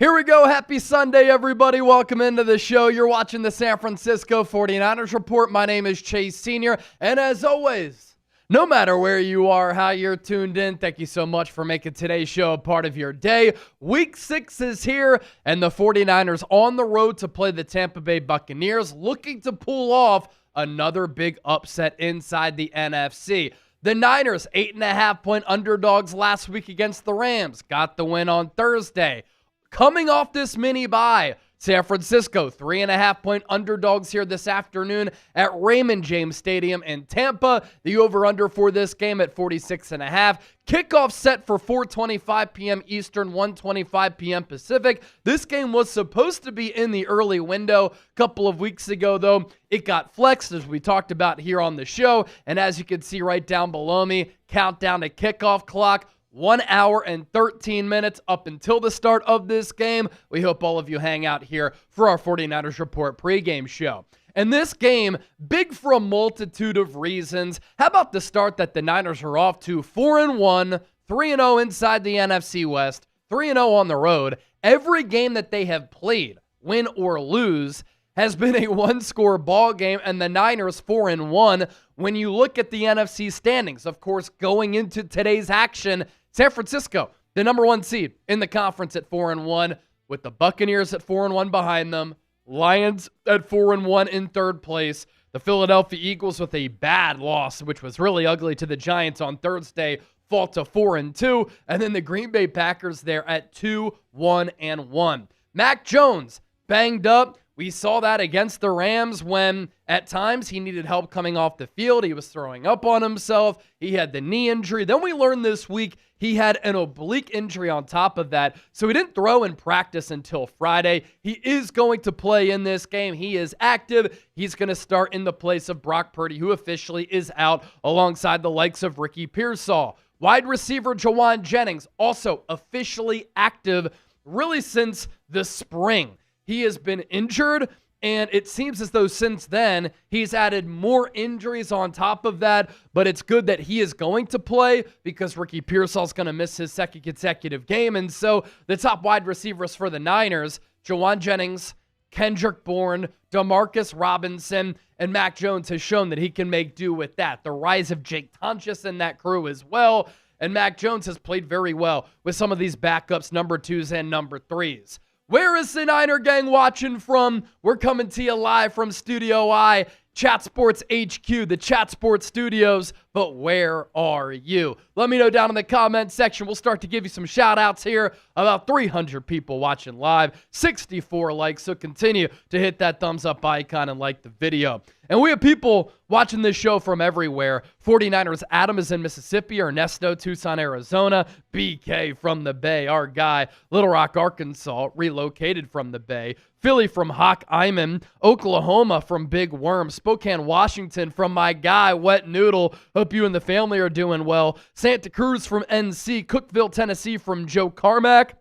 Here we go. Happy Sunday, everybody. Welcome into the show. You're watching the San Francisco 49ers Report. My name is Chase Sr., and as always, no matter where you are, how you're tuned in, thank you so much for making today's show a part of your day. Week 6 is here, and the 49ers on the road to play the Tampa Bay Buccaneers, looking to pull off another big upset inside the NFC. The Niners, 8.5-point underdogs last week against the Rams, got the win on Thursday. Coming off this mini bye, San Francisco, 3.5-point underdogs here this afternoon at Raymond James Stadium in Tampa. The over-under for this game at 46.5. Kickoff set for 4:25 p.m. Eastern, 1:25 p.m. Pacific. This game was supposed to be in the early window a couple of weeks ago, though. It got flexed, as we talked about here on the show. And as you can see right down below me, countdown to kickoff clock. 1 hour and 13 minutes up until the start of this game. We hope all of you hang out here for our 49ers Report pregame show. And this game, big for a multitude of reasons. How about the start that the Niners are off to? 4-1, 3-0 inside the NFC West, 3-0 on the road. Every game that they have played, win or lose, has been a one-score ball game, and the Niners 4-1. When you look at the NFC standings, of course, going into today's action, San Francisco, the number 1 seed in the conference at 4-1, with the Buccaneers at 4-1 behind them, Lions at 4-1 in third place, the Philadelphia Eagles with a bad loss, which was really ugly to the Giants on Thursday, fall to 4-2, and then the Green Bay Packers there at 2-1-1. Mac Jones banged up. We saw that against the Rams when, at times, he needed help coming off the field. He was throwing up on himself. He had the knee injury. Then we learned this week he had an oblique injury on top of that, so he didn't throw in practice until Friday. He is going to play in this game. He is active. He's going to start in the place of Brock Purdy, who officially is out, alongside the likes of Ricky Pearsall. Wide receiver Jawan Jennings, also officially active really since the spring. He has been injured, and it seems as though since then, he's added more injuries on top of that, but it's good that he is going to play because Ricky Pearsall's going to miss his second consecutive game, and so the top wide receivers for the Niners, Jawan Jennings, Kendrick Bourne, Demarcus Robinson, and Mac Jones has shown that he can make do with that. The rise of Jake Tonches in that crew as well, and Mac Jones has played very well with some of these backups, number 2s and number 3s. Where is the Niner Gang watching from? We're coming to you live from Studio I, Chat Sports HQ, the Chat Sports Studios, but where are you? Let me know down in the comment section. We'll start to give you some shout-outs here. About 300 people watching live, 64 likes, so continue to hit that thumbs up icon and like the video. And we have people watching this show from everywhere. 49ers Adam is in Mississippi, Ernesto, Tucson, Arizona, BK from the Bay, our guy, Little Rock, Arkansas, relocated from the Bay, Philly from Hawk Iman, Oklahoma from Big Worm, Spokane, Washington from my guy, Wet Noodle. Hope you and the family are doing well. Santa Cruz from NC, Cookeville, Tennessee from Joe Carmack,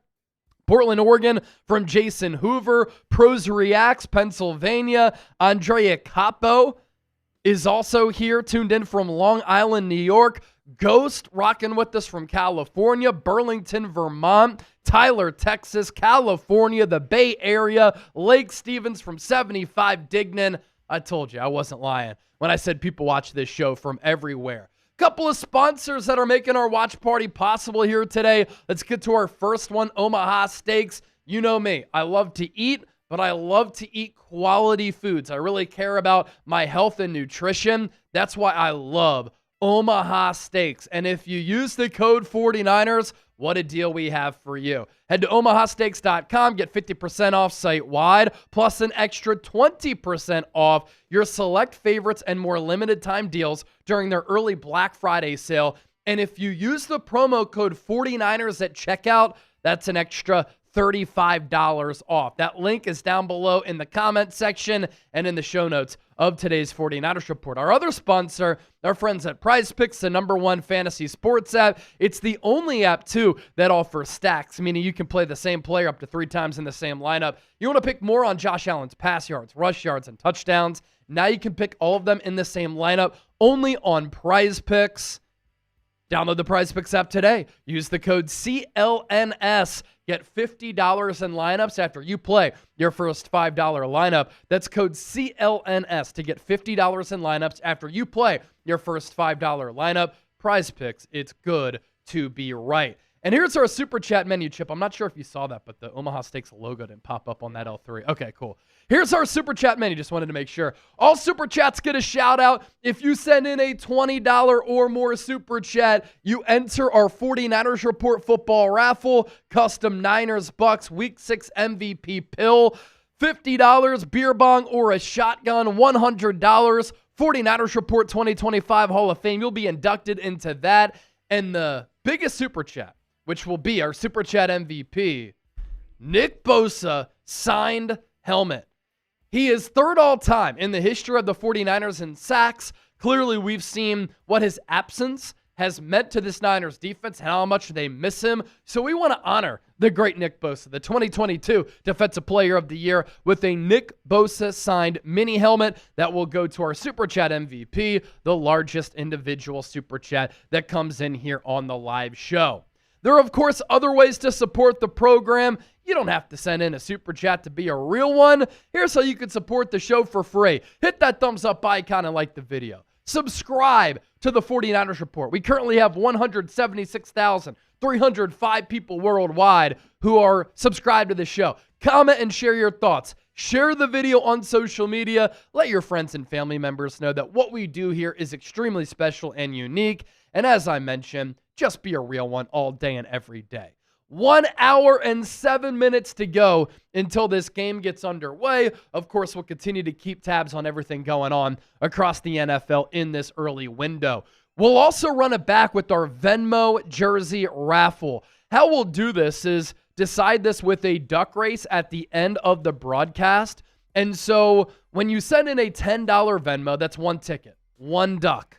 Portland, Oregon from Jason Hoover, Pros Reacts, Pennsylvania. Andrea Capo is also here, tuned in from Long Island, New York. Ghost rocking with us from California, Burlington, Vermont, Tyler, Texas, California, the Bay Area, Lake Stevens from 75 Dignan. I told you, I wasn't lying when I said people watch this show from everywhere. Couple of sponsors that are making our watch party possible here today. Let's get to our first one, Omaha Steaks. You know me, I love to eat, but I love to eat quality foods. I really care about my health and nutrition. That's why I love Omaha Steaks. And if you use the code 49ers, what a deal we have for you. Head to omahasteaks.com, get 50% off site-wide, plus an extra 20% off your select favorites and more limited time deals during their early Black Friday sale. And if you use the promo code 49ers at checkout, that's an extra $35 off. That link is down below in the comment section and in the show notes of today's 49ers Report. Our other sponsor, our friends at Prize Picks, the #1 fantasy sports app. It's the only app, too, that offers stacks, meaning you can play the same player up to 3 times in the same lineup. You want to pick more on Josh Allen's pass yards, rush yards, and touchdowns. Now you can pick all of them in the same lineup, only on Prize Picks. Download the PrizePicks app today. Use the code CLNS. Get $50 in lineups after you play your first $5 lineup. That's code CLNS to get $50 in lineups after you play your first $5 lineup. PrizePicks, it's good to be right. And here's our Super Chat menu, Chip. I'm not sure if you saw that, but the Omaha Steaks logo didn't pop up on that L3. Okay, cool. Here's our Super Chat menu. Just wanted to make sure. All Super Chats get a shout out. If you send in a $20 or more Super Chat, you enter our 49ers Report football raffle, custom Niners Bucks Week 6 MVP pill, $50 beer bong or a shotgun, $100 49ers Report 2025 Hall of Fame. You'll be inducted into that. And the biggest Super Chat, which will be our Super Chat MVP, Nick Bosa signed helmet. He is third all-time in the history of the 49ers in sacks. Clearly, we've seen what his absence has meant to this Niners defense and how much they miss him. So we want to honor the great Nick Bosa, the 2022 Defensive Player of the Year, with a Nick Bosa signed mini helmet that will go to our Super Chat MVP, the largest individual Super Chat that comes in here on the live show. There are, of course, other ways to support the program. You don't have to send in a Super Chat to be a real one. Here's how you can support the show for free. Hit that thumbs up icon and like the video. Subscribe to the 49ers Report. We currently have 176,305 people worldwide who are subscribed to the show. Comment and share your thoughts. Share the video on social media. Let your friends and family members know that what we do here is extremely special and unique. And as I mentioned, just be a real one all day and every day. 1 hour and 7 minutes to go until this game gets underway. Of course, we'll continue to keep tabs on everything going on across the NFL in this early window. We'll also run it back with our Venmo jersey raffle. How we'll do this is decide this with a duck race at the end of the broadcast. And so when you send in a $10 Venmo, that's one ticket, one duck.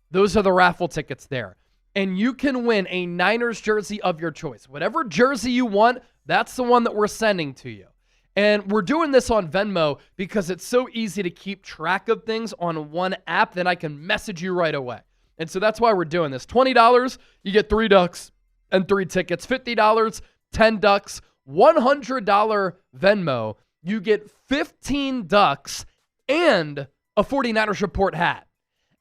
Those are the raffle tickets there. And you can win a Niners jersey of your choice. Whatever jersey you want, that's the one that we're sending to you. And we're doing this on Venmo because it's so easy to keep track of things on one app, then I can message you right away. And so that's why we're doing this. $20, you get 3 ducks and 3 tickets. $50, 10 ducks. $100 Venmo, you get 15 ducks and a 49ers Report hat.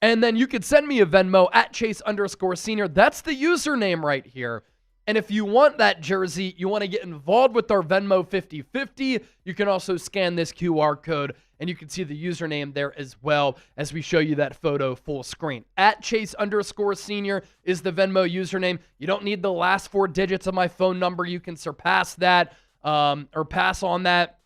And then you could send me a Venmo at Chase_Senior. That's the username right here. And if you want that jersey, you want to get involved with our Venmo 50/50, you can also scan this QR code and you can see the username there as well as we show you that photo full screen. At Chase_Senior is the Venmo username. You don't need the last 4 digits of my phone number. You can surpass that or pass on that.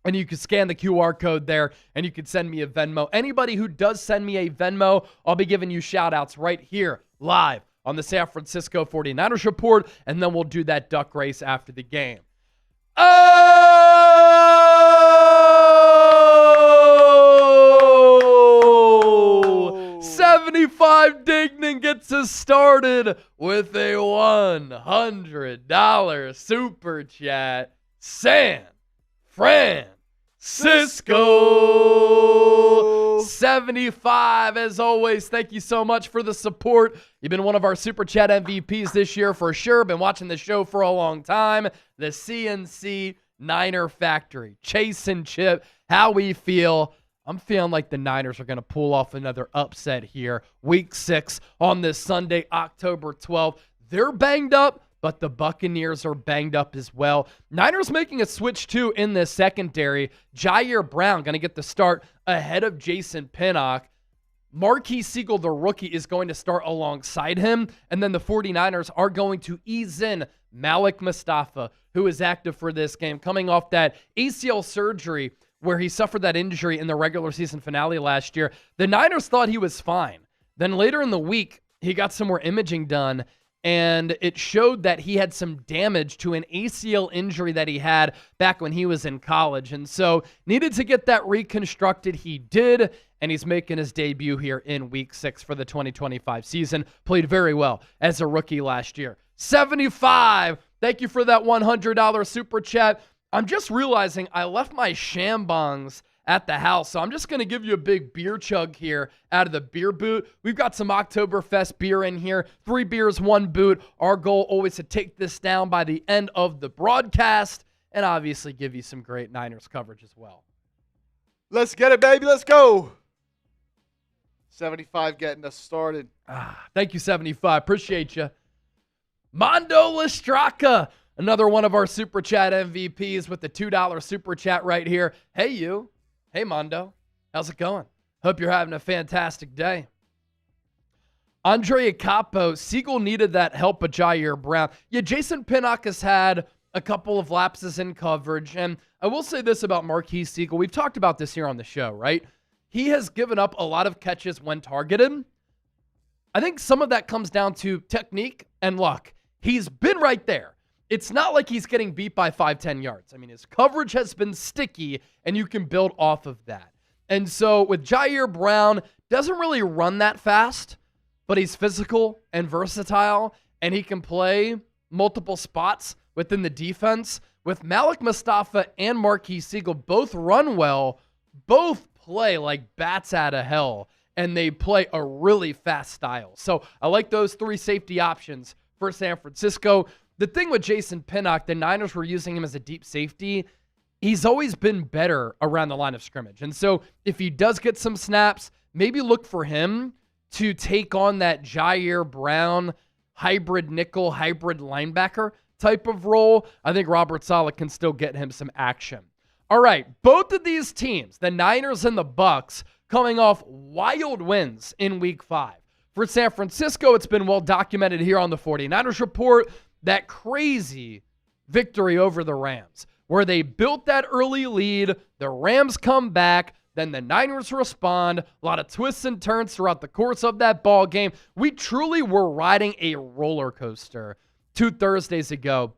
And you can scan the QR code there, and you can send me a Venmo. Anybody who does send me a Venmo, I'll be giving you shout-outs right here, live, on the San Francisco 49ers Report, and then we'll do that duck race after the game. Oh! 75 Dignan gets us started with a $100 Super Chat. San Francisco 75. As always, thank you so much for the support. You've been one of our Super Chat MVPs this year for sure. Been watching the show for a long time. The CNC Niner Factory. Chase and Chip, how we feel. I'm feeling like the Niners are going to pull off another upset here. Week 6 on this Sunday, October 12th. They're banged up, but the Buccaneers are banged up as well. Niners making a switch, too, in this secondary. Jair Brown going to get the start ahead of Jason Pinnock. Marquis Siegel, the rookie, is going to start alongside him. And then the 49ers are going to ease in Malik Mustafa, who is active for this game, coming off that ACL surgery where he suffered that injury in the regular season finale last year. The Niners thought he was fine. Then later in the week, he got some more imaging done, and it showed that he had some damage to an ACL injury that he had back when he was in college. And so needed to get that reconstructed. He did, and he's making his debut here in Week 6 for the 2025 season. Played very well as a rookie last year. 75. Thank you for that $100 Super Chat. I'm just realizing I left my Shambongs at the house. So I'm just going to give you a big beer chug here out of the beer boot. We've got some Oktoberfest beer in here. 3 beers, 1 boot. Our goal always to take this down by the end of the broadcast and obviously give you some great Niners coverage as well. Let's get it, baby. Let's go. 75 getting us started. Thank you, 75. Appreciate you. Mondo Listraka, another one of our Super Chat MVPs with the $2 Super Chat right here. Hey, you. Hey, Mondo. How's it going? Hope you're having a fantastic day. Andre Capo, Siegel needed that help of Jair Brown. Yeah, Jason Pinnock has had a couple of lapses in coverage. And I will say this about Marquise Siegel. We've talked about this here on the show, right? He has given up a lot of catches when targeted. I think some of that comes down to technique and luck. He's been right there. It's not like he's getting beat by 5-10 yards. I mean, his coverage has been sticky, and you can build off of that. And so with Jair Brown, doesn't really run that fast, but he's physical and versatile, and he can play multiple spots within the defense. With Malik Mustafa and Marquise Siegel, both run well, both play like bats out of hell, and they play a really fast style. So I like those 3 safety options for San Francisco. The thing with Jason Pinnock, the Niners were using him as a deep safety. He's always been better around the line of scrimmage. And so if he does get some snaps, maybe look for him to take on that Jair Brown hybrid nickel, hybrid linebacker type of role. I think Robert Saleh can still get him some action. All right, both of these teams, the Niners and the Bucs, coming off wild wins in Week 5. For San Francisco, it's been well documented here on the 49ers Report, that crazy victory over the Rams, where they built that early lead, the Rams come back, then the Niners respond, a lot of twists and turns throughout the course of that ball game. We truly were riding a roller coaster 2 Thursdays ago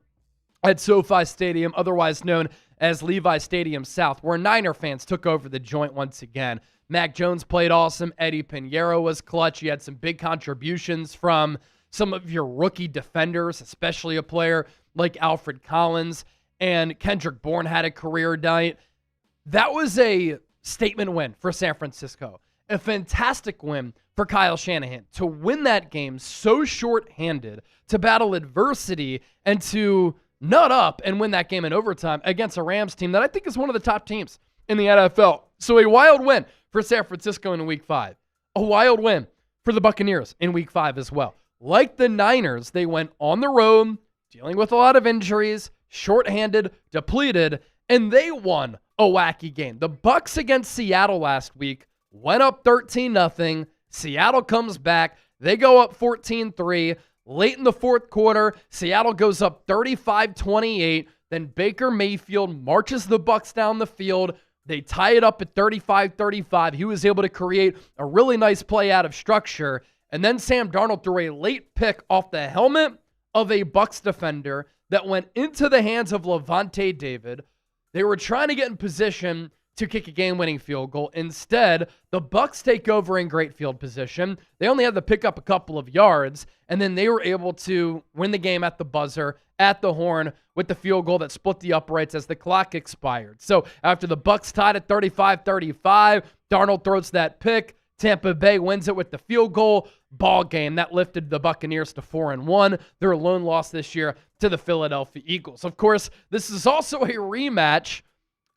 at SoFi Stadium, otherwise known as Levi Stadium South, where Niner fans took over the joint once again. Mac Jones played awesome. Eddie Pinheiro was clutch. He had some big contributions from some of your rookie defenders, especially a player like Alfred Collins. And Kendrick Bourne had a career night. That was a statement win for San Francisco. A fantastic win for Kyle Shanahan to win that game so short-handed, to battle adversity, and to nut up and win that game in overtime against a Rams team that I think is one of the top teams in the NFL. So a wild win for San Francisco in Week 5. A wild win for the Buccaneers in Week 5 as well. Like the Niners, they went on the road, dealing with a lot of injuries, shorthanded, depleted, and they won a wacky game. The Bucs against Seattle last week went up 13-0. Seattle comes back. They go up 14-3. Late in the fourth quarter, Seattle goes up 35-28. Then Baker Mayfield marches the Bucs down the field. They tie it up at 35-35. He was able to create a really nice play out of structure. And then Sam Darnold threw a late pick off the helmet of a Bucs defender that went into the hands of Levante David. They were trying to get in position to kick a game-winning field goal. Instead, the Bucs take over in great field position. They only had to pick up a couple of yards, and then they were able to win the game at the buzzer, at the horn, with the field goal that split the uprights as the clock expired. So after the Bucs tied at 35-35, Darnold throws that pick. Tampa Bay wins it with the field goal. Ball game that lifted the Buccaneers to 4-1. Their lone loss this year to the Philadelphia Eagles. Of course, this is also a rematch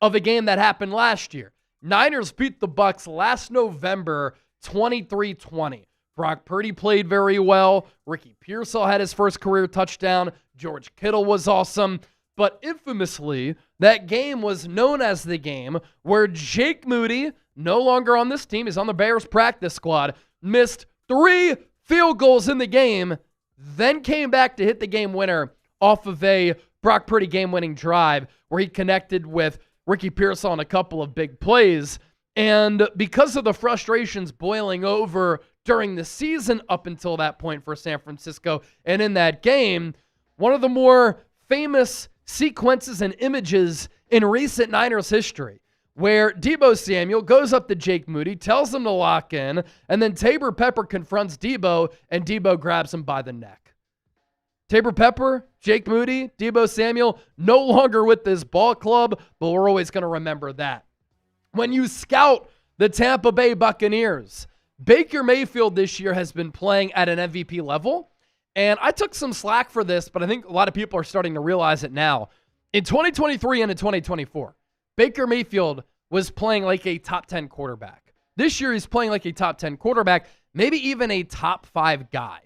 of a game that happened last year. Niners beat the Bucs last November 23-20. Brock Purdy played very well. Ricky Pearsall had his first career touchdown. George Kittle was awesome. But infamously, that game was known as the game where Jake Moody, no longer on this team, he's on the Bears practice squad, missed 3 field goals in the game, then came back to hit the game winner off of a Brock Purdy game-winning drive where he connected with Ricky Pearsall on a couple of big plays. And because of the frustrations boiling over during the season up until that point for San Francisco, and in that game, one of the more famous sequences and images in recent Niners history, where Deebo Samuel goes up to Jake Moody, tells him to lock in, and then Tabor Pepper confronts Deebo, and Deebo grabs him by the neck. Tabor Pepper, Jake Moody, Deebo Samuel, no longer with this ball club, but we're always going to remember that. When you scout the Tampa Bay Buccaneers, Baker Mayfield this year has been playing at an MVP level. And I took some slack for this, but I think a lot of people are starting to realize it now. In 2023 and in 2024, Baker Mayfield was playing like a top 10 quarterback. This year, he's playing like a top 10 quarterback, maybe even a top 5 guy.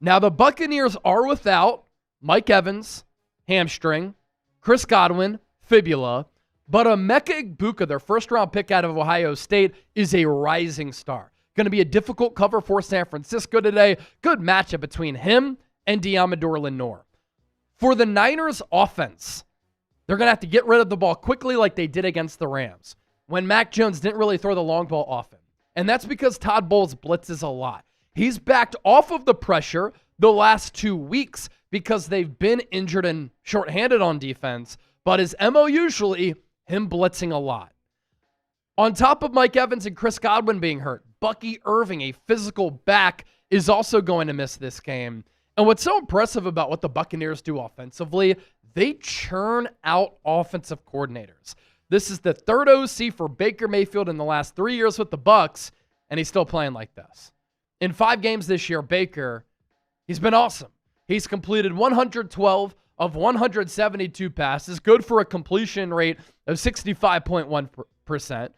Now, the Buccaneers are without Mike Evans, hamstring, Chris Godwin, fibula, but Emeka Egbuka, their first-round pick out of Ohio State, is a rising star. Going to be a difficult cover for San Francisco today. Good matchup between him and Deommodore Lenoir. For the Niners offense, they're going to have to get rid of the ball quickly like they did against the Rams when Mac Jones didn't really throw the long ball often. And that's because Todd Bowles blitzes a lot. He's backed off of the pressure the last 2 weeks because they've been injured and shorthanded on defense, but his MO usually him blitzing a lot. On top of Mike Evans and Chris Godwin being hurt, Bucky Irving, a physical back, is also going to miss this game. And what's so impressive about what the Buccaneers do offensively, they churn out offensive coordinators. This is the third OC for Baker Mayfield in the last 3 years with the Bucs, and he's still playing like this. In 5 games this year, Baker, he's been awesome. He's completed 112 of 172 passes, good for a completion rate of 65.1%,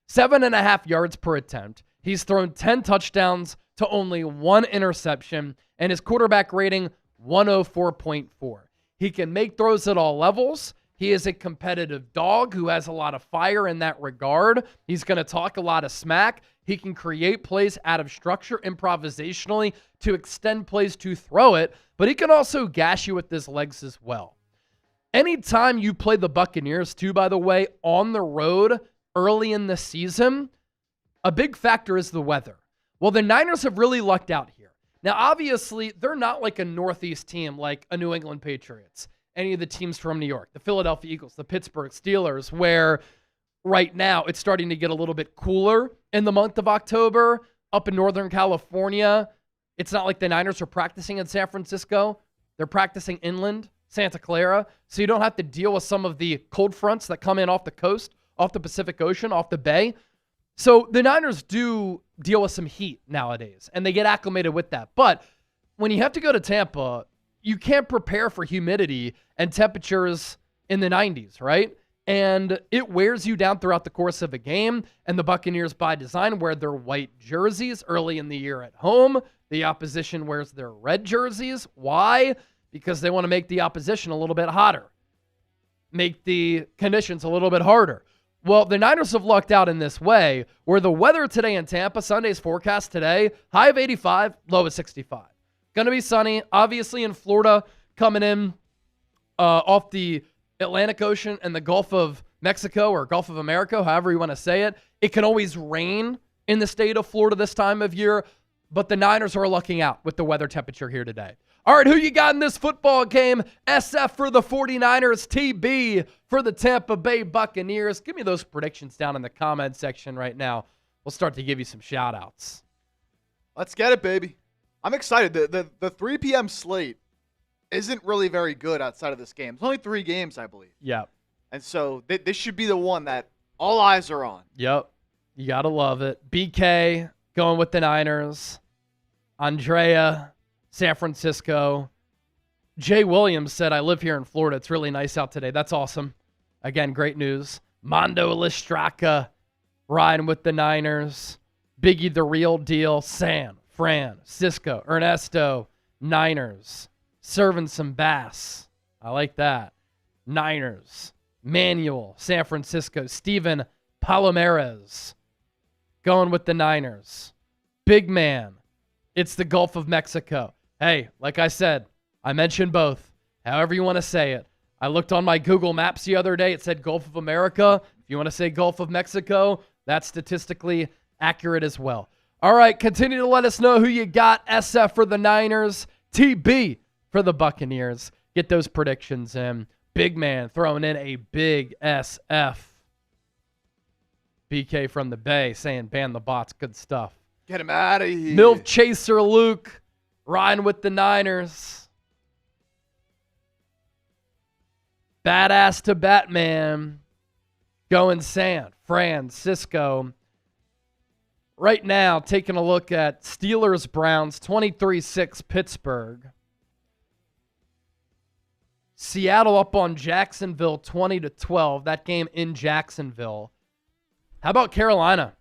7.5 yards per attempt. He's thrown 10 touchdowns to only 1 interception, and his quarterback rating, 104.4. He can make throws at all levels. He is a competitive dog who has a lot of fire in that regard. He's going to talk a lot of smack. He can create plays out of structure improvisationally to extend plays to throw it, but he can also gash you with his legs as well. Anytime you play the Buccaneers, too, by the way, on the road early in the season, a big factor is the weather. Well, the Niners have really lucked out here. Now, obviously, they're not like a Northeast team like a New England Patriots, any of the teams from New York, the Philadelphia Eagles, the Pittsburgh Steelers, where right now it's starting to get a little bit cooler in the month of October. Up in Northern California, it's not like the Niners are practicing in San Francisco. They're practicing inland, Santa Clara, so you don't have to deal with some of the cold fronts that come in off the coast, off the Pacific Ocean, off the bay. So the Niners do deal with some heat nowadays, and they get acclimated with that. But when you have to go to Tampa, you can't prepare for humidity and temperatures in the 90s, right? And it wears you down throughout the course of a game. And the Buccaneers, by design, wear their white jerseys early in the year at home. The opposition wears their red jerseys. Why? Because they want to make the opposition a little bit hotter, make the conditions a little bit harder. Well, the Niners have lucked out in this way, where the weather today in Tampa, Sunday's forecast today, high of 85, low of 65. Going to be sunny. Obviously in Florida, coming in off the Atlantic Ocean and the Gulf of Mexico or Gulf of America, however you want to say it. It can always rain in the state of Florida this time of year, but the Niners are lucking out with the weather temperature here today. All right, who you got in this football game? SF for the 49ers, TB for the Tampa Bay Buccaneers. Give me those predictions down in the comment section right now. We'll start to give you some shout-outs. Let's get it, baby. I'm excited. The 3 p.m. slate isn't really very good outside of this game. It's only 3 games, I believe. Yep. And so this should be the one that all eyes are on. Yep. You got to love it. BK going with the Niners. Andrea, San Francisco. Jay Williams said, I live here in Florida. It's really nice out today. That's awesome. Again, great news. Mondo Listraka riding with the Niners. Biggie the real deal. San Francisco. Ernesto, Niners. Serving some bass. I like that. Niners. Manuel, San Francisco. Steven Palomares going with the Niners. Big man. It's the Gulf of Mexico. Hey, like I said, I mentioned both. However you want to say it. I looked on my Google Maps the other day. It said Gulf of America. If you want to say Gulf of Mexico, that's statistically accurate as well. All right, continue to let us know who you got. SF for the Niners. TB for the Buccaneers. Get those predictions in. Big man throwing in a big SF. BK from the Bay saying ban the bots. Good stuff. Get him out of here. Milf Chaser Luke riding with the Niners. Badass to Batman going San Francisco. Right now, taking a look at Steelers-Browns, 23-6 Pittsburgh. Seattle up on Jacksonville, 20-12. That game in Jacksonville. How about Carolina?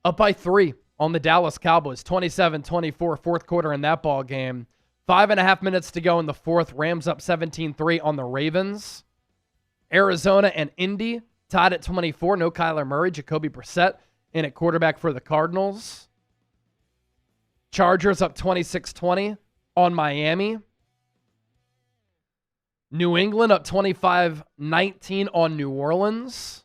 Up by 3 on the Dallas Cowboys, 27-24, fourth quarter in that ball game. 5.5 minutes to go in the fourth. Rams up 17-3 on the Ravens. Arizona and Indy tied at 24. No Kyler Murray. Jacoby Brissett in at quarterback for the Cardinals. Chargers up 26-20 on Miami. New England up 25-19 on New Orleans.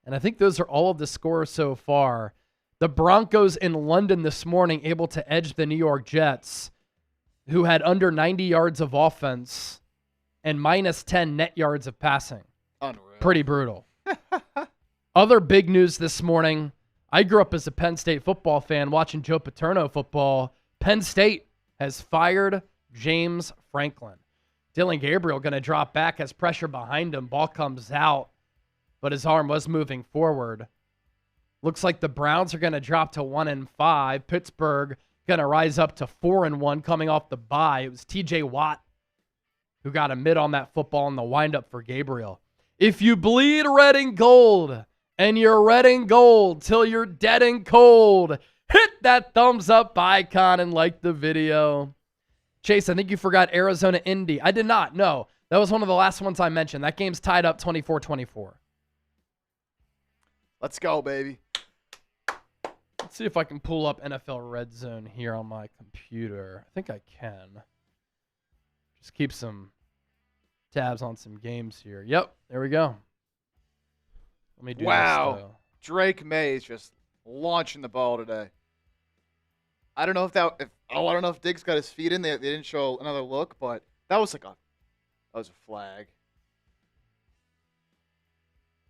And I think those are all of the scores so far. The Broncos in London this morning able to edge the New York Jets, who had under 90 yards of offense and minus 10 net yards of passing. Unreal. Pretty brutal. Other big news this morning. I grew up as a Penn State football fan watching Joe Paterno football. Penn State has fired James Franklin. Dylan Gabriel going to drop back as pressure behind him. Ball comes out, but his arm was moving forward. Looks like the Browns are going to drop to 1-5. Pittsburgh going to rise up to 4-1 coming off the bye. It was TJ Watt who got a mid on that football in the windup for Gabriel. If you bleed red and gold, and you're red and gold till you're dead and cold, hit that thumbs up icon and like the video. Chase, I think you forgot Arizona Indy. I did not. No, that was one of the last ones I mentioned. That game's tied up 24-24. Let's go, baby. Let's see if I can pull up NFL Red Zone here on my computer. I think I can. Just keep some tabs on some games here. Yep, there we go. Let me do this, though. Drake May is just launching the ball today. I don't know I don't know if Diggs got his feet in. They didn't show another look, but that was a flag.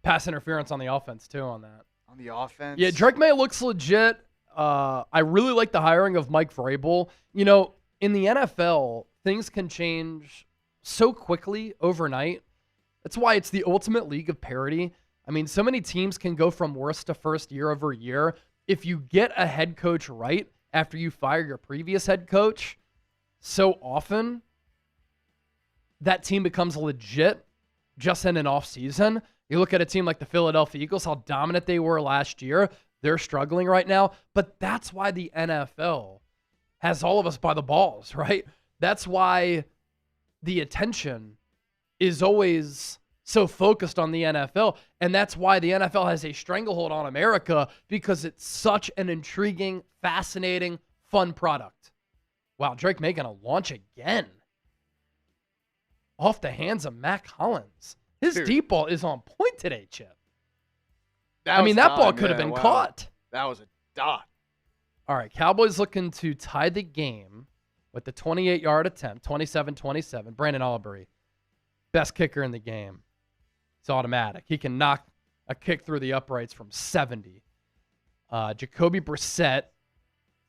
Pass interference on the offense, too, on that. On the offense? Yeah, Drake May looks legit. I really like the hiring of Mike Vrabel. You know, in the NFL, things can change so quickly overnight. That's why it's the ultimate league of parity. I mean, so many teams can go from worst to first year over year. If you get a head coach right after you fire your previous head coach, so often that team becomes legit just in an offseason. You look at a team like the Philadelphia Eagles, how dominant they were last year. They're struggling right now, but that's why the NFL has all of us by the balls, right? That's why the attention is always so focused on the NFL, and that's why the NFL has a stranglehold on America, because it's such an intriguing, fascinating, fun product. Wow, Drake May gonna launch again. Off the hands of Mac Hollins. His deep ball is on point today, Chip. That ball could have been caught. That was a dot. All right, Cowboys looking to tie the game with the 28-yard attempt, 27-27. Brandon Aubrey, best kicker in the game. It's automatic. He can knock a kick through the uprights from 70. Jacoby Brissett,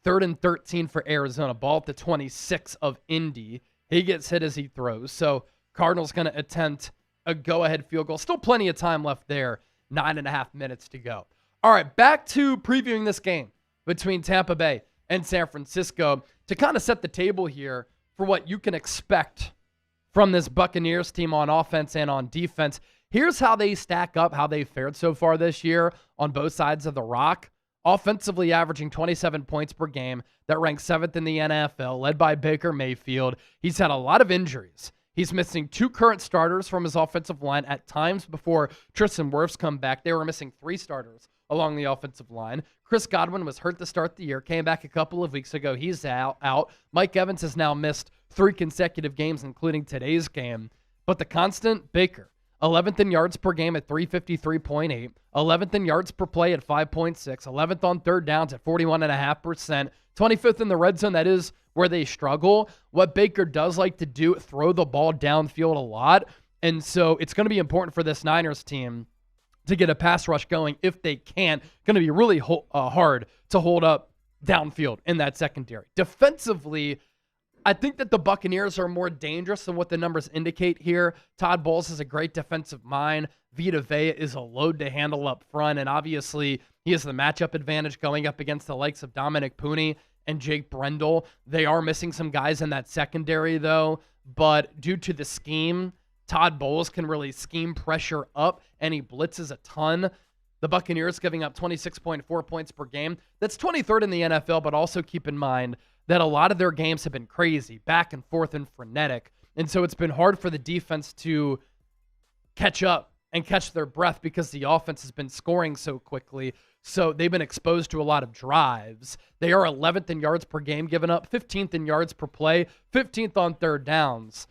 3rd and 13 for Arizona. Ball at the 26 of Indy. He gets hit as he throws. So Cardinals going to attempt a go-ahead field goal. Still plenty of time left there. 9.5 minutes to go. All right, back to previewing this game between Tampa Bay and San Francisco to kind of set the table here for what you can expect from this Buccaneers team on offense and on defense. Here's how they stack up, how they fared so far this year on both sides of the rock. Offensively averaging 27 points per game. That ranks 7th in the NFL, led by Baker Mayfield. He's had a lot of injuries. He's missing 2 current starters from his offensive line. At times before Tristan Wirfs come back, they were missing 3 starters along the offensive line. Chris Godwin was hurt to start the year, came back a couple of weeks ago. He's out. Mike Evans has now missed 3 consecutive games, including today's game. But the constant, Baker, 11th in yards per game at 353.8, 11th in yards per play at 5.6, 11th on third downs at 41.5%, 25th in the red zone. That is where they struggle. What Baker does like to do, throw the ball downfield a lot. And so it's going to be important for this Niners team to get a pass rush going. If they can't, going to be really hard to hold up downfield in that secondary. Defensively, I think that the Buccaneers are more dangerous than what the numbers indicate here. Todd Bowles is a great defensive mind, Vita Vea is a load to handle up front, and obviously he has the matchup advantage going up against the likes of Dominic Pooney and Jake Brendel. They are missing some guys in that secondary, though, but due to the scheme, Todd Bowles can really scheme pressure up, and he blitzes a ton. The Buccaneers giving up 26.4 points per game. That's 23rd in the NFL, but also keep in mind that a lot of their games have been crazy, back and forth and frenetic. And so it's been hard for the defense to catch up and catch their breath because the offense has been scoring so quickly. So they've been exposed to a lot of drives. They are 11th in yards per game given up, 15th in yards per play, 15th on third downs,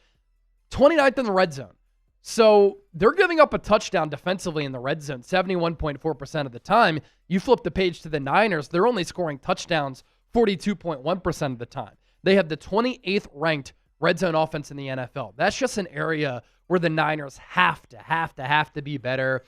29th in the red zone. So they're giving up a touchdown defensively in the red zone 71.4% of the time. You flip the page to the Niners, they're only scoring touchdowns 42.1% of the time. They have the 28th ranked red zone offense in the NFL. That's just an area where the Niners have to be better.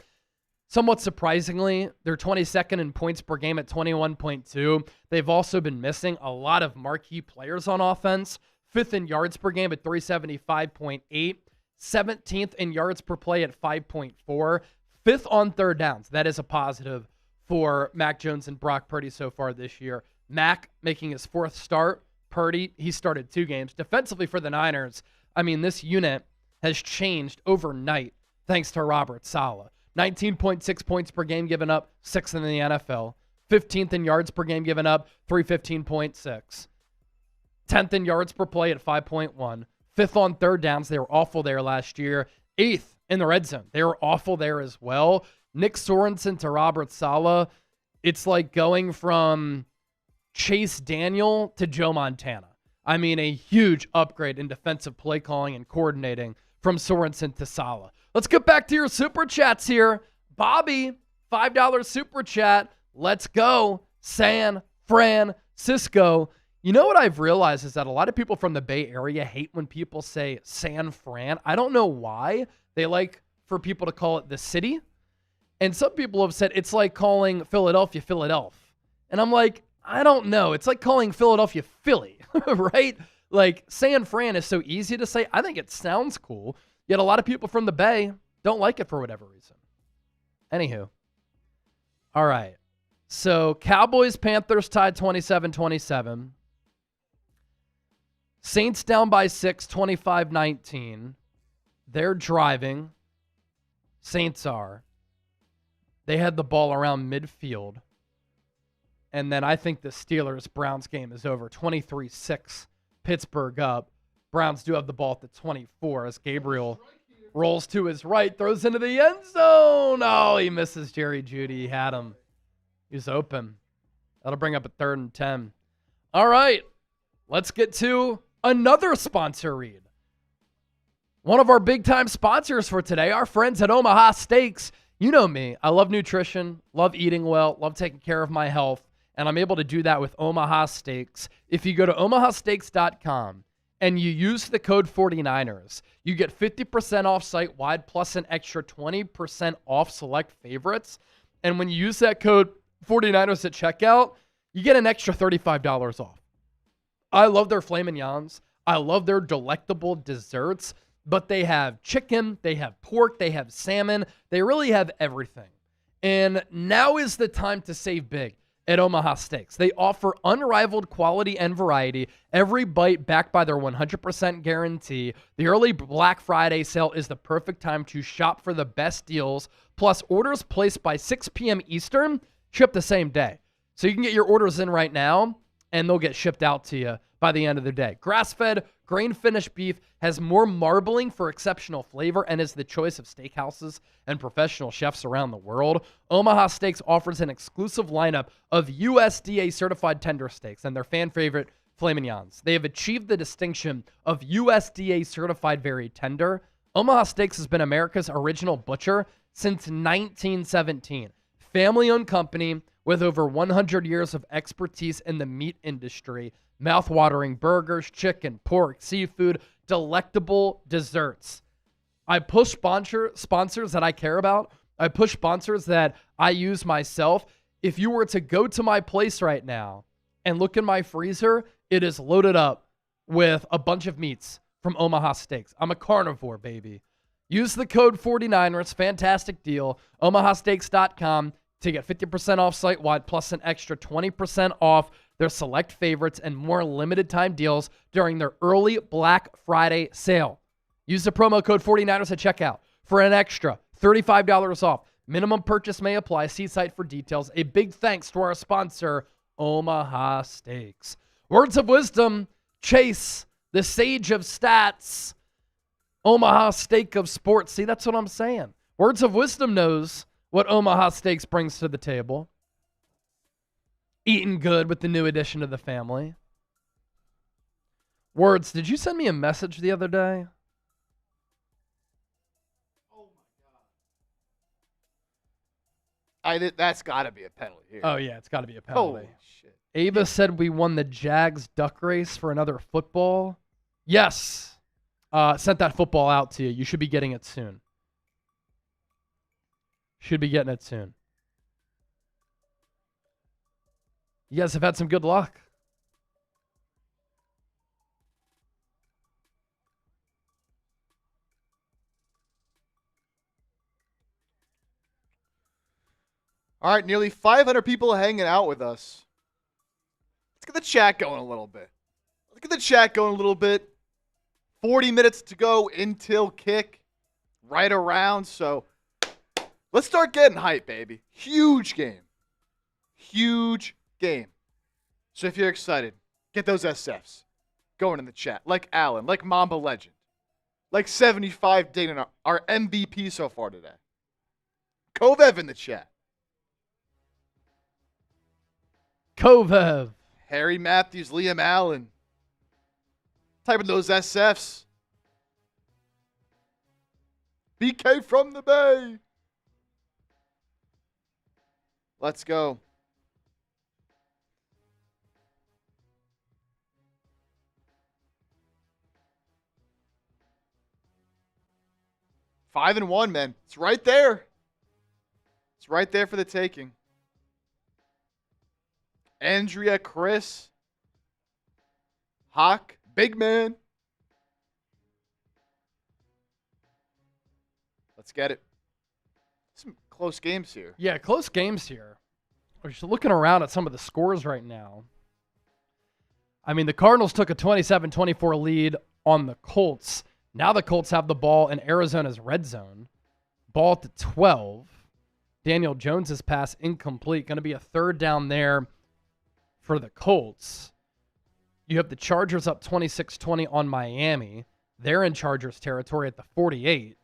Somewhat surprisingly, they're 22nd in points per game at 21.2. They've also been missing a lot of marquee players on offense. 5th in yards per game at 375.8. 17th in yards per play at 5.4. 5th on third downs. That is a positive for Mac Jones and Brock Purdy so far this year. Mac making his 4th start. Purdy, he started 2 games. Defensively for the Niners, I mean, this unit has changed overnight thanks to Robert Saleh. 19.6 points per game given up, 6th in the NFL. 15th in yards per game given up, 315.6. 10th in yards per play at 5.1. 5th on third downs. They were awful there last year. 8th in the red zone. They were awful there as well. Nick Sorensen to Robert Saleh. It's like going from Chase Daniel to Joe Montana. I mean, a huge upgrade in defensive play calling and coordinating from Sorensen to Saleh. Let's get back to your super chats here. Bobby, $5 super chat. Let's go. San Francisco. You know what I've realized is that a lot of people from the Bay Area hate when people say San Fran. I don't know why. They like for people to call it the city. And some people have said it's like calling Philadelphia, Philadelphia. And I'm like, I don't know. It's like calling Philadelphia, Philly, right? Like San Fran is so easy to say. I think it sounds cool. Yet a lot of people from the Bay don't like it for whatever reason. Anywho. All right. So Cowboys, Panthers tied 27-27. Saints down by 6, 25-19. They're driving. Saints are. They had the ball around midfield. And then I think the Steelers-Browns game is over. 23-6, Pittsburgh up. Browns do have the ball at the 24 as Gabriel rolls to his right, throws into the end zone. Oh, he misses Jerry Jeudy. He had him. He's open. That'll bring up a 3rd and 10. All right, let's get to another sponsor read. One of our big-time sponsors for today, our friends at Omaha Steaks. You know me. I love nutrition, love eating well, love taking care of my health, and I'm able to do that with Omaha Steaks. If you go to omahasteaks.com and you use the code 49ers, you get 50% off site-wide plus an extra 20% off select favorites. And when you use that code 49ers at checkout, you get an extra $35 off. I love their filet mignons. I love their delectable desserts, but they have chicken, they have pork, they have salmon. They really have everything. And now is the time to save big at Omaha Steaks. They offer unrivaled quality and variety, every bite backed by their 100% guarantee. The early Black Friday sale is the perfect time to shop for the best deals. Plus, orders placed by 6 p.m. Eastern ship the same day. So you can get your orders in right now, and they'll get shipped out to you by the end of the day. Grass-fed, grain-finished beef has more marbling for exceptional flavor and is the choice of steakhouses and professional chefs around the world. Omaha Steaks offers an exclusive lineup of USDA-certified tender steaks and their fan-favorite filet mignons. They have achieved the distinction of USDA-certified very tender. Omaha Steaks has been America's original butcher since 1917. Family-owned company with over 100 years of expertise in the meat industry. Mouth-watering burgers, chicken, pork, seafood, delectable desserts. I push sponsors that I care about. I push sponsors that I use myself. If you were to go to my place right now and look in my freezer, it is loaded up with a bunch of meats from Omaha Steaks. I'm a carnivore, baby. Use the code 49ers. Fantastic deal. OmahaSteaks.com to get 50% off site-wide plus an extra 20% off their select favorites and more limited time deals during their early Black Friday sale. Use the promo code 49ers at checkout for an extra $35 off. Minimum purchase may apply. See site for details. A big thanks to our sponsor, Omaha Steaks. Words of wisdom, Chase, the sage of stats, Omaha Steak of sports. See, that's what I'm saying. Words of wisdom knows what Omaha Steaks brings to the table. Eating good with the new addition to the family. Words, did you send me a message the other day? Oh my God. That's got to be a penalty here. Oh, yeah, it's got to be a penalty. Holy shit. Ava said we won the Jags duck race for another football. Yes. Sent that football out to you. You should be getting it soon. Should be getting it soon. You guys have had some good luck. All right, nearly 500 people hanging out with us. Let's get the chat going a little bit. 40 minutes to go until kick. Right around, so let's start getting hype, baby. Huge game. So if you're excited, get those SFs going in the chat. Like Alan, like Mamba Legend, like 75 Dana, our MVP so far today. Kovev in the chat. Kovev. Harry Matthews, Liam Allen. Typing those SFs. BK from the Bay. Let's go. Five and one, man. It's right there. It's right there for the taking. Andrea, Chris, Hawk, big man. Let's get it. Some close games here. Yeah, close games here. We're just looking around at some of the scores right now. I mean, the Cardinals took a 27-24 lead on the Colts. Now the Colts have the ball in Arizona's red zone. Ball at the 12. Daniel Jones's pass incomplete. Going to be a third down there for the Colts. You have the Chargers up 26-20 on Miami. They're in Chargers territory at the 48.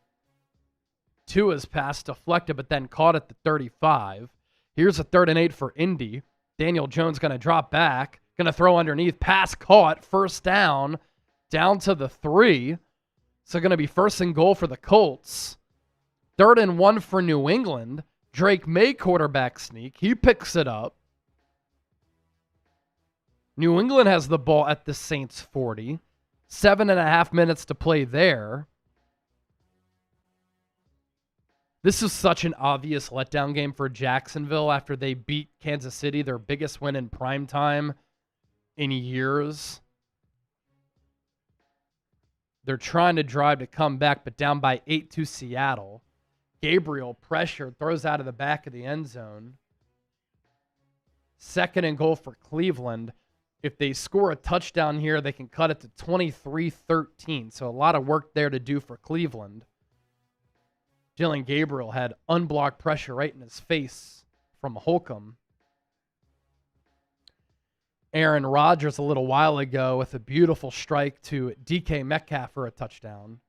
Tua's pass deflected, but then caught at the 35. Here's a 3rd and 8 for Indy. Daniel Jones going to drop back. Going to throw underneath. Pass caught. First down. Down to the 3. So going to be 1st and goal for the Colts. 3rd and 1 for New England. Drake May quarterback sneak. He picks it up. New England has the ball at the Saints 40. 7.5 minutes to play there. This is such an obvious letdown game for Jacksonville after they beat Kansas City, their biggest win in primetime in years. They're trying to drive to come back, but down by 8 to Seattle. Gabriel, pressure, throws out of the back of the end zone. 2nd and goal for Cleveland. If they score a touchdown here, they can cut it to 23-13. So a lot of work there to do for Cleveland. Dylan Gabriel had unblocked pressure right in his face from Holcomb. Aaron Rodgers a little while ago with a beautiful strike to DK Metcalf for a touchdown.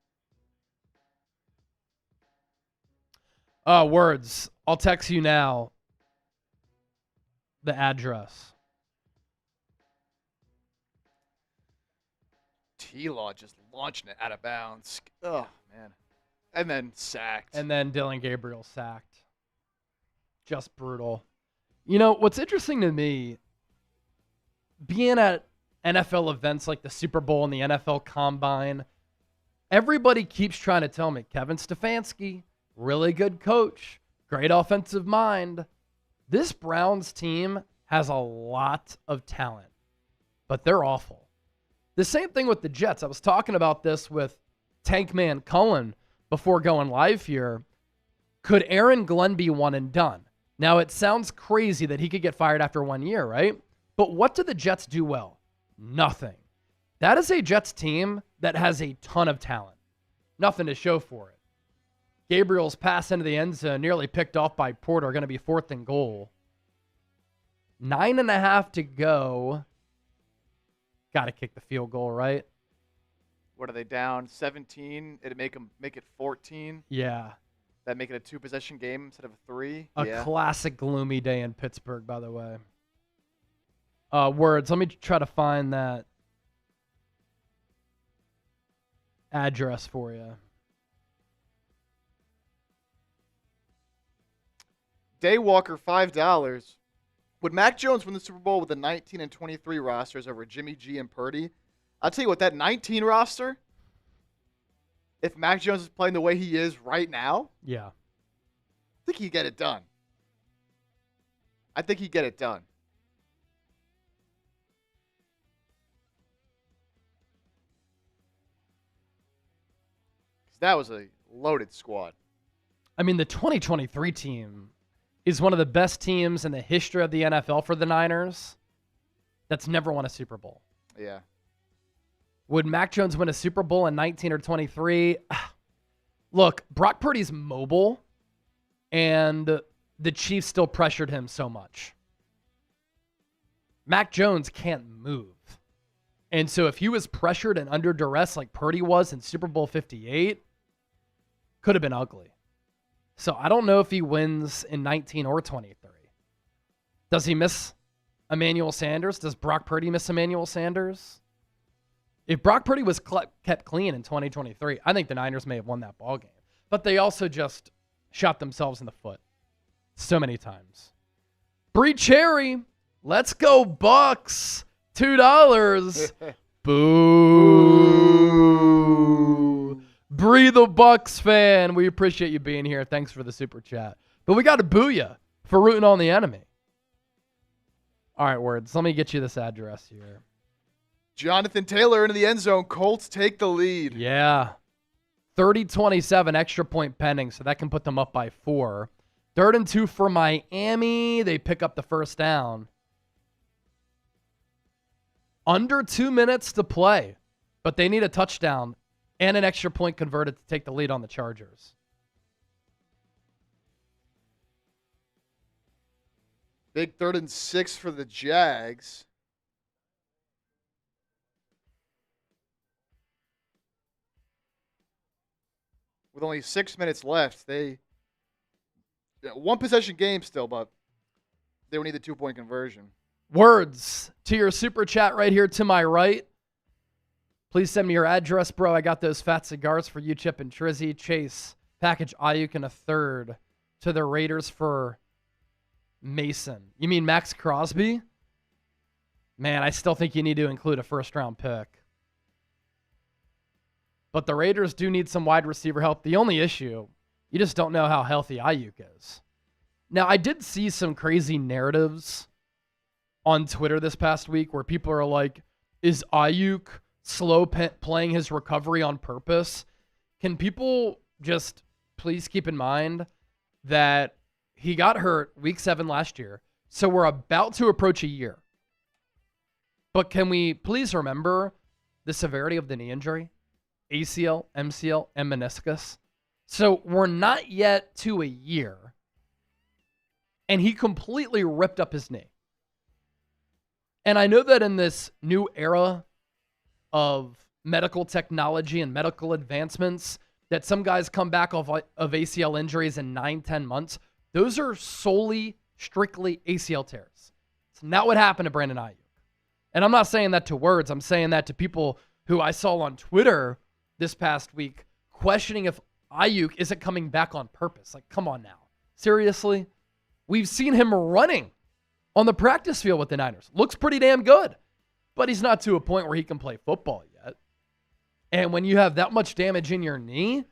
Words. I'll text you now the address. T-Law just launching it out of bounds. Oh, man. And then sacked. And then Dylan Gabriel sacked. Just brutal. You know, what's interesting to me, being at NFL events like the Super Bowl and the NFL Combine, everybody keeps trying to tell me, Kevin Stefanski, really good coach, great offensive mind. This Browns team has a lot of talent, but they're awful. The same thing with the Jets. I was talking about this with Tankman Cullen before going live here. Could Aaron Glenn be one and done? Now, it sounds crazy that he could get fired after 1 year, right? But what do the Jets do well? Nothing. That is a Jets team that has a ton of talent. Nothing to show for it. Gabriel's pass into the end zone, nearly picked off by Porter, going to be 4th and goal. 9.5 to go. Got to kick the field goal, right? What are they down? 17? It'd make it 14. Yeah. That make it a 2-possession game instead of a 3. A classic gloomy day in Pittsburgh, by the way. Words. Let me try to find that address for you. Daywalker, $5. Would Mac Jones win the Super Bowl with the 19 and 23 rosters over Jimmy G and Purdy? I'll tell you what, that 19 roster, if Mac Jones is playing the way he is right now, yeah, I think he'd get it done. I think he'd get it done. Because that was a loaded squad. I mean, the 2023 team is one of the best teams in the history of the NFL for the Niners that's never won a Super Bowl. Yeah. Would Mac Jones win a Super Bowl in 19 or 23? Look, Brock Purdy's mobile, and the Chiefs still pressured him so much. Mac Jones can't move. And so if he was pressured and under duress like Purdy was in Super Bowl 58, could have been ugly. So I don't know if he wins in 19 or 23. Does he miss Emmanuel Sanders? Does Brock Purdy miss Emmanuel Sanders? If Brock Purdy was kept clean in 2023, I think the Niners may have won that ball game. But they also just shot themselves in the foot so many times. Bree Cherry, let's go Bucks. $2. Boo. Bree the Bucks fan. We appreciate you being here. Thanks for the super chat. But we got to boo you for rooting on the enemy. All right, Words. Let me get you this address here. Jonathan Taylor into the end zone. Colts take the lead. Yeah. 30-27, extra point pending, so that can put them up by 4. 3rd and 2 for Miami. They pick up the first down. Under 2 minutes to play, but they need a touchdown and an extra point converted to take the lead on the Chargers. Big 3rd and 6 for the Jags. With only 6 minutes left, one possession game still, but they would need the 2-point conversion. Words to your super chat right here to my right. Please send me your address, bro. I got those fat cigars for you, Chip and Trizzy. Chase, package Ayuk and a 3rd to the Raiders for Mason. You mean Max Crosby? Man, I still think you need to include a 1st-round pick. But the Raiders do need some wide receiver help. The only issue, you just don't know how healthy Ayuk is. Now, I did see some crazy narratives on Twitter this past week where people are like, is Ayuk slow playing his recovery on purpose? Can people just please keep in mind that he got hurt week 7 last year, so we're about to approach a year. But can we please remember the severity of the knee injury? ACL, MCL, and meniscus. So we're not yet to a year, and he completely ripped up his knee. And I know that in this new era of medical technology and medical advancements, that some guys come back of ACL injuries in 9-10 months. Those are solely, strictly ACL tears. It's not what happened to Brandon Ayuk. And I'm not saying that to Words. I'm saying that to people who I saw on Twitter this past week questioning if Ayuk isn't coming back on purpose. Like, come on now. Seriously? We've seen him running on the practice field with the Niners. Looks pretty damn good. But he's not to a point where he can play football yet. And when you have that much damage in your knee,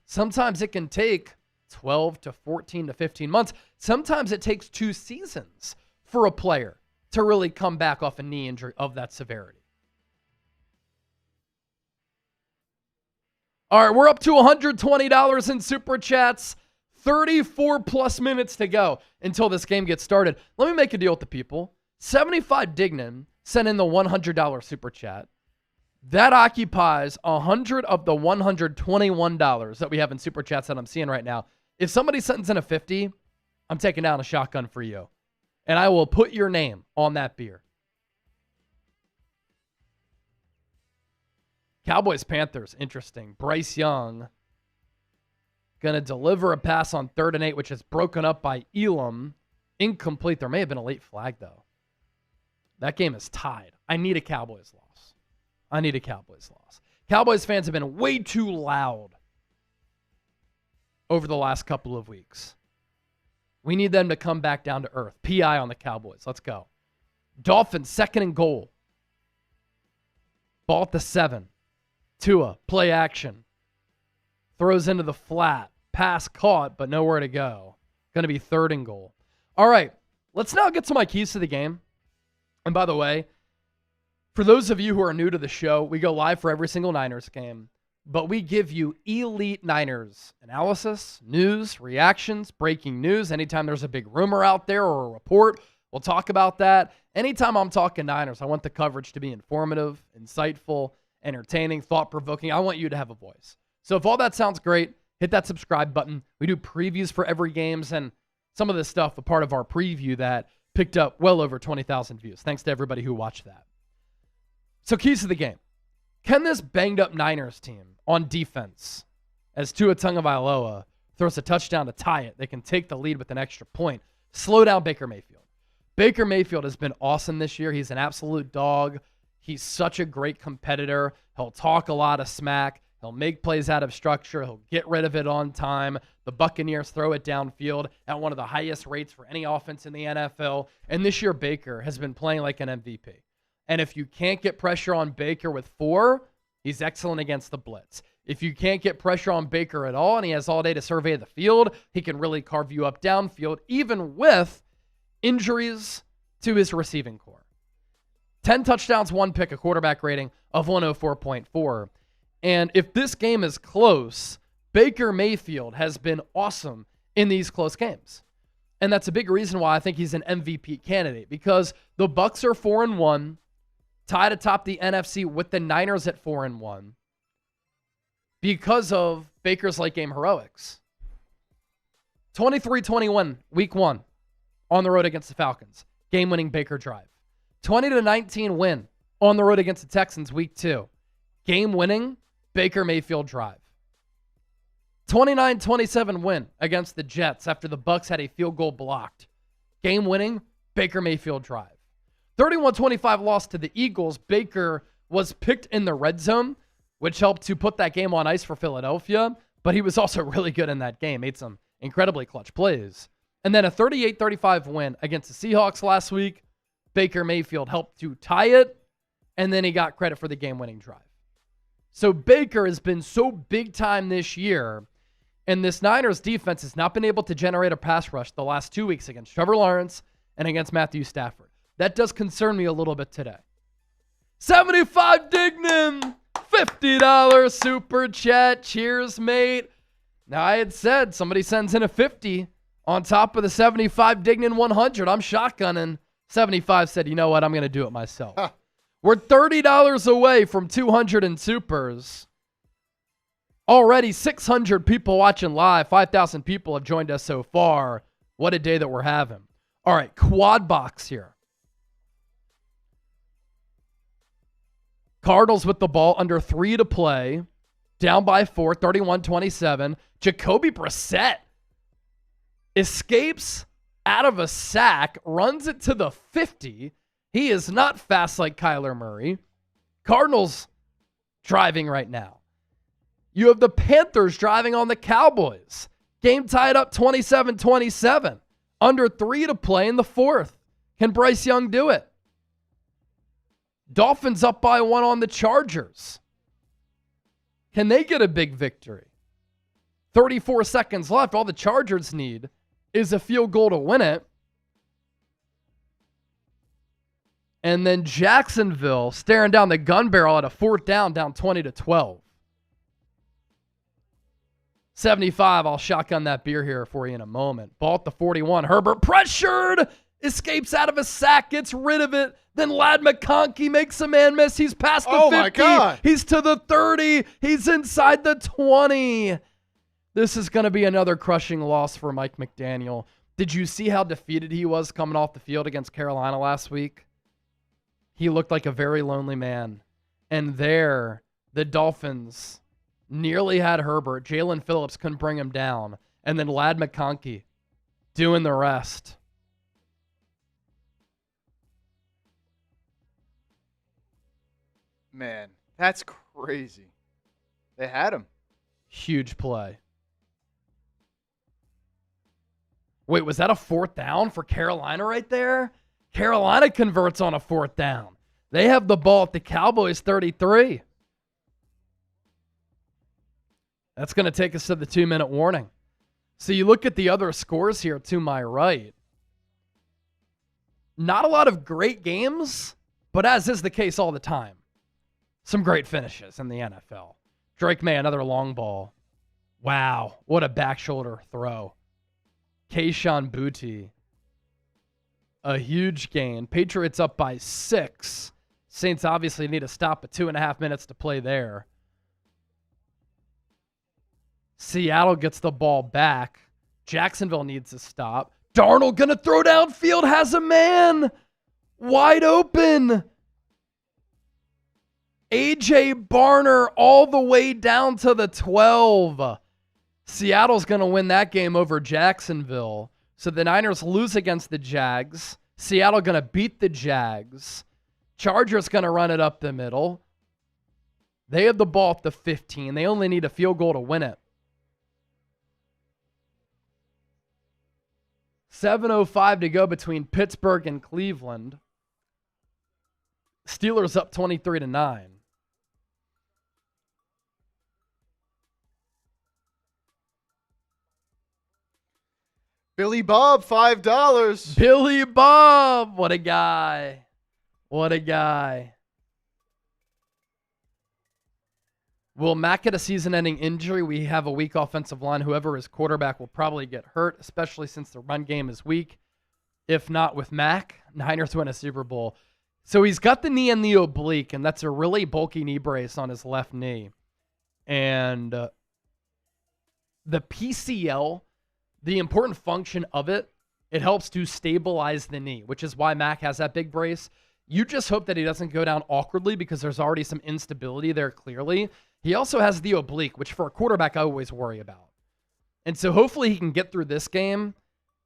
sometimes it can take 12 to 14 to 15 months. Sometimes it takes 2 seasons for a player to really come back off a knee injury of that severity. All right, we're up to $120 in Super Chats. 34 plus minutes to go until this game gets started. Let me make a deal with the people. 75 Dignan sent in the $100 Super Chat. That occupies 100 of the $121 that we have in Super Chats that I'm seeing right now. If somebody sends in a 50, I'm taking down a shotgun for you. And I will put your name on that beer. Cowboys-Panthers, interesting. Bryce Young going to deliver a pass on 3rd and 8, which is broken up by Elam. Incomplete. There may have been a late flag, though. That game is tied. I need a Cowboys loss. Cowboys fans have been way too loud over the last couple of weeks. We need them to come back down to earth. PI on the Cowboys. Let's go. Dolphins, 2nd and goal. Ball at the 7. Tua, play action. Throws into the flat. Pass caught, but nowhere to go. Going to be 3rd and goal. All right, let's now get to my keys to the game. And by the way, for those of you who are new to the show, we go live for every single Niners game, but we give you elite Niners analysis, news, reactions, breaking news. Anytime there's a big rumor out there or a report, we'll talk about that. Anytime I'm talking Niners, I want the coverage to be informative, insightful, entertaining, thought-provoking. I want you to have a voice. So if all that sounds great, hit that subscribe button. We do previews for every games, and some of this stuff, a part of our preview that picked up well over 20,000 views. Thanks to everybody who watched that. So keys to the game. Can this banged-up Niners team on defense, as Tua Tagovailoa throws a touchdown to tie it, they can take the lead with an extra point, slow down Baker Mayfield? Baker Mayfield has been awesome this year. He's an absolute dog. He's such a great competitor. He'll talk a lot of smack. He'll make plays out of structure. He'll get rid of it on time. The Buccaneers throw it downfield at one of the highest rates for any offense in the NFL. And this year, Baker has been playing like an MVP. And if you can't get pressure on Baker with 4, he's excellent against the blitz. If you can't get pressure on Baker at all and he has all day to survey the field, he can really carve you up downfield, even with injuries to his receiving core. 10 touchdowns, 1 pick, a quarterback rating of 104.4. And if this game is close, Baker Mayfield has been awesome in these close games. And that's a big reason why I think he's an MVP candidate, because the Bucs are 4-1, tied atop the NFC with the Niners at 4-1 because of Baker's late game heroics. 23-21, week 1 on the road against the Falcons. Game-winning Baker drive. 20-19 win on the road against the Texans, week 2. Game-winning Baker Mayfield drive. 29-27 win against the Jets after the Bucs had a field goal blocked. Game-winning Baker Mayfield drive. 31-25 loss to the Eagles. Baker was picked in the red zone, which helped to put that game on ice for Philadelphia, but he was also really good in that game. Made some incredibly clutch plays. And then a 38-35 win against the Seahawks last week. Baker Mayfield helped to tie it, and then he got credit for the game-winning drive. So Baker has been so big time this year, and this Niners defense has not been able to generate a pass rush the last 2 weeks against Trevor Lawrence and against Matthew Stafford. That does concern me a little bit today. 75 Dignan, $50 super chat. Cheers, mate. Now, I had said somebody sends in a 50 on top of the 75 Dignan 100. I'm shotgunning. 75 said, you know what? I'm going to do it myself. Huh. We're $30 away from 200 in supers. Already 600 people watching live. 5,000 people have joined us so far. What a day that we're having. All right, quad box here. Cardinals with the ball under 3 to play. Down by 4, 31-27. Jacoby Brissett escapes out of a sack, runs it to the 50. He is not fast like Kyler Murray. Cardinals driving right now. You have the Panthers driving on the Cowboys. Game tied up 27-27. Under 3 to play in the 4th. Can Bryce Young do it? Dolphins up by 1 on the Chargers. Can they get a big victory? 34 seconds left. All the Chargers need is a field goal to win it. And then Jacksonville staring down the gun barrel at a 4th down 20-12. 75. I'll shotgun that beer here for you in a moment. Ball at the 41. Herbert pressured. Escapes out of a sack. Gets rid of it. Then Ladd McConkey makes a man miss. He's past the 50. My God. He's to the 30. He's inside the 20. This is going to be another crushing loss for Mike McDaniel. Did you see how defeated he was coming off the field against Carolina last week? He looked like a very lonely man. And there, the Dolphins nearly had Herbert. Jalen Phillips couldn't bring him down. And then Ladd McConkey doing the rest. Man, that's crazy. They had him. Huge play. Wait, was that a 4th down for Carolina right there? Carolina converts on a 4th down. They have the ball at the Cowboys 33. That's going to take us to the 2-minute warning. So you look at the other scores here to my right. Not a lot of great games, but as is the case all the time, some great finishes in the NFL. Drake May, another long ball. Wow, what a back shoulder throw. Kayshon Boutte, a huge gain. Patriots up by 6. Saints obviously need to stop at 2.5 minutes to play there. Seattle gets the ball back. Jacksonville needs to stop. Darnold going to throw downfield, has a man wide open. A.J. Barner all the way down to the 12. Seattle's going to win that game over Jacksonville. So the Niners lose against the Jags. Seattle going to beat the Jags. Chargers going to run it up the middle. They have the ball at the 15. They only need a field goal to win it. 7:05 to go between Pittsburgh and Cleveland. Steelers up 23-9. Billy Bob, $5. Billy Bob, what a guy. What a guy. Will Mack get a season-ending injury? We have a weak offensive line. Whoever is quarterback will probably get hurt, especially since the run game is weak. If not with Mack, Niners win a Super Bowl. So he's got the knee and the oblique, and that's a really bulky knee brace on his left knee. And the PCL, the important function of it, it helps to stabilize the knee, which is why Mack has that big brace. You just hope that he doesn't go down awkwardly because there's already some instability there clearly. He also has the oblique, which for a quarterback I always worry about. And so hopefully he can get through this game,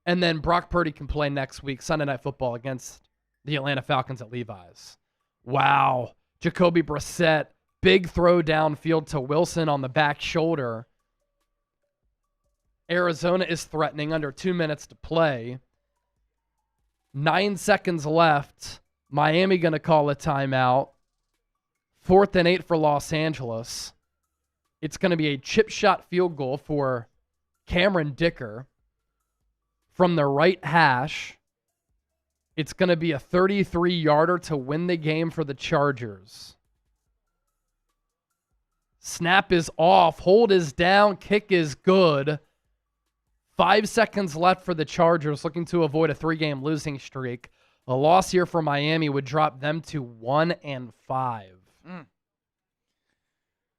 and then Brock Purdy can play next week, Sunday Night Football, against the Atlanta Falcons at Levi's. Wow. Jacoby Brissett, big throw downfield to Wilson on the back shoulder. Arizona is threatening, under 2 minutes to play. 9 seconds left. Miami going to call a timeout. 4th and 8 for Los Angeles. It's going to be a chip shot field goal for Cameron Dicker from the right hash. It's going to be a 33-yarder to win the game for the Chargers. Snap is off. Hold is down. Kick is good. 5 seconds left for the Chargers, looking to avoid a 3-game losing streak. A loss here for Miami would drop them to 1-5.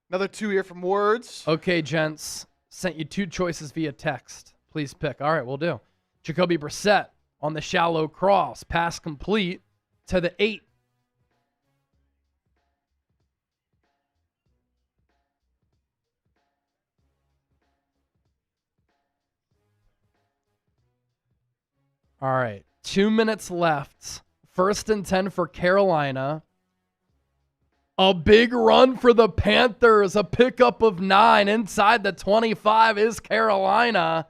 Another 2 here from Words. Okay, gents. Sent you 2 choices via text. Please pick. All right, we'll do. Jacoby Brissett on the shallow cross. Pass complete to the 8. All right. 2 minutes left. 1st and 10 for Carolina. A big run for the Panthers. A pickup of 9. Inside the 25 is Carolina.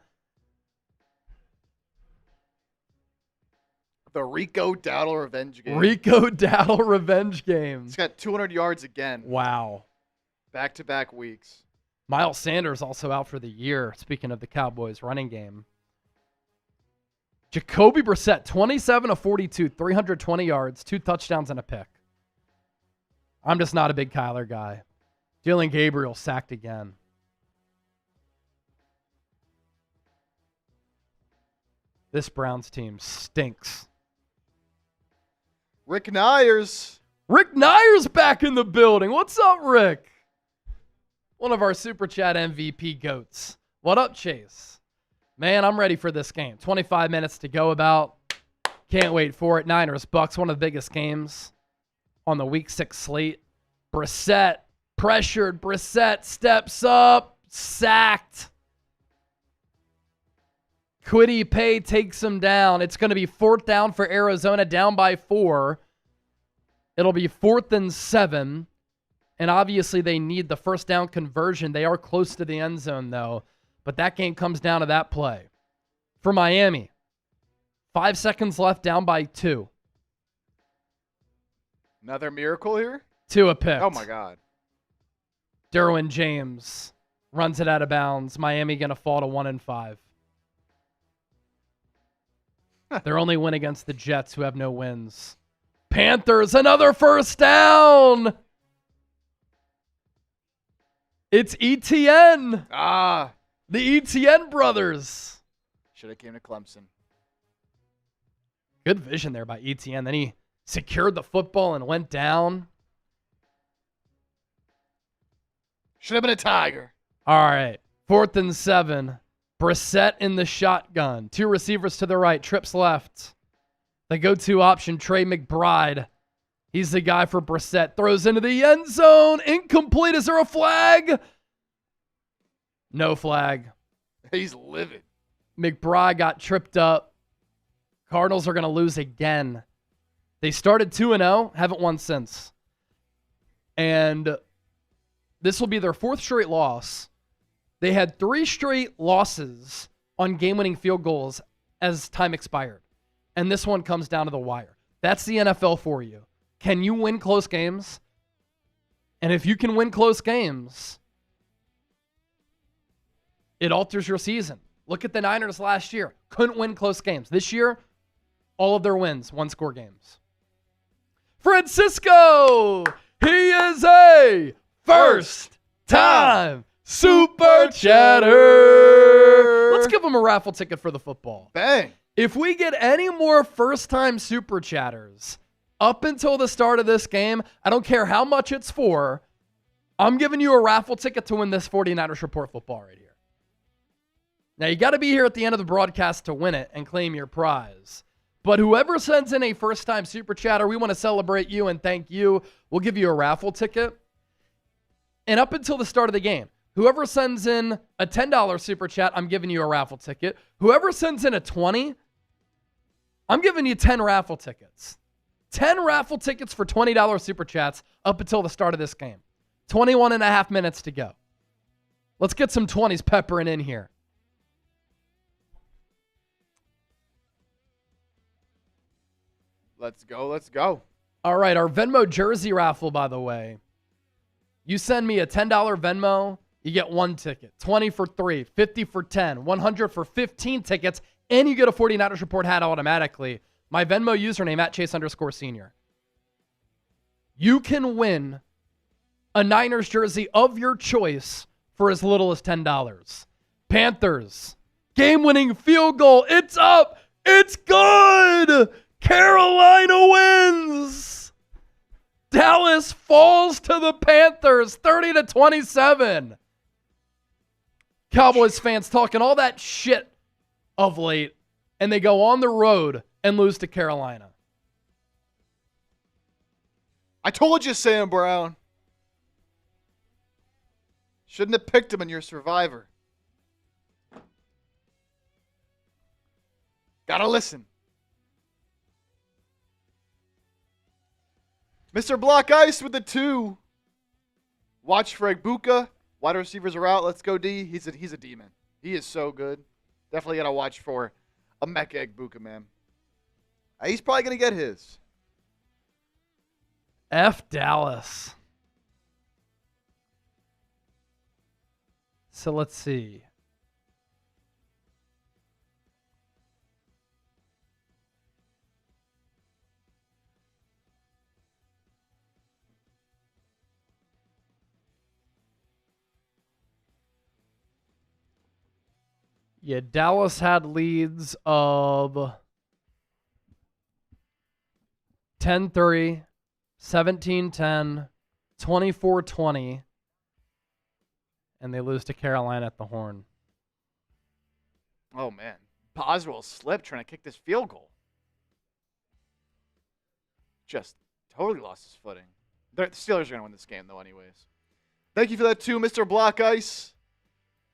The Rico Dowdle revenge game. Rico Dowdle revenge game. He's got 200 yards again. Wow. Back-to-back weeks. Miles Sanders also out for the year, speaking of the Cowboys running game. Jacoby Brissett, 27 of 42, 320 yards, 2 touchdowns and a pick. I'm just not a big Kyler guy. Dylan Gabriel sacked again. This Browns team stinks. Rick Nyers. Rick Nyers back in the building. What's up, Rick? One of our Super Chat MVP goats. What up, Chase? Man, I'm ready for this game. 25 minutes to go about. Can't wait for it. Niners, Bucks, one of the biggest games on the Week 6 slate. Brissett, pressured. Brissett steps up. Sacked. Kwity Paye takes him down. It's going to be 4th down for Arizona, down by 4. It'll be 4th and 7. And obviously they need the first down conversion. They are close to the end zone, though. But that game comes down to that play. For Miami, 5 seconds left, down by 2. Another miracle here? Tua picked. Oh, my God. Derwin James runs it out of bounds. Miami going to fall to 1-5. Their only win against the Jets, who have no wins. Panthers, another first down. It's ETN. The ETN brothers. Should have came to Clemson. Good vision there by ETN. Then he secured the football and went down. Should have been a Tiger. All right. 4th and 7. Brissett in the shotgun. 2 receivers to the right. Trips left. The go-to option, Trey McBride. He's the guy for Brissett. Throws into the end zone. Incomplete. Is there a flag? No flag. He's livid. McBride got tripped up. Cardinals are going to lose again. They started 2-0, haven't won since. And this will be their 4th straight loss. They had 3 straight losses on game-winning field goals as time expired. And this one comes down to the wire. That's the NFL for you. Can you win close games? And if you can win close games, it alters your season. Look at the Niners last year. Couldn't win close games. This year, all of their wins, 1-score games. Francisco! He is a first-time Super Chatter. Let's give him a raffle ticket for the football. Bang. If we get any more first-time Super Chatters up until the start of this game, I don't care how much it's for, I'm giving you a raffle ticket to win this 49ers Report football right here. Now, you got to be here at the end of the broadcast to win it and claim your prize. But whoever sends in a first-time Super Chatter, we want to celebrate you and thank you. We'll give you a raffle ticket. And up until the start of the game, whoever sends in a $10 Super Chat, I'm giving you a raffle ticket. Whoever sends in a $20, I'm giving you 10 raffle tickets. 10 raffle tickets for $20 Super Chats up until the start of this game. 21 and a half minutes to go. Let's get some 20s peppering in here. Let's go. Let's go. All right, our Venmo jersey raffle, by the way. You send me a $10 Venmo, you get 1 ticket. 20 for 3, 50 for 10, 100 for 15 tickets, and you get a 49ers Report hat automatically. My Venmo username at Chase_senior. You can win a Niners jersey of your choice for as little as $10. Panthers, game-winning field goal. It's up. It's good. Carolina wins. Dallas falls to the Panthers 30-27. Cowboys fans talking all that shit of late, and they go on the road and lose to Carolina. I told you, Sam Brown. Shouldn't have picked him in your survivor. Gotta listen. Mr. Block Ice with the 2. Watch for Buka. Wide receivers are out. Let's go, D. He's a demon. He is so good. Definitely got to watch for a Mecca Buka, man. He's probably going to get his. F Dallas. So let's see. Yeah, Dallas had leads of 10-3, 17-10, 24-20, and they lose to Carolina at the Horn. Oh, man. Boswell slipped trying to kick this field goal. Just totally lost his footing. The Steelers are going to win this game, though, anyways. Thank you for that, too, Mr. Block Ice.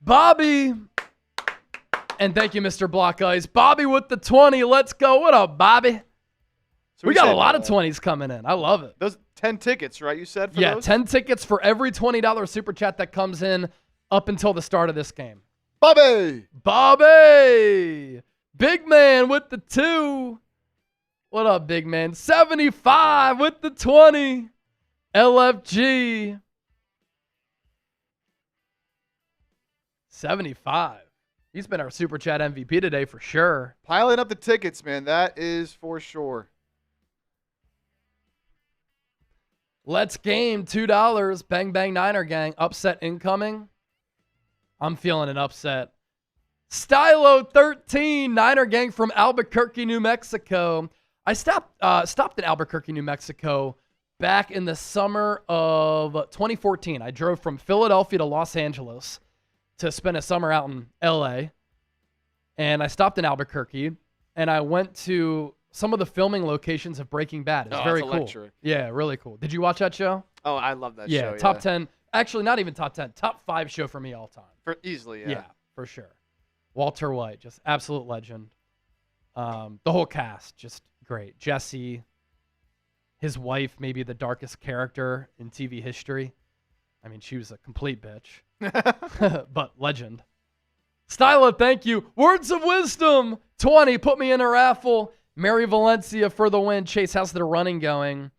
Bobby. And thank you, Mr. Block Ice. Bobby with the 20. Let's go. What up, Bobby? So we got a lot of 20s coming in. I love it. Those 10 tickets, right, you said, for Yeah, those? 10 tickets for every $20 super chat that comes in up until the start of this game. Bobby! Bobby! Big man with the 2. What up, big man? 75 with the 20. LFG. 75. He's been our Super Chat MVP today for sure. Piling up the tickets, man. That is for sure. Let's game. $2. Bang, bang, Niner gang. Upset incoming. I'm feeling an upset. Stylo 13. Niner gang from Albuquerque, New Mexico. I stopped in Albuquerque, New Mexico back in the summer of 2014. I drove from Philadelphia to Los Angeles to spend a summer out in LA. And I stopped in Albuquerque and I went to some of the filming locations of Breaking Bad. It's very cool. Electric. Yeah, really cool. Did you watch that show? Oh, I love that show. Yeah, top 10. Actually, not even top 10. Top 5 show for me all time. For easily, yeah. Yeah, for sure. Walter White, just absolute legend. The whole cast, just great. Jesse, his wife, maybe the darkest character in TV history. I mean, she was a complete bitch, but legend. Styla, thank you. Words of wisdom, 20. Put me in a raffle. Mary Valencia for the win. Chase, how's the running going?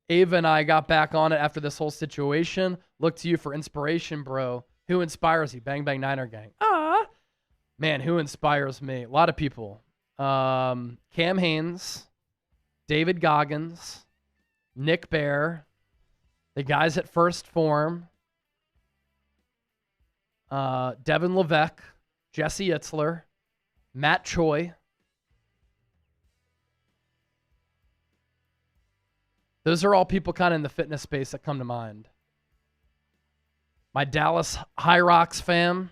Ava and I got back on it after this whole situation. Look to you for inspiration, bro. Who inspires you? Bang, bang, Niner gang. Man, who inspires me? A lot of people. Cam Haynes, David Goggins, Nick Bear, the guys at First Form, Devin Levesque, Jesse Itzler, Matt Choi. Those are all people kind of in the fitness space that come to mind. My Dallas High Rocks fam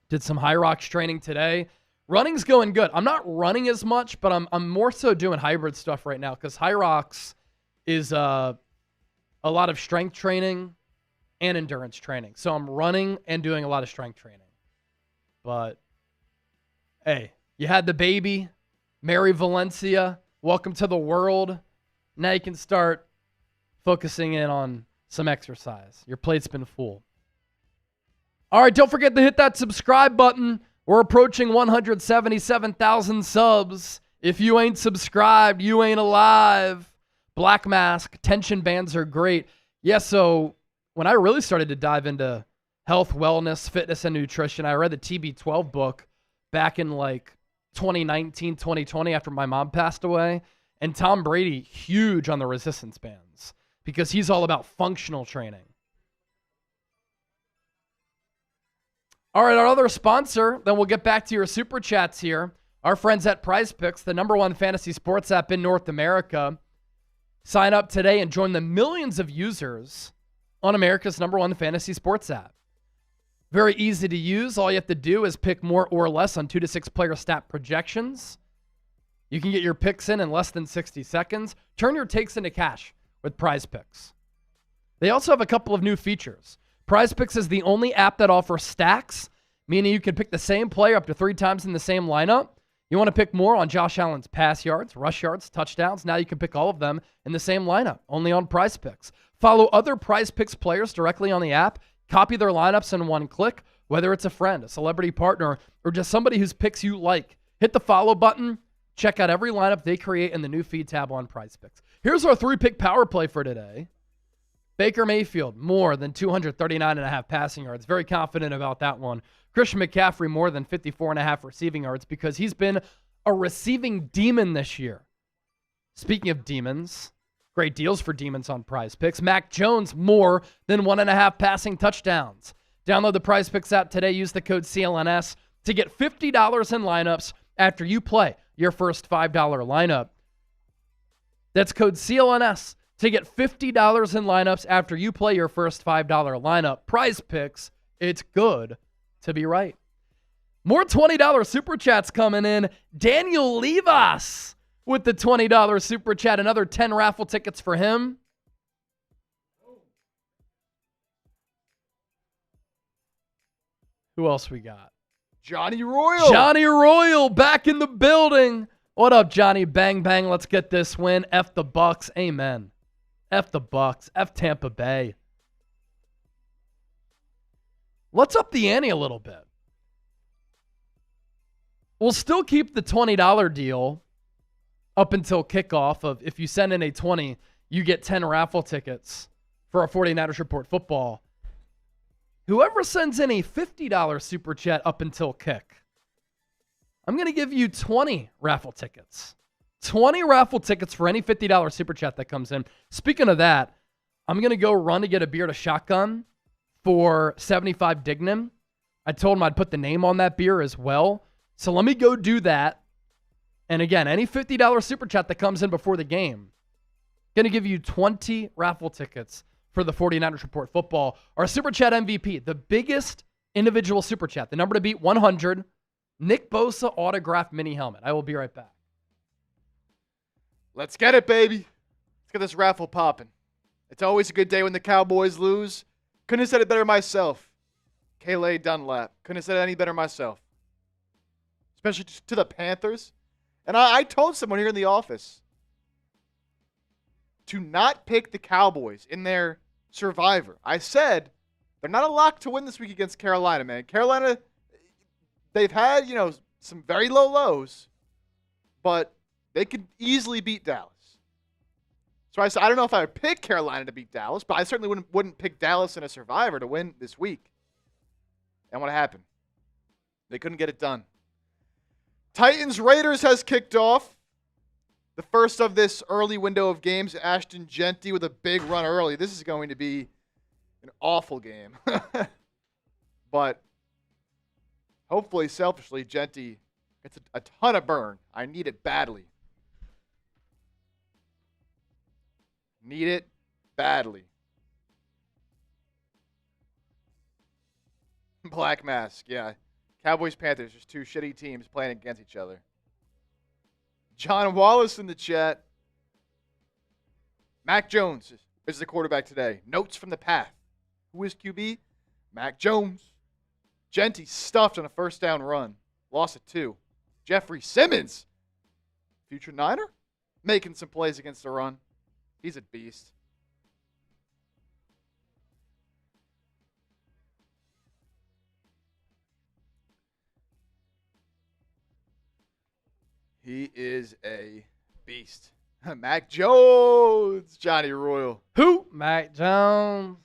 did some High Rocks training today. Running's going good. I'm not running as much, but I'm more so doing hybrid stuff right now because High Rocks is a lot of strength training and endurance training. So I'm running and doing a lot of strength training. But, hey, you had the baby, Mary Valencia. Welcome to the world. Now you can start focusing in on some exercise. Your plate's been full. All right, don't forget to hit that subscribe button. We're approaching 177,000 subs. If you ain't subscribed, you ain't alive. Black Mask, tension bands are great. Yeah, so when I really started to dive into health, wellness, fitness, and nutrition, I read the TB12 book back in like 2019, 2020 after my mom passed away. And Tom Brady, huge on the resistance bands because he's all about functional training. All right, our other sponsor, then we'll get back to your super chats here. Our friends at Prize Picks, the #1 fantasy sports app in North America. Sign up today and join the millions of users on America's #1 fantasy sports app. Very easy to use. All you have to do is pick more or less on 2 to 6 player stat projections. You can get your picks in less than 60 seconds. Turn your takes into cash with Prize Picks. They also have a couple of new features. Prize Picks is the only app that offers stacks, meaning you can pick the same player up to 3 times in the same lineup. You want to pick more on Josh Allen's pass yards, rush yards, touchdowns. Now you can pick all of them in the same lineup, only on Prize Picks. Follow other Prize Picks players directly on the app. Copy their lineups in one click, whether it's a friend, a celebrity partner, or just somebody whose picks you like. Hit the follow button. Check out every lineup they create in the new feed tab on Prize Picks. Here's our 3-pick power play for today. Baker Mayfield, more than 239.5 passing yards. Very confident about that one. Christian McCaffrey, more than 54.5 receiving yards because he's been a receiving demon this year. Speaking of demons, great deals for demons on Prize Picks. Mac Jones, more than 1.5 passing touchdowns. Download the Prize Picks app today. Use the code CLNS to get $50 in lineups after you play your first $5 lineup. That's code CLNS to get $50 in lineups after you play your first $5 lineup. Prize Picks, it's good to be right. More $20 Super Chats coming in. Daniel Levas with the $20 Super Chat. Another 10 raffle tickets for him. Who else we got? Johnny Royal. Johnny Royal back in the building. What up, Johnny? Bang, bang. Let's get this win. F the Bucks. Amen. F the Bucks. F Tampa Bay. Let's up the ante a little bit. We'll still keep the $20 deal up until kickoff of if you send in a 20, you get 10 raffle tickets for a 49ers Report football. Whoever sends in a $50 Super Chat up until kick, I'm going to give you 20 raffle tickets. 20 raffle tickets for any $50 Super Chat that comes in. Speaking of that, I'm going to go run to get a beer to Shotgun for 75 Dignam. I told him I'd put the name on that beer as well. So let me go do that. And again, any $50 Super Chat that comes in before the game, going to give you 20 raffle tickets for the 49ers Report football. Our Super Chat MVP, the biggest individual Super Chat, the number to beat 100, Nick Bosa autographed mini helmet. I will be right back. Let's get it, baby. Let's get this raffle popping. It's always a good day when the Cowboys lose. Couldn't have said it better myself. Kayleigh Dunlap. Couldn't have said it any better myself. Especially to the Panthers. And I told someone here in the office to not pick the Cowboys in their Survivor. I said they're not a lock to win this week against Carolina, man. Carolina, they've had, some very low lows, but they could easily beat Dallas. So I said, I don't know if I would pick Carolina to beat Dallas, but I certainly wouldn't pick Dallas in a Survivor to win this week. And what happened? They couldn't get it done. Titans-Raiders has kicked off. The first of this early window of games, Ashton Genty with a big run early. This is going to be an awful game. But hopefully, selfishly, Genty gets a ton of burn. I need it badly. Need it badly. Black Mask, yeah. Cowboys-Panthers, just two shitty teams playing against each other. John Wallace in the chat. Mac Jones is the quarterback today. Notes from the path. Who is QB? Mac Jones. Genty stuffed on a first down run. Lost it 2. Jeffrey Simmons, future Niner, making some plays against the run. He's a beast. He is a beast. Mac Jones, Johnny Royal. Who? Mac Jones.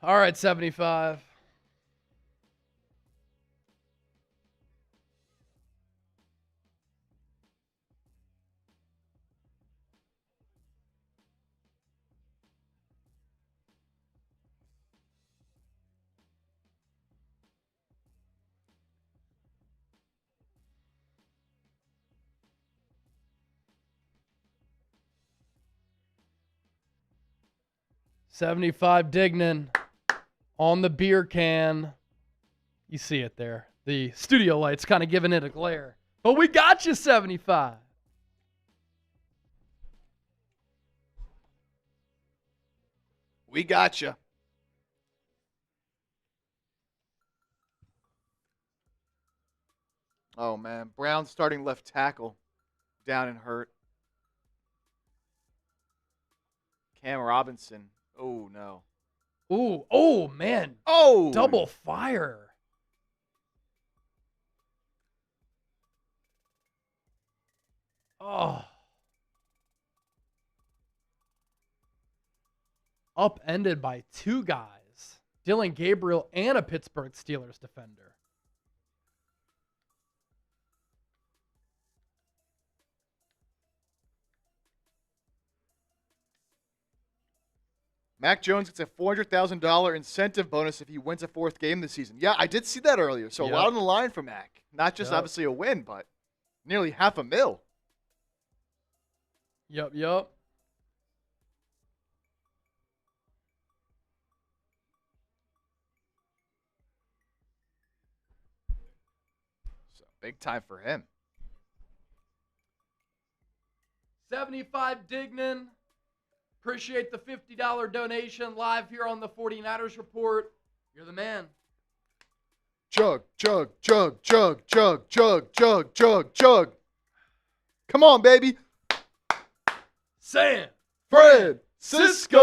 All right, 75. $75 Dignan on the beer can. You see it there. The studio light's kind of giving it a glare. But we got you, 75. We got you. Oh, man. Brown starting left tackle. Down and hurt. Cam Robinson. Oh, no. Ooh, oh, man. Oh! Double fire. Oh. Upended by 2 guys. Dylan Gabriel and a Pittsburgh Steelers defender. Mac Jones gets a $400,000 incentive bonus if he wins a fourth game this season. Yeah, I did see that earlier. So a lot on the line for Mac. Not just obviously a win, but nearly $500,000. Yep. So big time for him. 75 Dignan. Appreciate the $50 donation live here on the 49ers Report. You're the man. Chug. Come on, baby. San Francisco.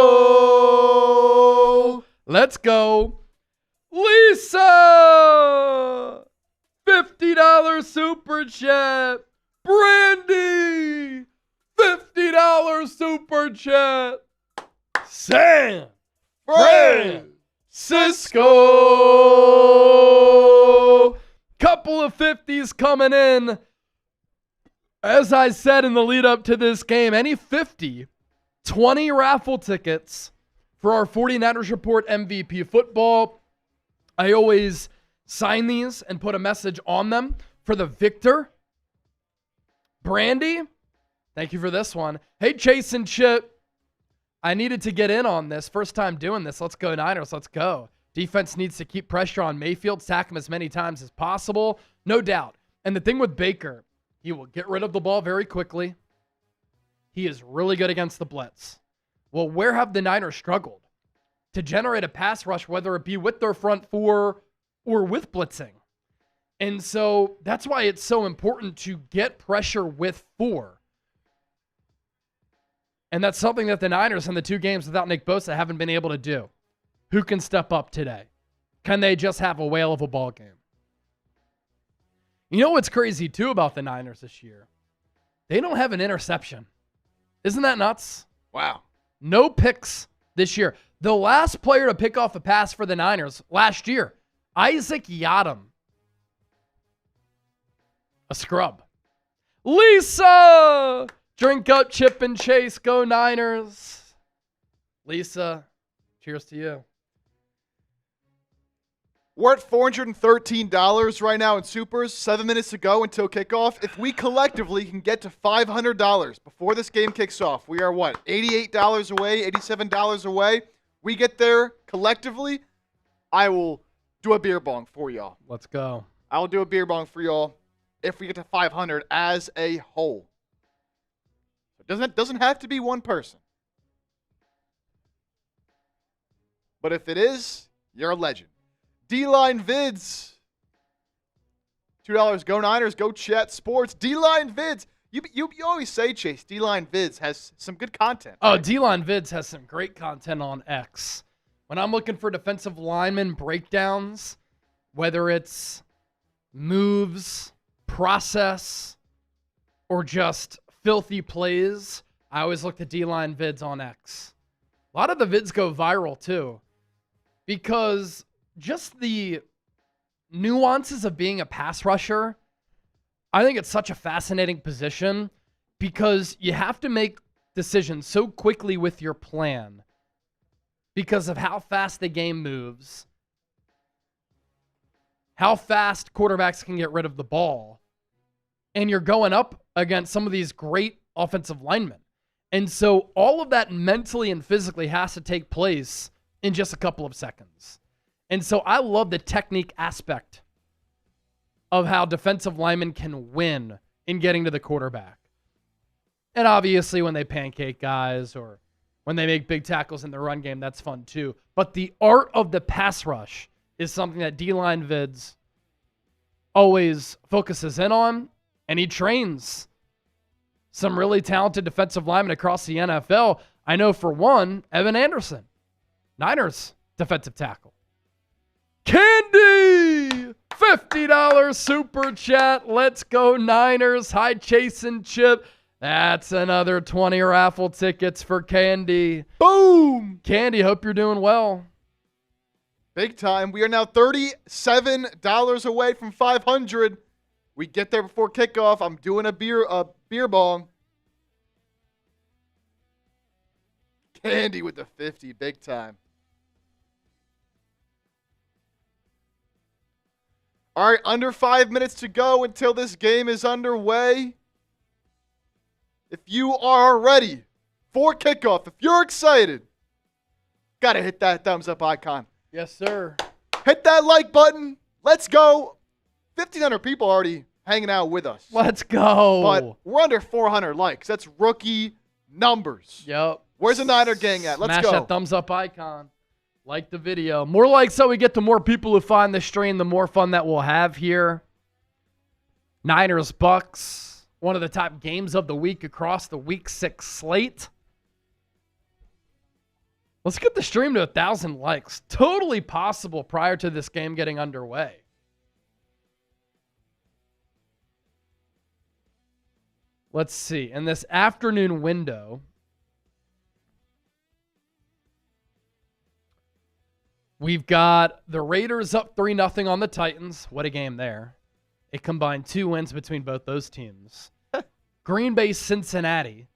Let's go. Lisa. $50 super chat. Brandy. $50 super chat. San Francisco. Couple of 50s coming in. As I said in the lead up to this game, any 20 raffle tickets for our 49ers Report MVP football. I always sign these and put a message on them for the victor. Brandy, thank you for this one. Hey, Chase and Chip. I needed to get in on this. First time doing this. Let's go Niners. Let's go. Defense needs to keep pressure on Mayfield, sack him as many times as possible. No doubt. And the thing with Baker, he will get rid of the ball very quickly. He is really good against the blitz. Well, where have the Niners struggled? To generate a pass rush, whether it be with their front four or with blitzing. And so that's why it's so important to get pressure with four. And that's something that the Niners in the 2 games without Nick Bosa haven't been able to do. Who can step up today? Can they just have a whale of a ball game? You know what's crazy, too, about the Niners this year? They don't have an interception. Isn't that nuts? Wow. No picks this year. The last player to pick off a pass for the Niners last year, Isaac Yiadom. A scrub. Lisa! Drink up, Chip and Chase. Go Niners. Lisa, cheers to you. We're at $413 right now in Supers. 7 minutes to go until kickoff. If we collectively can get to $500 before this game kicks off, we are what? $88 away, $87 away. We get there collectively, I will do a beer bong for y'all. Let's go. I will do a beer bong for y'all if we get to 500 as a whole. It doesn't have to be one person. But if it is, you're a legend. D-Line Vids. $2. Go Niners. Go Chat Sports. D-Line Vids. You always say, Chase, D-Line Vids has some good content. Oh, right? D-Line Vids has some great content on X. When I'm looking for defensive lineman breakdowns, whether it's moves, process, or just filthy plays, I always look at D-Line Vids on X. A lot of the vids go viral, too, because just the nuances of being a pass rusher, I think it's such a fascinating position because you have to make decisions so quickly with your plan because of how fast the game moves, how fast quarterbacks can get rid of the ball, and you're going up against some of these great offensive linemen. And so all of that mentally and physically has to take place in just a couple of seconds. And so I love the technique aspect of how defensive linemen can win in getting to the quarterback. And obviously when they pancake guys or when they make big tackles in the run game, that's fun too. But the art of the pass rush is something that D-Line Vids always focuses in on, and he trains some really talented defensive linemen across the NFL. I know for one, Evan Anderson, Niners defensive tackle. Candy! $50 super chat. Let's go Niners. Hi, Chase and Chip. That's another 20 raffle tickets for Candy. Boom! Candy, hope you're doing well. Big time. We are now $37 away from 500. We get there before kickoff. I'm doing a beer bong. Andy with the 50, big time. All right, under 5 minutes to go until this game is underway. If you are ready for kickoff, if you're excited, got to hit that thumbs up icon. Yes, sir. Hit that like button. Let's go. 1,500 people already hanging out with us. Let's go. But we're under 400 likes. That's rookie numbers. Yep. Where's the Niner gang at? Let's Smash go. that thumbs up icon. Like the video. More likes so we get to more people who find the stream, the more fun that we'll have here. Niners Bucks. One of the top games of the week across the week 6 slate. Let's get the stream to 1,000 likes. Totally possible prior to this game getting underway. Let's see. In this afternoon window, we've got the Raiders up 3-0 on the Titans. What a game there. It combined 2 wins between both those teams. Green Bay, Cincinnati,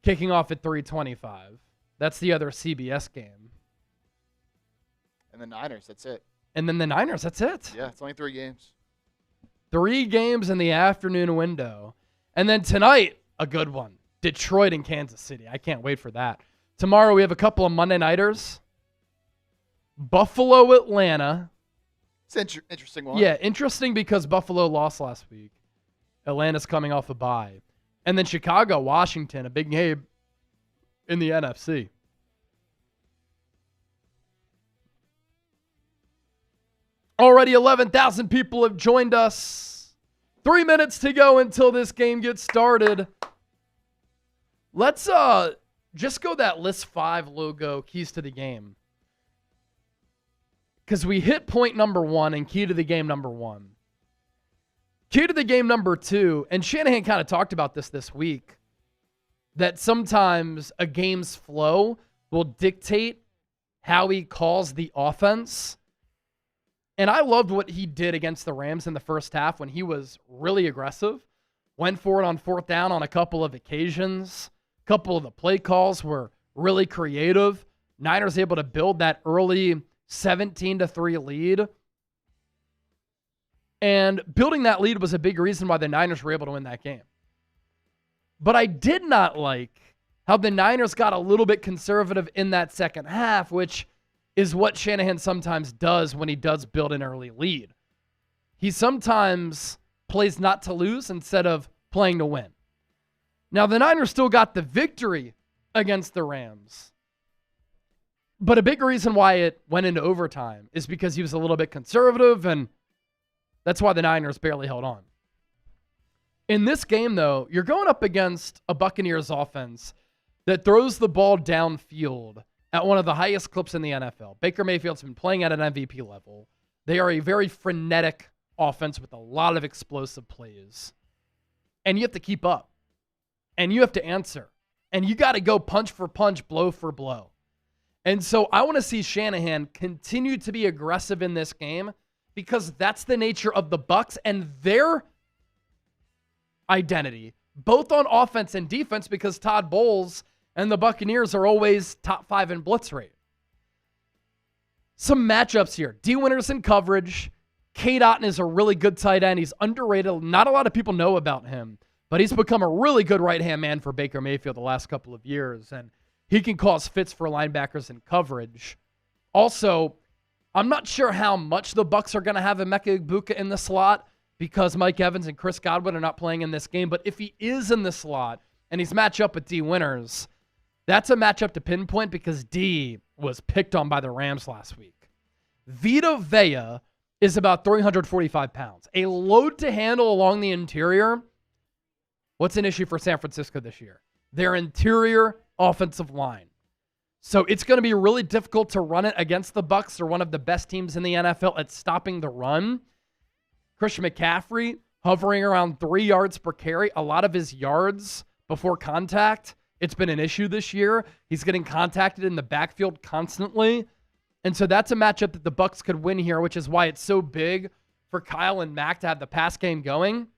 kicking off at 3:25. That's the other CBS game. And the Niners, that's it. And then the Niners, that's it. Yeah, it's only 3 games. 3 games in the afternoon window. And then tonight, a good one. Detroit and Kansas City. I can't wait for that. Tomorrow, we have a couple of Monday Nighters. Buffalo, Atlanta. It's an interesting one. Yeah, interesting because Buffalo lost last week. Atlanta's coming off a bye. And then Chicago, Washington, a big game in the NFC. Already 11,000 people have joined us. 3 minutes to go until this game gets started. Let's just go that list 5 logo, keys to the game. Because we hit point number 1 and key to the game number 1. Key to the game number 2, and Shanahan kind of talked about this week, that sometimes a game's flow will dictate how he calls the offense. And I loved what he did against the Rams in the first half when he was really aggressive, went for it on 4th down on a couple of occasions. A couple of the play calls were really creative. Niners able to build that early 17-3 lead. And building that lead was a big reason why the Niners were able to win that game. But I did not like how the Niners got a little bit conservative in that second half, which is what Shanahan sometimes does when he does build an early lead. He sometimes plays not to lose instead of playing to win. Now, the Niners still got the victory against the Rams. But a big reason why it went into overtime is because he was a little bit conservative, and that's why the Niners barely held on. In this game, though, you're going up against a Buccaneers offense that throws the ball downfield at one of the highest clips in the NFL. Baker Mayfield's been playing at an MVP level. They are a very frenetic offense with a lot of explosive plays. And you have to keep up. And you have to answer. And you got to go punch for punch, blow for blow. And so I want to see Shanahan continue to be aggressive in this game because that's the nature of the Bucs and their identity, both on offense and defense, because Todd Bowles and the Buccaneers are always top 5 in blitz rate. Some matchups here. D. Winters in coverage. Cade Otton is a really good tight end. He's underrated. Not a lot of people know about him, but he's become a really good right-hand man for Baker Mayfield the last couple of years, and he can cause fits for linebackers in coverage. Also, I'm not sure how much the Bucs are going to have Emeka Egbuka in the slot because Mike Evans and Chris Godwin are not playing in this game, but if he is in the slot and he's matched up with D. Winters, that's a matchup to pinpoint because D was picked on by the Rams last week. Vita Vea is about 345 pounds. A load to handle along the interior. What's an issue for San Francisco this year? Their interior offensive line. So it's going to be really difficult to run it against the Bucs. They're one of the best teams in the NFL at stopping the run. Christian McCaffrey hovering around 3 yards per carry. A lot of his yards before contact, it's been an issue this year. He's getting contacted in the backfield constantly. And so that's a matchup that the Bucs could win here, which is why it's so big for Kyle and Mac to have the pass game going.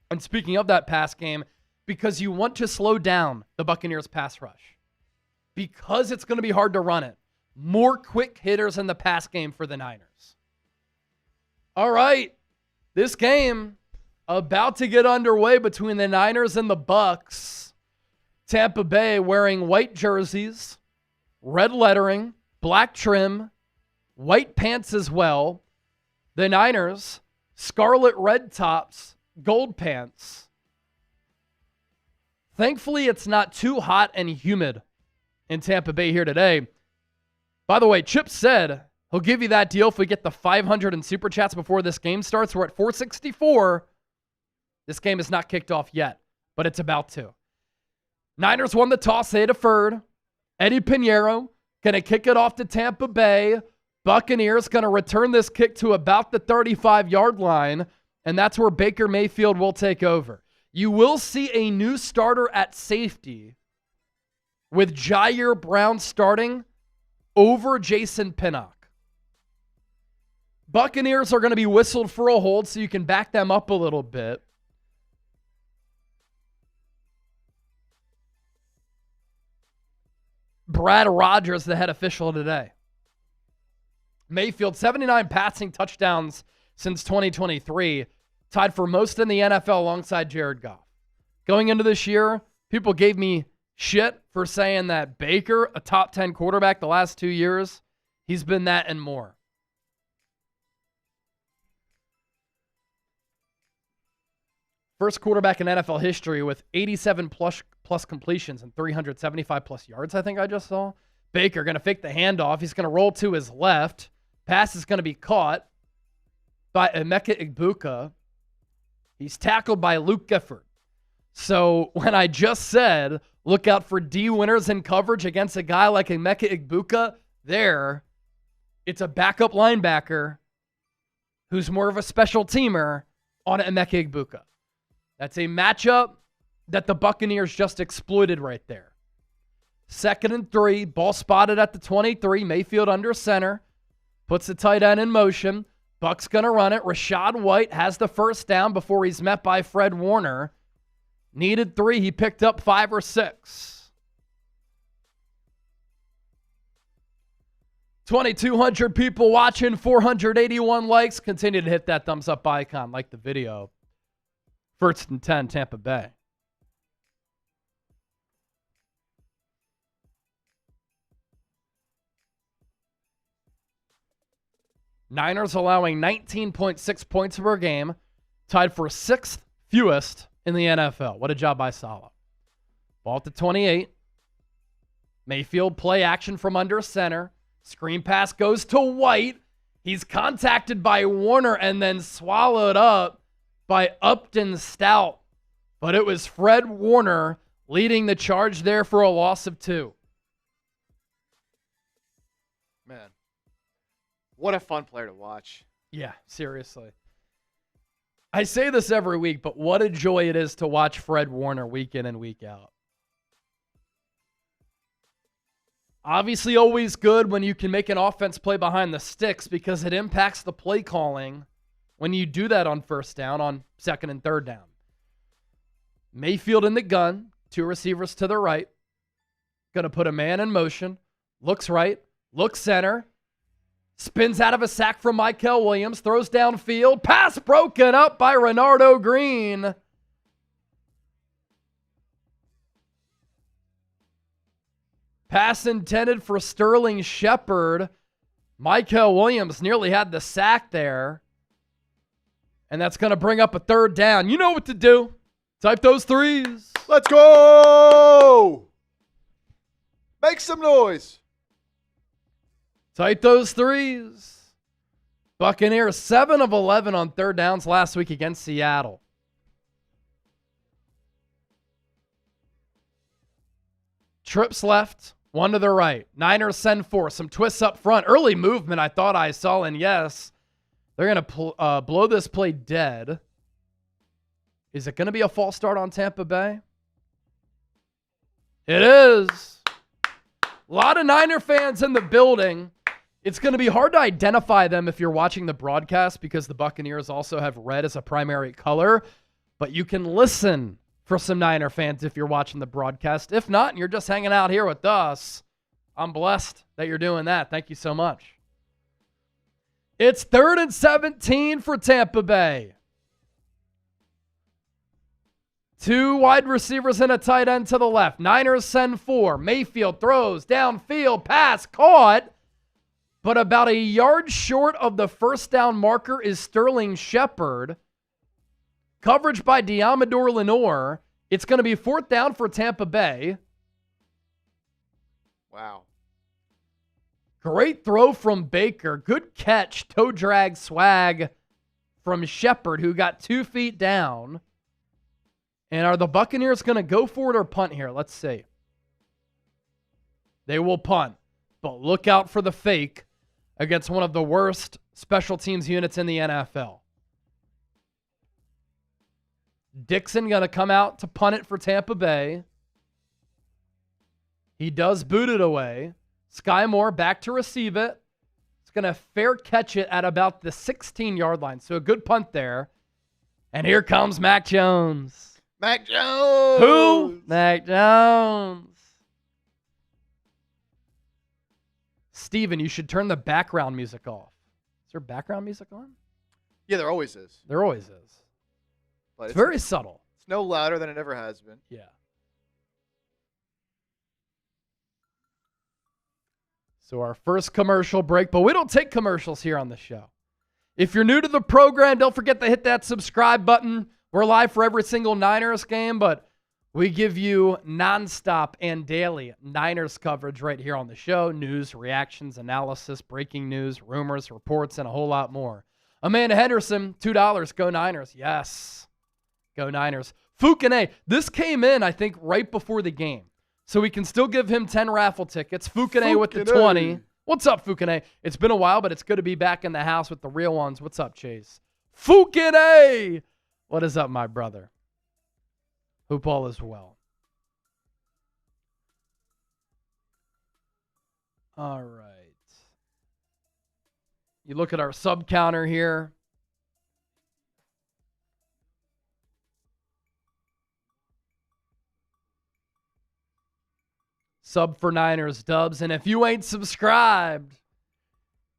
And speaking of that pass game, because you want to slow down the Buccaneers pass rush. because it's going to be hard to run it. More quick hitters in the pass game for the Niners. All right, this game about to get underway between the Niners and the Bucks. Tampa Bay wearing white jerseys, red lettering, black trim, white pants as well. The Niners, scarlet red tops, gold pants. Thankfully, it's not too hot and humid in Tampa Bay here today. By the way, Chip said he'll give you that deal if we get the 500 in Super Chats before this game starts. We're at 464. This game is not kicked off yet, but it's about to. Niners won the toss. They deferred. Eddie Pinheiro going to kick it off to Tampa Bay. Buccaneers going to return this kick to about the 35-yard line, and that's where Baker Mayfield will take over. You will see a new starter at safety with Jair Brown starting over Jason Pinnock. Buccaneers are going to be whistled for a hold so you can back them up a little bit. Brad Rogers, the head official today. Mayfield, 79 passing touchdowns since 2023, tied for most in the NFL alongside Jared Goff. Going into this year, people gave me shit for saying that Baker, a top 10 quarterback the last 2 years, he's been that and more. First quarterback in NFL history with 87 plus completions and 375 plus yards, I think I just saw. Baker going to fake the handoff. He's going to roll to his left. Pass is going to be caught by Emeka Egbuka. He's tackled by Luke Gifford. So when I just said, look out for D winners in coverage against a guy like Emeka Egbuka, it's a backup linebacker who's more of a special teamer on Emeka Egbuka. That's a matchup that the Buccaneers just exploited right there. 2nd and 3, ball spotted at the 23, Mayfield under center, puts the tight end in motion. Buck's going to run it. Rachaad White has the first down before he's met by Fred Warner. Needed 3. He picked up 5 or 6. 2,200 people watching, 481 likes. Continue to hit that thumbs up icon, like the video. 1st and 10, Tampa Bay. Niners allowing 19.6 points per game, tied for 6th fewest in the NFL. What a job by Saleh. Ball at the 28. Mayfield play action from under center. Screen pass goes to White. He's contacted by Warner and then swallowed up by Upton Stout. But it was Fred Warner leading the charge there for a loss of 2. Man, what a fun player to watch. Yeah, seriously. I say this every week, but what a joy it is to watch Fred Warner week in and week out. Obviously always good when you can make an offense play behind the sticks because it impacts the play calling when you do that on 1st down, on 2nd and 3rd down. Mayfield in the gun, 2 receivers to the right. Going to put a man in motion. Looks right, looks center. Spins out of a sack from Mykel Williams. Throws downfield. Pass broken up by Renardo Green. Pass intended for Sterling Shepard. Mykel Williams nearly had the sack there. And that's going to bring up a 3rd down. You know what to do. Type those 3s. Let's go! Make some noise. Type those 3s. Buccaneers 7 of 11 on 3rd downs last week against Seattle. Trips left, 1 to the right. Niners send 4. Some twists up front. Early movement I thought I saw, and yes, they're going to blow this play dead. Is it going to be a false start on Tampa Bay? It is. A lot of Niner fans in the building. It's going to be hard to identify them if you're watching the broadcast because the Buccaneers also have red as a primary color. But you can listen for some Niner fans if you're watching the broadcast. If not, and you're just hanging out here with us, I'm blessed that you're doing that. Thank you so much. It's 3rd and 17 for Tampa Bay. 2 wide receivers and a tight end to the left. Niners send 4. Mayfield throws downfield, pass caught. But about a yard short of the first down marker is Sterling Shepard. Coverage by Diamador Lenore. It's going to be 4th down for Tampa Bay. Wow. Great throw from Baker. Good catch, toe drag swag from Shepard, who got 2 feet down. And are the Buccaneers going to go for it or punt here? Let's see. They will punt, but look out for the fake against one of the worst special teams units in the NFL. Dixon going to come out to punt it for Tampa Bay. He does boot it away. Sky Moore back to receive it. It's going to fair catch it at about the 16-yard line. So a good punt there. And here comes Mac Jones. Mac Jones! Who? Mac Jones. Steven, you should turn the background music off. Is there background music on? Yeah, there always is. There always is. But It's very subtle. It's no louder than it ever has been. Yeah. So our first commercial break, but we don't take commercials here on the show. If you're new to the program, don't forget to hit that subscribe button. We're live for every single Niners game, but we give you nonstop and daily Niners coverage right here on the show. News, reactions, analysis, breaking news, rumors, reports, and a whole lot more. Amanda Henderson, $2. Go Niners. Yes. Go Niners. Fukane, this came in, I think, right before the game. So we can still give him 10 raffle tickets. Fukane with the 20. What's up, Fukane? It's been a while, but it's good to be back in the house with the real ones. What's up, Chase? Fukane! What is up, my brother? Hope all is well. All right. You look at our sub counter here. Sub for Niners dubs. And if you ain't subscribed,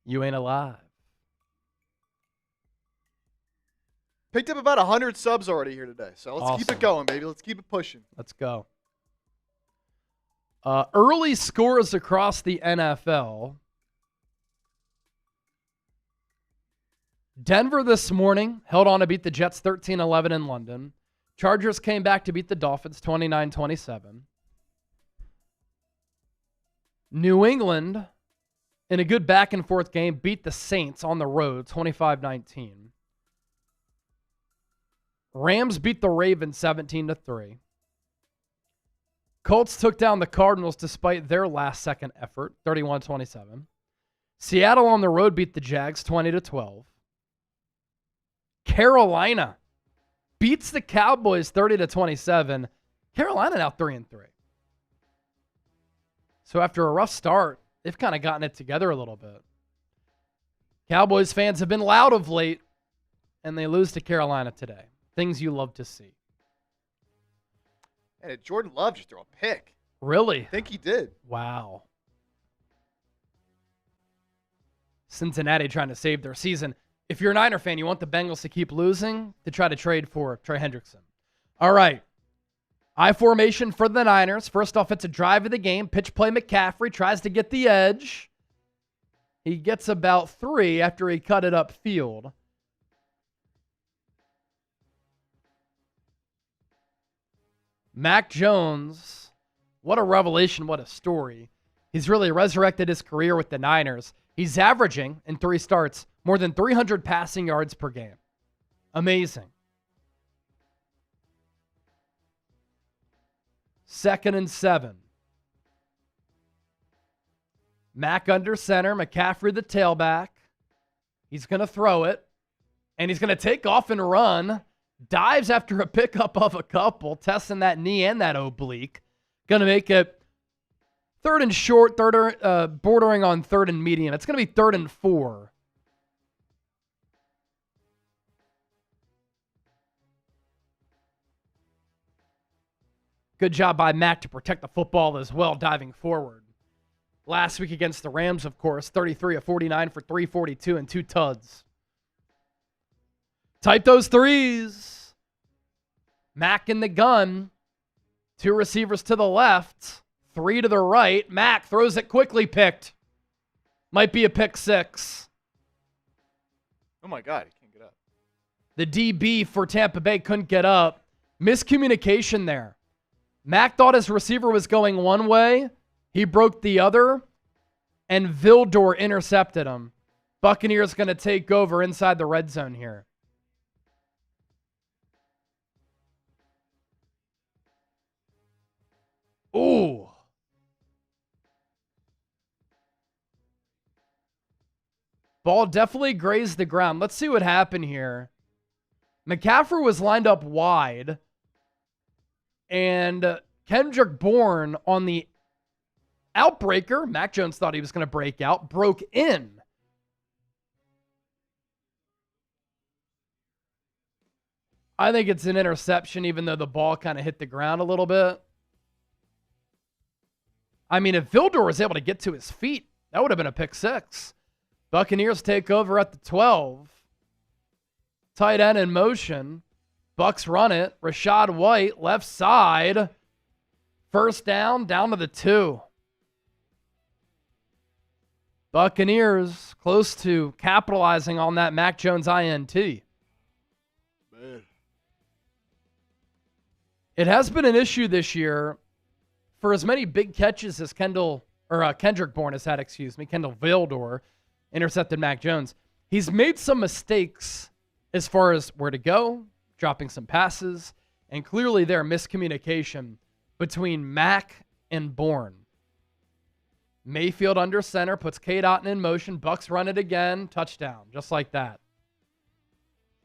you ain't alive. Picked up about 100 subs already here today. So let's keep it going, baby. Let's keep it pushing. Let's go. Early scores across the NFL. Denver this morning held on to beat the Jets 13-11 in London. Chargers came back to beat the Dolphins 29-27. New England, in a good back-and-forth game, beat the Saints on the road 25-19. Rams beat the Ravens 17-3. Colts took down the Cardinals despite their last-second effort, 31-27. Seattle on the road beat the Jags 20-12. Carolina beats the Cowboys 30-27. Carolina now 3-3. So after a rough start, they've kind of gotten it together a little bit. Cowboys fans have been loud of late, and they lose to Carolina today. Things you love to see. And Jordan Love just threw a pick. Really? I think he did. Wow. Cincinnati trying to save their season. If you're a Niner fan, you want the Bengals to keep losing to try to trade for Trey Hendrickson. All right. I formation for the Niners. First off, it's a drive of the game. Pitch play McCaffrey tries to get the edge. He gets about 3 after he cut it upfield. Mac Jones, what a revelation, what a story. He's really resurrected his career with the Niners. He's averaging, in 3 starts, more than 300 passing yards per game. Amazing. 2nd and 7. Mac under center, McCaffrey the tailback. He's going to throw it, and he's going to take off and run. Dives after a pickup of a couple, testing that knee and that oblique. Going to make it 3rd and short, bordering on 3rd and medium. It's going to be 3rd and 4. Good job by Mac to protect the football as well, diving forward. Last week against the Rams, of course, 33 of 49 for 342 and 2 tuds. Type those threes. Mac in the gun. 2 receivers to the left. 3 to the right. Mac throws it quickly, picked. Might be a pick 6. Oh my God, he can't get up. The DB for Tampa Bay couldn't get up. Miscommunication there. Mac thought his receiver was going one way. He broke the other, and Vildor intercepted him. Buccaneers going to take over inside the red zone here. Ooh. Ball definitely grazed the ground. Let's see what happened here. McCaffrey was lined up wide, and Kendrick Bourne on the outbreaker, Mac Jones thought he was going to break out, broke in. I think it's an interception, even though the ball kind of hit the ground a little bit. I mean, if Vildor was able to get to his feet, that would have been a pick 6. Buccaneers take over at the 12. Tight end in motion. Bucks run it. Rashad White, left side. First down to the 2. Buccaneers close to capitalizing on that Mac Jones INT. Man. It has been an issue this year for as many big catches as Kendrick Bourne has had, Kendall Vildor intercepted Mac Jones. He's made some mistakes as far as where to go, dropping some passes, and clearly there miscommunication between Mac and Bourne. Mayfield under center, puts Cade Otton in motion, Bucks run it again, touchdown, just like that.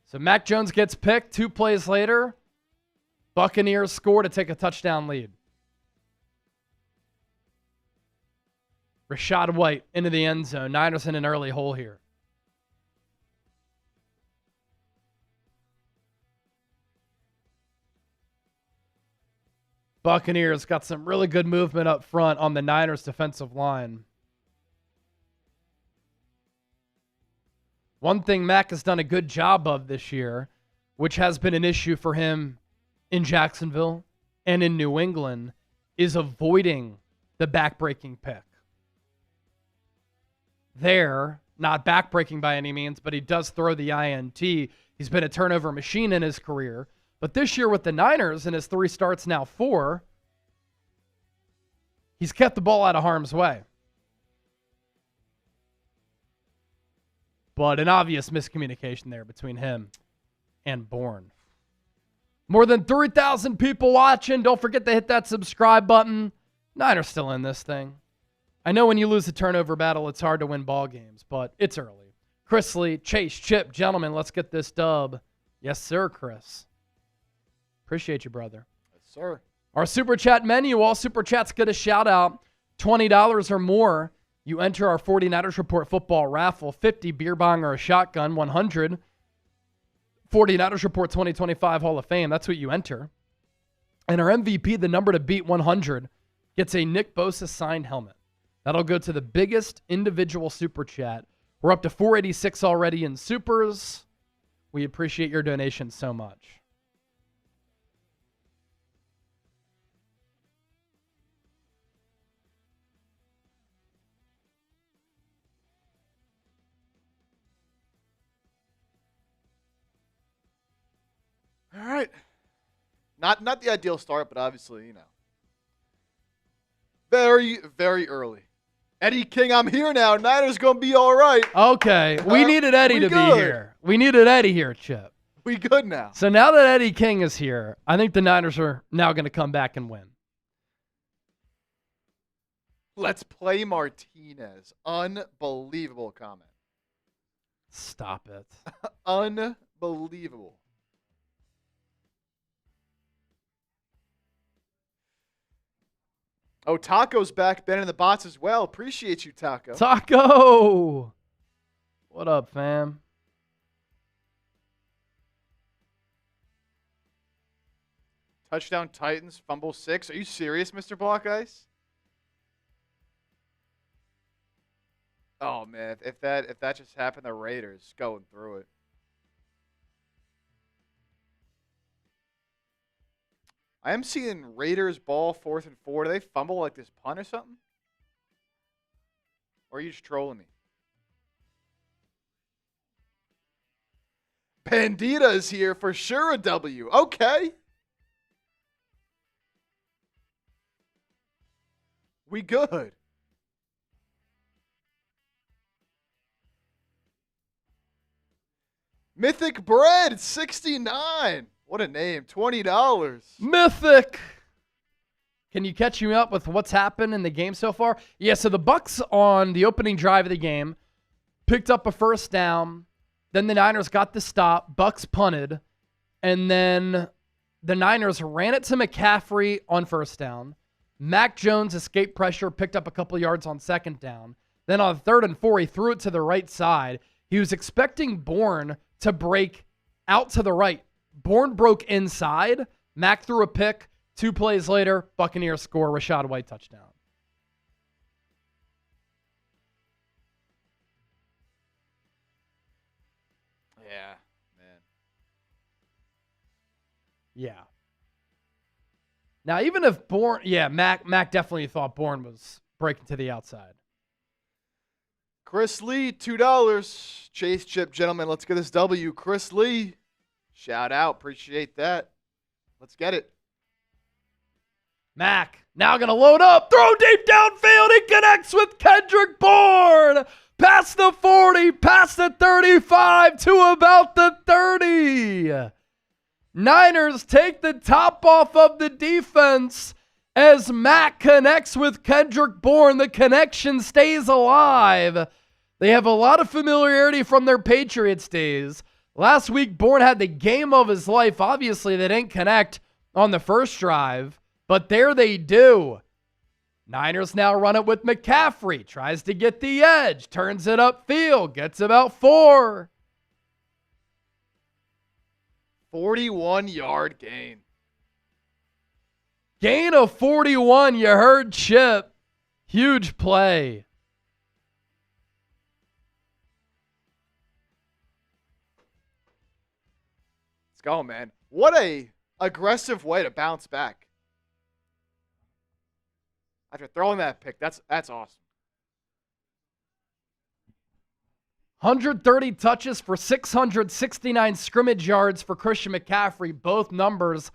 So Mac Jones gets picked, 2 plays later, Buccaneers score to take a touchdown lead. Rashad White into the end zone. Niners in an early hole here. Buccaneers got some really good movement up front on the Niners defensive line. One thing Mac has done a good job of this year, which has been an issue for him in Jacksonville and in New England, is avoiding the backbreaking pick. There, not backbreaking by any means, but he does throw the INT. He's been a turnover machine in his career. But this year with the Niners, in his 3 starts, now 4, he's kept the ball out of harm's way. But an obvious miscommunication there between him and Bourne. More than 3,000 people watching. Don't forget to hit that subscribe button. Niners still in this thing. I know when you lose the turnover battle, it's hard to win ball games, but it's early. Chris Lee, Chase, Chip, gentlemen, let's get this dub. Yes, sir, Chris. Appreciate you, brother. Yes, sir. Our Super Chat menu, all Super Chats get a shout-out. $20 or more, you enter our 49ers Report football raffle. 50 beer bong or a shotgun. 100 49ers Report 2025 Hall of Fame. That's what you enter. And our MVP, the number to beat 100, gets a Nick Bosa signed helmet. That'll go to the biggest individual Super Chat. We're up to 486 already in Supers. We appreciate your donation so much. All right. Not the ideal start, but obviously, you know. Very, very early. Eddie King, I'm here now. Niners going to be all right. Okay. We needed Eddie to be here. We needed Eddie here, Chip. We good now. So now that Eddie King is here, I think the Niners are now going to come back and win. Let's play Martinez. Unbelievable comment. Stop it. Unbelievable. Oh, Taco's back, Ben in the bots as well. Appreciate you, Taco. Taco! What up, fam? Touchdown Titans, fumble 6. Are you serious, Mr. Block Ice? Oh man, if that just happened, the Raiders going through it. I am seeing Raiders ball 4th and 4. Do they fumble like this punt or something? Or are you just trolling me? Pandita is here for sure. A W. Okay. We good. Mythic Bread 69. What a name. $20. Mythic. Can you catch me up with what's happened in the game so far? Yeah, so the Bucs on the opening drive of the game picked up a first down. Then the Niners got the stop. Bucs punted. And then the Niners ran it to McCaffrey on first down. Mac Jones escaped pressure, picked up a couple yards on second down. Then on 3rd and 4, he threw it to the right side. He was expecting Bourne to break out to the right. Bourne broke inside. Mac threw a pick. 2 plays later, Buccaneers score. Rachaad White touchdown. Yeah, man. Yeah. Now, even if Bourne, Mac definitely thought Bourne was breaking to the outside. Chris Lee, $2. Chase Chip, gentlemen, let's get this W. Chris Lee, shout out. Appreciate that. Let's get it. Mac now going to load up, throw deep downfield. He connects with Kendrick Bourne. Past the 40, past the 35, to about the 30. Niners take the top off of the defense as Mac connects with Kendrick Bourne. The connection stays alive. They have a lot of familiarity from their Patriots days. Last week, Bourne had the game of his life. Obviously, they didn't connect on the first drive, but there they do. Niners now run it with McCaffrey. Tries to get the edge. Turns it upfield. Gets about 4. 41-yard gain. Gain of 41. You heard Chip. Huge play. Let's go, man. What a aggressive way to bounce back. After throwing that pick, that's awesome. 130 touches for 669 scrimmage yards for Christian McCaffrey. Both numbers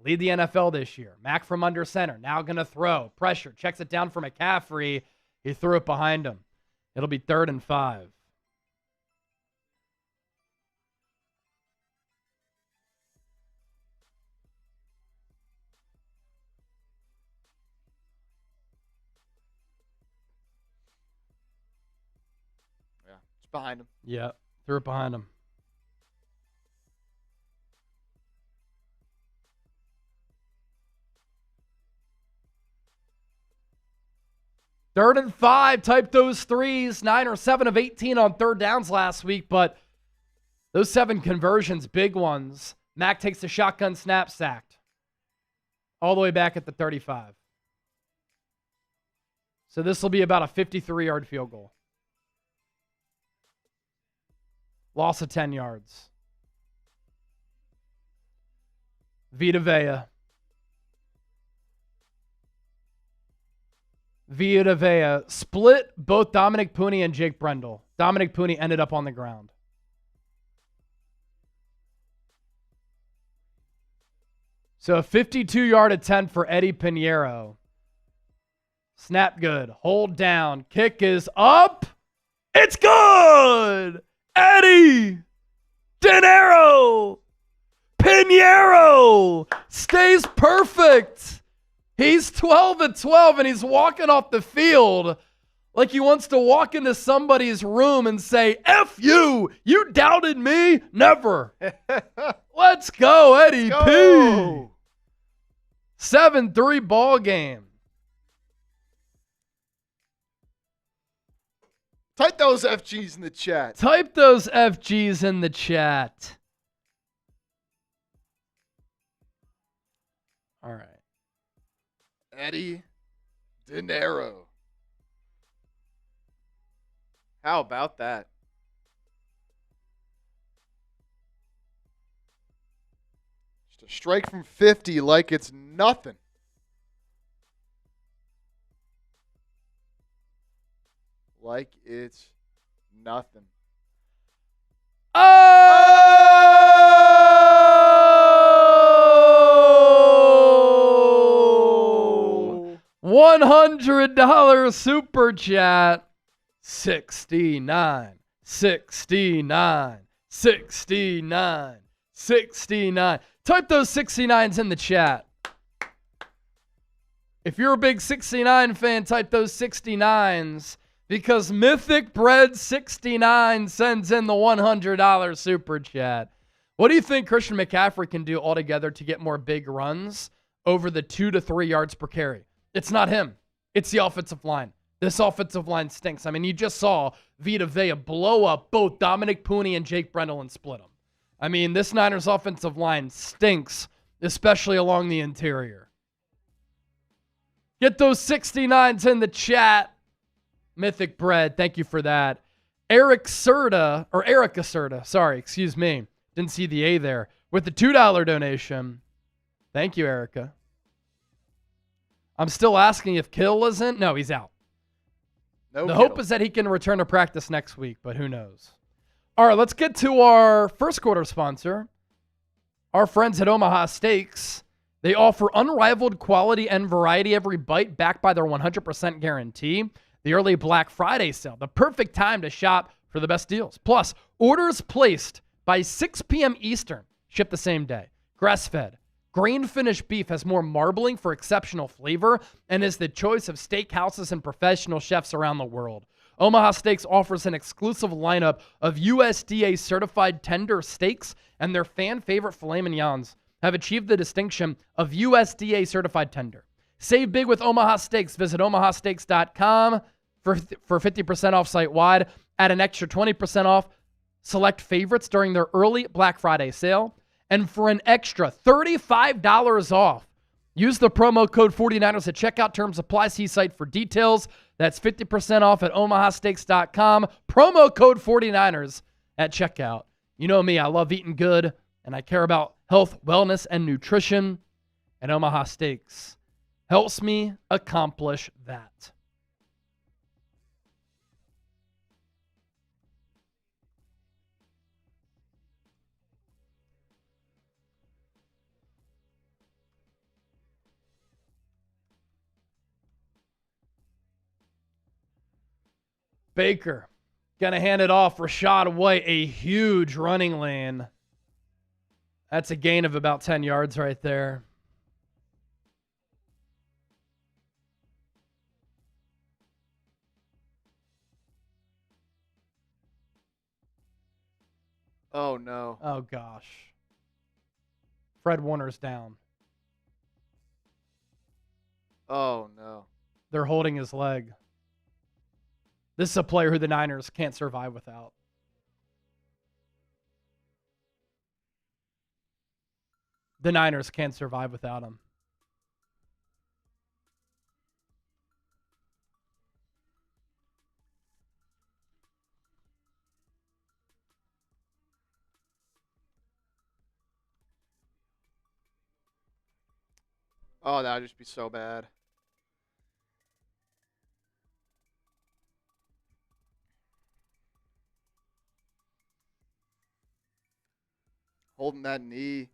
lead the NFL this year. Mac from under center. Now going to throw. Pressure. Checks it down for McCaffrey. He threw it behind him. It'll be 3rd and 5. Behind him. Yeah, threw it behind him. Third and 5, type those threes. Niners 7 of 18 on third downs last week, but those 7 conversions, big ones. Mac takes the shotgun snap, sacked. All the way back at the 35. So this will be about a 53-yard field goal. Loss of 10 yards. Vita Vea. Vita Vea split both Dominic Pooney and Jake Brendel. Dominic Pooney ended up on the ground. So a 52-yard attempt for Eddie Pinheiro. Snap good. Hold down. Kick is up. It's good! Eddie Dinero Pinheiro stays perfect. He's 12-12 and he's walking off the field like he wants to walk into somebody's room and say, F you, you doubted me? Never. Let's go, Eddie P. 7-3 ball game. Type those FGs in the chat. Type those FGs in the chat. All right. Eddie Dinero. How about that? Just a strike from 50 like it's nothing. Like it's nothing. Oh! $100 super chat. 69, 69, 69, 69. Type those 69s in the chat. If you're a big 69 fan, type those 69s because Mythic Bread 69 sends in the $100 super chat. What do you think Christian McCaffrey can do altogether to get more big runs over the 2 to 3 yards per carry? It's not him. It's the offensive line. This offensive line stinks. I mean, you just saw Vita Vea blow up both Dominic Pooney and Jake Brendel and split them. I mean, this Niners offensive line stinks, especially along the interior. Get those 69s in the chat. Mythic Bread, thank you for that. Erica Serta, sorry, excuse me. Didn't see the A there. With the $2 donation. Thank you, Erica. I'm still asking if Kittle isn't. No, he's out. The hope is that he can return to practice next week, but who knows? All right, let's get to our first quarter sponsor, our friends at Omaha Steaks. They offer unrivaled quality and variety every bite, backed by their 100% guarantee. The early Black Friday sale, the perfect time to shop for the best deals. Plus, orders placed by 6 p.m. Eastern ship the same day. Grass-fed, grain-finished beef has more marbling for exceptional flavor and is the choice of steakhouses and professional chefs around the world. Omaha Steaks offers an exclusive lineup of USDA-certified tender steaks, and their fan-favorite filet mignons have achieved the distinction of USDA-certified tender. Save big with Omaha Steaks. Visit omahasteaks.com for 50% off site-wide. Add an extra 20% off select favorites during their early Black Friday sale. And for an extra $35 off, use the promo code 49ers at checkout. Terms apply. See site for details. That's 50% off at omahasteaks.com. Promo code 49ers at checkout. You know me, I love eating good, and I care about health, wellness, and nutrition. And Omaha Steaks helps me accomplish that. Baker going to hand it off. Rashad White, a huge running lane. That's a gain of about 10 yards right there. Oh, no. Oh, gosh. Fred Warner's down. Oh, no. They're holding his leg. This is a player who the Niners can't survive without. The Niners can't survive without him. Oh, that would just be so bad. Holding that knee.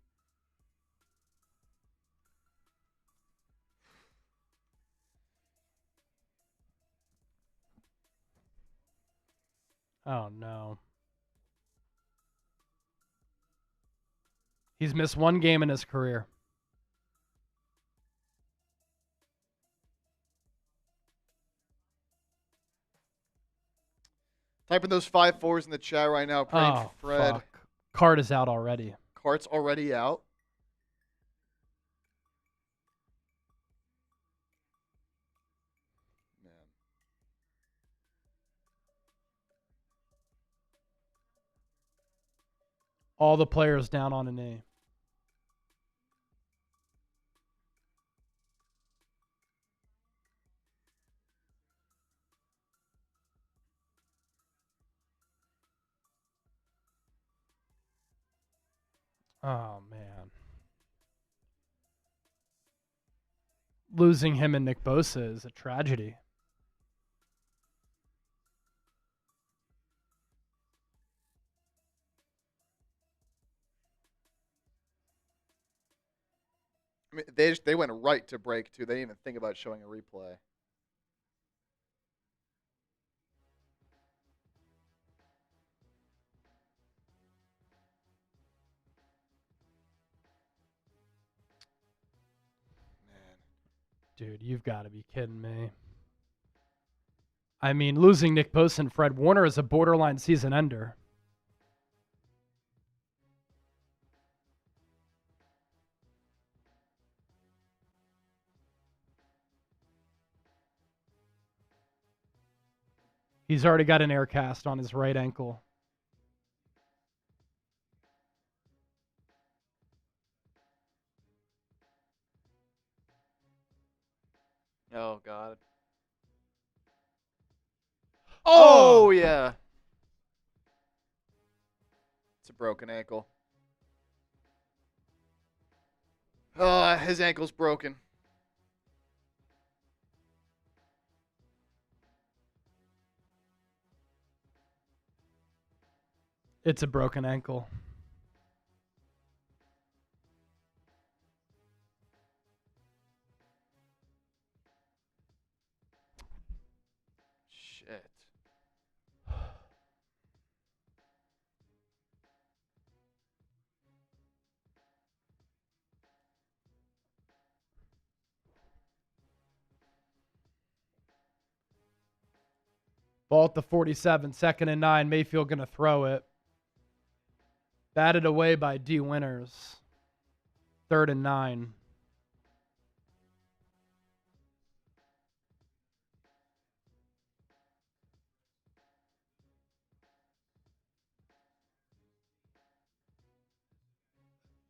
Oh, no. He's missed one game in his career. Typing those 5-4s in the chat right now, praying for Fred. Fuck. Card is out already. Cart's already out. Man. All the players down on a knee. Oh, man. Losing him and Nick Bosa is a tragedy. I mean, they went right to break, too. They didn't even think about showing a replay. Dude, you've got to be kidding me. I mean, losing Nick Bosa and Fred Warner is a borderline season ender. He's already got an air cast on his right ankle. Oh, God. Oh, yeah. It's a broken ankle. His ankle's broken. It's a broken ankle. Shit. Ball at the 47, 2nd and 9. Mayfield going to throw it. Batted away by D. Winters. 3rd and 9.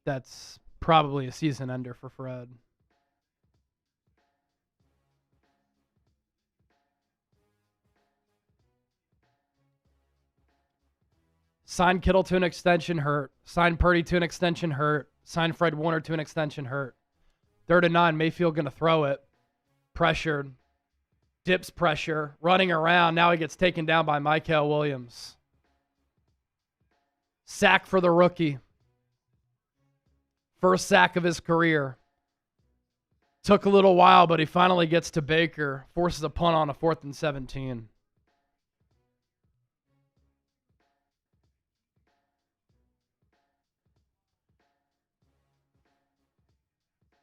That's probably a season ender for Fred. Sign Kittle to an extension, hurt. Sign Purdy to an extension, hurt. Sign Fred Warner to an extension, hurt. 3rd and 9, Mayfield going to throw it. Pressured. Dips pressure. Running around. Now he gets taken down by Mykel Williams. Sack for the rookie. First sack of his career. Took a little while, but he finally gets to Baker. Forces a punt on a 4th and 17.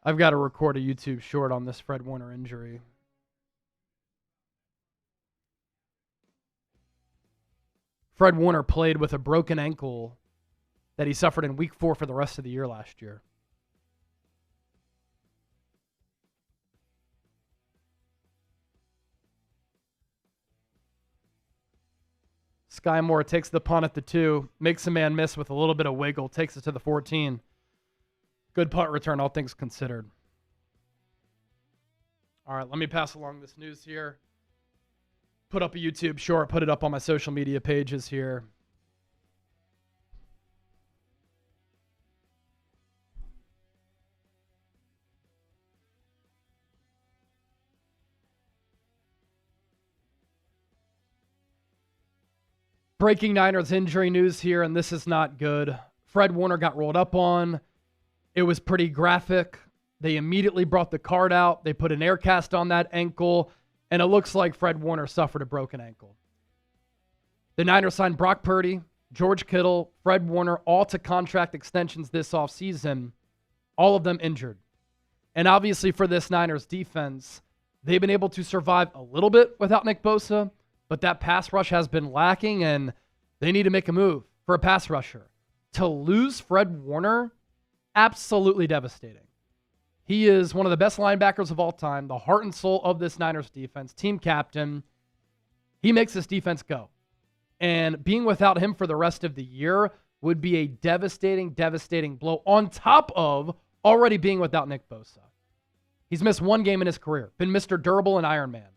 I've got to record a YouTube short on this Fred Warner injury. Fred Warner played with a broken ankle that he suffered in week 4 for the rest of the year last year. Sky Moore takes the punt at the 2, makes a man miss with a little bit of wiggle, takes it to the 14. Good punt return, all things considered. All right, let me pass along this news here. Put up a YouTube short, put it up on my social media pages here. Breaking Niners injury news here, and this is not good. Fred Warner got rolled up on. It was pretty graphic. They immediately brought the card out. They put an air cast on that ankle, and it looks like Fred Warner suffered a broken ankle. The Niners signed Brock Purdy, George Kittle, Fred Warner, all to contract extensions this offseason, all of them injured. And obviously for this Niners defense, they've been able to survive a little bit without Nick Bosa, but that pass rush has been lacking, and they need to make a move for a pass rusher. To lose Fred Warner, absolutely devastating. He is one of the best linebackers of all time, the heart and soul of this Niners defense, team captain. He makes this defense go. And being without him for the rest of the year would be a devastating, devastating blow on top of already being without Nick Bosa. He's missed 1 game in his career, been Mr. Durable and Iron Man.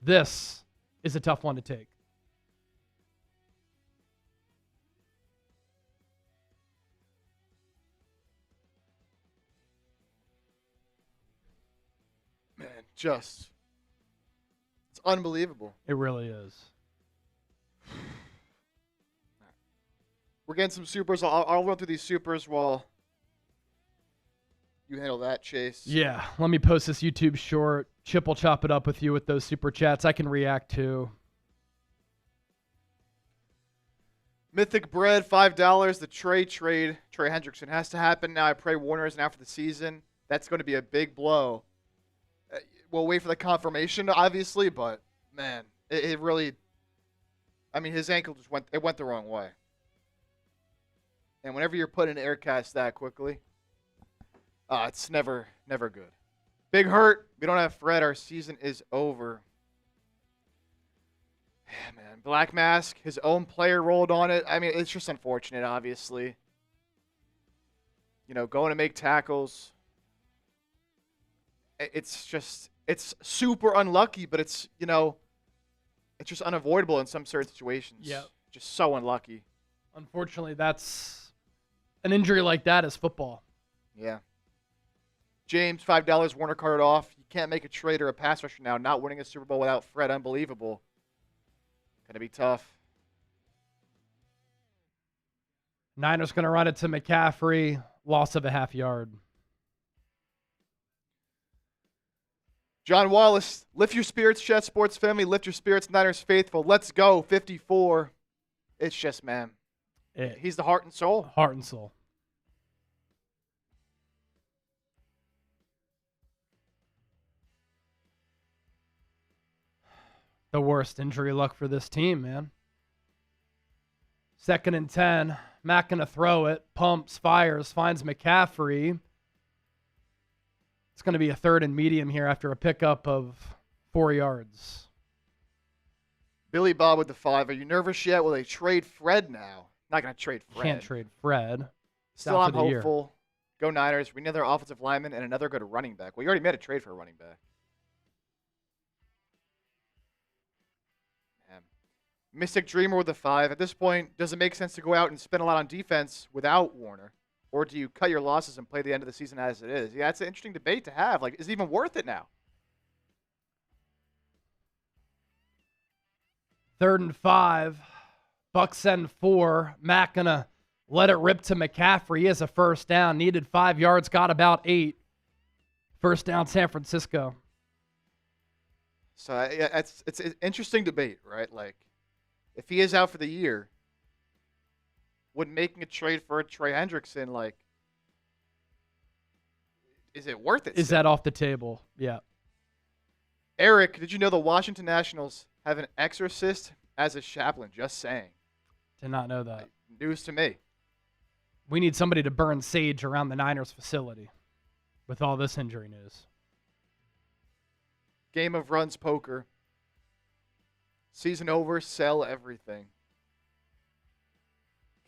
This is a tough one to take. It's unbelievable. It really is. We're getting some supers. I'll run through these supers while you handle that, Chase. Yeah, let me post this YouTube short. Chip will chop it up with you with those super chats. I can react to. Mythic Bread, $5. The Trey trade. Trey Hendrickson has to happen now. I pray Warner isn't out for the season. That's going to be a big blow. We'll wait for the confirmation, obviously, but, man, it really – I mean, his ankle just went the wrong way. And whenever you're put in air cast that quickly, it's never good. Big hurt. We don't have Fred. Our season is over. Yeah, man. Black Mask, his own player rolled on it. I mean, it's just unfortunate, obviously. You know, going to make tackles. It's super unlucky, but it's just unavoidable in some certain situations. Yeah. Just so unlucky. Unfortunately, that's an injury like that is football. Yeah. James, $5. Warner carded off. You can't make a trade or a pass rusher now. Not winning a Super Bowl without Fred. Unbelievable. Going to be tough. Niners going to run it to McCaffrey. Loss of a half yard. John Wallace, lift your spirits, Chet Sports family. Lift your spirits, Niners faithful. Let's go, 54. It's just, man. He's the heart and soul. Heart and soul. The worst injury luck for this team, man. 2nd and 10. Matt going to throw it. Pumps, fires, finds McCaffrey. It's going to be a 3rd and medium here after a pickup of 4 yards. Billy Bob with the 5. Are you nervous yet? Will they trade Fred now? Not going to trade Fred. Can't trade Fred. Still, I'm hopeful. Go Niners. We need another offensive lineman and another good running back. Well, you already made a trade for a running back. Man. Mystic Dreamer with the 5. At this point, does it make sense to go out and spend a lot on defense without Warner? Or do you cut your losses and play the end of the season as it is? Yeah, it's an interesting debate to have. Like, is it even worth it now? 3rd and 5. Bucks send 4. Matt going to let it rip to McCaffrey. He has a first down. Needed 5 yards. Got about 8. First down, San Francisco. So yeah, it's an interesting debate, right? Like, if he is out for the year, would making a trade for Trey Hendrickson, like, is it worth it? Is that off the table? Yeah. Eric, did you know the Washington Nationals have an exorcist as a chaplain? Just saying. Did not know that. News to me. We need somebody to burn sage around the Niners facility with all this injury news. Game of Runs poker. Season over, sell everything.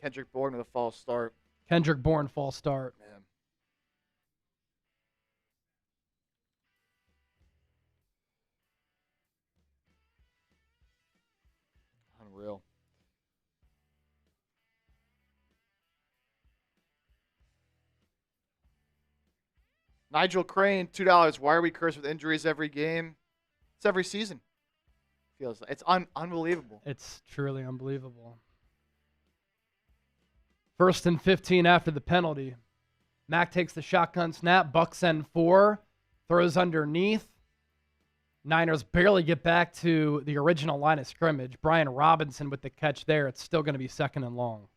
Kendrick Bourne with a false start. Kendrick Bourne, false start. Man. Unreal. Nigel Crane, $2. Why are we cursed with injuries every game? It's every season. Feels like it's unbelievable. It's truly unbelievable. 1st and 15 after the penalty. Mack takes the shotgun snap. Bucks send 4. Throws underneath. Niners barely get back to the original line of scrimmage. Brian Robinson with the catch there. It's still going to be 2nd and long.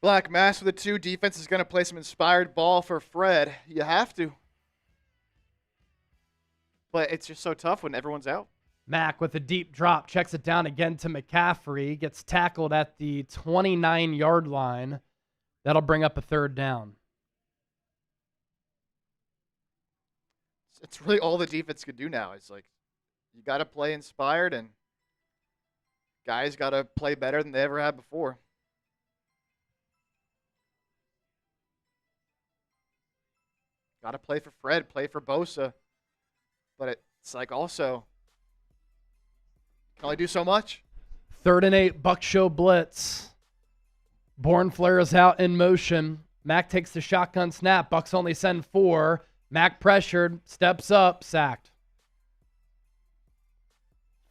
Black Mass with the 2. Defense is going to play some inspired ball for Fred. You have to. But it's just so tough when everyone's out. Mack with a deep drop. Checks it down again to McCaffrey. Gets tackled at the 29-yard line. That'll bring up a 3rd down. It's really all the defense could do now. It's like you got to play inspired, and guys got to play better than they ever had before. Got to play for Fred, play for Bosa. But it's like also, can only do so much. 3rd and 8, Buck show blitz. Bourne flares out in motion. Mack takes the shotgun snap. Bucks only send 4. Mack pressured, steps up, sacked.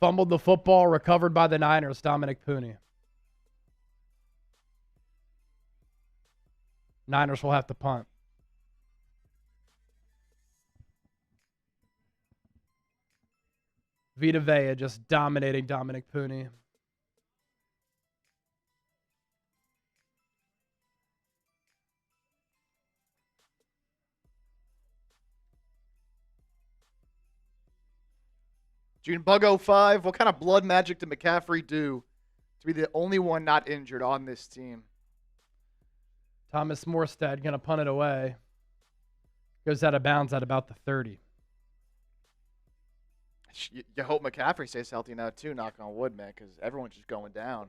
Fumbled the football, recovered by the Niners, Dominic Pooney. Niners will have to punt. Vita Vea just dominating Dominic Pooney. Junebug05, what kind of blood magic did McCaffrey do to be the only one not injured on this team? Thomas Morstead going to punt it away. Goes out of bounds at about the 30. You hope McCaffrey stays healthy now, too, knock on wood, man, because everyone's just going down.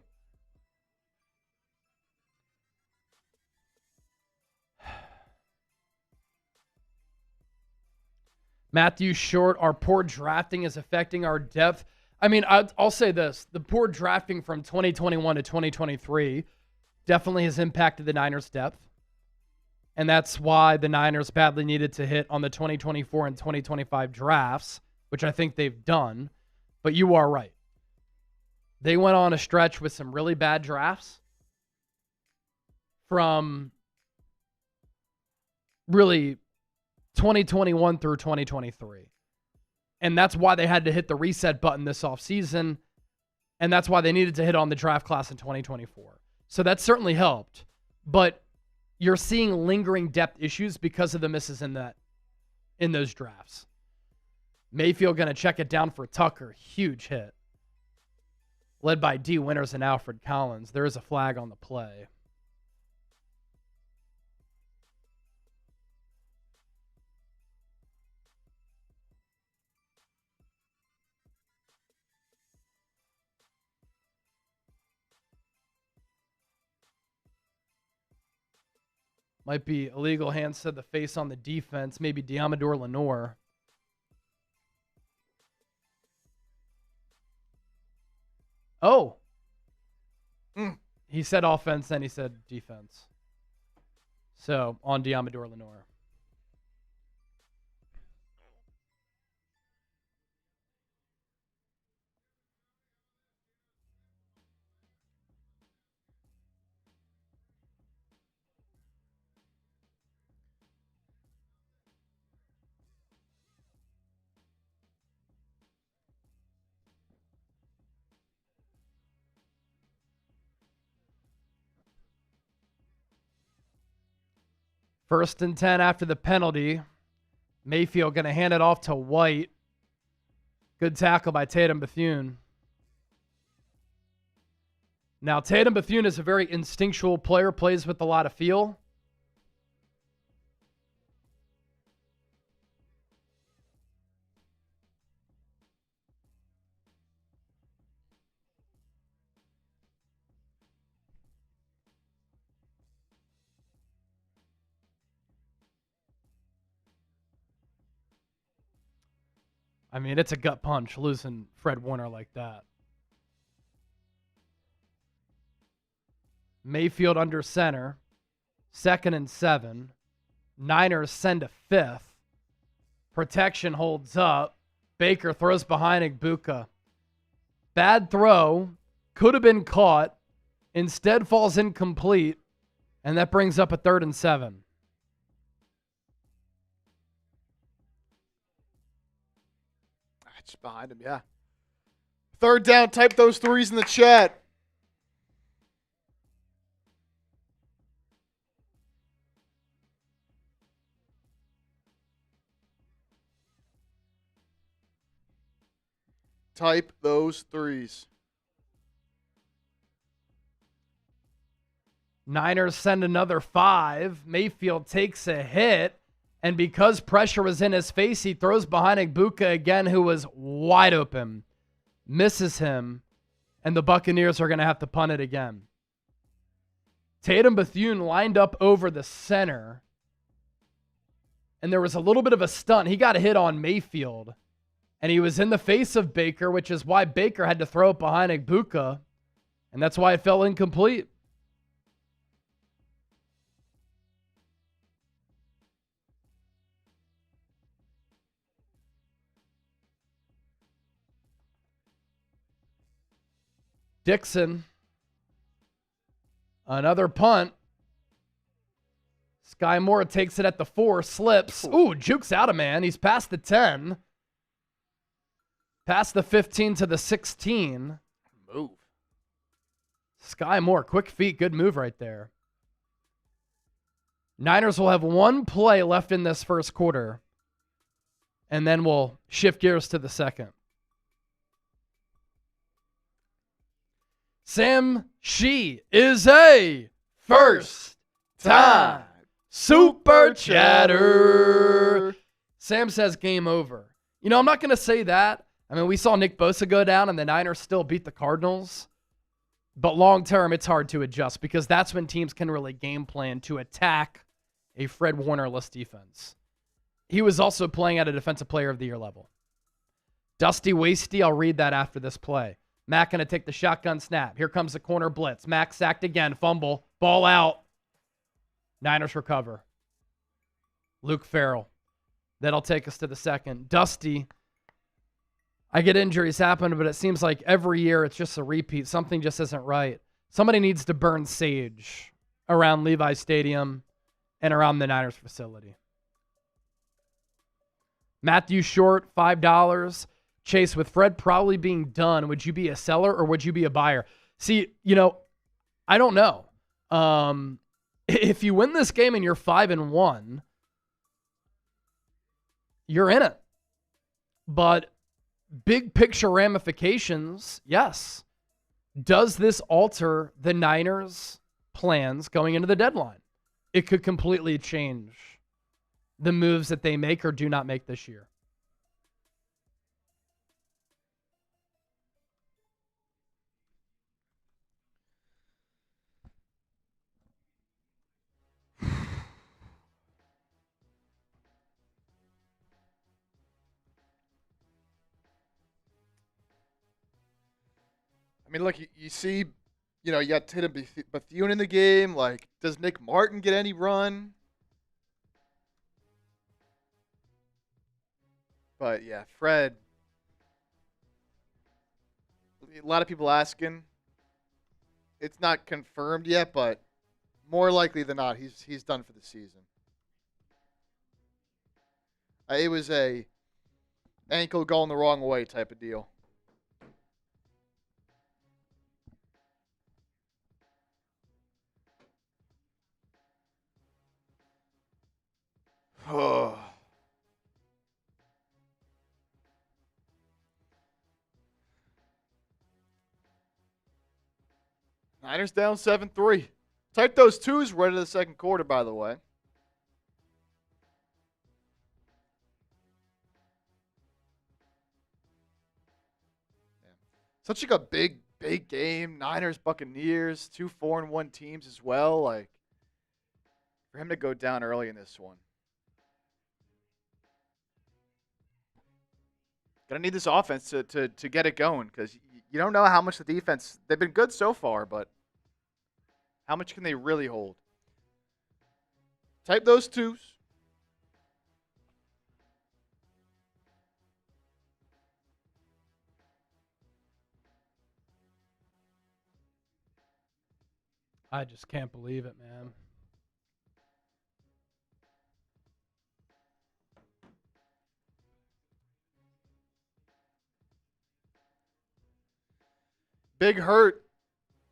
Matthew Short, our poor drafting is affecting our depth. I mean, I'll say this. The poor drafting from 2021 to 2023 definitely has impacted the Niners' depth. And that's why the Niners badly needed to hit on the 2024 and 2025 drafts, which I think they've done. But you are right. They went on a stretch with some really bad drafts from really 2021 through 2023. And that's why they had to hit the reset button this offseason. And that's why they needed to hit on the draft class in 2024. So that certainly helped. But you're seeing lingering depth issues because of the misses in those drafts. Mayfield going to check it down for Tucker. Huge hit. Led by D. Winters and Alfred Collins. There is a flag on the play. Might be illegal hands to the face on the defense. Maybe Diamador Lenore. Oh. He said offense, then he said defense. So, on Diamador Lenore. First and 10 after the penalty. Mayfield going to hand it off to White. Good tackle by Tatum Bethune. Now, Tatum Bethune is a very instinctual player, plays with a lot of feel. I mean, it's a gut punch losing Fred Warner like that. Mayfield under center. 2nd and 7. Niners send a 5th. Protection holds up. Baker throws behind Igbuka. Bad throw. Could have been caught. Instead falls incomplete. And that brings up a 3rd and 7. Just behind him, yeah. 3rd down, type those 3s in the chat. Type those 3s. Niners send another 5. Mayfield takes a hit. And because pressure was in his face, he throws behind Igbuka again, who was wide open. Misses him. And the Buccaneers are going to have to punt it again. Tatum Bethune lined up over the center. and there was a little bit of a stunt. He got a hit on Mayfield, and he was in the face of Baker, which is why Baker had to throw it behind Ibuka, and that's why it fell incomplete. Dixon, another punt. Sky Moore takes it at the 4, slips. Ooh, jukes out a man. He's past the 10. Past the 15 to the 16. Move. Sky Moore, quick feet, good move right there. Niners will have one play left in this first quarter, and then we'll shift gears to the second. Sam Shee is a first time super chatter. Sam says game over. You know, I'm not going to say that. I mean, we saw Nick Bosa go down and the Niners still beat the Cardinals. But long term, it's hard to adjust because that's when teams can really game plan to attack a Fred Warner-less defense. He was also playing at a Defensive Player of the Year level. Dusty Wasty, I'll read that after this play. Mack going to take the shotgun snap. Here comes the corner blitz. Mack sacked again. Fumble. Ball out. Niners recover. Luke Farrell. That'll take us to the second. Dusty. I get injuries happen, but it seems like every year it's just a repeat. Something just isn't right. Somebody needs to burn sage around Levi Stadium and around the Niners facility. Matthew Short, $5. Chase, with Fred probably being done, would you be a seller or would you be a buyer? See, you know, I don't know. If you win this game and you're 5-1, you're in it. But big picture ramifications, yes. Does this alter the Niners' plans going into the deadline? It could completely change the moves that they make or do not make this year. I mean, look, you see, you know, you got Tatum Bethune in the game. Like, does Nick Martin get any run? But, yeah, Fred. A lot of people asking. It's not confirmed yet, but more likely than not, he's done for the season. It was a ankle going the wrong way type of deal. Oh. Niners down 7-3. Type those twos right into the second quarter, by the way. Yeah. Such like a big game. Niners, Buccaneers, 2 4-1 teams as well. Like, for him to go down early in this one. Gonna need this offense to get it going because you don't know how much the defense. They've been good so far, but how much can they really hold? Type those twos. I just can't believe it, man. Big Hurt.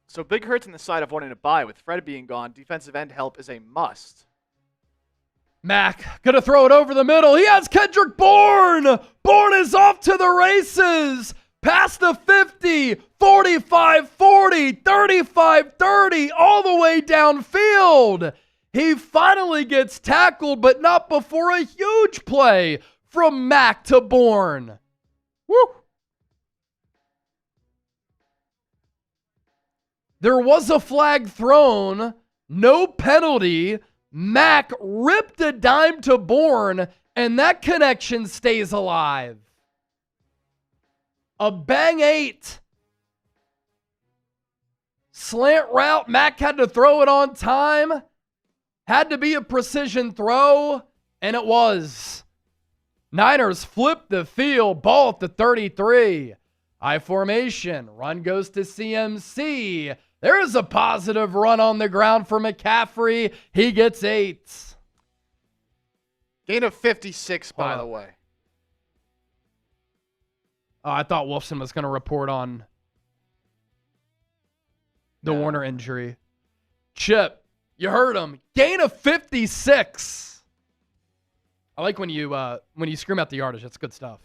So Big Hurt's on the side of wanting to buy. With Fred being gone, defensive end help is a must. Mack gonna throw it over the middle. He has Kendrick Bourne. Bourne is off to the races. Past the 50, 45-40, 35-30, all the way downfield. He finally gets tackled, but not before a huge play from Mack to Bourne. Woo! There was a flag thrown, no penalty, Mack ripped a dime to Bourne, and that connection stays alive. A bang 8. Slant route. Mack had to throw it on time. Had to be a precision throw, and it was. Niners flip the field. Ball at the 33. I formation. Run goes to CMC. There is a positive run on the ground for McCaffrey. He gets 8. Gain of 56, by the way. Oh, I thought Wolfson was going to report on the Warner injury. Chip, you heard him. Gain of 56. I like when you scream out the yardage. That's good stuff.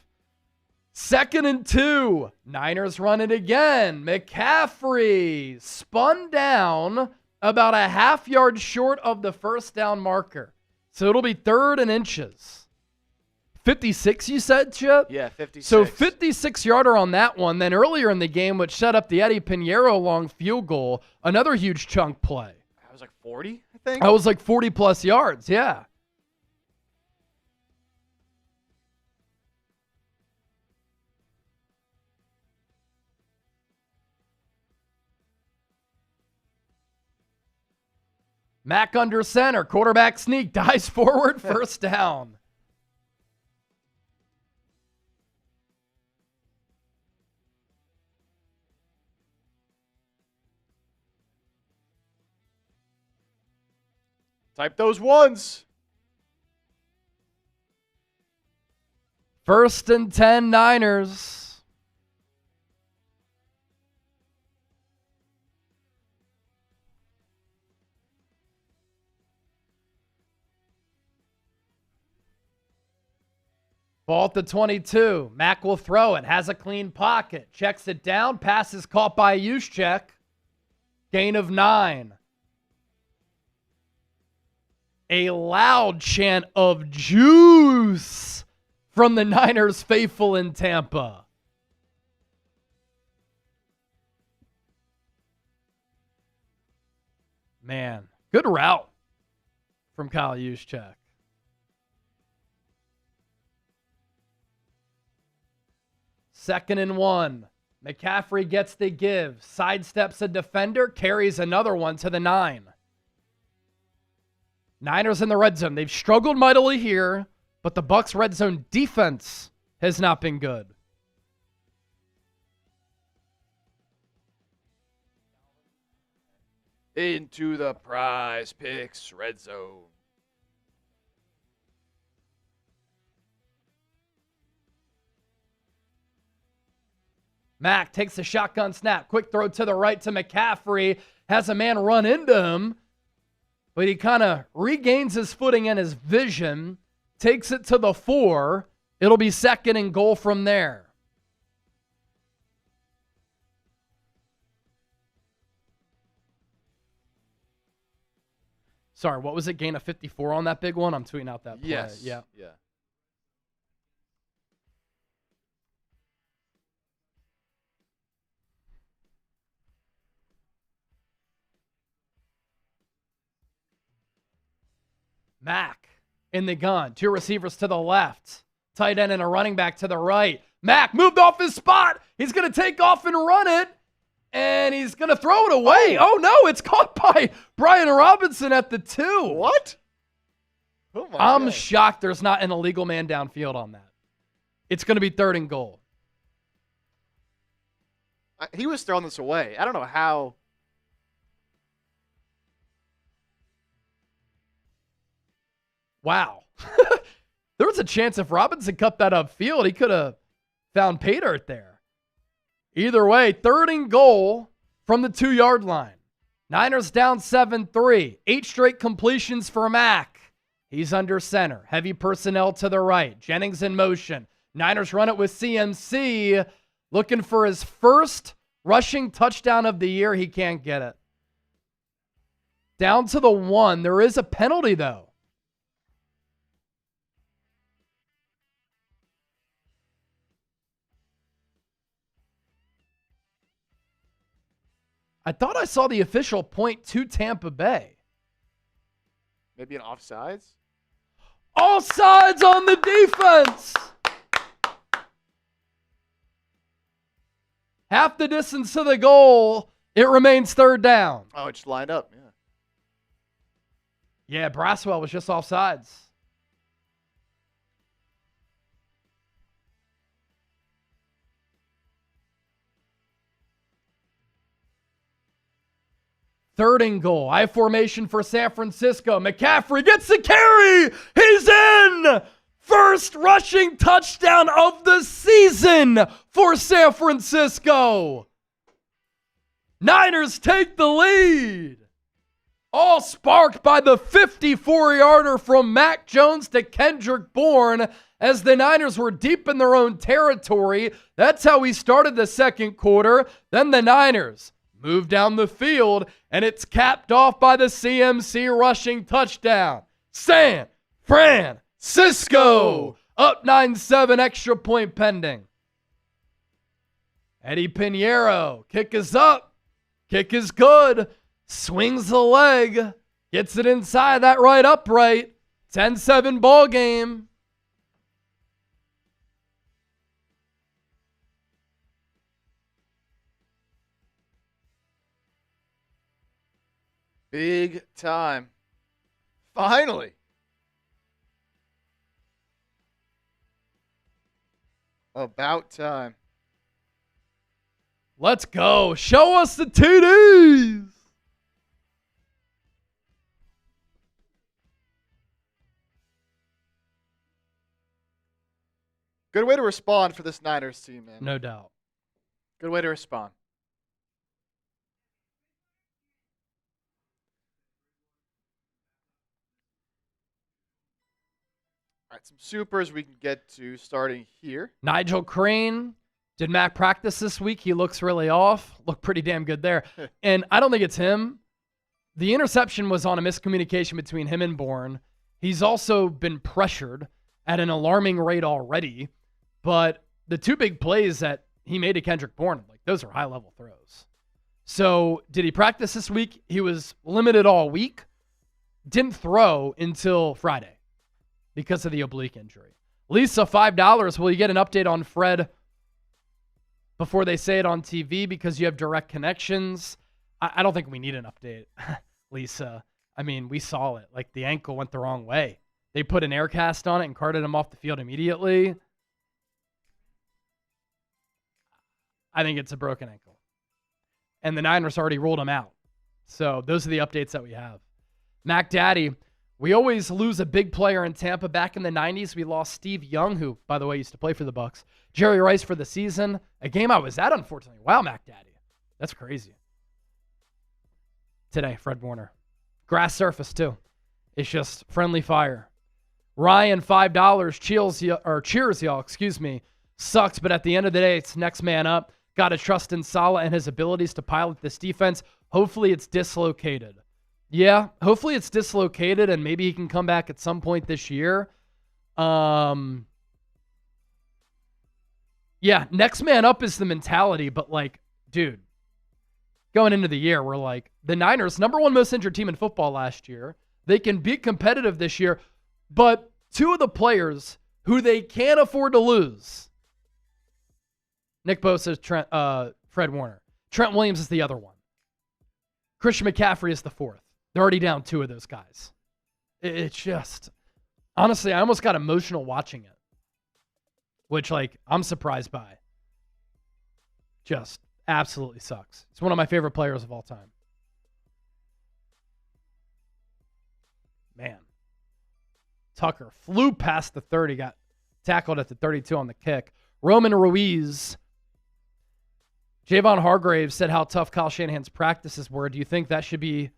2nd and 2. Niners run it again. McCaffrey spun down about a half yard short of the first down marker. So it'll be 3rd and inches. 56, you said, Chip? Yeah, 56. So 56-yarder on that one. Then earlier in the game, which set up the Eddie Pinheiro long field goal, another huge chunk play. I was like 40, I think. I was like 40-plus yards, yeah. Mack under center. Quarterback sneak. Dives forward. First down. Type those ones. 1st and 10 Niners. Ball at the 22. Mack will throw it. Has a clean pocket. Checks it down. Pass is caught by Juszczyk. Gain of 9. A loud chant of juice from the Niners faithful in Tampa. Man, good route from Kyle Juszczyk. Second and 1. McCaffrey gets the give. Sidesteps a defender. Carries another one to the 9. Niners in the red zone. They've struggled mightily here, but the Bucs' red zone defense has not been good. Into the Prize Picks red zone. Mack takes a shotgun snap. Quick throw to the right to McCaffrey. Has a man run into him, but he kind of regains his footing and his vision. Takes it to the 4. It'll be 2nd and goal from there. Sorry, what was it? Gain of 54 on that big one? I'm tweeting out that play. Yes. Yeah. Mack in the gun. 2 receivers to the left. Tight end and a running back to the right. Mack moved off his spot. He's going to take off and run it. And he's going to throw it away. Oh, no. It's caught by Brian Robinson at the 2. What? Oh my I'm God. shocked there's not an illegal man downfield on that. It's going to be 3rd and goal. He was throwing this away. I don't know how. Wow. There was a chance if Robinson cut that upfield, he could have found pay dirt there. Either way, 3rd and goal from the 2-yard line. Niners down 7-3. 8 straight completions for Mack. He's under center. Heavy personnel to the right. Jennings in motion. Niners run it with CMC. Looking for his first rushing touchdown of the year. He can't get it. Down to the 1. There is a penalty, though. I thought I saw the official point to Tampa Bay. Maybe an offsides? Offsides on the defense. Half the distance to the goal. It remains third down. Oh, it just lined up. Yeah. Yeah, Braswell was just offsides. Third and goal. I formation for San Francisco. McCaffrey gets the carry. He's in. First rushing touchdown of the season for San Francisco. Niners take the lead. All sparked by the 54-yarder from Mac Jones to Kendrick Bourne as the Niners were deep in their own territory. That's how we started the second quarter. Then the Niners moved down the field, and it's capped off by the CMC rushing touchdown. San Francisco up 9-7, extra point pending. Eddie Pinheiro, kick is up, kick is good, swings the leg, gets it inside that right upright. 10-7 ball game. Big time. Finally. About time. Let's go. Show us the TDs. Good way to respond for this Niners team, man. No doubt. Good way to respond. All right, some supers we can get to starting here. Nigel Crane. Did Mac practice this week? He looks really off. Looked pretty damn good there. And I don't think it's him. The interception was on a miscommunication between him and Bourne. He's also been pressured at an alarming rate already. But the two big plays that he made to Kendrick Bourne, like those are high-level throws. So did he practice this week? He was limited all week. Didn't throw until Friday because of the oblique injury. Lisa, $5. Will you get an update on Fred before they say it on TV because you have direct connections? I don't think we need an update, Lisa. I mean, we saw it. Like, the ankle went the wrong way. They put an air cast on it and carted him off the field immediately. I think it's a broken ankle. And the Niners already ruled him out. So those are the updates that we have. Mac Daddy, we always lose a big player in Tampa. Back in the 90s, we lost Steve Young, who, by the way, used to play for the Bucs. Jerry Rice for the season. A game I was at, unfortunately. Wow, Mac Daddy. That's crazy. Today, Fred Warner. Grass surface, too. It's just friendly fire. Ryan, $5. Cheers, y'all. Excuse me. Sucks, but at the end of the day, it's next man up. Got to trust in Saleh and his abilities to pilot this defense. Hopefully it's dislocated. Yeah, hopefully it's dislocated and maybe he can come back at some point this year. Yeah, next man up is the mentality, but like, dude, going into the year, we're like, the Niners, number one most injured team in football last year. They can be competitive this year, but two of the players who they can't afford to lose, Nick Bosa, Fred Warner. Trent Williams is the other one. Christian McCaffrey is the fourth. They're already down two of those guys. It's just, honestly, I almost got emotional watching it, which, like, I'm surprised by. Just absolutely sucks. It's one of my favorite players of all time. Man. Tucker flew past the 30, got tackled at the 32 on the kick. Roman Ruiz. Javon Hargraves said how tough Kyle Shanahan's practices were. Do you think that should be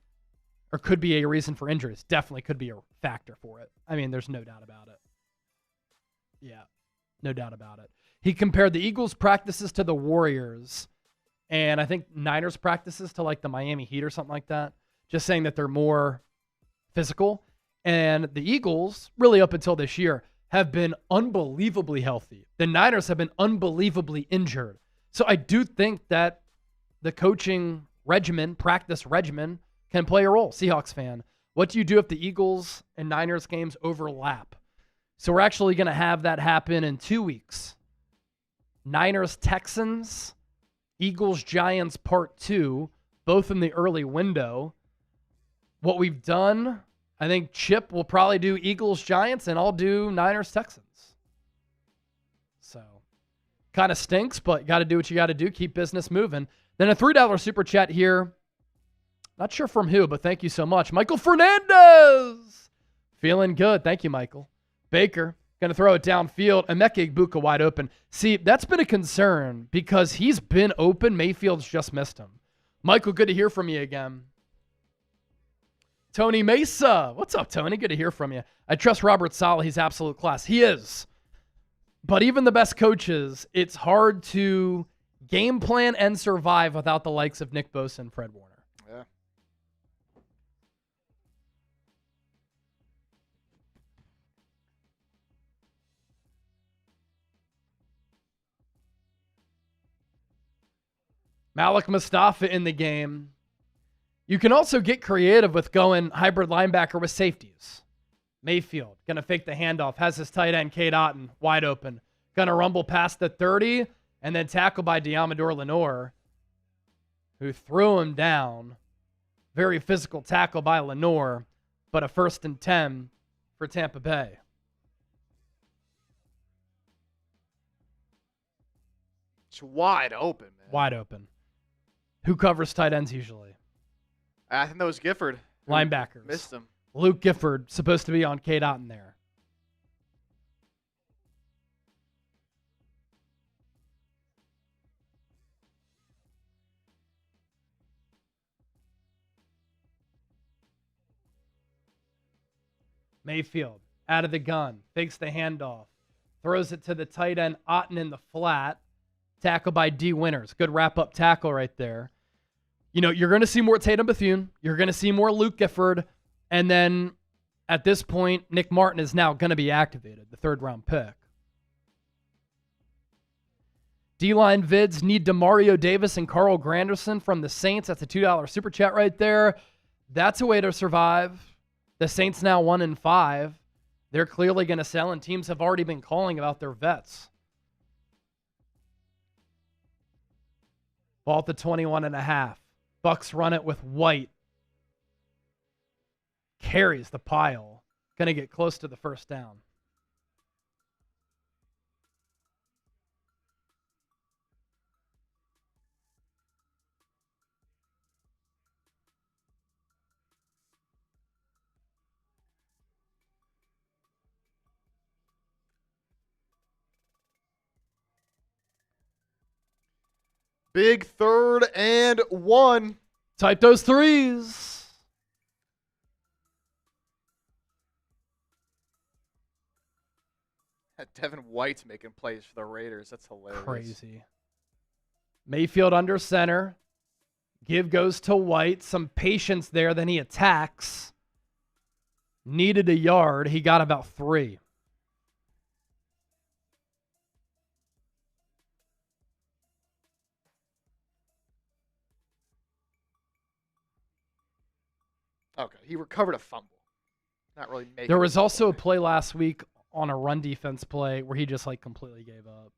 or could be a reason for injuries? Definitely could be a factor for it. I mean, there's no doubt about it. Yeah, no doubt about it. He compared the Eagles' practices to the Warriors, and I think Niners' practices to like the Miami Heat or something like that, just saying that they're more physical. And the Eagles, really up until this year, have been unbelievably healthy. The Niners have been unbelievably injured. So I do think that the coaching regimen, practice regimen, can play a role. Seahawks fan. What do you do if the Eagles and Niners games overlap? So we're actually going to have that happen in 2 weeks. Niners, Texans, Eagles, Giants part 2, both in the early window. What we've done, I think Chip will probably do Eagles, Giants, and I'll do Niners, Texans. So kind of stinks, but you got to do what you got to do. Keep business moving. Then a $3 super chat here. Not sure from who, but thank you so much. Michael Fernandez. Feeling good. Thank you, Michael. Baker, going to throw it downfield. Emeka Egbuka wide open. See, that's been a concern because he's been open. Mayfield's just missed him. Michael, good to hear from you again. Tony Mesa. What's up, Tony? Good to hear from you. I trust Robert Saleh. He's absolute class. He is. But even the best coaches, it's hard to game plan and survive without the likes of Nick Bosa and Fred Warner. Yeah. Malik Mustafa in the game. You can also get creative with going hybrid linebacker with safeties. Mayfield, going to fake the handoff, has his tight end, Cade Otton, wide open. Going to rumble past the 30, and then tackle by Diamador Lenore, who threw him down. Very physical tackle by Lenore, but a 1st and 10 for Tampa Bay. It's wide open, man. Wide open. Who covers tight ends usually? I think that was Gifford. Linebackers. Missed him. Luke Gifford, supposed to be on Cade Otton there. Mayfield, out of the gun, fakes the handoff, throws it to the tight end, Otton in the flat, tackle by D. Winters. Good wrap-up tackle right there. You know, you're going to see more Tatum Bethune. You're going to see more Luke Gifford. And then at this point, Nick Martin is now going to be activated, the 3rd-round pick. D-line vids need DeMario Davis and Carl Granderson from the Saints. That's a $2 super chat right there. That's a way to survive. The Saints now 1-5. They're clearly going to sell, and teams have already been calling about their vets. Ball at the 21.5. Bucks run it with White. Carries the pile. Going to get close to the 1st down. Big 3rd and 1. Type those threes. Devin White's making plays for the Raiders. That's hilarious. Crazy. Mayfield under center. Give goes to White. Some patience there. Then he attacks. Needed a yard. He got about 3. Okay, he recovered a fumble. Not really making. There was also a play last week on a run defense play where he just completely gave up.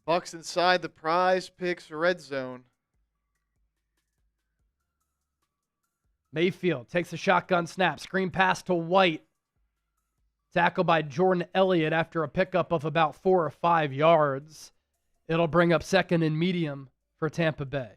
Bucks inside the Prize Picks red zone. Mayfield takes a shotgun snap. Screen pass to White. Tackle by Jordan Elliott after a pickup of about 4 or 5 yards. It'll bring up 2nd and medium for Tampa Bay.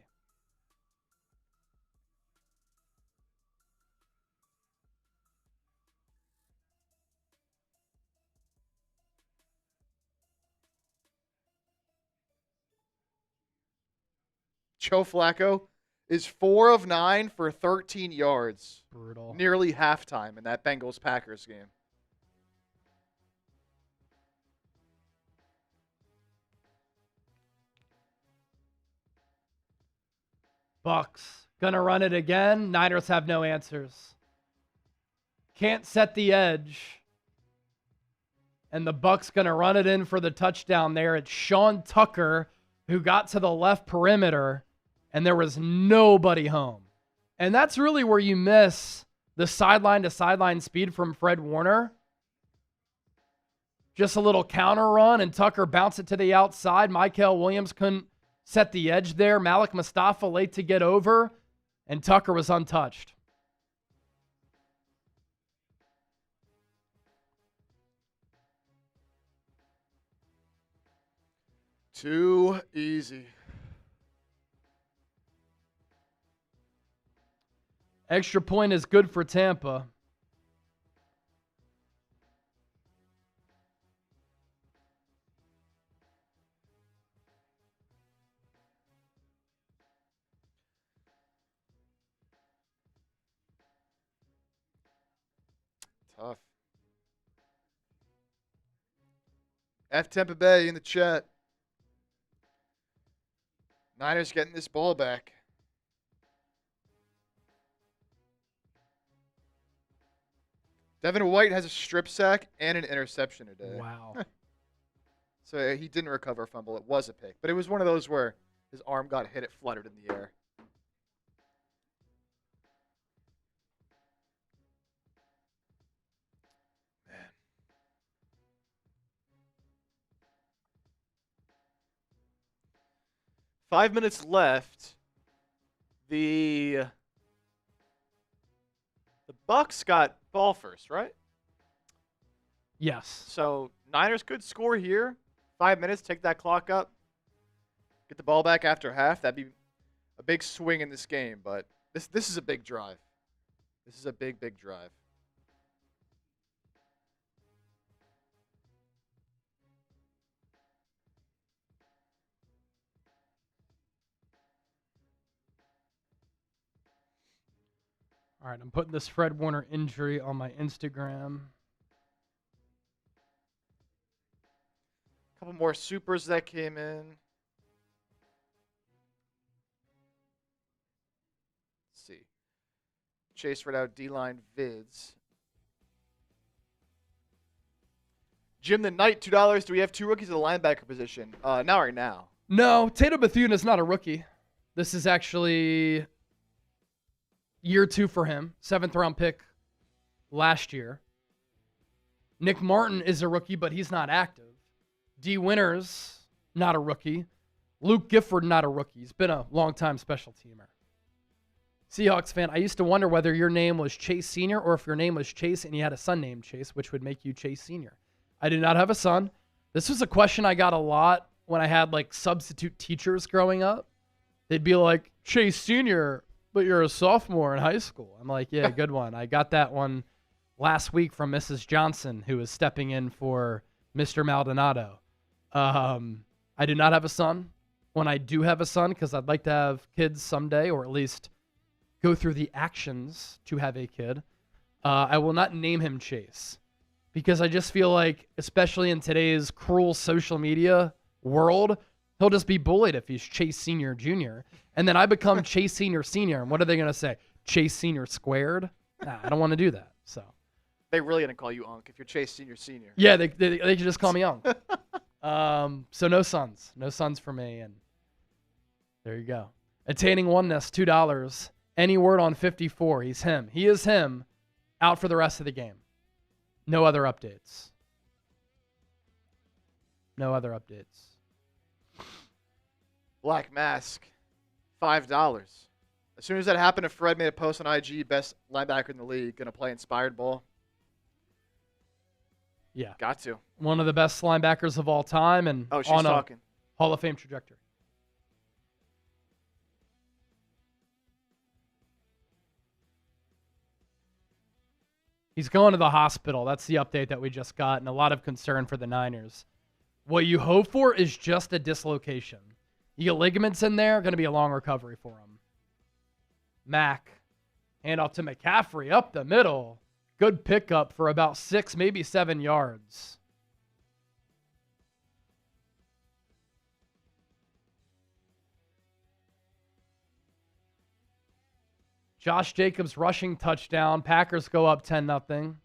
Joe Flacco is 4 of 9 for 13 yards. Brutal. Nearly halftime in that Bengals-Packers game. Bucks gonna run it again. Niners have no answers. Can't set the edge. And the Bucs going to run it in for the touchdown there. It's Sean Tucker who got to the left perimeter, and there was nobody home. And that's really where you miss the sideline-to-sideline speed from Fred Warner. Just a little counter run, and Tucker bounced it to the outside. Mykel Williams couldn't set the edge there. Malik Mustafa late to get over, and Tucker was untouched. Too easy. Extra point is good for Tampa. Tough. F Tampa Bay in the chat. Niners getting this ball back. Devin White has a strip sack and an interception today. Wow. So he didn't recover a fumble. It was a pick. But it was one of those where his arm got hit. It fluttered in the air. Man. 5 minutes left. The Bucs got ball first, right? Yes. So Niners could score here. 5 minutes, take that clock up. Get the ball back after half. That'd be a big swing in this game, but this is a big drive. This is a big, big drive. All right, I'm putting this Fred Warner injury on my Instagram. A couple more supers that came in. Let's see. Chase read out D-line vids. Jim the Knight, $2. Do we have two rookies at the linebacker position? Not right now. No, Tato Bethune is not a rookie. This is actually year 2 for him. 7th round pick last year. Nick Martin is a rookie, but he's not active. D. Winters, not a rookie. Luke Gifford, not a rookie. He's been a long-time special teamer. Seahawks fan, I used to wonder whether your name was Chase Sr. or if your name was Chase and you had a son named Chase, which would make you Chase Sr. I do not have a son. This was a question I got a lot when I had like substitute teachers growing up. They'd be like, Chase Sr., but you're a sophomore in high school. I'm like, yeah, good one. I got that one last week from Mrs. Johnson, who was stepping in for Mr. Maldonado. I do not have a son. When I do have a son, because I'd like to have kids someday, or at least go through the actions to have a kid, I will not name him Chase. Because I just feel like, especially in today's cruel social media world, he'll just be bullied if he's Chase Sr. Jr. And then I become Chase Sr. Sr. And what are they going to say? Chase Sr. squared? Nah, I don't want to do that. So They really going to call you Unc if you're Chase Sr. Senior. yeah, they can just call me Unc. So no sons. No sons for me. And there you go. Attaining oneness, $2. Any word on 54? He's him. He is him. Out for the rest of the game. No other updates. No other updates. Black Mask, $5. As soon as that happened, if Fred made a post on IG, best linebacker in the league, going to play inspired ball. Yeah. Got to. One of the best linebackers of all time and Oh, she's on a talking. Hall of Fame trajectory. He's going to the hospital. That's the update that we just got, and a lot of concern for the Niners. What you hope for is just a dislocation. You get ligaments in there, going to be a long recovery for him. Mack, handoff to McCaffrey up the middle. Good pickup for about 6, maybe 7 yards. Josh Jacobs rushing touchdown. Packers go up 10-0.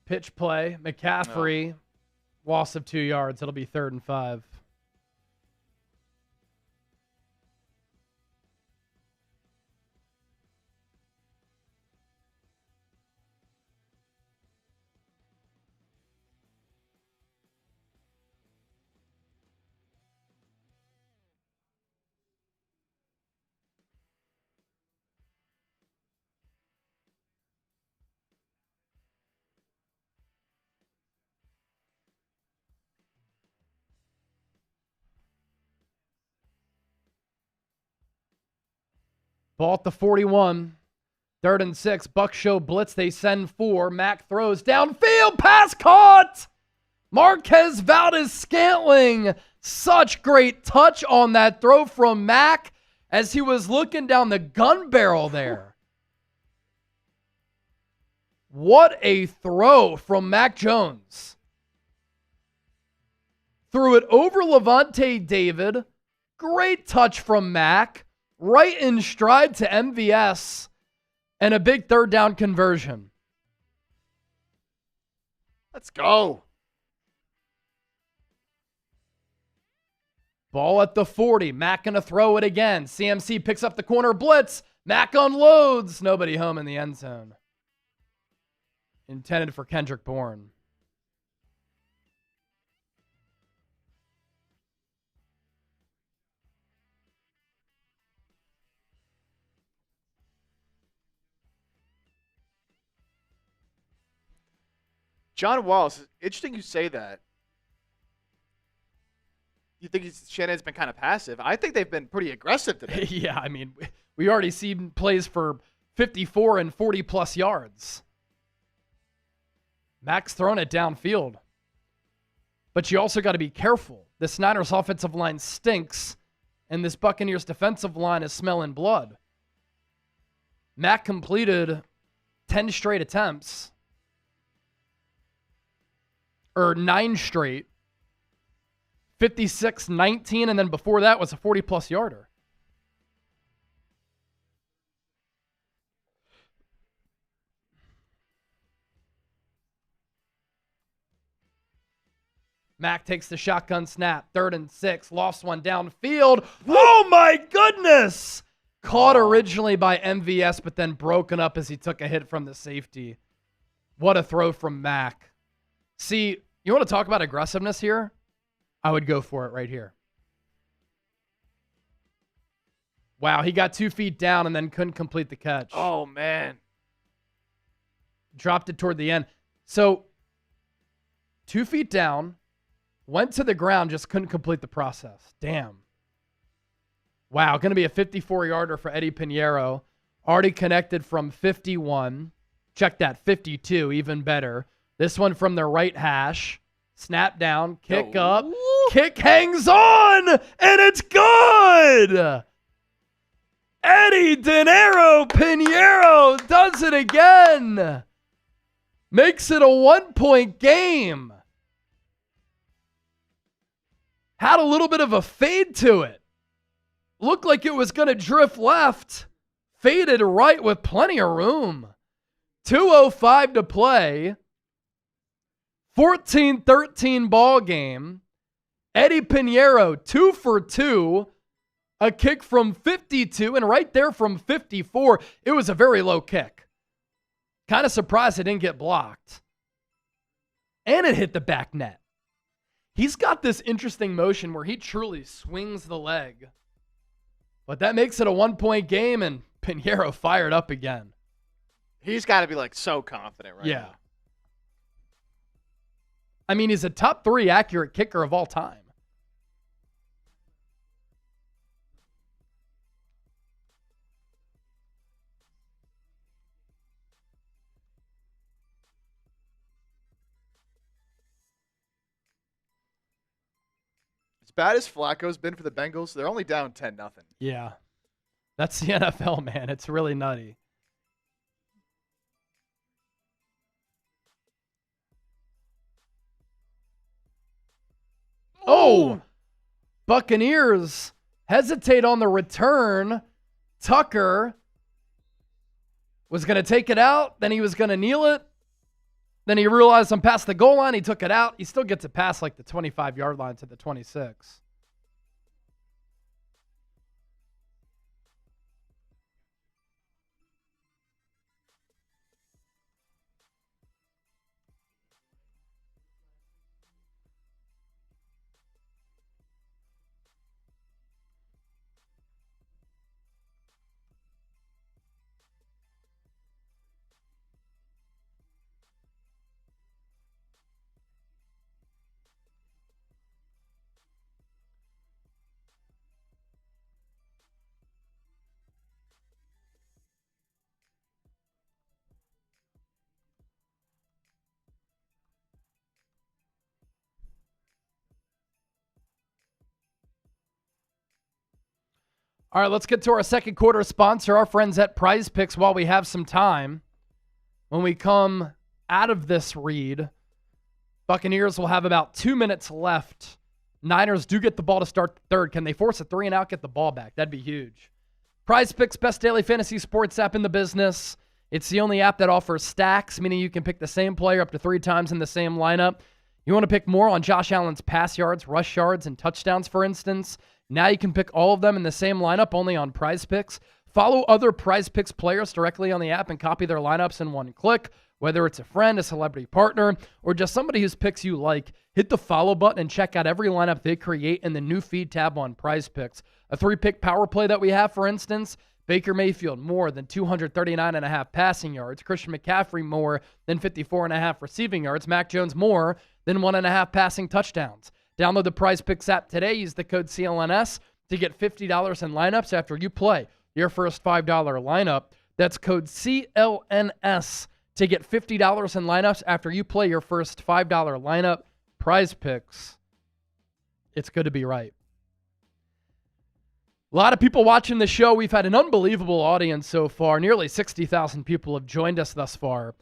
Pitch play. McCaffrey, loss of 2 yards. It'll be 3rd and 5. Ball at the 41. 3rd and 6. Bucks show blitz. They send 4. Mack throws downfield. Pass caught. Marquez Valdez-Scantling. Such great touch on that throw from Mack as he was looking down the gun barrel there. What a throw from Mac Jones. Threw it over Levante David. Great touch from Mack. Right in stride to MVS, and a big 3rd down conversion. Let's go. Ball at the 40. Mack gonna throw it again. CMC picks up the corner blitz. Mack unloads. Nobody home in the end zone. Intended for Kendrick Bourne. John Wallace, interesting you say that. You think Shanahan's been kind of passive? I think they've been pretty aggressive today. Yeah, I mean, we already seen plays for 54 and 40-plus yards. Mack's throwing it downfield. But you also got to be careful. This Niners offensive line stinks, and this Buccaneers defensive line is smelling blood. Mack completed 10 straight attempts. Or 9 straight. 56-19, and then before that was a 40-plus yarder. Mack takes the shotgun snap. 3rd and 6. Lost one downfield. Oh, my goodness! Caught originally by MVS, but then broken up as he took a hit from the safety. What a throw from Mack. See, you want to talk about aggressiveness here? I would go for it right here. Wow, he got 2 feet down and then couldn't complete the catch. Oh, man. Dropped it toward the end. So, 2 feet down, went to the ground, just couldn't complete the process. Damn. Wow, going to be a 54-yarder for Eddie Pinheiro. Already connected from 51. Check that, 52, even better. This one from the right hash. Snap down, kick up, kick hangs on, and it's good! Eddie Dinero Pinheiro does it again. Makes it a 1-point game. Had a little bit of a fade to it. Looked like it was going to drift left. Faded right with plenty of room. 2:05 to play. 14-13 ball game. Eddie Pinheiro, 2 for 2. A kick from 52, and right there from 54, it was a very low kick. Kind of surprised it didn't get blocked. And it hit the back net. He's got this interesting motion where he truly swings the leg. But that makes it a 1-point game, and Pinheiro fired up again. He's got to be like so confident right now. I mean, he's a top 3 accurate kicker of all time. As bad as Flacco's been for the Bengals, they're only down 10-0. Yeah. That's the NFL, man. It's really nutty. Oh, Buccaneers hesitate on the return. Tucker was going to take it out. Then he was going to kneel it. Then he realized I'm past the goal line. He took it out. He still gets it past like the 25-yard line to the 26. All right, let's get to our second quarter sponsor, our friends at Prize Picks, while we have some time. When we come out of this read, Buccaneers will have about 2 minutes left. Niners do get the ball to start the third. Can they force a 3-and-out, get the ball back? That'd be huge. Prize Picks, best daily fantasy sports app in the business. It's the only app that offers stacks, meaning you can pick the same player up to 3 times in the same lineup. You want to pick more on Josh Allen's pass yards, rush yards, and touchdowns, for instance? Now you can pick all of them in the same lineup only on Prize Picks. Follow other Prize Picks players directly on the app and copy their lineups in one click. Whether it's a friend, a celebrity partner, or just somebody whose picks you like, hit the follow button and check out every lineup they create in the new feed tab on Prize Picks. A 3-pick power play that we have, for instance, Baker Mayfield more than 239.5 passing yards. Christian McCaffrey more than 54.5 receiving yards. Mac Jones more than 1.5 passing touchdowns. Download the Prize Picks app today. Use the code CLNS to get $50 in lineups after you play your first $5 lineup. That's code CLNS to get $50 in lineups after you play your first $5 lineup. Prize Picks. It's good to be right. A lot of people watching the show. We've had an unbelievable audience so far. Nearly 60,000 people have joined us thus far.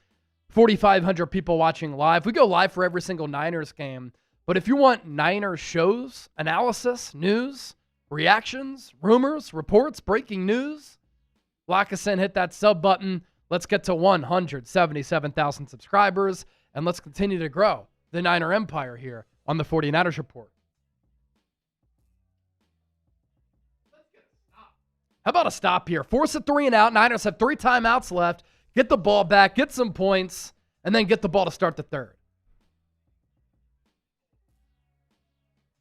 4,500 people watching live. We go live for every single Niners game. But if you want Niners shows, analysis, news, reactions, rumors, reports, breaking news, lock us in, hit that sub button. Let's get to 177,000 subscribers, and let's continue to grow the Niner empire here on the 49ers Report. How about a stop here? Force a 3-and-out. Niners have 3 timeouts left. Get the ball back, get some points, and then get the ball to start the third.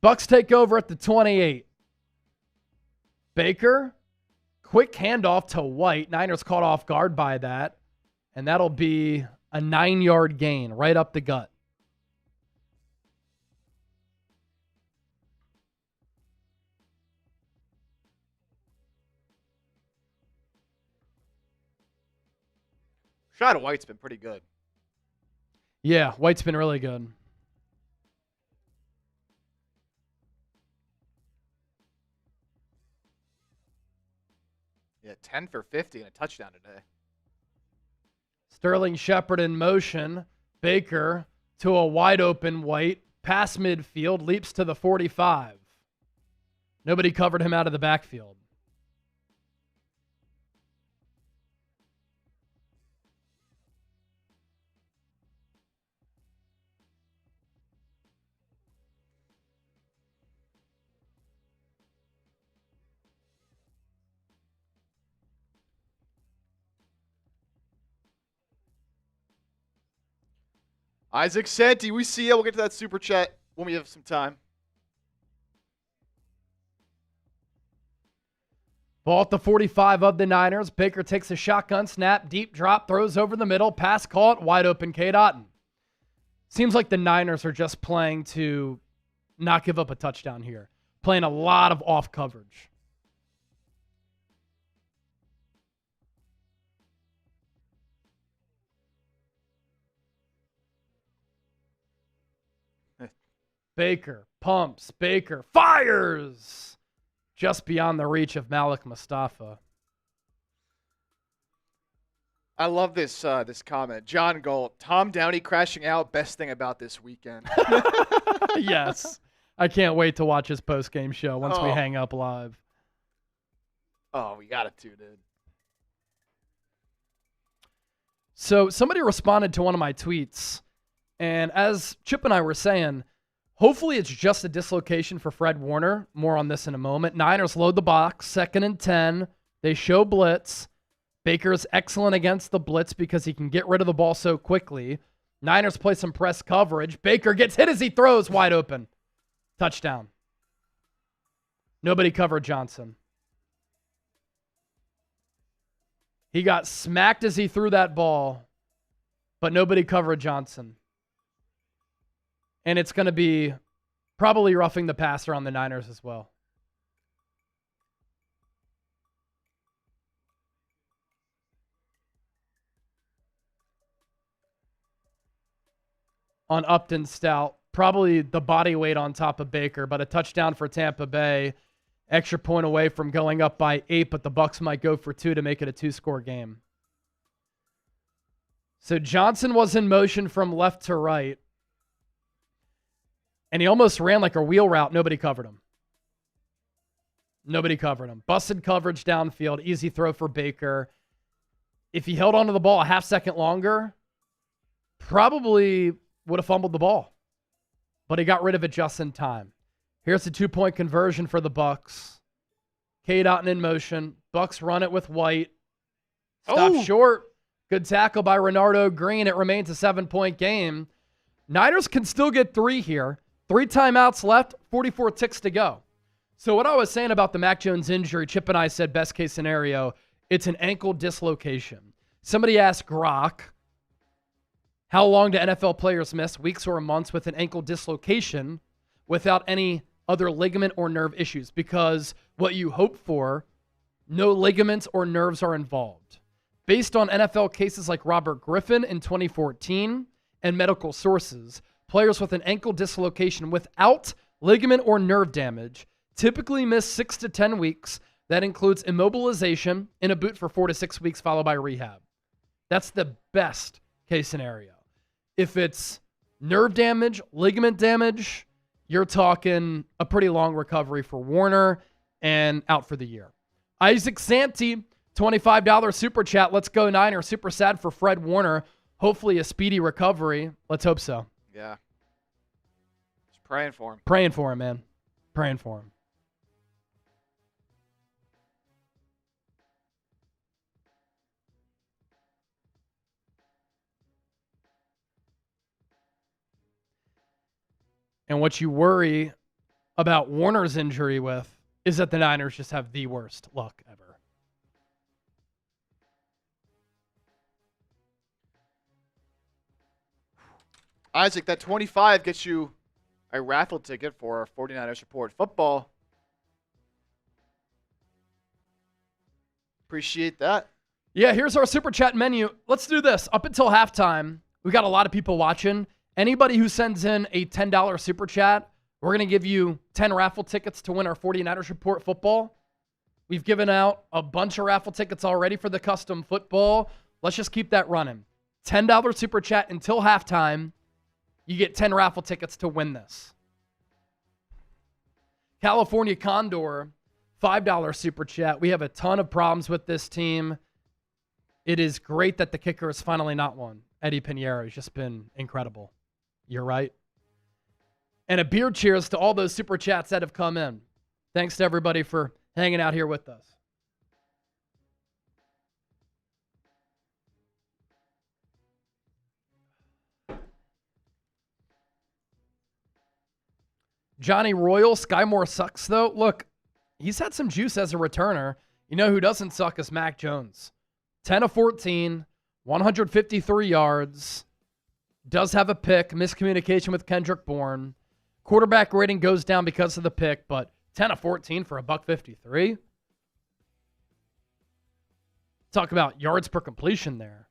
Bucks take over at the 28. Baker, quick handoff to White. Niners caught off guard by that. And that'll be a 9-yard gain right up the gut. Shot of White's been pretty good. Yeah, White's been really good. Yeah, 10 for 50 and a touchdown today. Sterling Shepard in motion. Baker to a wide open White. Pass midfield. Leaps to the 45. Nobody covered him out of the backfield. Isaac Santi, we see you. We'll get to that super chat when we have some time. Ball at the 45 of the Niners. Baker takes a shotgun snap, deep drop, throws over the middle, pass caught, wide open Cade Otton. Seems like the Niners are just playing to not give up a touchdown here. Playing a lot of off coverage. Baker pumps. Baker fires. Just beyond the reach of Malik Mustafa. I love this this comment. John Gold, Tom Downey crashing out, best thing about this weekend. Yes. I can't wait to watch his post-game show once we hang up live. Oh, we got to tune in. So somebody responded to one of my tweets And as Chip and I were saying, hopefully it's just a dislocation for Fred Warner. More on this in a moment. Niners load the box, 2nd and 10. They show blitz. Baker's excellent against the blitz because he can get rid of the ball so quickly. Niners play some press coverage. Baker gets hit as he throws, wide open. Touchdown. Nobody covered Johnson. He got smacked as he threw that ball, but nobody covered Johnson. And it's going to be probably roughing the passer on the Niners as well. On Upton Stout, probably the body weight on top of Baker, but a touchdown for Tampa Bay. Extra point away from going up by 8, but the Bucs might go for 2 to make it a 2-score game. So Johnson was in motion from left to right, and he almost ran like a wheel route. Nobody covered him. Nobody covered him. Busted coverage downfield. Easy throw for Baker. If he held onto the ball a half second longer, probably would have fumbled the ball. But he got rid of it just in time. Here's the 2-point conversion for the Bucs. Cade Otton in motion. Bucs run it with White. Stop short. Good tackle by Renardo Green. It remains a 7-point game. Niners can still get 3 here. 3 timeouts left, 44 ticks to go. So what I was saying about the Mac Jones injury, Chip and I said best case scenario, it's an ankle dislocation. Somebody asked Grok, how long do NFL players miss, weeks or months, with an ankle dislocation without any other ligament or nerve issues? Because what you hope for, no ligaments or nerves are involved. Based on NFL cases like Robert Griffin in 2014 and medical sources, players with an ankle dislocation without ligament or nerve damage typically miss 6 to 10 weeks. That includes immobilization in a boot for 4 to 6 weeks, followed by rehab. That's the best case scenario. If it's nerve damage, ligament damage, you're talking a pretty long recovery for Warner and out for the year. Isaac Santi, $25 super chat. Let's go Niners. Super sad for Fred Warner. Hopefully a speedy recovery. Let's hope so. Yeah. Just praying for him. Praying for him, man. Praying for him. And what you worry about Warner's injury with is that the Niners just have the worst luck ever. Isaac, that 25 gets you a raffle ticket for our 49ers Support Football. Appreciate that. Yeah, here's our super chat menu. Let's do this. Up until halftime, we got a lot of people watching. Anybody who sends in a $10 super chat, we're going to give you 10 raffle tickets to win our 49ers Report Football. We've given out a bunch of raffle tickets already for the custom football. Let's just keep that running. $10 super chat until halftime. You get 10 raffle tickets to win this. California Condor, $5 super chat. We have a ton of problems with this team. It is great that the kicker is finally not one. Eddie Pinheiro has just been incredible. You're right. And a beer cheers to all those super chats that have come in. Thanks to everybody for hanging out here with us. Johnny Royal, Sky Moore sucks though. Look, he's had some juice as a returner. You know who doesn't suck is Mac Jones. 10 of 14, 153 yards. Does have a pick, miscommunication with Kendrick Bourne. Quarterback rating goes down because of the pick, but 10 of 14 for a $153. Talk about yards per completion there.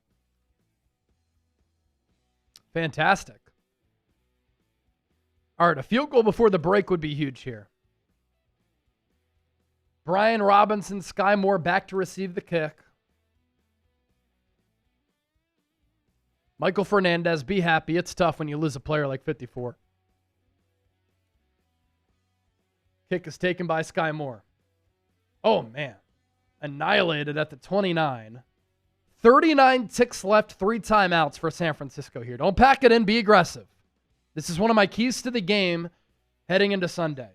Fantastic. All right, a field goal before the break would be huge here. Brian Robinson, Sky Moore back to receive the kick. Michael Fernandez, be happy. It's tough when you lose a player like 54. Kick is taken by Sky Moore. Oh, man. Annihilated at the 29. 39 ticks left, 3 timeouts for San Francisco here. Don't pack it in. Be aggressive. This is one of my keys to the game heading into Sunday.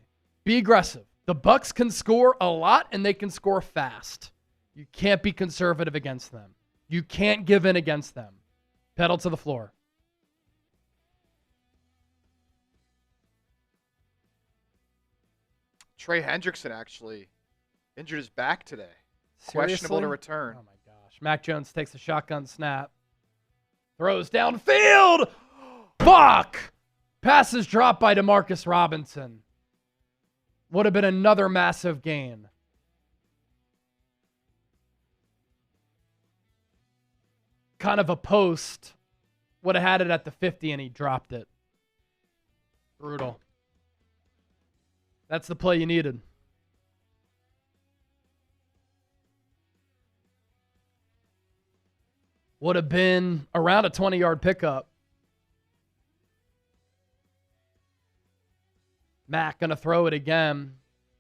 Be aggressive. The Bucs can score a lot, and they can score fast. You can't be conservative against them. You can't give in against them. Pedal to the floor. Trey Hendrickson actually injured his back today. Seriously? Questionable to return. Oh, my gosh. Mac Jones takes a shotgun snap. Throws downfield. Fuck! Passes dropped by Demarcus Robinson. Would have been another massive gain. Kind of a post. Would have had it at the 50 and he dropped it. Brutal. That's the play you needed. Would have been around a 20-yard pickup. Mack going to throw it again.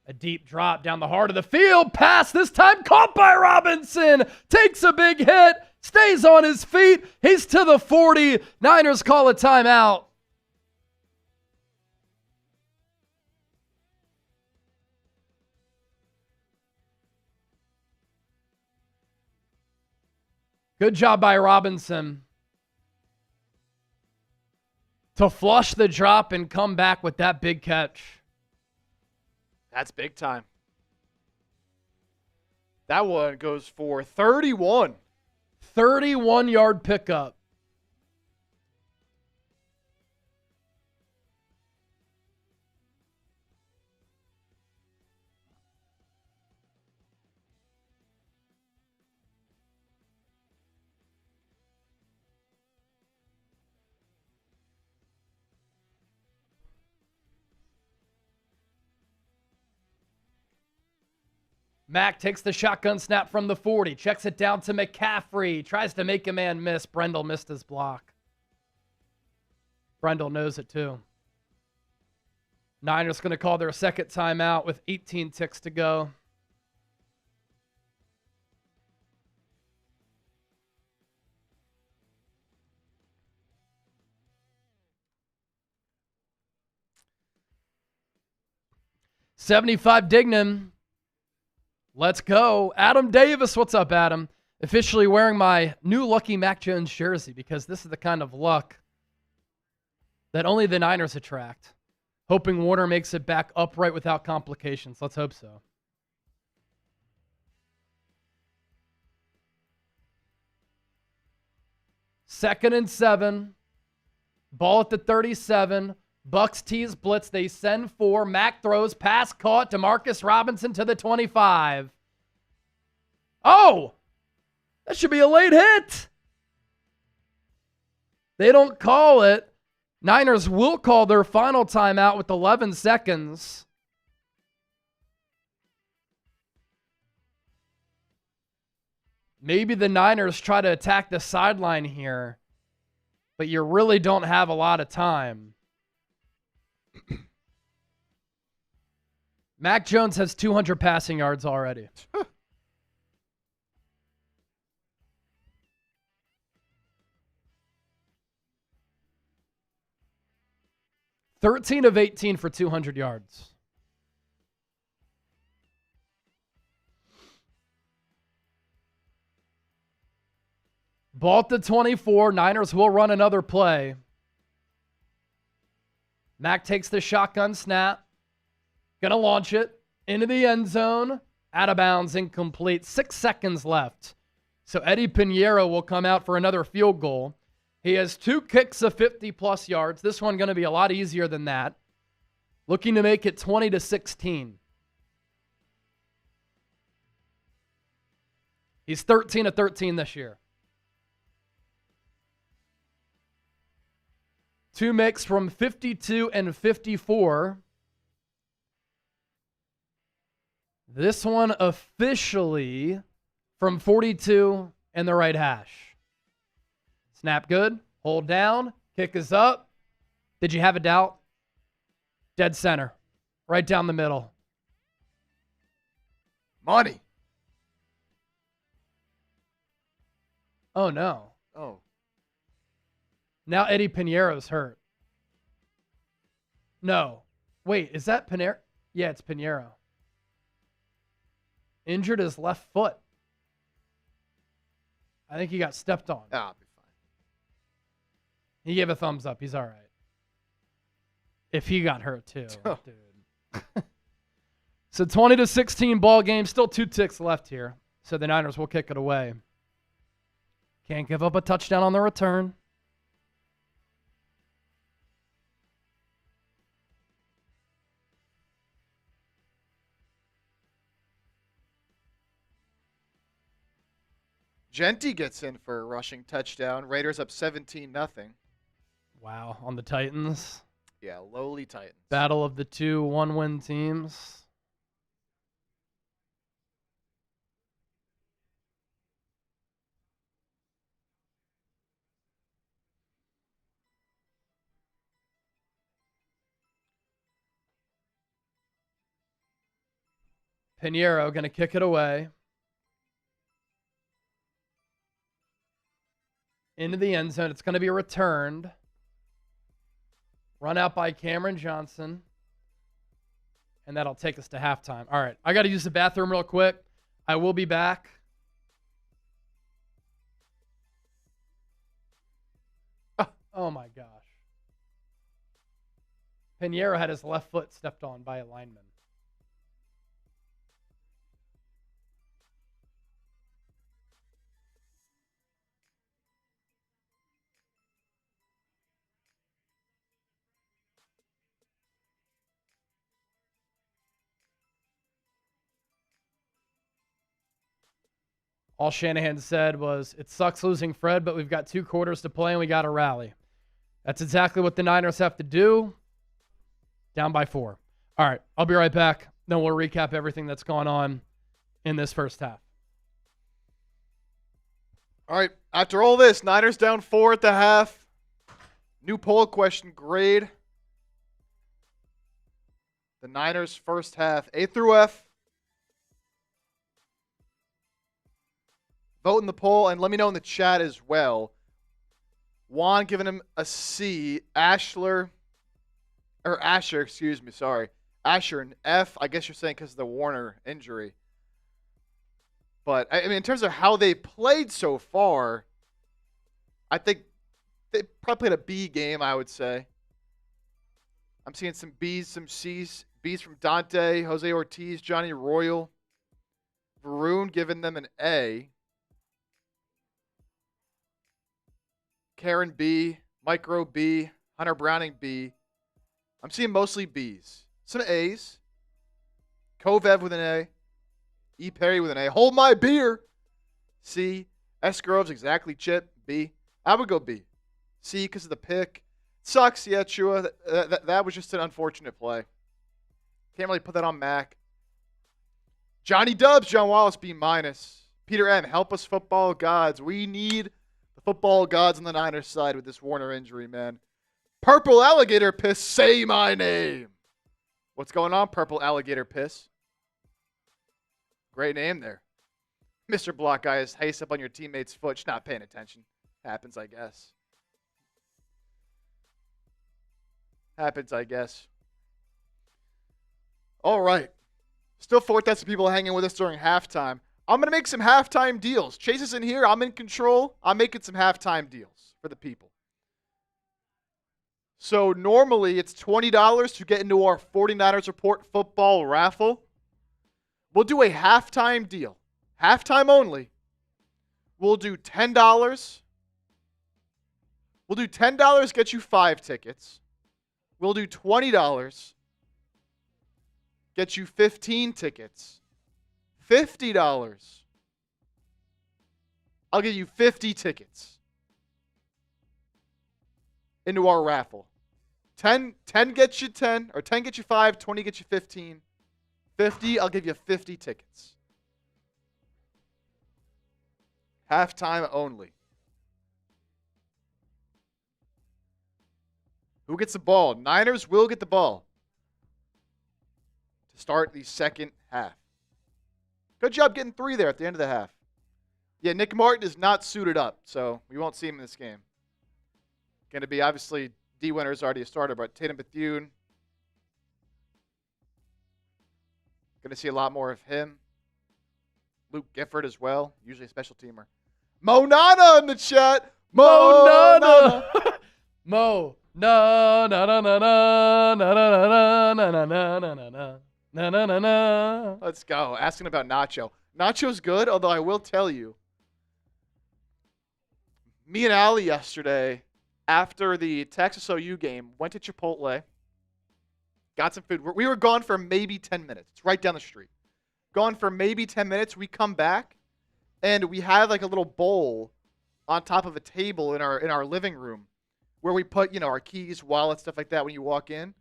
A deep drop down the heart of the field. Pass this time caught by Robinson. Takes a big hit. Stays on his feet. He's to the 40. Niners call a timeout. Good job by Robinson to flush the drop and come back with that big catch. That's big time. That one goes for 31. 31-yard pickup. Mack takes the shotgun snap from the 40, checks it down to McCaffrey, tries to make a man miss. Brendel missed his block. Brendel knows it too. Niners going to call their second timeout with 18 ticks to go. $75 Dignam. Let's go. Adam Davis. What's up, Adam? Officially wearing my new lucky Mac Jones jersey because this is the kind of luck that only the Niners attract. Hoping Warner makes it back upright without complications. Let's hope so. Second and 7. Ball at the 37. Bucks tease blitz. They send 4. Mack throws. Pass caught. Demarcus Robinson to the 25. Oh! That should be a late hit. They don't call it. Niners will call their final timeout with 11 seconds. Maybe the Niners try to attack the sideline here, but you really don't have a lot of time. Mac Jones has 200 passing yards already. 13 of 18 for 200 yards. Ball at the 24. Niners will run another play. Mack takes the shotgun snap. Gonna launch it into the end zone. Out of bounds, incomplete. 6 seconds left. So Eddie Pinheiro will come out for another field goal. He has 2 kicks of 50-plus yards. This one going to be a lot easier than that. Looking to make it 20-16. He's 13 of 13 this year. 2 mix from 52 and 54. This one officially from 42 and the right hash. Snap good. Hold down. Kick is up. Did you have a doubt? Dead center. Right down the middle. Money. Oh, no. Oh. Now Eddie Piñeiro's hurt. No. Wait, is that Piñeiro? Yeah, it's Piñeiro. Injured his left foot. I think he got stepped on. I'll be fine. He gave a thumbs up. He's all right. If he got hurt too, dude. So 20-16 ball game. Still 2 ticks left here. So the Niners will kick it away. Can't give up a touchdown on the return. Genty gets in for a rushing touchdown. Raiders up 17-0. Wow, on the Titans. Yeah, lowly Titans. Battle of the 2 one-win teams. Piñeiro going to kick it away. Into the end zone. It's going to be returned. Run out by Cameron Johnson. And that'll take us to halftime. All right. I got to use the bathroom real quick. I will be back. Oh, my gosh. Piñeiro had his left foot stepped on by a lineman. All Shanahan said was, it sucks losing Fred, but we've got 2 quarters to play and we got to rally. That's exactly what the Niners have to do. Down by 4. All right, I'll be right back. Then we'll recap everything that's gone on in this first half. All right, after all this, Niners down 4 at the half. New poll question grade. The Niners first half, A through F. Vote in the poll and let me know in the chat as well. Juan giving him a C. Asher, excuse me, sorry. Asher an F. I guess you're saying because of the Warner injury. But, I mean, in terms of how they played so far, I think they probably played a B game, I would say. I'm seeing some B's, some C's. B's from Dante, Jose Ortiz, Johnny Royal. Varun giving them an A. Karen B, Micro B, Hunter Browning B. I'm seeing mostly B's. Some A's. Kovev with an A. E. Perry with an A. Hold my beer. C. S. Groves, exactly. Chip. B. I would go B. C because of the pick. Sucks. Yeah, Chua. That was just an unfortunate play. Can't really put that on Mac. Johnny Dubs, John Wallace, B-. Peter M. Help us, football gods. We need the football gods on the Niners side with this Warner injury, man. Purple Alligator Piss, say my name. What's going on, Purple Alligator Piss? Great name there. Mr. Block Guy is haste up on your teammate's foot. Just not paying attention. Happens, I guess. Happens, I guess. All right. Still 4,000 people hanging with us during halftime. I'm going to make some halftime deals. Chase is in here. I'm in control. I'm making some halftime deals for the people. So normally it's $20 to get into our 49ers Report football raffle. We'll do a halftime deal. Halftime only. We'll do $10. We'll do $10, get you 5 tickets. We'll do $20, get you 15 tickets. $50. I'll give you 50 tickets into our raffle. 10 gets you 10, or 10 gets you 5, 20 gets you 15. 50, I'll give you 50 tickets. Halftime only. Who gets the ball? Niners will get the ball to start the second half. Good job getting 3 there at the end of the half. Yeah, Nick Martin is not suited up, so we won't see him in this game. Going to be, obviously, D. Winter is already a starter, but Tatum Bethune. Going to see a lot more of him. Luke Gifford as well, usually a special teamer. Mo Nana in the chat. Mo Nana. Mo na na na na na na na na na na na na na na na. Let's go. Asking about Nacho. Nacho's good, although I will tell you, me and Allie yesterday, after the Texas OU game, went to Chipotle, got some food. We were gone for maybe 10 minutes. It's right down the street. Gone for maybe 10 minutes. We come back, and we have like a little bowl on top of a table in our living room where we put, our keys, wallet, stuff like that when you walk in.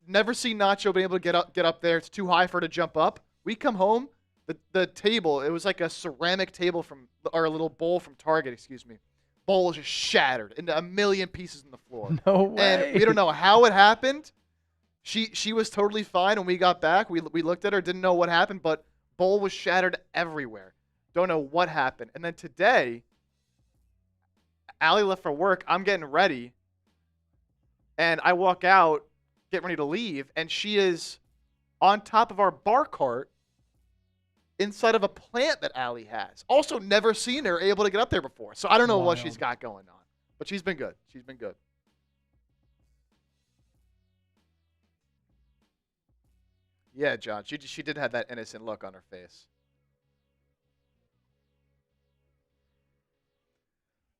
Never seen Nacho being able to get up there. It's too high for her to jump up. We come home, the table, it was like a ceramic table or a little bowl from Target, bowl was just shattered into a million pieces on the floor. No way. And we don't know how it happened. She was totally fine when we got back. We looked at her, didn't know what happened, but bowl was shattered everywhere. Don't know what happened. And then today, Allie left for work. I'm getting ready. And I walk out, getting ready to leave, and she is on top of our bar cart inside of a plant that Allie has. Also never seen her able to get up there before. So I don't know what she's got going on. But she's been good. She's been good. Yeah, John. She did have that innocent look on her face.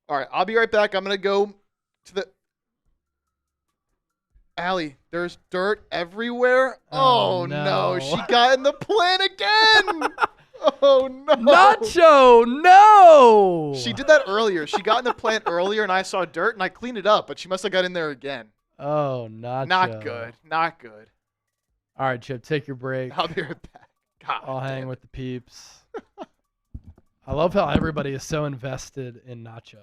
All right, I'll be right back. I'm going to go to the... Allie, there's dirt everywhere. Oh, no. She got in the plant again. Oh, no. Nacho, no. She did that earlier. She got in the plant earlier, and I saw dirt, and I cleaned it up, but she must have got in there again. Oh, Nacho. Not good. Not good. All right, Chip, take your break. I'll be right back. God, I'll hang with the peeps. I love how everybody is so invested in Nacho.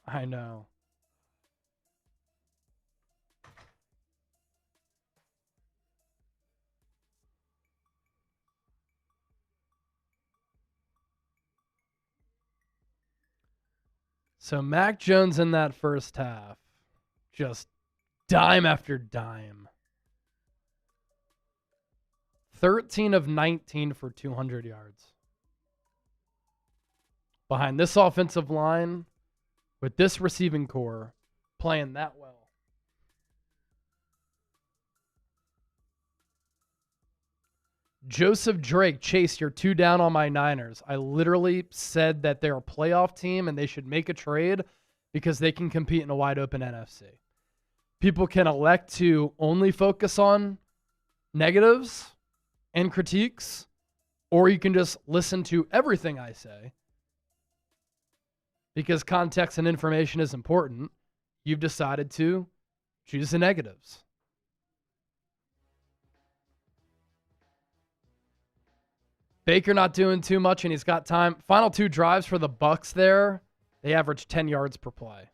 I know. So Mac Jones in that first half, just dime after dime. 13 of 19 for 200 yards. Behind this offensive line, with this receiving core playing that well. Joseph Drake, Chase, you're 2 down on my Niners. I literally said that they're a playoff team and they should make a trade because they can compete in a wide open NFC. People can elect to only focus on negatives and critiques, or you can just listen to everything I say because context and information is important. You've decided to choose the negatives. Baker not doing too much, and he's got time. Final 2 drives for the Bucs there. They average 10 yards per play.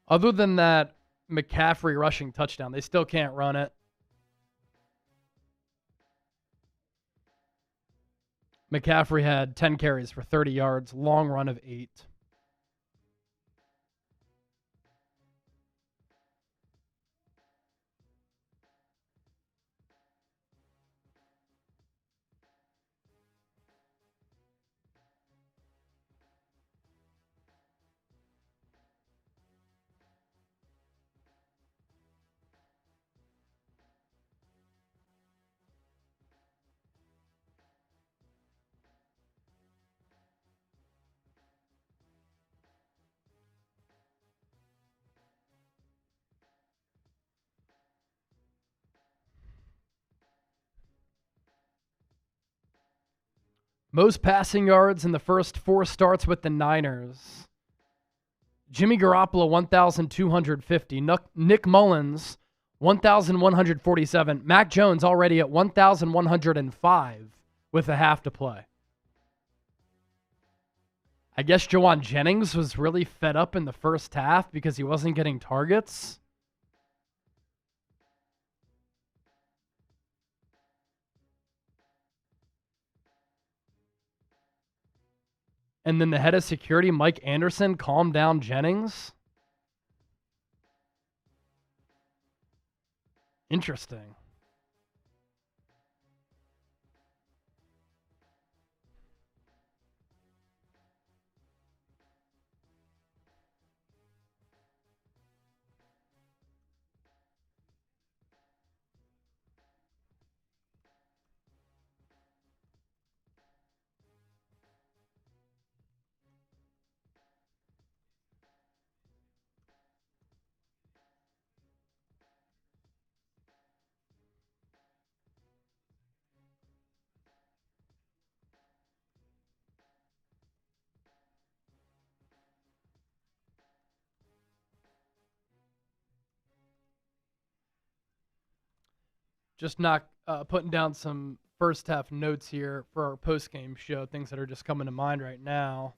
Other than that McCaffrey rushing touchdown, they still can't run it. McCaffrey had 10 carries for 30 yards, long run of 8. Most passing yards in the first 4 starts with the Niners. Jimmy Garoppolo, 1,250. Nick Mullins, 1,147. Mac Jones already at 1,105 with a half to play. I guess Jawan Jennings was really fed up in the first half because he wasn't getting targets. And then the head of security, Mike Anderson, calmed down Jennings. Interesting. Just not putting down some first half notes here for our post-game show, things that are just coming to mind right now.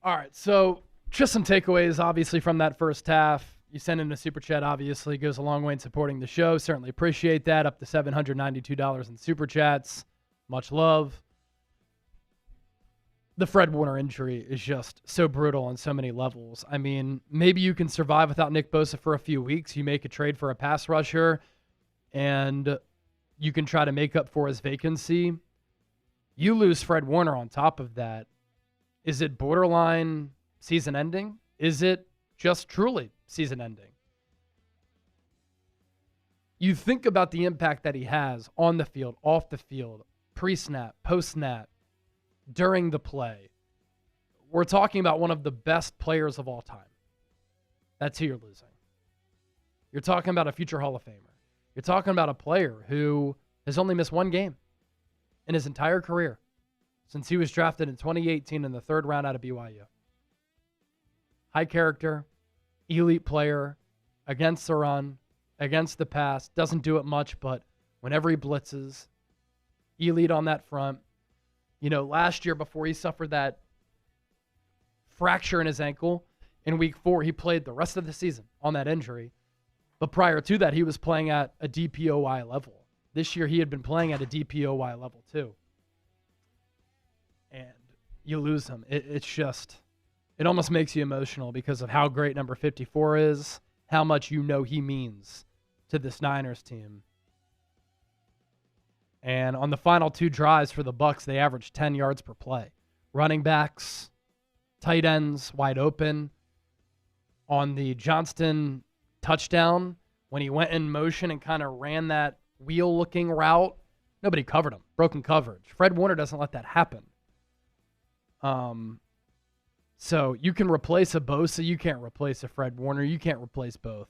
All right, so just some takeaways, obviously, from that first half. You send in a super chat, obviously, goes a long way in supporting the show. Certainly appreciate that. Up to $792 in super chats. Much love. The Fred Warner injury is just so brutal on so many levels. I mean, maybe you can survive without Nick Bosa for a few weeks. You make a trade for a pass rusher, and you can try to make up for his vacancy. You lose Fred Warner on top of that. Is it borderline season ending? Is it just truly season ending? You think about the impact that he has on the field, off the field, pre-snap, post-snap, during the play. We're talking about one of the best players of all time. That's who you're losing. You're talking about a future Hall of Famer. You're talking about a player who has only missed one game in his entire career since he was drafted in 2018 in the 3rd round out of BYU. High character, elite player, against the run, against the pass, doesn't do it much, but whenever he blitzes, elite on that front. You know, last year before he suffered that fracture in his ankle in week 4, he played the rest of the season on that injury. But prior to that, he was playing at a DPOY level. This year, he had been playing at a DPOY level too. And you lose him. It's just, it almost makes you emotional because of how great number 54 is, how much you know he means to this Niners team. And on the final 2 drives for the Bucs, they averaged 10 yards per play. Running backs, tight ends, wide open. On the Johnston touchdown, when he went in motion and kind of ran that wheel-looking route, nobody covered him. Broken coverage. Fred Warner doesn't let that happen. So you can replace a Bosa. You can't replace a Fred Warner. You can't replace both.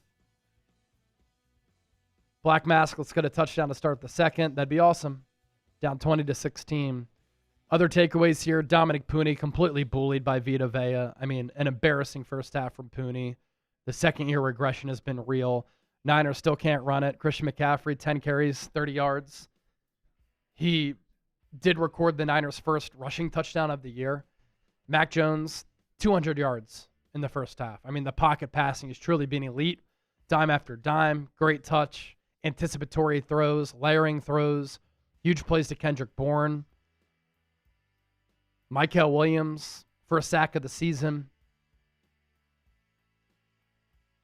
Black Mask, let's get a touchdown to start the second. That'd be awesome. Down 20-16. Other takeaways here. Dominic Pooney completely bullied by Vita Vea. I mean, an embarrassing first half from Pooney. The second-year regression has been real. Niners still can't run it. Christian McCaffrey, 10 carries, 30 yards. He did record the Niners' first rushing touchdown of the year. Mac Jones, 200 yards in the first half. I mean, the pocket passing is truly being elite. Dime after dime, great touch, anticipatory throws, layering throws, huge plays to Kendrick Bourne. Mykel Williams, first sack of the season.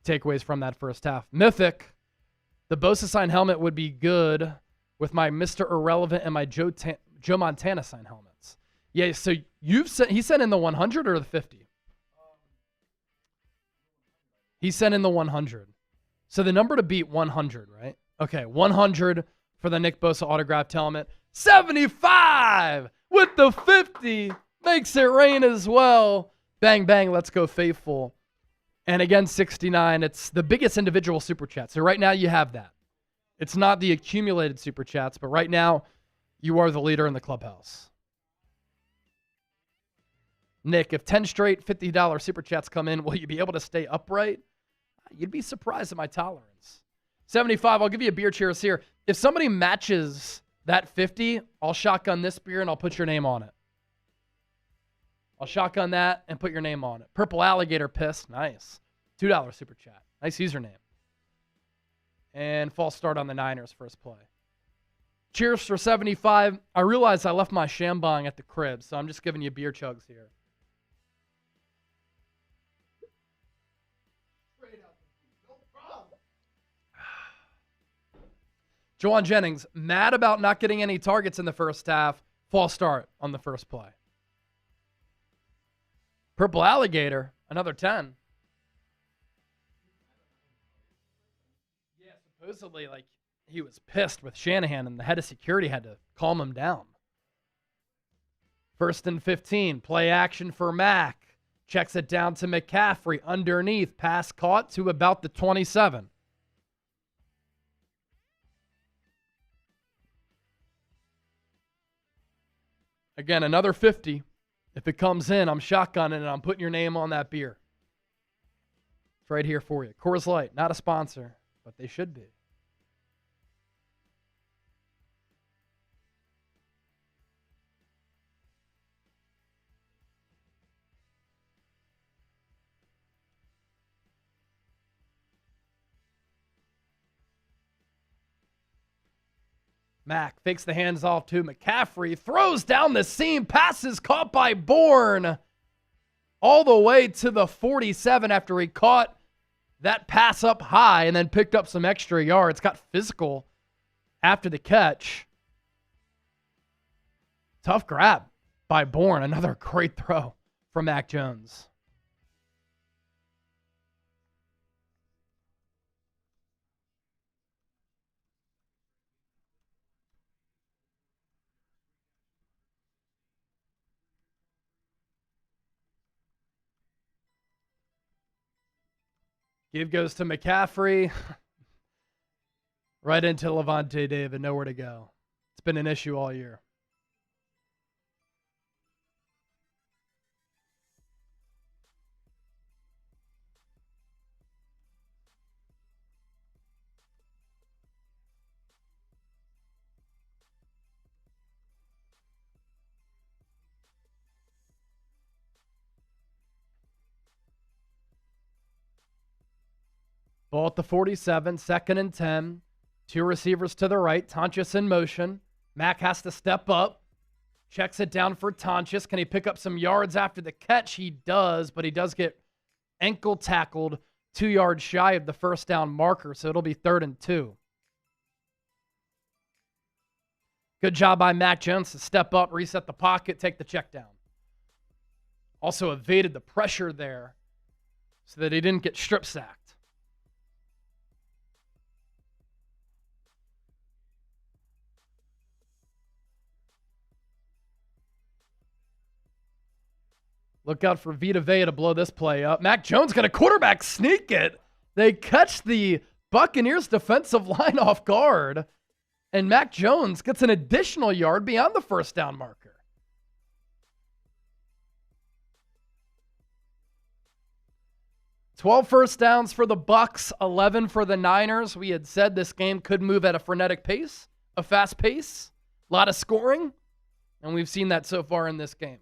Takeaways from that first half. Mythic, the Bosa sign helmet would be good with my Mr. Irrelevant and my Joe Montana sign helmets. Yeah, so he sent in the 100 or the 50? He sent in the 100. So the number to beat 100, right? Okay, 100 for the Nick Bosa autographed helmet. 75 with the 50 makes it rain as well. Bang, bang, let's go faithful. And again, 69, it's the biggest individual super chat. So right now you have that. It's not the accumulated super chats, but right now you are the leader in the clubhouse. Nick, if 10 straight $50 super chats come in, will you be able to stay upright? You'd be surprised at my tolerance. 75, I'll give you a beer cheers here. If somebody matches that 50, I'll shotgun this beer and I'll put your name on it. I'll shotgun that and put your name on it. Purple Alligator Piss. Nice. $2 super chat. Nice username. And false start on the Niners first play. Cheers for 75. I realized I left my Shambong at the crib, so I'm just giving you beer chugs here. Juwan Jennings, mad about not getting any targets in the first half. False start on the first play. Purple Alligator, another 10. Yeah, supposedly, he was pissed with Shanahan, and the head of security had to calm him down. 1st and 15, play action for Mack. Checks it down to McCaffrey underneath. Pass caught to about the 27. Again, another 50. If it comes in, I'm shotgunning and I'm putting your name on that beer. It's right here for you. Coors Light, not a sponsor, but they should be. Mack fakes the hands off to McCaffrey, throws down the seam, passes caught by Bourne all the way to the 47 after he caught that pass up high and then picked up some extra yards. Got physical after the catch. Tough grab by Bourne. Another great throw from Mac Jones. Give goes to McCaffrey. Right into Levante David. Nowhere to go. It's been an issue all year. Ball at the 47, 2nd and 10. 2 receivers to the right. Tonches in motion. Mack has to step up. Checks it down for Tonches. Can he pick up some yards after the catch? He does, but he does get ankle tackled 2 yards shy of the first down marker, so it'll be 3rd and 2. Good job by Mac Jones to step up, reset the pocket, take the check down. Also evaded the pressure there so that he didn't get strip sacked. Look out for Vita Vea to blow this play up. Mac Jones got a quarterback sneak it. They catch the Buccaneers defensive line off guard, and Mac Jones gets an additional yard beyond the first down marker. "12 first downs for the Bucs, 11 for the Niners. We had said this game could move at a frenetic pace, a fast pace, a lot of scoring, and we've seen that so far in this game.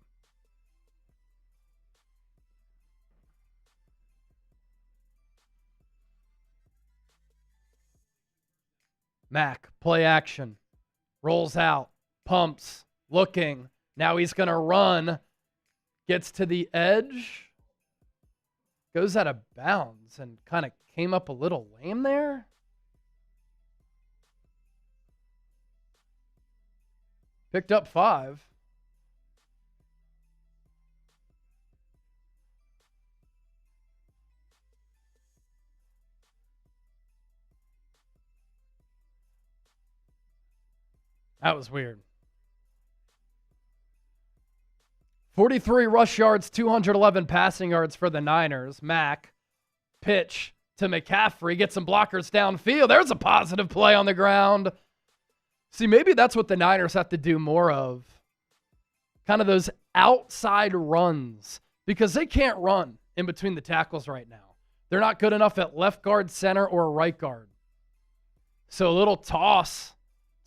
Mack, play action. Rolls out. Pumps. Looking. Now he's going to run. Gets to the edge. Goes out of bounds and kind of came up a little lame there. Picked up 5. That was weird. 43 rush yards, 211 passing yards for the Niners. Mack, pitch to McCaffrey, get some blockers downfield. There's a positive play on the ground. See, maybe that's what the Niners have to do more of. Kind of those outside runs, because they can't run in between the tackles right now. They're not good enough at left guard, center, or right guard. So a little toss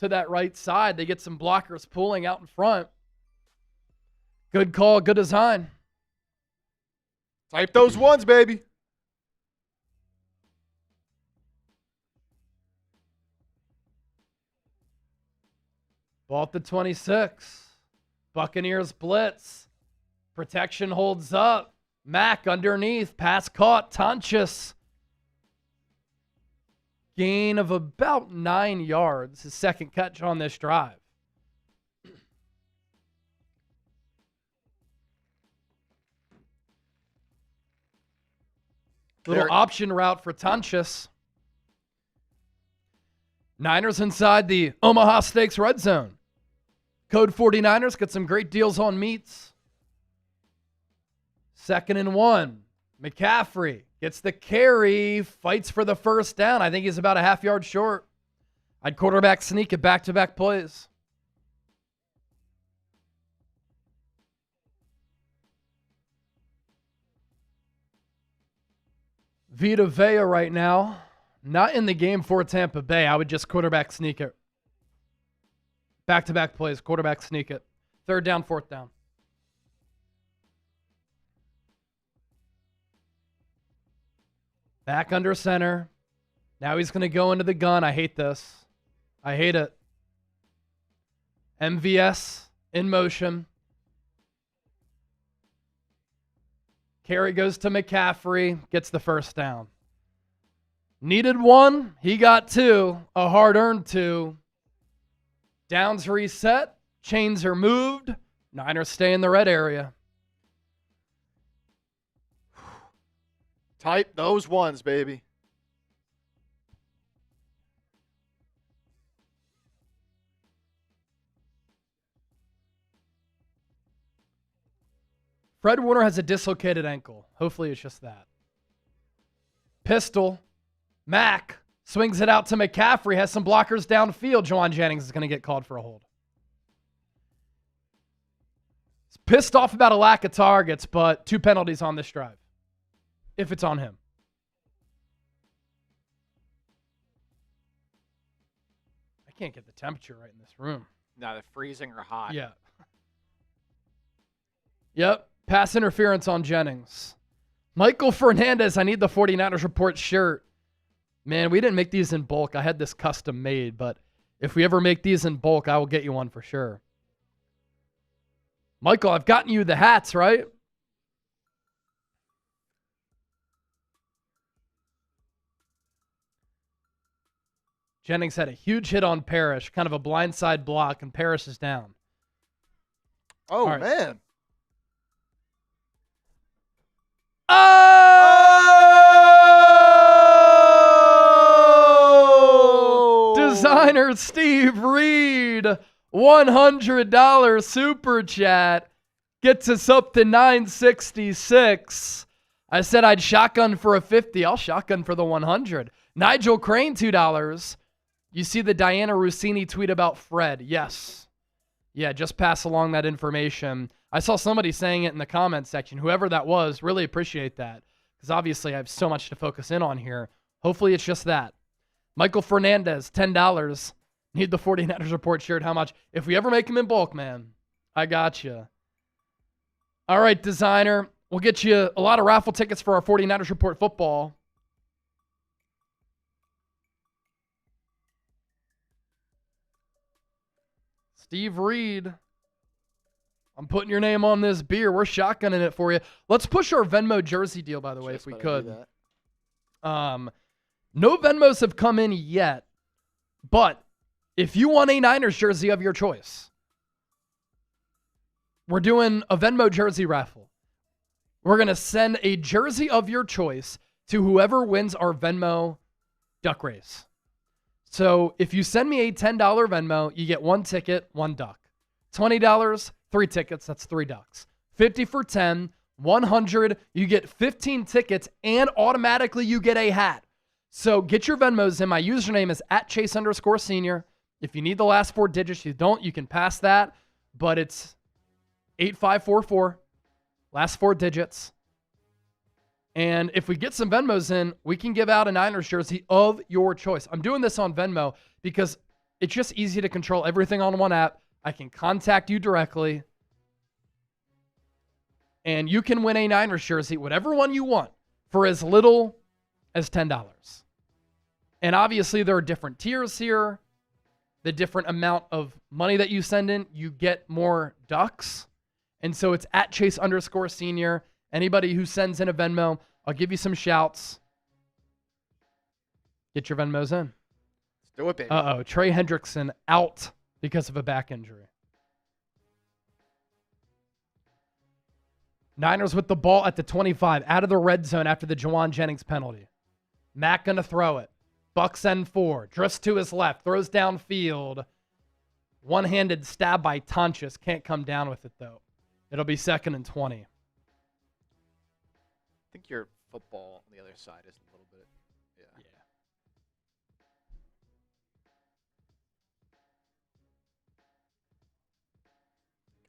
to that right side. They get some blockers pulling out in front. Good call, good design. Type those ones, baby. Ball at the 26. Buccaneers blitz. Protection holds up. Mack underneath. Pass caught. Tonches. Gain of about 9 yards. His second catch on this drive. Little option route for Tonches. Niners inside the Omaha Steaks red zone. Code 49ers. Get some great deals on meats. 2nd and 1. McCaffrey gets the carry. Fights for the first down. I think he's about a half yard short. I'd quarterback sneak it back-to-back plays. Vita Vea right now, not in the game for Tampa Bay. I would just quarterback sneak it. Back-to-back plays, quarterback sneak it. 3rd down, 4th down. Back under center. Now he's going to go into the gun. I hate this. I hate it. MVS in motion. Carry goes to McCaffrey. Gets the first down. Needed 1. He got 2. A hard-earned 2. Downs reset. Chains are moved. Niners stay in the red area. Type those ones, baby. Fred Warner has a dislocated ankle. Hopefully it's just that. Pistol. Mack swings it out to McCaffrey. Has some blockers downfield. Juwan Jennings is going to get called for a hold. He's pissed off about a lack of targets, but 2 penalties on this drive. If it's on him. I can't get the temperature right in this room. Neither freezing or hot. Yeah. Yep. Pass interference on Jennings. Michael Fernandez, I need the 49ers Report shirt. Man, we didn't make these in bulk. I had this custom made, but if we ever make these in bulk, I will get you one for sure. Michael, I've gotten you the hats, right? Jennings had a huge hit on Parrish, kind of a blindside block, and Parrish is down. Oh, right. Man. Oh! Designer Steve Reed, $100 super chat. Gets us up to 966. I said I'd shotgun for a 50. I'll shotgun for the 100. Nigel Crane, $2. You see the Diana Rossini tweet about Fred. Yes. Yeah, just pass along that information. I saw somebody saying it in the comments section. Whoever that was, really appreciate that. Because obviously I have so much to focus in on here. Hopefully it's just that. Michael Fernandez, $10. Need the 49ers Report shirt. How much? If we ever make them in bulk, man, I got you. All right, designer. We'll get you a lot of raffle tickets for our 49ers Report football. Steve Reed. I'm putting your name on this beer. We're shotgunning it for you. Let's push our Venmo jersey deal, by the way, if we could. No Venmos have come in yet, but if you want a Niners jersey of your choice, we're doing a Venmo jersey raffle. We're going to send a jersey of your choice to whoever wins our Venmo duck race. So if you send me a $10 Venmo, you get 1 ticket, 1 duck. $20, 3 tickets, that's 3 ducks. 50 for 10, 100, you get 15 tickets, and automatically you get a hat. So get your Venmos in. My username is @Chase_senior. If you need the last 4 digits, you don't, you can pass that. But it's 8544, last 4 digits. And if we get some Venmos in, we can give out a Niners jersey of your choice. I'm doing this on Venmo because it's just easy to control everything on one app. I can contact you directly. And you can win a Niners jersey, whatever one you want, for as little as $10. And obviously there are different tiers here. The different amount of money that you send in, you get more ducks. And so it's @Chase_senior. Anybody who sends in a Venmo, I'll give you some shouts. Get your Venmos in. Let's do it, baby. Uh-oh, Trey Hendrickson out because of a back injury. Niners with the ball at the 25, out of the red zone after the Jawan Jennings penalty. Mack going to throw it. Bucks send 4. Drifts to his left. Throws downfield. One-handed stab by Tonches. Can't come down with it, though. It'll be 2nd and 20. I think your football on the other side is a little bit. Yeah.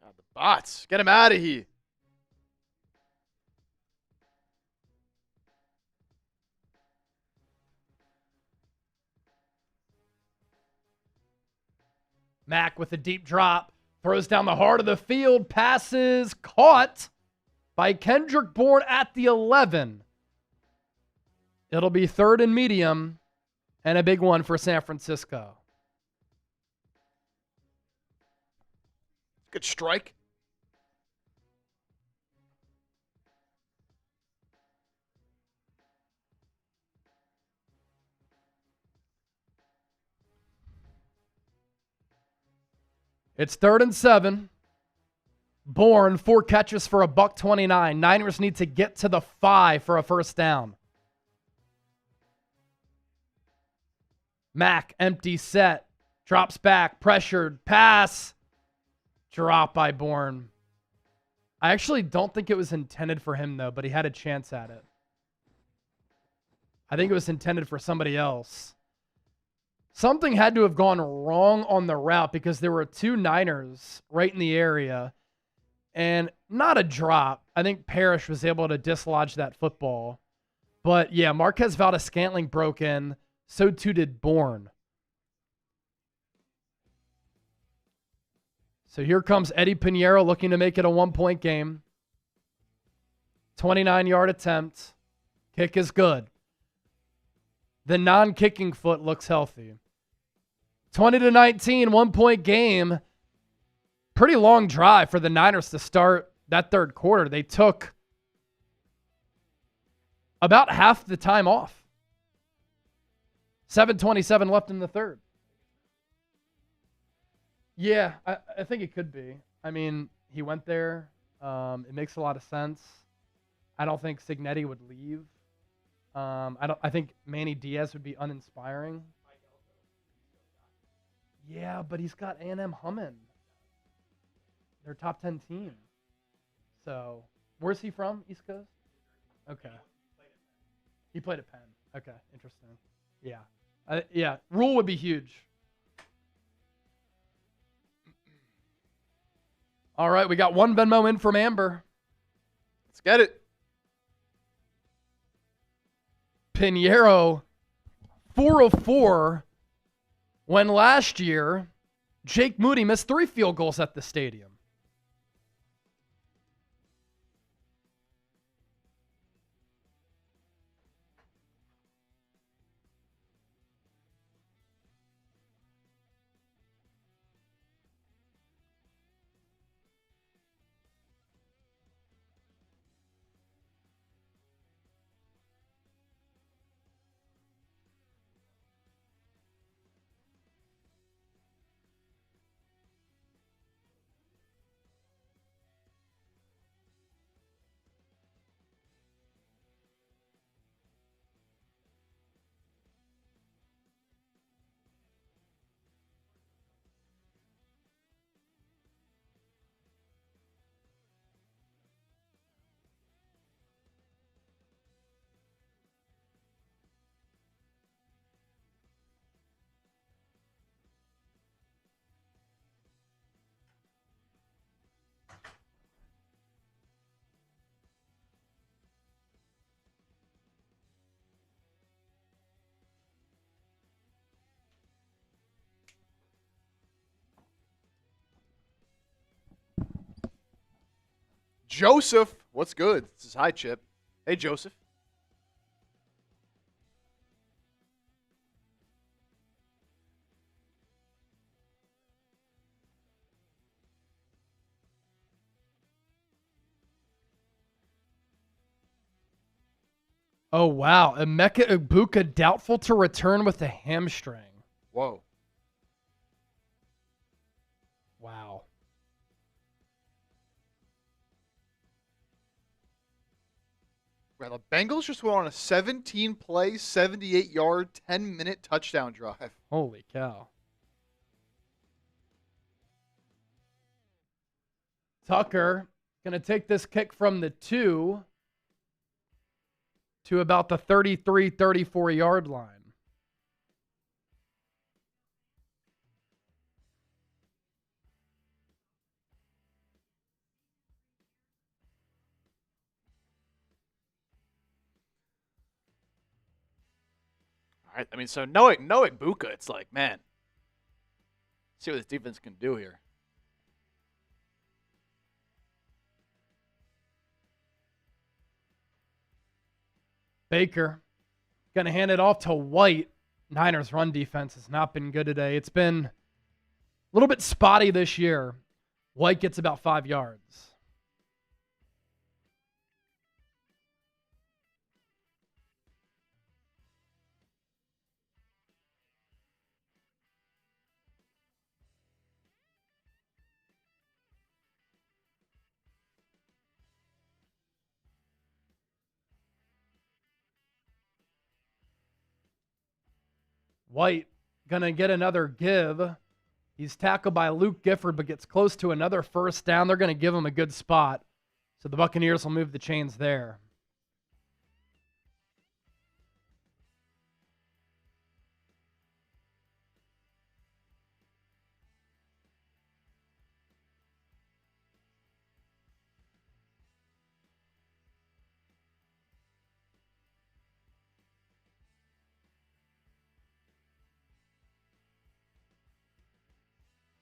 God, the bots. Get him out of here. Mack with a deep drop. Throws down the heart of the field. Passes caught by Kendrick Bourne at the 11. It'll be 3rd and medium and a big one for San Francisco. Good strike. It's 3rd and 7. Bourne, 4 catches for a $129. Niners need to get to the 5 for a first down. Mack, empty set. Drops back, pressured, pass. Drop by Bourne. I actually don't think it was intended for him, though, but he had a chance at it. I think it was intended for somebody else. Something had to have gone wrong on the route because there were 2 Niners right in the area. And not a drop. I think Parrish was able to dislodge that football. But yeah, Marquez Valdes-Scantling broke in. So too did Bourne. So here comes Eddie Pinheiro looking to make it a 1-point game. 29-yard attempt. Kick is good. The non-kicking foot looks healthy. 20-19, 1-point game. Pretty long drive for the Niners to start that 3rd quarter. They took about half the time off. 7:27 left in the 3rd. Yeah, I think it could be. I mean, he went there. It makes a lot of sense. I don't think Signetti would leave. I think Manny Diaz would be uninspiring. Yeah, but he's got A&M humming. They're a top 10 team. So, where's he from? East Coast? Okay. He played at Penn. Okay, interesting. Yeah. Yeah, Rule would be huge. All right, we got 1 Venmo in from Amber. Let's get it. Pinheiro, 4 of 4, when last year Jake Moody missed 3 field goals at the stadium. Joseph, what's good? This is hi, Chip. Hey, Joseph. Oh, wow. Emeka Egbuka doubtful to return with a hamstring. Whoa. Wow. Right, the Bengals just went on a 17-play, 78-yard, 10-minute touchdown drive. Holy cow. Tucker going to take this kick from the 2 to about the 33, 34-yard line. All right, I mean, so knowing Buka, it's like, man, see what this defense can do here. Baker going to hand it off to White. Niners run defense has not been good today. It's been a little bit spotty this year. White gets about 5 yards. White going to get another give. He's tackled by Luke Gifford, but gets close to another first down. They're going to give him a good spot. So the Buccaneers will move the chains there.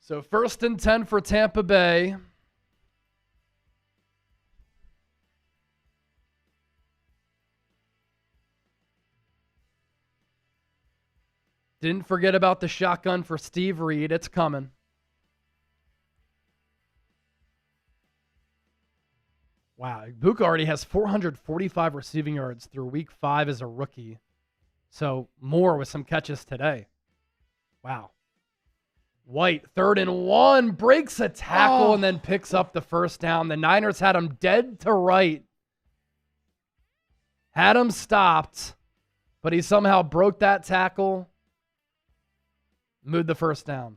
So 1st and 10 for Tampa Bay. Didn't forget about the shotgun for Steve Reed. It's coming. Wow, Buka already has 445 receiving yards through week 5 as a rookie. So more with some catches today. Wow. White, 3rd and 1, breaks a tackle and then picks up the first down. The Niners had him dead to right. Had him stopped, but he somehow broke that tackle, moved the first down.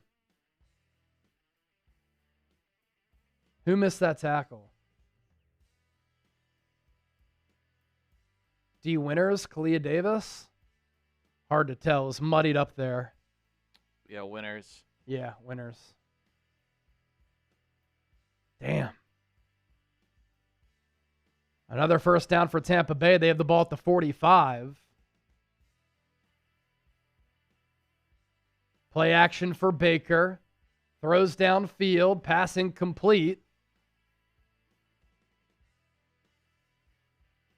Who missed that tackle? D. Winters, Kalia Davis? Hard to tell. It was muddied up there. Yeah, Winters. Yeah, Winters. Damn. Another first down for Tampa Bay. They have the ball at the 45. Play action for Baker. Throws downfield. Passing complete.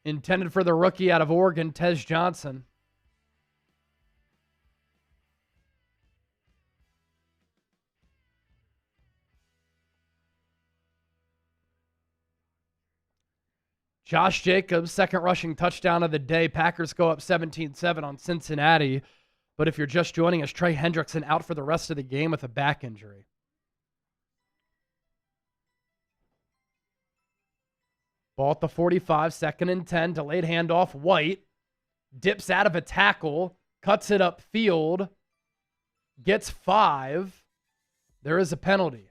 Intended for the rookie out of Oregon, Tez Johnson. Josh Jacobs, second rushing touchdown of the day. Packers go up 17-7 on Cincinnati. But if you're just joining us, Trey Hendrickson out for the rest of the game with a back injury. Ball at the 45, 2nd and 10. Delayed handoff. White dips out of a tackle, cuts it upfield, gets 5. There is a penalty.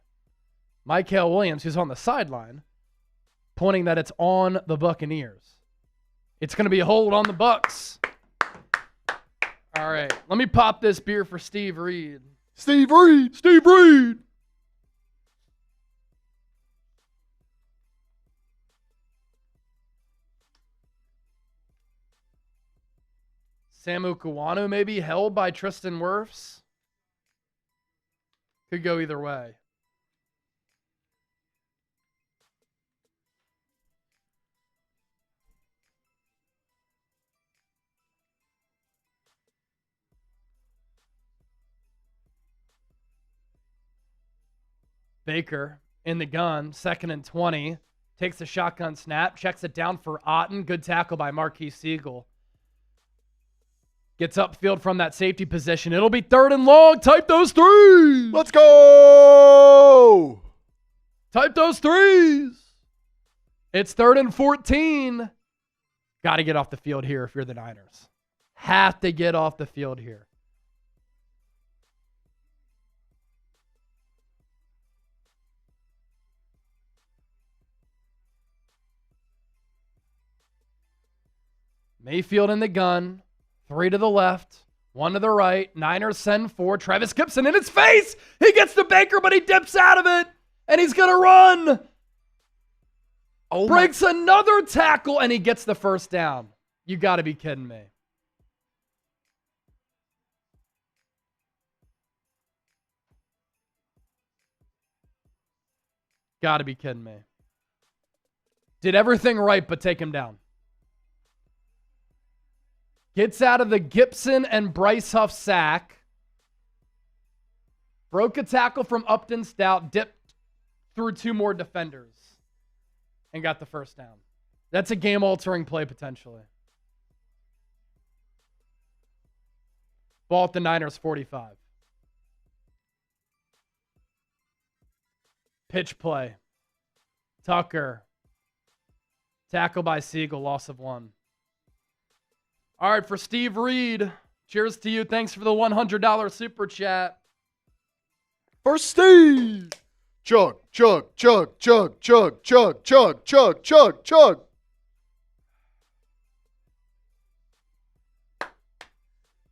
Michael Williams, who's on the sideline, pointing that it's on the Buccaneers. It's going to be a hold on the Bucs. All right, let me pop this beer for Steve Reed. Steve Reed! Steve Reed! Samu Kawanu maybe held by Tristan Wirfs. Could go either way. Baker in the gun, 2nd and 20. Takes the shotgun snap, checks it down for Otten. Good tackle by Marquise Siegel. Gets upfield from that safety position. It'll be 3rd and long. Type those threes. Let's go. Type those threes. It's 3rd and 14. Got to get off the field here if you're the Niners. Have to get off the field here. Mayfield in the gun. 3 to the left, 1 to the right. Niners send 4. Travis Gibson in his face. He gets to Baker, but he dips out of it. And he's going to run. Breaks another tackle, and he gets the first down. You got to be kidding me. Got to be kidding me. Did everything right but take him down. Gets out of the Gibson and Bryce Huff sack. Broke a tackle from Upton Stout. Dipped through 2 more defenders. And got the first down. That's a game-altering play potentially. Ball at the Niners 45. Pitch play. Tucker. Tackle by Siegel. Loss of 1. All right, for Steve Reed, cheers to you. Thanks for the $100 super chat. For Steve. Chug, chug, chug, chug, chug, chug, chug, chug, chug, chug.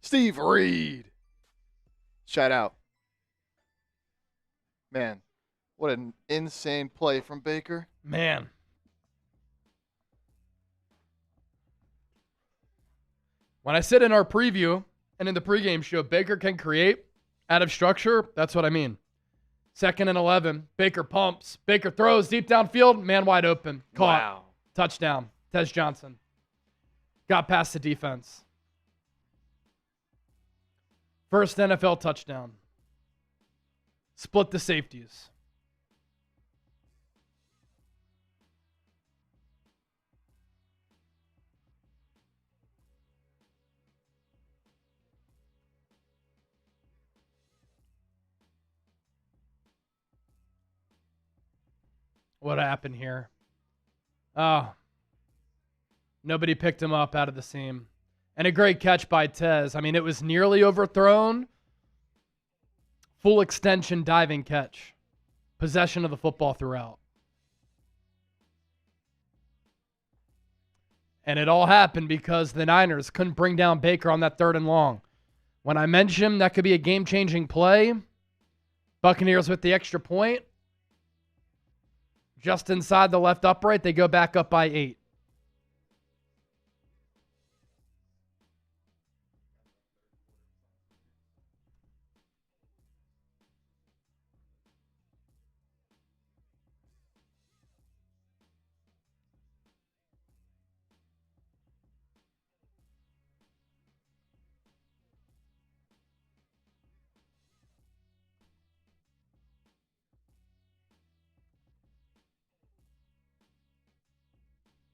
Steve Reed. Shout out. Man, what an insane play from Baker. Man. When I said in our preview and in the pregame show, Baker can create out of structure, that's what I mean. 2nd and 11. Baker pumps. Baker throws deep downfield. Man wide open. Caught. Wow. Touchdown. Tez Johnson. Got past the defense. First NFL touchdown. Split the safeties. What happened here? Oh. Nobody picked him up out of the seam. And a great catch by Tez. I mean, it was nearly overthrown. Full extension diving catch. Possession of the football throughout. And it all happened because the Niners couldn't bring down Baker on that 3rd and long. When I mentioned that could be a game-changing play, Buccaneers with the extra point. Just inside the left upright, they go back up by 8.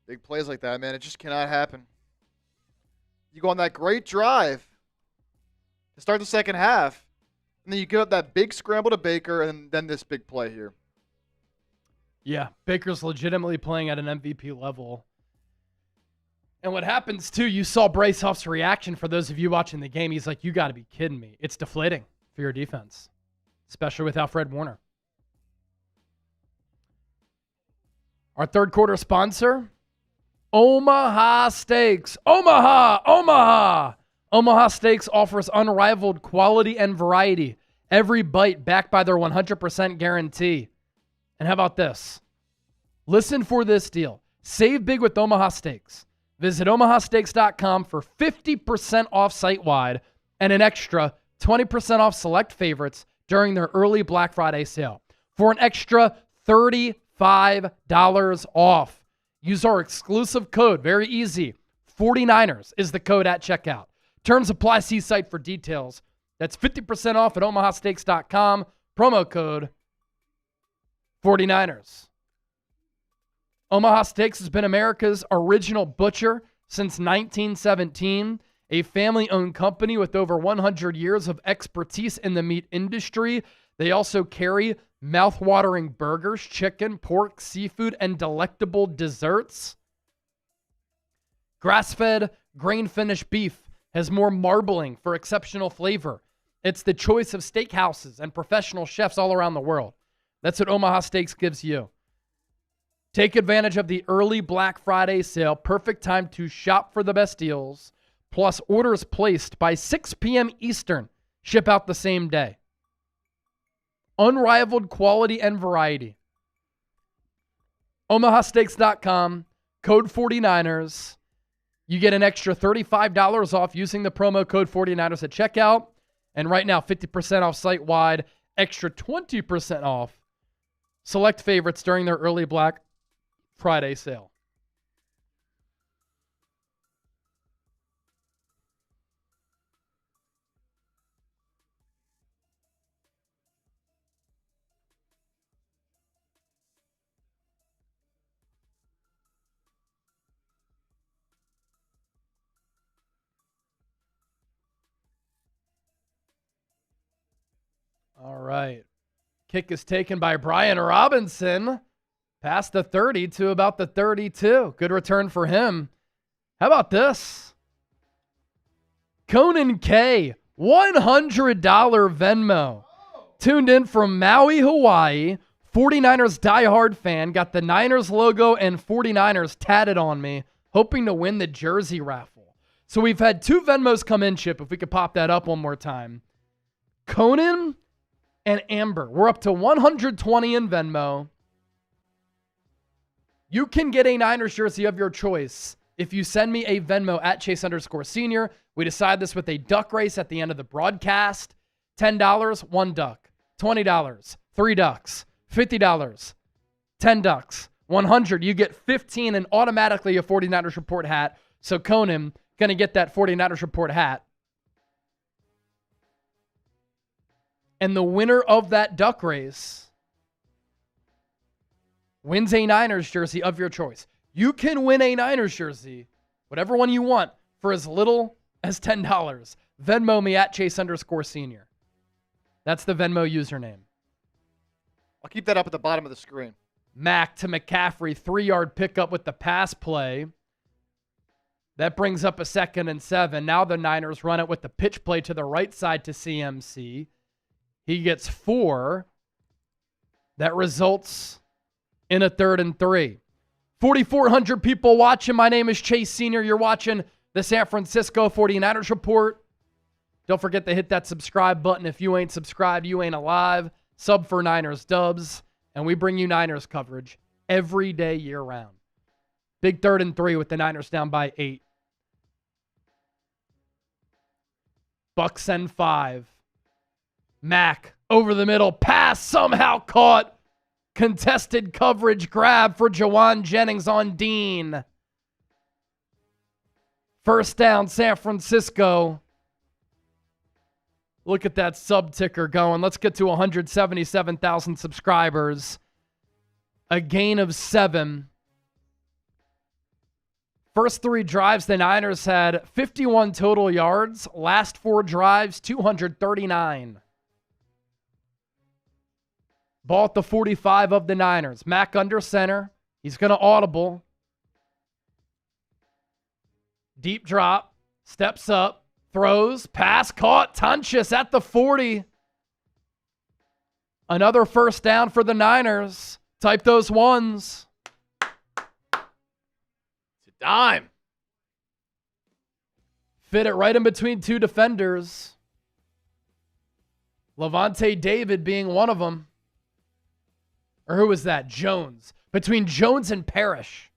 Big plays like that, man, it just cannot happen. You go on that great drive to start the second half, and then you give up that big scramble to Baker, and then this big play here. Yeah, Baker's legitimately playing at an MVP level. And what happens, too, you saw Bryce Huff's reaction for those of you watching the game. He's like, you got to be kidding me. It's deflating for your defense, especially without Fred Warner. Our third quarter sponsor, Omaha Steaks. Omaha Steaks offers unrivaled quality and variety. Every bite backed by their 100% guarantee. And how about this? Listen for this deal. Save big with Omaha Steaks. Visit omahasteaks.com for 50% off site-wide and an extra 20% off select favorites during their early Black Friday sale. For an extra $35 off. Use our exclusive code, very easy. 49ers is the code at checkout. Terms apply, see site for details. That's 50% off at omahasteaks.com. Promo code 49ers. Omaha Steaks has been America's original butcher since 1917, a family-owned company with over 100 years of expertise in the meat industry. They also carry mouth-watering burgers, chicken, pork, seafood, and delectable desserts. Grass-fed, grain-finished beef has more marbling for exceptional flavor. It's the choice of steakhouses and professional chefs all around the world. That's what Omaha Steaks gives you. Take advantage of the early Black Friday sale. Perfect time to shop for the best deals. Plus, orders placed by 6 p.m. Eastern ship out the same day. Unrivaled quality and variety. OmahaSteaks.com, code 49ers. You get an extra $35 off using the promo code 49ers at checkout. And right now, 50% off site-wide, extra 20% off select favorites during their early Black Friday sale. All right. Kick is taken by Brian Robinson. Past the 30 to about the 32. Good return for him. How about this? Conan K, $100 Venmo. Tuned in from Maui, Hawaii. 49ers diehard fan. Got the Niners logo and 49ers tatted on me. Hoping to win the jersey raffle. So we've had 2 Venmos come in, Chip, if we could pop that up one more time. Conan and Amber. We're up to 120 in Venmo. You can get a Niners jersey of your choice if you send me a Venmo at Chase_Senior. We decide this with a duck race at the end of the broadcast. $10, 1 duck. $20, 3 ducks. $50, 10 ducks. $100, you get 15 and automatically a 49ers Report hat. So Conan going to get that 49ers Report hat. And the winner of that duck race wins a Niners jersey of your choice. You can win a Niners jersey, whatever one you want, for as little as $10. Venmo me at Chase_Senior. That's the Venmo username. I'll keep that up at the bottom of the screen. Mack to McCaffrey, 3-yard pickup with the pass play. That brings up a 2nd and 7. Now the Niners run it with the pitch play to the right side to CMC. He gets 4. That results in a 3rd and 3. 4,400 people watching. My name is Chase Senior. You're watching the San Francisco 49ers Report. Don't forget to hit that subscribe button. If you ain't subscribed, you ain't alive. Sub for Niners Dubs. And we bring you Niners coverage every day year-round. Big 3rd and 3 with the Niners down by 8. Bucks send 5. Mack over the middle. Pass somehow caught. Contested coverage grab for Jawan Jennings on Dean. First down, San Francisco. Look at that sub ticker going. Let's get to 177,000 subscribers. A gain of 7. First 3 drives, the Niners had 51 total yards. Last 4 drives, 239. Ball at the 45 of the Niners. Mack under center. He's going to audible. Deep drop. Steps up. Throws. Pass caught. Tunchus at the 40. Another first down for the Niners. Type those ones. It's a dime. Fit it right in between 2 defenders. Levante David being one of them. Or who was that? Jones. Between Jones and Parrish.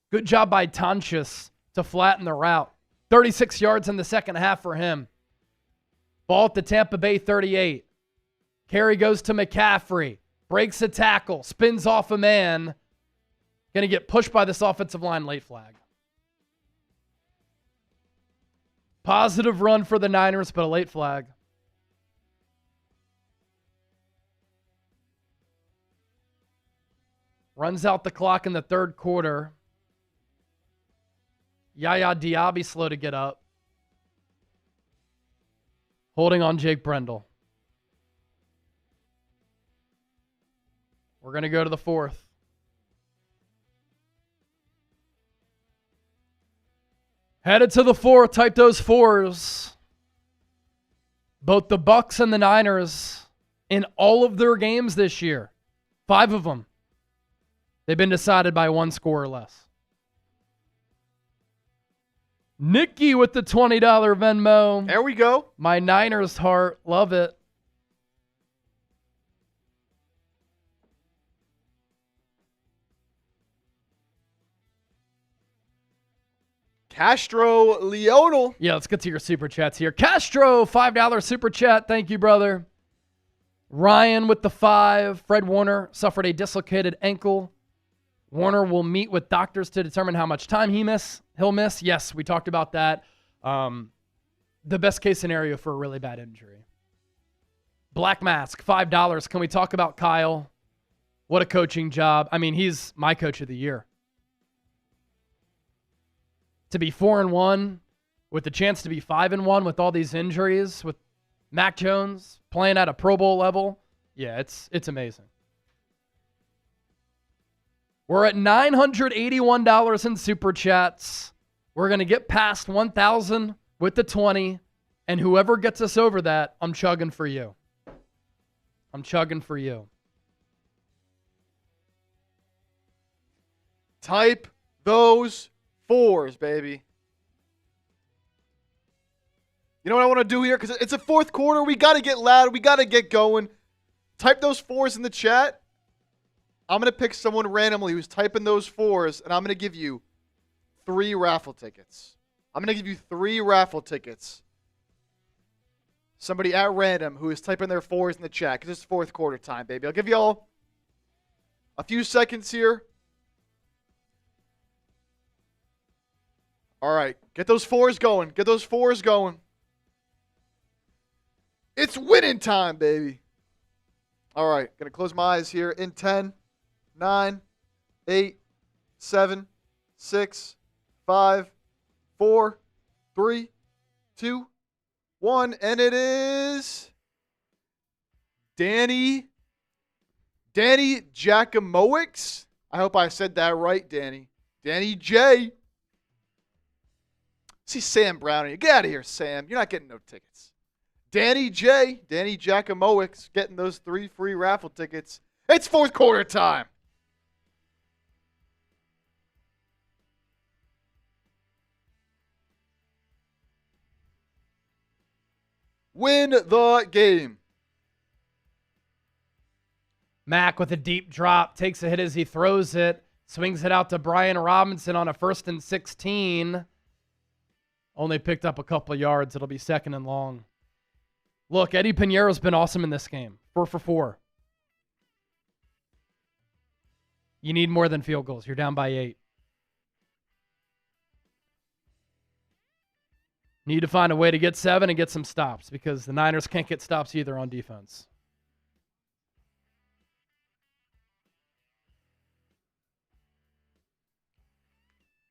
Good job by Tunchus to flatten the route. 36 yards in the second half for him. Ball at the Tampa Bay 38. Carry goes to McCaffrey. Breaks a tackle. Spins off a man. Going to get pushed by this offensive line. Late flag. Positive run for the Niners, but a late flag. Runs out the clock in the third quarter. Yaya Diaby slow to get up. Holding on Jake Brendel. We're going to go to the fourth. Headed to the fourth. Type those fours. Both the Bucs and the Niners in all of their games this year, 5 of them, they've been decided by 1 score or less. Nikki with the $20 Venmo. There we go. My Niners heart. Love it. Castro Leonel. Yeah, let's get to your super chats here. Castro, $5 super chat. Thank you, brother. Ryan with the 5. Fred Warner suffered a dislocated ankle. Warner will meet with doctors to determine how much time he'll miss. Yes, we talked about that. The best case scenario for a really bad injury. Black Mask, $5. Can we talk about Kyle? What a coaching job. I mean, he's my coach of the year. To be 4-1 with the chance to be 5-1 with all these injuries, with Mac Jones playing at a Pro Bowl level. Yeah, it's amazing. We're at $981 in super chats. We're going to get past 1,000 with the 20, and whoever gets us over that, I'm chugging for you. I'm chugging for you. Type those 4s, baby. You know what I want to do here? Because it's a fourth quarter. We got to get loud. We got to get going. Type those 4s in the chat. I'm going to pick someone randomly who's typing those 4s, and I'm going to give you 3 raffle tickets. I'm going to give you 3 raffle tickets. Somebody at random who is typing their 4s in the chat, because it's fourth quarter time, baby. I'll give you all a few seconds here. All right, get those 4s going. Get those 4s going. It's winning time, baby. All right, going to close my eyes here in 10, 9, 8, 7, 6, 5, 4, 3, 2, 1. And it is Danny Jacomowicz. I hope I said that right, Danny. Danny J. See Sam Brown. Get out of here, Sam. You're not getting no tickets. Danny Jacomowicz getting those 3 free raffle tickets. It's fourth quarter time. Win the game. Mack with a deep drop, takes a hit as he throws it, swings it out to Brian Robinson on a 1st and 16. Only picked up a couple of yards. It'll be 2nd and long. Look, Eddie Pinheiro's been awesome in this game. 4 for 4. You need more than field goals. You're down by 8. Need to find a way to get 7 and get some stops because the Niners can't get stops either on defense.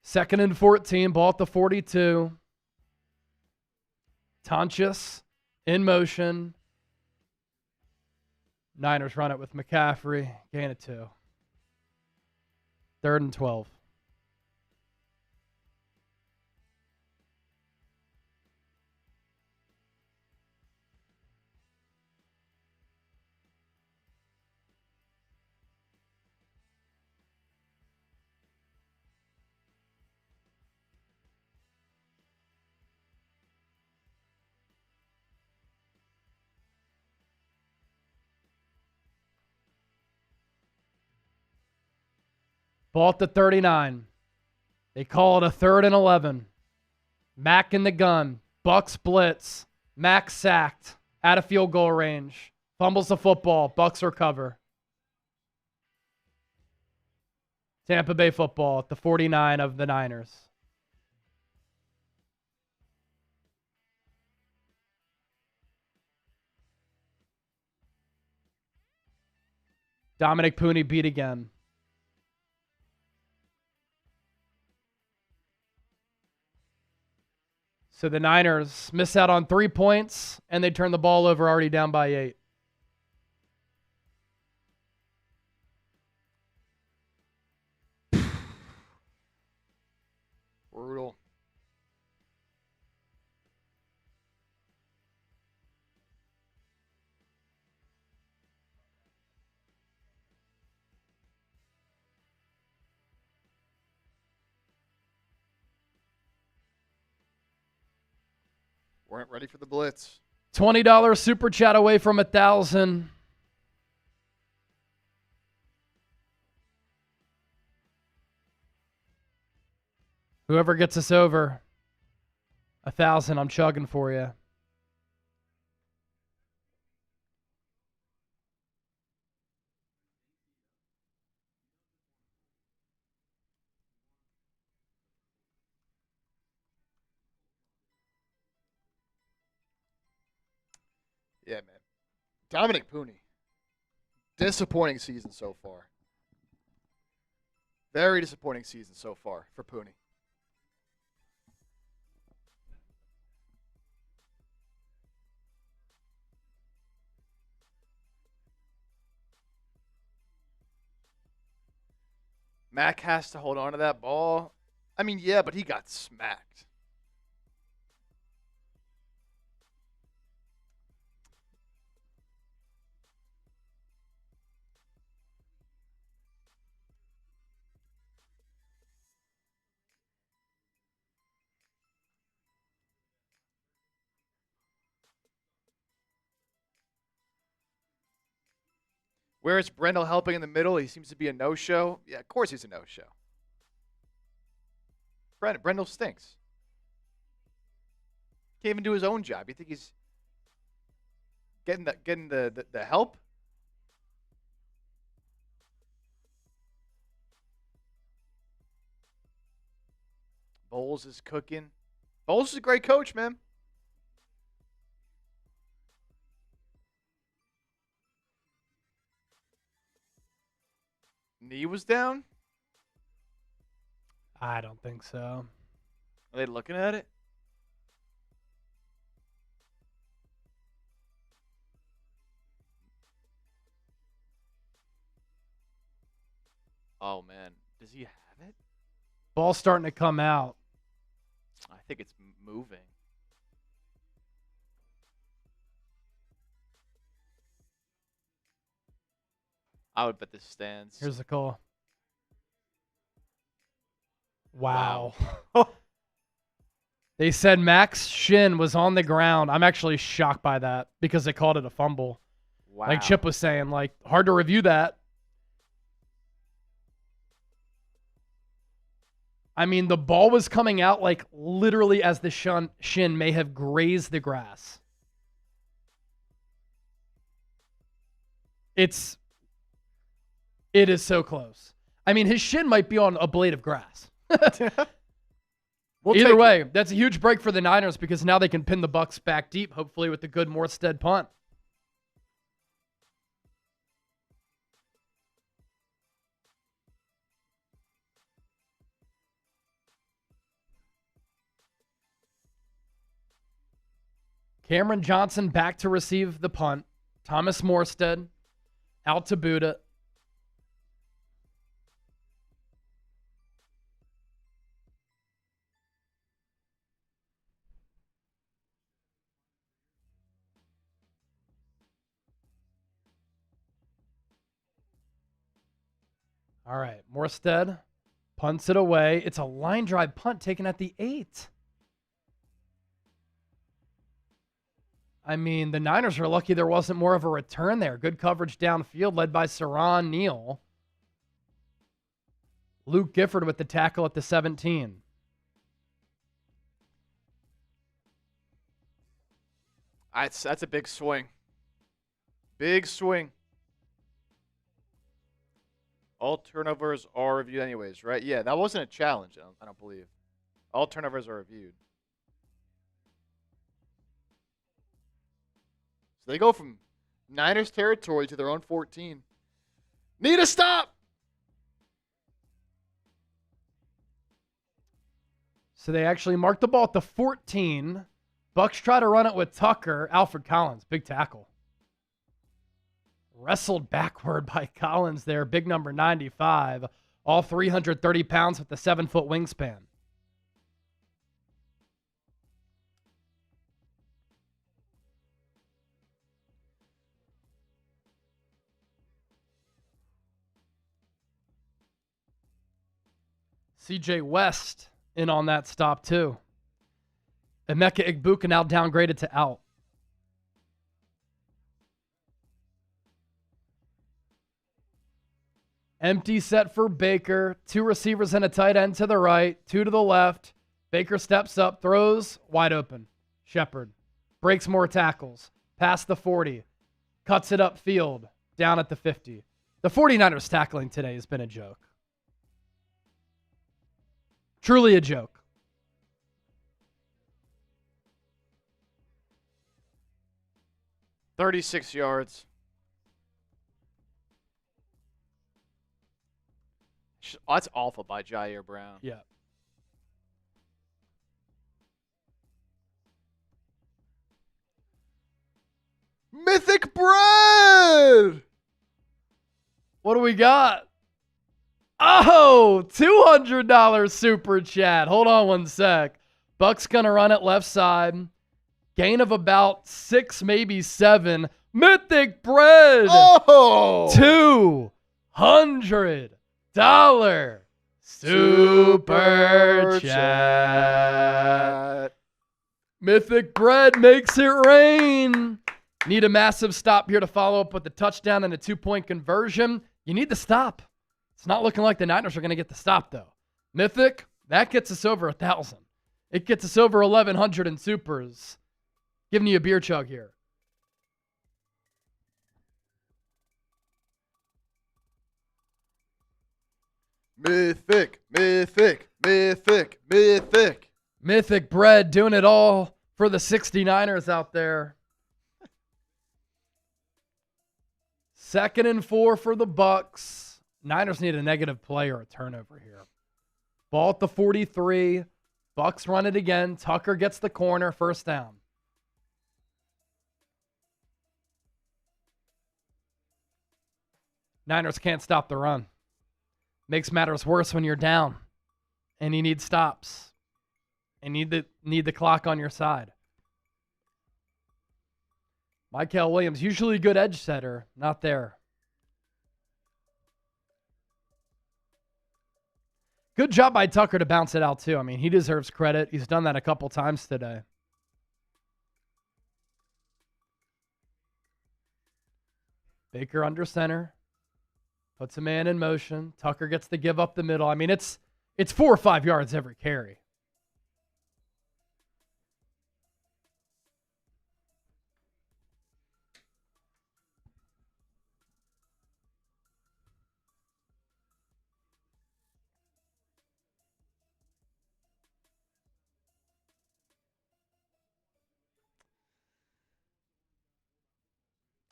Second and 14, ball at the 42. Tonches in motion. Niners run it with McCaffrey. Gain of 2. 3rd and 12. Ball at the 39. They call it a 3rd and 11. Mack in the gun. Bucks blitz. Mack sacked. Out of field goal range. Fumbles the football. Bucks recover. Tampa Bay football at the 49 of the Niners. Dominic Pooney beat again. So the Niners miss out on 3 points, and they turn the ball over already down by 8. Brutal. Weren't ready for the blitz. $20 super chat away from 1,000. Whoever gets us over 1,000, I'm chugging for you. Yeah, man. Dominic Pooney. Disappointing season so far. Very disappointing season so far for Pooney. Mac has to hold on to that ball. I mean, yeah, but he got smacked. Where is Brendel helping in the middle? He seems to be a no-show. Yeah, of course he's a no-show. Brendel stinks. Can't even do his own job. You think he's getting the help? Bowles is cooking. Bowles is a great coach, man. Knee was down? I don't think so. Are they looking at it? Oh, man. Does he have it? Ball's starting to come out. I think it's moving. I would bet this stands. Here's the call. Wow. They said Mac's shin was on the ground. I'm actually shocked by that because they called it a fumble. Wow. Like Chip was saying, like, hard to review that. I mean, the ball was coming out like literally as the shin may have grazed the grass. It is so close. I mean, his shin might be on a blade of grass. Either way, that's a huge break for the Niners because now they can pin the Bucs back deep, hopefully with the good Morstead punt. Cameron Johnson back to receive the punt. Thomas Morstead out to Buda. All right, Morstead punts it away. It's a line drive punt taken at the 8. I mean, the Niners are lucky there wasn't more of a return there. Good coverage downfield led by Saran Neal. Luke Gifford with the tackle at the 17. That's a big swing. Big swing. All turnovers are reviewed anyways, right? Yeah, that wasn't a challenge, I don't believe. All turnovers are reviewed. So they go from Niners territory to their own 14. Need a stop! So they actually marked the ball at the 14. Bucks try to run it with Tucker. Alfred Collins, big tackle. Wrestled backward by Collins there, big number 95. All 330 pounds with the 7-foot wingspan. CJ West in on that stop too. Emeka Egbuka now downgraded to out. Empty set for Baker. 2 receivers and a tight end to the right, 2 to the left. Baker steps up, throws, wide open. Shepard breaks more tackles. Past the 40. Cuts it upfield, down at the 50. The 49ers tackling today has been a joke. Truly a joke. "36 yards. Oh, that's awful by Jair Brown. Yeah. Mythic Bread! What do we got? Oh, $200 super chat. Hold on one sec. Buck's going to run it left side. Gain of about 6, maybe 7. Mythic Bread. Oh! $200 super chat. Mythic Bread makes it rain. Need a massive stop here to follow up with a touchdown and a 2-point conversion. You need the stop. It's not looking like the Niners are going to get the stop, though. Mythic, that gets us over 1,000. It gets us over 1,100 in supers. Giving you a beer chug here. Mythic, mythic, mythic, mythic. Mythic Bread doing it all for the 69ers out there. 2nd and 4 for the Bucks. Niners need a negative play or a turnover here. Ball at the 43. Bucks run it again. Tucker gets the corner. First down. Niners can't stop the run. Makes matters worse when you're down and you need stops and need the clock on your side. Mykel Williams, usually a good edge setter, not there. Good job by Tucker to bounce it out, too. I mean, he deserves credit. He's done that a couple times today. Baker under center. Puts a man in motion. Tucker gets to give up the middle. I mean, it's 4 or 5 yards every carry.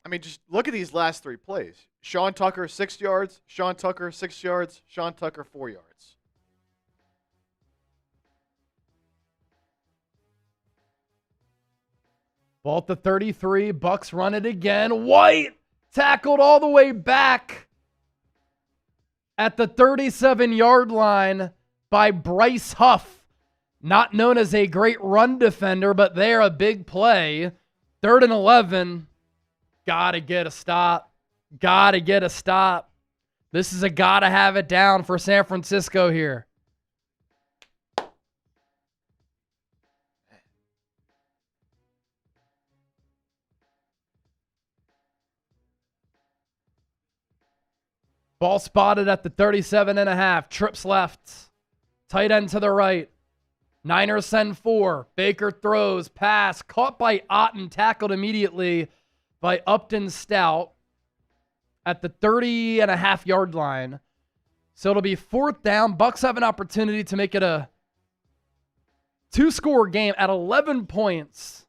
I mean, just look at these last 3 plays. Sean Tucker, 6 yards. Sean Tucker, 6 yards. Sean Tucker, 4 yards. Ball at the 33. Bucks run it again. White tackled all the way back at the 37-yard line by Bryce Huff. Not known as a great run defender, but they're a big play. 3rd and 11. Gotta get a stop. Gotta get a stop. This is a gotta have it down for San Francisco here. Ball spotted at the 37.5. Trips left. Tight end to the right. Niners send 4. Baker throws. Pass. Caught by Otten. Tackled immediately by Upton Stout at the 30.5-yard line. So it'll be 4th down. Bucks have an opportunity to make it a 2-score game at 11 points.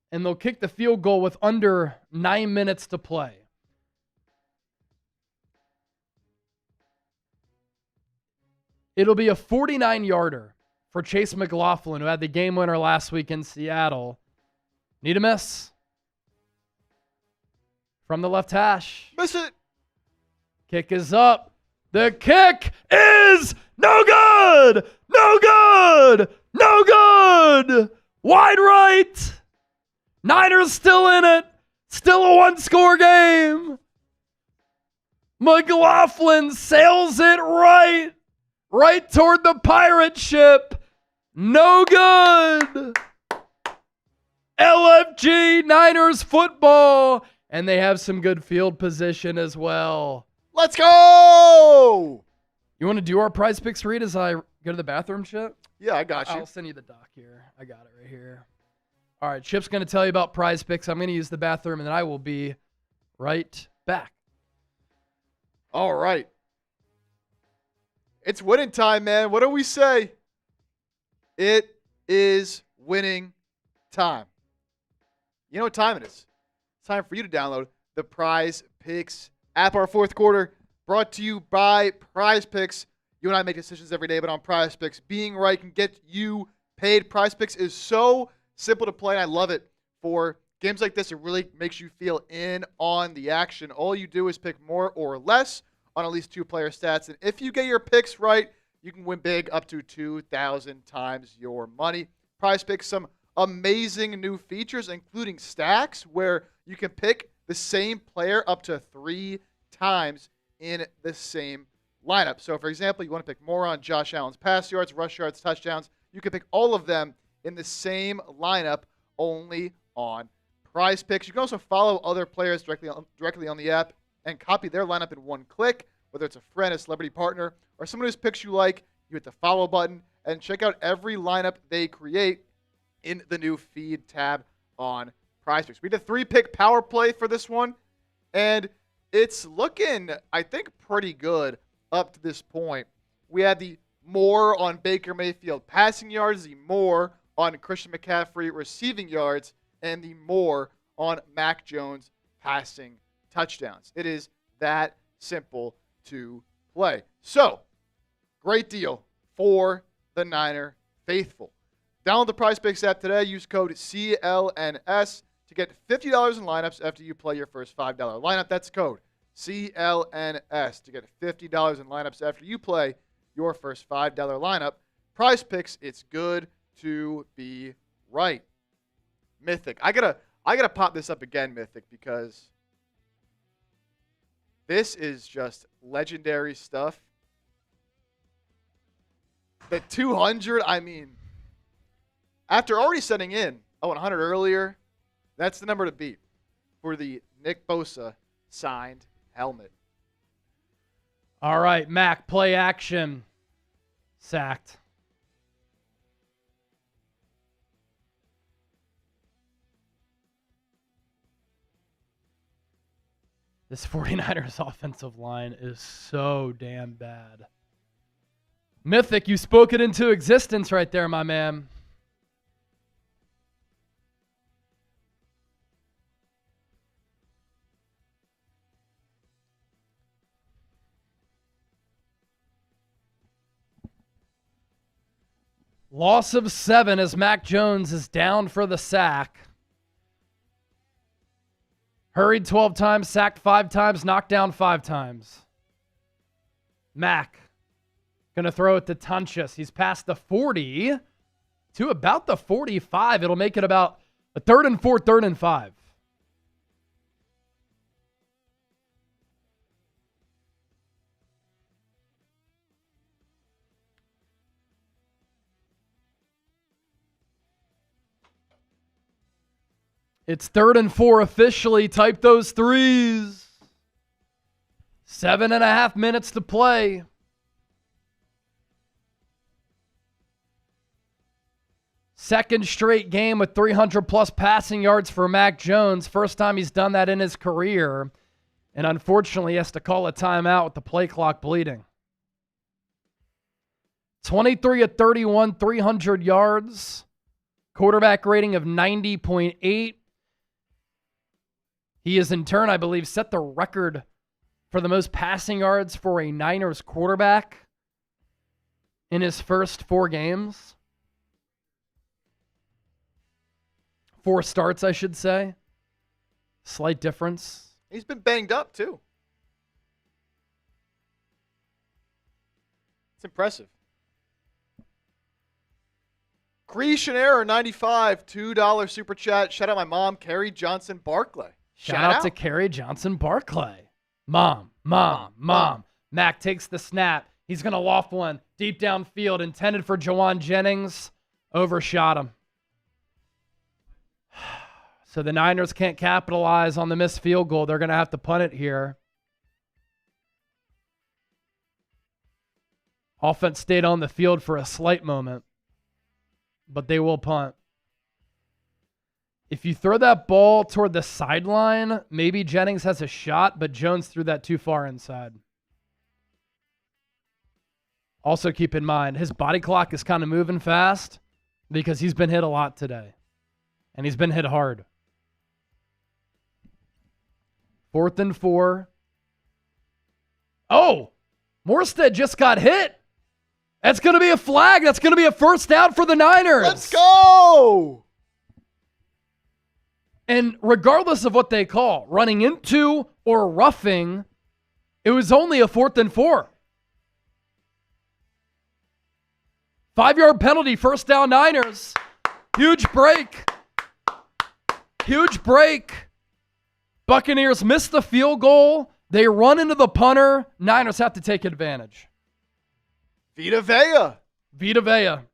And they'll kick the field goal with under 9 minutes to play. It'll be a 49-yarder for Chase McLaughlin, who had the game winner last week in Seattle. Need a miss. From the left hash. Miss it. Kick is up. The kick is no good. No good. No good. Wide right. Niners still in it. Still a one-score game. McLaughlin sails it right toward the pirate ship. No good. LFG Niners football. And they have some good field position as well. Let's go! You want to do our prize picks read as I go to the bathroom, Chip? Yeah, I got you. I'll send you the doc here. I got it right here. All right, Chip's going to tell you about prize picks. I'm going to use the bathroom, and then I will be right back. All right. It's winning time, man. What do we say? It is winning time. You know what time it is? It's time for you to download the Prize Picks app. Our fourth quarter brought to you by Prize Picks. You and I make decisions every day, but on Prize Picks, being right can get you paid. Prize Picks is so simple to play, and I love it. For games like this, it really makes you feel in on the action. All you do is pick more or less on at least 2 player stats, and if you get your picks right, you can win big up to 2,000 times your money. Prize Picks, some amazing new features, including stacks, where you can pick the same player up to 3 times in the same lineup. So, for example, you want to pick more on Josh Allen's pass yards, rush yards, touchdowns. You can pick all of them in the same lineup, only on Prize Picks. You can also follow other players directly on the app and copy their lineup in one click, whether it's a friend, a celebrity partner, or someone whose picks you like. You hit the follow button and check out every lineup they create in the new feed tab on Prize Picks. We did a 3-pick power play for this one, and it's looking, I think, pretty good up to this point. We had the more on Baker Mayfield passing yards, the more on Christian McCaffrey receiving yards, and the more on Mac Jones passing touchdowns. It is that simple to play. So, great deal for the Niner faithful. Download the Prize Picks app today. Use code CLNS to get $50 in lineups after you play your first $5 lineup. That's code CLNS to get $50 in lineups after you play your first $5 lineup. Prize Picks, it's good to be right. Mythic. I gotta pop this up again, Mythic, because this is just legendary stuff. The 200, I mean, after already setting in 100 earlier, that's the number to beat for the Nick Bosa signed helmet. All right, Mac, play action. Sacked. This 49ers offensive line is so damn bad. Mythic, you spoke it into existence right there, my man. Loss of 7 as Mac Jones is down for the sack. Hurried 12 times, sacked 5 times, knocked down 5 times. Mac going to throw it to Tunchus. He's past the 40 to about the 45. It'll make it about a 3rd and 4, 3rd and 5. It's 3rd and 4 officially. Type those 3s. 7.5 minutes to play. Second straight game with 300-plus passing yards for Mac Jones. First time he's done that in his career. And unfortunately, he has to call a timeout with the play clock bleeding. 23 of 31, 300 yards. Quarterback rating of 90.8. He has, in turn, I believe, set the record for the most passing yards for a Niners quarterback. in his first 4 games. 4 starts, I should say. Slight difference. He's been banged up, too. It's impressive. Grecian Error 95, $2 super chat. Shout out my mom, Carrie Johnson Barclay. Shout out to Carrie Johnson Barclay. Mom. Mac takes the snap. He's going to loft one deep downfield, intended for Jawan Jennings. Overshot him. So the Niners can't capitalize on the missed field goal. They're going to have to punt it here. Offense stayed on the field for a slight moment, but they will punt. If you throw that ball toward the sideline, maybe Jennings has a shot, but Jones threw that too far inside. Also keep in mind, his body clock is kind of moving fast because he's been hit a lot today. And he's been hit hard. 4th and 4. Oh, Morstead just got hit. That's going to be a flag. That's going to be a first down for the Niners. Let's go. And regardless of what they call, running into or roughing, it was only a 4th and 4. 5-yard penalty, first down Niners. Huge break. Huge break. Buccaneers miss the field goal. They run into the punter. Niners have to take advantage. Vita Vea. Vita Vea.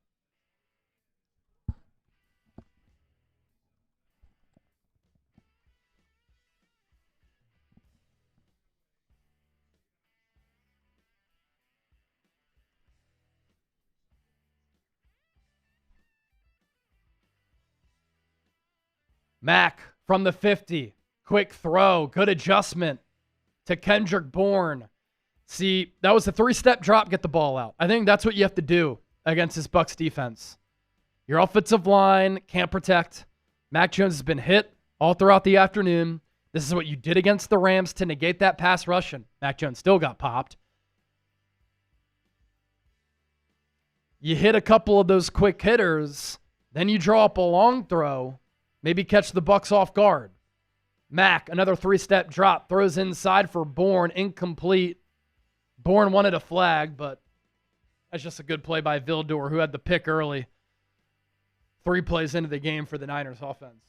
Mack from the 50. Quick throw. Good adjustment to Kendrick Bourne. See, that was a 3-step drop, get the ball out. I think that's what you have to do against this Bucs defense. Your offensive line can't protect. Mac Jones has been hit all throughout the afternoon. This is what you did against the Rams to negate that pass rush, and Mac Jones still got popped. You hit a couple of those quick hitters, then you draw up a long throw, maybe catch the Bucs off guard. Mack, another 3-step drop, throws inside for Bourne, incomplete. Bourne wanted a flag, but that's just a good play by Vildor, who had the pick early. 3 plays into the game for the Niners offense.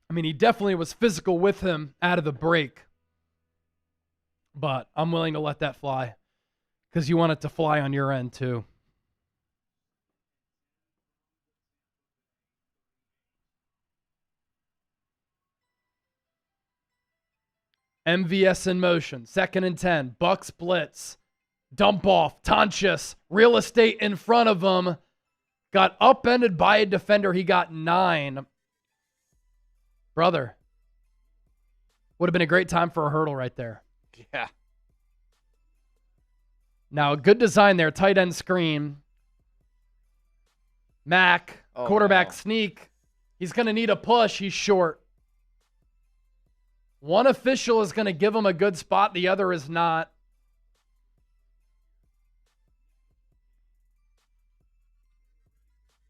I mean, he definitely was physical with him out of the break, but I'm willing to let that fly because you want it to fly on your end too. MVS in motion. 2nd and 10. Bucks blitz. Dump off. Tonchis. Real estate in front of him. Got upended by a defender. He got 9. Brother. Would have been a great time for a hurdle right there. Yeah. Now, a good design there. Tight end screen. Mack. Quarterback sneak. He's going to need a push. He's short. One official is going to give him a good spot. The other is not.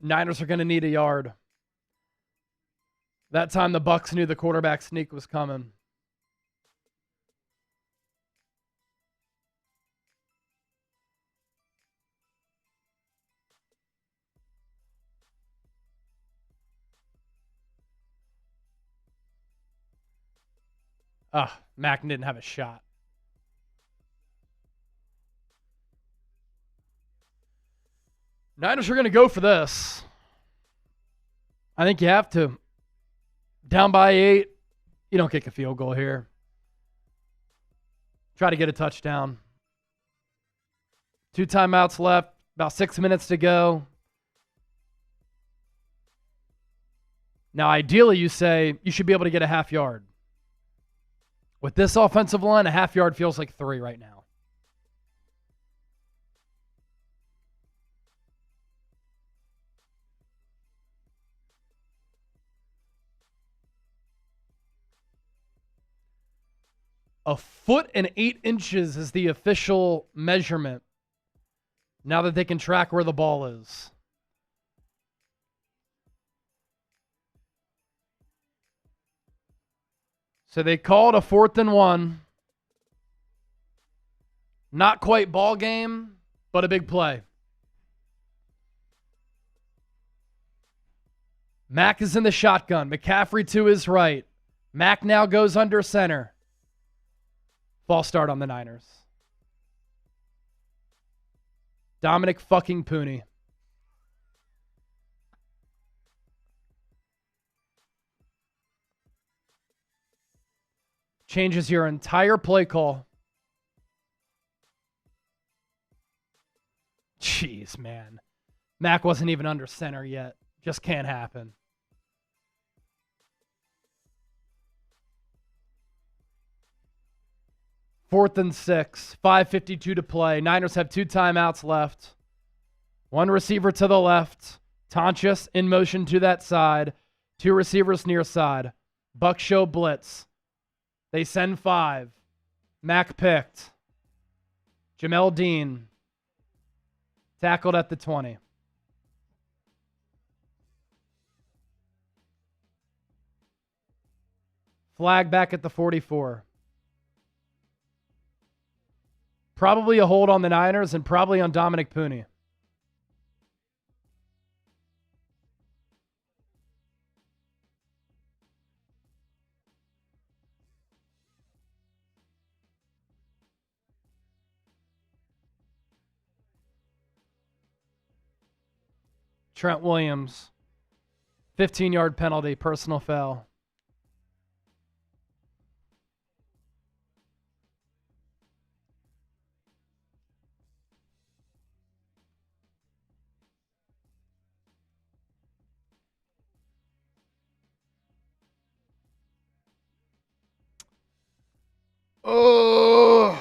Niners are going to need a yard. That time the Bucs knew the quarterback sneak was coming. Mack didn't have a shot. Niners are going to go for this. I think you have to. Down by 8. You don't kick a field goal here. Try to get a touchdown. 2 timeouts left. About 6 minutes to go. Now, ideally, you say you should be able to get a half yard. With this offensive line, a half yard feels like 3 right now. 1.8 feet is the official measurement now that they can track where the ball is. So they called a 4th and 1. Not quite ball game, but a big play. Mack is in the shotgun. McCaffrey to his right. Mack now goes under center. False start on the Niners. Dominic fucking Puni. Changes your entire play call. Jeez, man. Mack wasn't even under center yet. Just can't happen. Fourth and 6, 5:52 to play. Niners have 2 timeouts left. 1 receiver to the left. Tonches in motion to that side. 2 receivers near side. Buck show blitz. They send 5. Mack picked. Jamel Dean tackled at the 20. Flag back at the 44. Probably a hold on the Niners and probably on Dominic Puni. Trent Williams, 15-yard penalty, personal foul. Oh.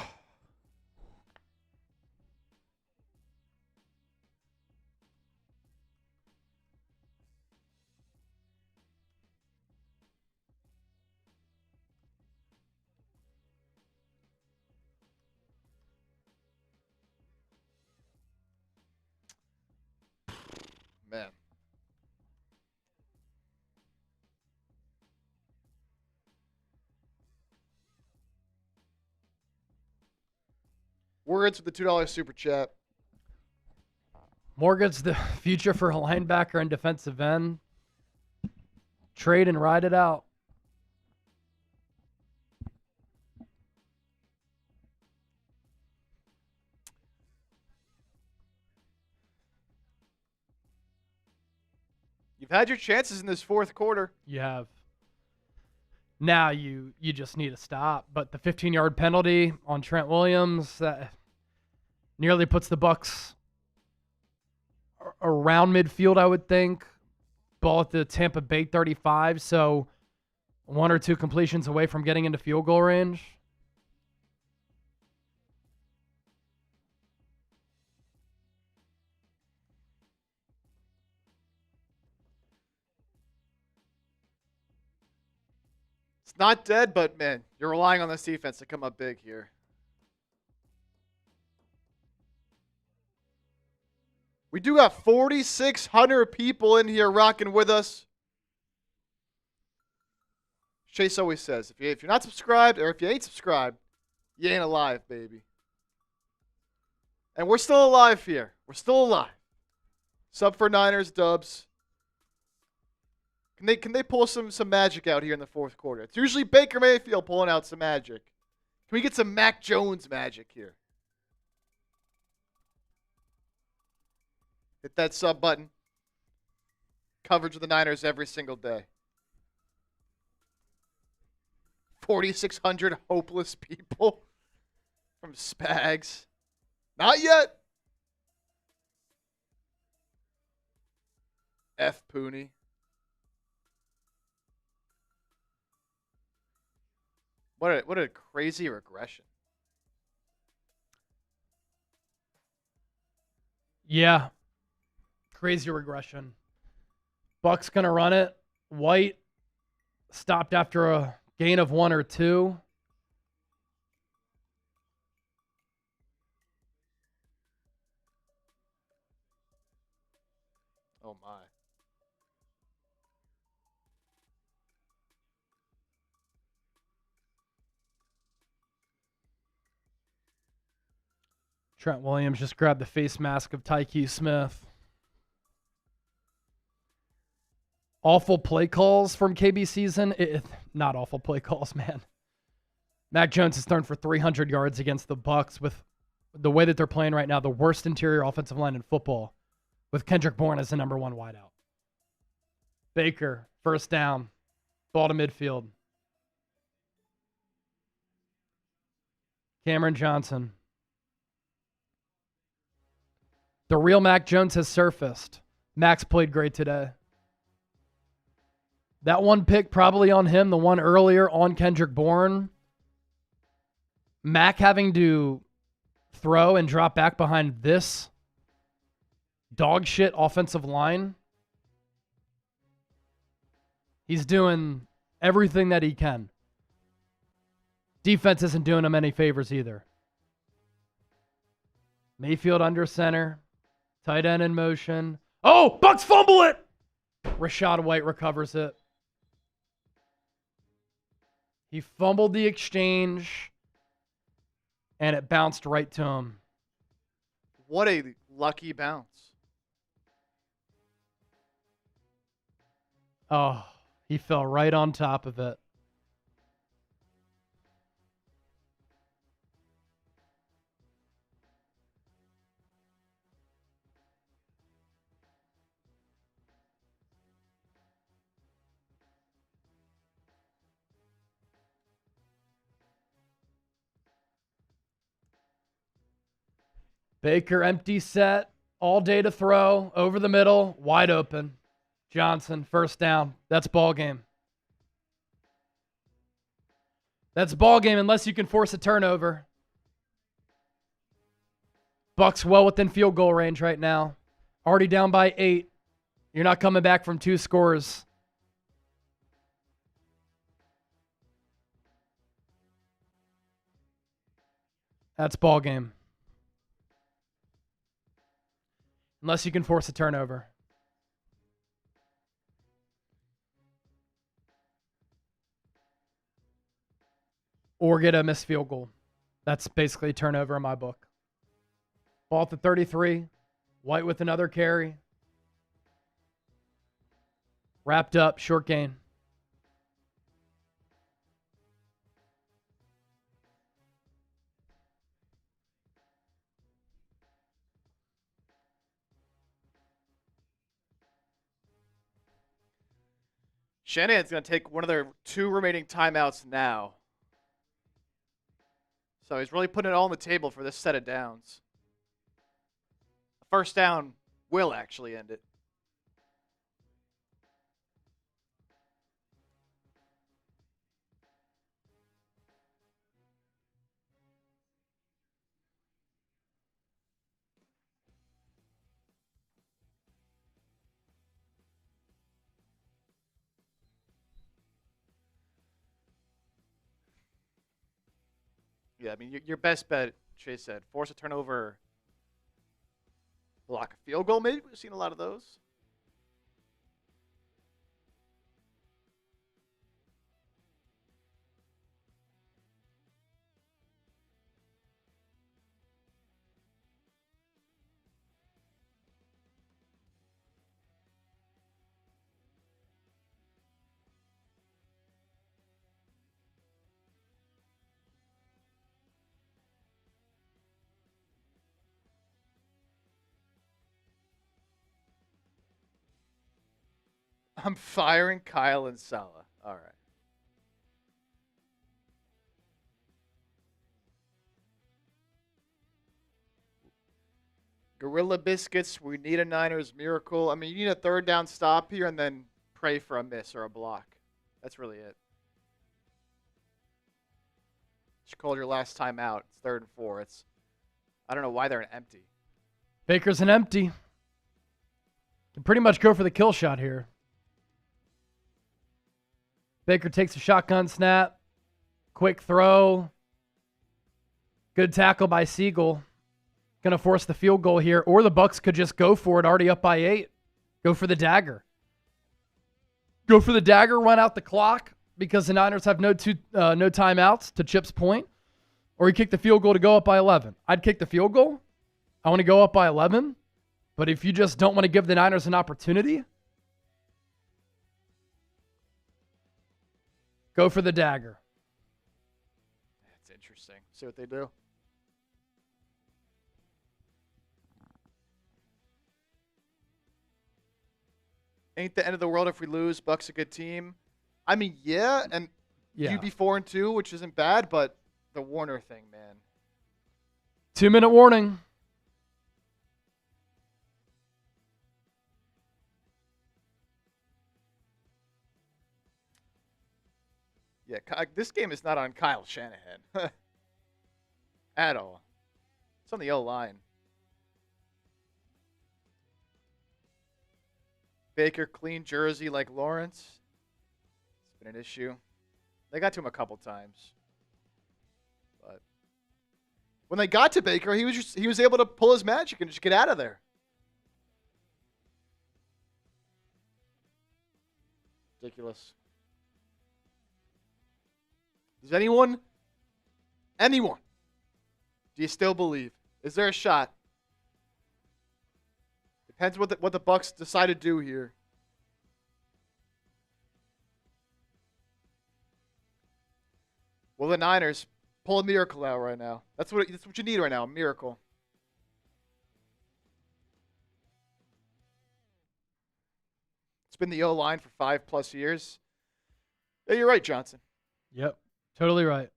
Man. Words with the $2 super chat. Morgan's the future for a linebacker and defensive end. Trade and ride it out. You've had your chances in this fourth quarter. You have. Now you just need to stop. But the 15-yard penalty on Trent Williams, that nearly puts the Bucs around midfield, I would think. Ball at the Tampa Bay 35, so 1 or 2 completions away from getting into field goal range. It's not dead, but man, you're relying on this defense to come up big here. We do got 4,600 people in here rocking with us. Chase always says, if you're not subscribed or if you ain't subscribed, you ain't alive, baby. And we're still alive here. We're still alive. Sub for Niners, Dubs. Can they pull some magic out here in the fourth quarter? It's usually Baker Mayfield pulling out some magic. Can we get some Mac Jones magic here? Hit that sub button. Coverage of the Niners every single day. 4,600 hopeless people from Spags. Not yet. F. Puni. What a crazy regression. Yeah. Crazy regression. Bucks going to run it. White stopped after a gain of 1 or 2. Oh, my. Trent Williams just grabbed the face mask of Tyke Smith. Awful play calls from KB season. Not awful play calls, man. Mac Jones has thrown for 300 yards against the Bucs with the way that they're playing right now, the worst interior offensive line in football, with Kendrick Bourne as the number one wideout. Baker, first down, ball to midfield. Cameron Johnson. The real Mac Jones has surfaced. Mac's played great today. That one pick probably on him, the one earlier on Kendrick Bourne. Mac having to throw and drop back behind this dog shit offensive line. He's doing everything that he can. Defense isn't doing him any favors either. Mayfield under center. Tight end in motion. Oh, Bucks fumble it! Rashad White recovers it. He fumbled the exchange, and it bounced right to him. What a lucky bounce. Oh, he fell right on top of it. Baker, empty set, all day to throw, over the middle, wide open. Johnson, first down. That's ball game. That's ball game unless you can force a turnover. Bucks well within field goal range right now. Already down by 8. You're not coming back from 2 scores. That's ball game. Unless you can force a turnover. Or get a missed field goal. That's basically a turnover in my book. Ball at the 33. White with another carry. Wrapped up, short gain. Shanahan's going to take one of their 2 remaining timeouts now. So he's really putting it all on the table for this set of downs. The first down will actually end it. Yeah, I mean, your best bet, Chase said, force a turnover, block a field goal, maybe? We've seen a lot of those. I'm firing Kyle and Salah. All right. Gorilla Biscuits, we need a Niners miracle. I mean, you need a third down stop here and then pray for a miss or a block. That's really it. Just called your last time out. It's 3rd and 4. I don't know why they're an empty. Baker's an empty. Can pretty much go for the kill shot here. Baker takes a shotgun snap. Quick throw. Good tackle by Siegel. Going to force the field goal here. Or the Bucks could just go for it, already up by 8. Go for the dagger. Go for the dagger, run out the clock because the Niners have no timeouts, to Chip's point. Or you kick the field goal to go up by 11. I'd kick the field goal. I want to go up by 11. But if you just don't want to give the Niners an opportunity, go for the dagger. That's interesting. See what they do. Ain't the end of the world if we lose. Bucks a good team. I mean, yeah, and you'd be 4-2, which isn't bad, but the Warner thing, man. 2-minute warning. Yeah, this game is not on Kyle Shanahan at all. It's on the O-line. Baker, clean jersey like Lawrence. It's been an issue. They got to him a couple times. But when they got to Baker, he was able to pull his magic and just get out of there. Ridiculous. Does anyone, do you still believe? Is there a shot? Depends what the Bucks decide to do here. Well, the Niners pull a miracle out right now. That's what you need right now, a miracle. It's been the O-line for 5+ years. Yeah, you're right, Johnson. Yep, totally right.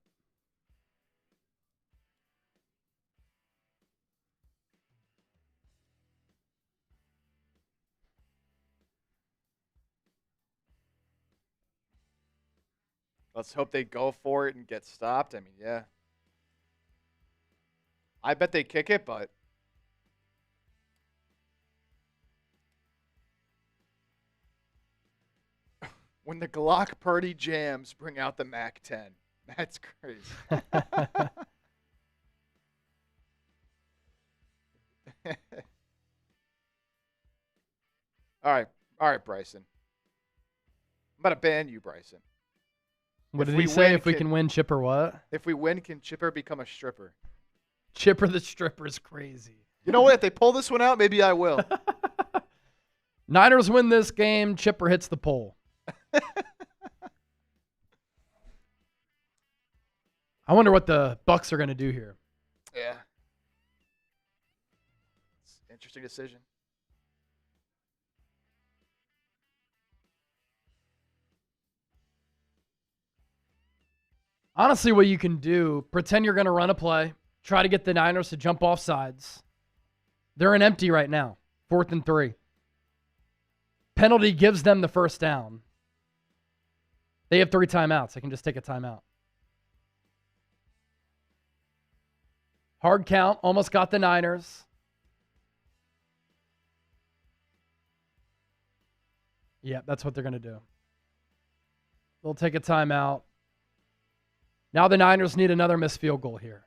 Let's hope they go for it and get stopped. I mean, yeah. I bet they kick it, but when the Glock Purdy jams bring out the Mac 10. That's crazy. All right, Bryson. I'm about to ban you, Bryson. What did he say? If we can win, Chipper what? If we win, can Chipper become a stripper? Chipper the stripper is crazy. You know what? If they pull this one out, maybe I will. Niners win this game. Chipper hits the pole. I wonder what the Bucks are going to do here. Yeah. It's an interesting decision. Honestly, what you can do, pretend you're going to run a play, try to get the Niners to jump off sides. They're in empty right now, 4th and 3. Penalty gives them the first down. They have 3 timeouts. They can just take a timeout. Hard count, almost got the Niners. Yeah, that's what they're going to do. They'll take a timeout. Now the Niners need another missed field goal here.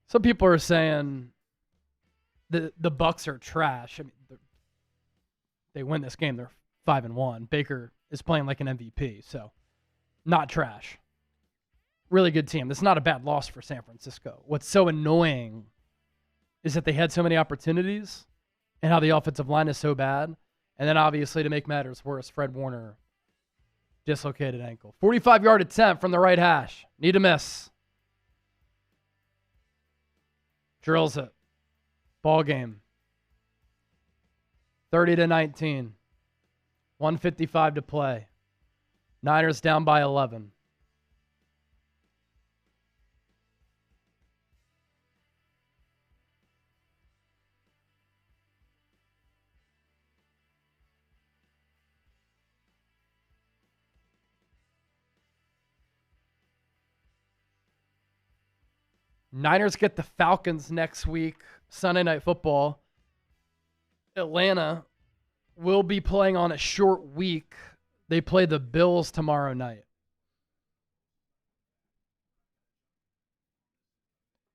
Some people are saying the Bucks are trash. I mean, they win this game. They're 5-1. Baker is playing like an MVP, so not trash. Really good team. This is not a bad loss for San Francisco. What's so annoying is that they had so many opportunities and how the offensive line is so bad. And then obviously, to make matters worse, Fred Warner dislocated ankle. 45-yard attempt from the right hash. Need a miss. Drills it. Ball game. 30-19. 1:55 to play. Niners down by 11. Niners get the Falcons next week, Sunday Night Football. Atlanta will be playing on a short week. They play the Bills tomorrow night.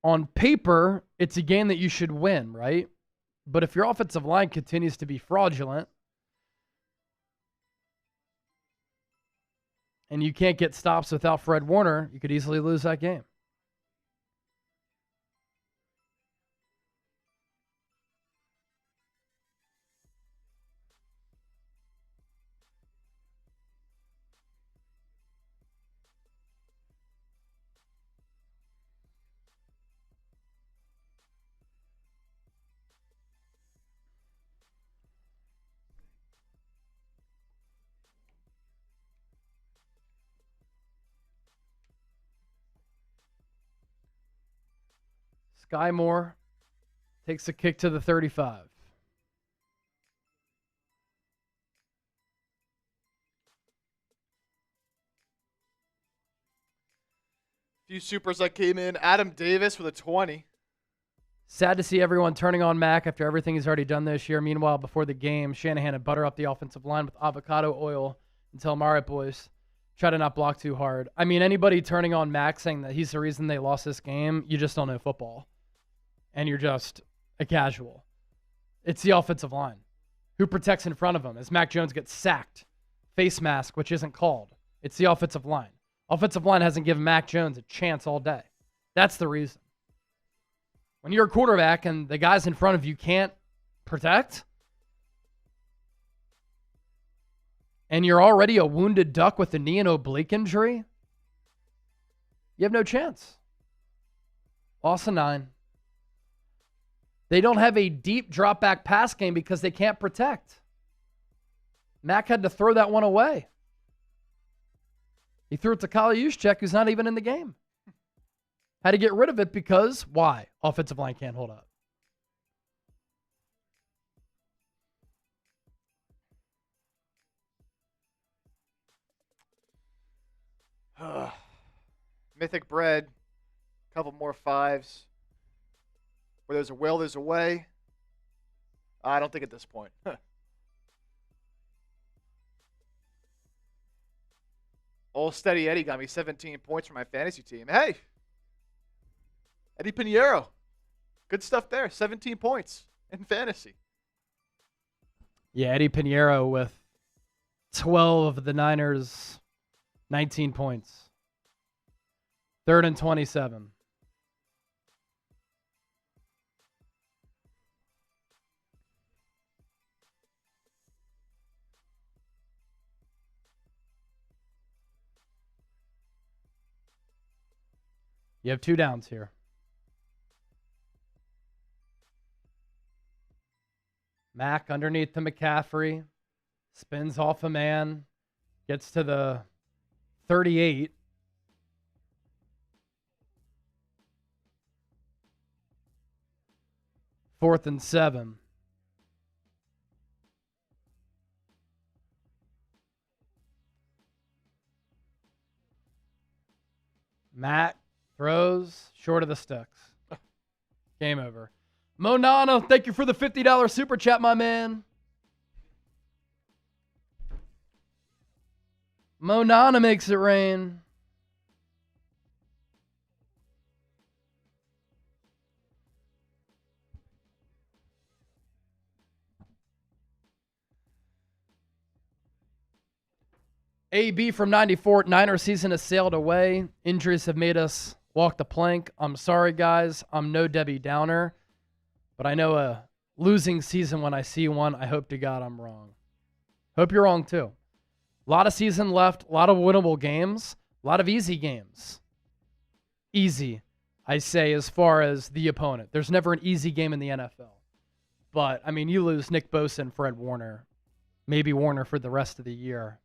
On paper, it's a game that you should win, right? But if your offensive line continues to be fraudulent and you can't get stops without Fred Warner, you could easily lose that game. Sky Moore takes a kick to the 35. Few supers that came in. Adam Davis with a 20. Sad to see everyone turning on Mac after everything he's already done this year. Meanwhile, before the game, Shanahan had butter up the offensive line with avocado oil and tell him, all right, boys, try to not block too hard. I mean, anybody turning on Mac saying that he's the reason they lost this game, you just don't know football. And you're just a casual. It's the offensive line. Who protects in front of him as Mac Jones gets sacked? Face mask, which isn't called. It's the offensive line. Offensive line hasn't given Mac Jones a chance all day. That's the reason. When you're a quarterback and the guys in front of you can't protect, and you're already a wounded duck with a knee and oblique injury, you have no chance. Loss of 9. They don't have a deep drop back pass game because they can't protect. Mac had to throw that one away. He threw it to Kyle Juszczyk, who's not even in the game. Had to get rid of it because, why? Offensive line can't hold up. Mythic Bread. Couple more 5s. Where there's a will, there's a way. I don't think at this point. Old Steady Eddie got me 17 points for my fantasy team. Hey, Eddie Pinheiro. Good stuff there. 17 points in fantasy. Yeah, Eddie Pinheiro with 12 of the Niners, 19 points. 3rd and 27. You have 2 downs here. Mac underneath to McCaffrey. Spins off a man. Gets to the 38. Fourth and 7. Mac throws short of the sticks. Game over. Monano, thank you for the $50 super chat, my man. Monana makes it rain. AB from 94, Niner season has sailed away. Injuries have made us walk the plank. I'm sorry, guys. I'm no Debbie Downer. But I know a losing season when I see one. I hope to God I'm wrong. Hope you're wrong, too. A lot of season left. A lot of winnable games. A lot of easy games. Easy, I say, as far as the opponent. There's never an easy game in the NFL. But, I mean, you lose Nick Bosa and Fred Warner. Maybe Warner for the rest of the year.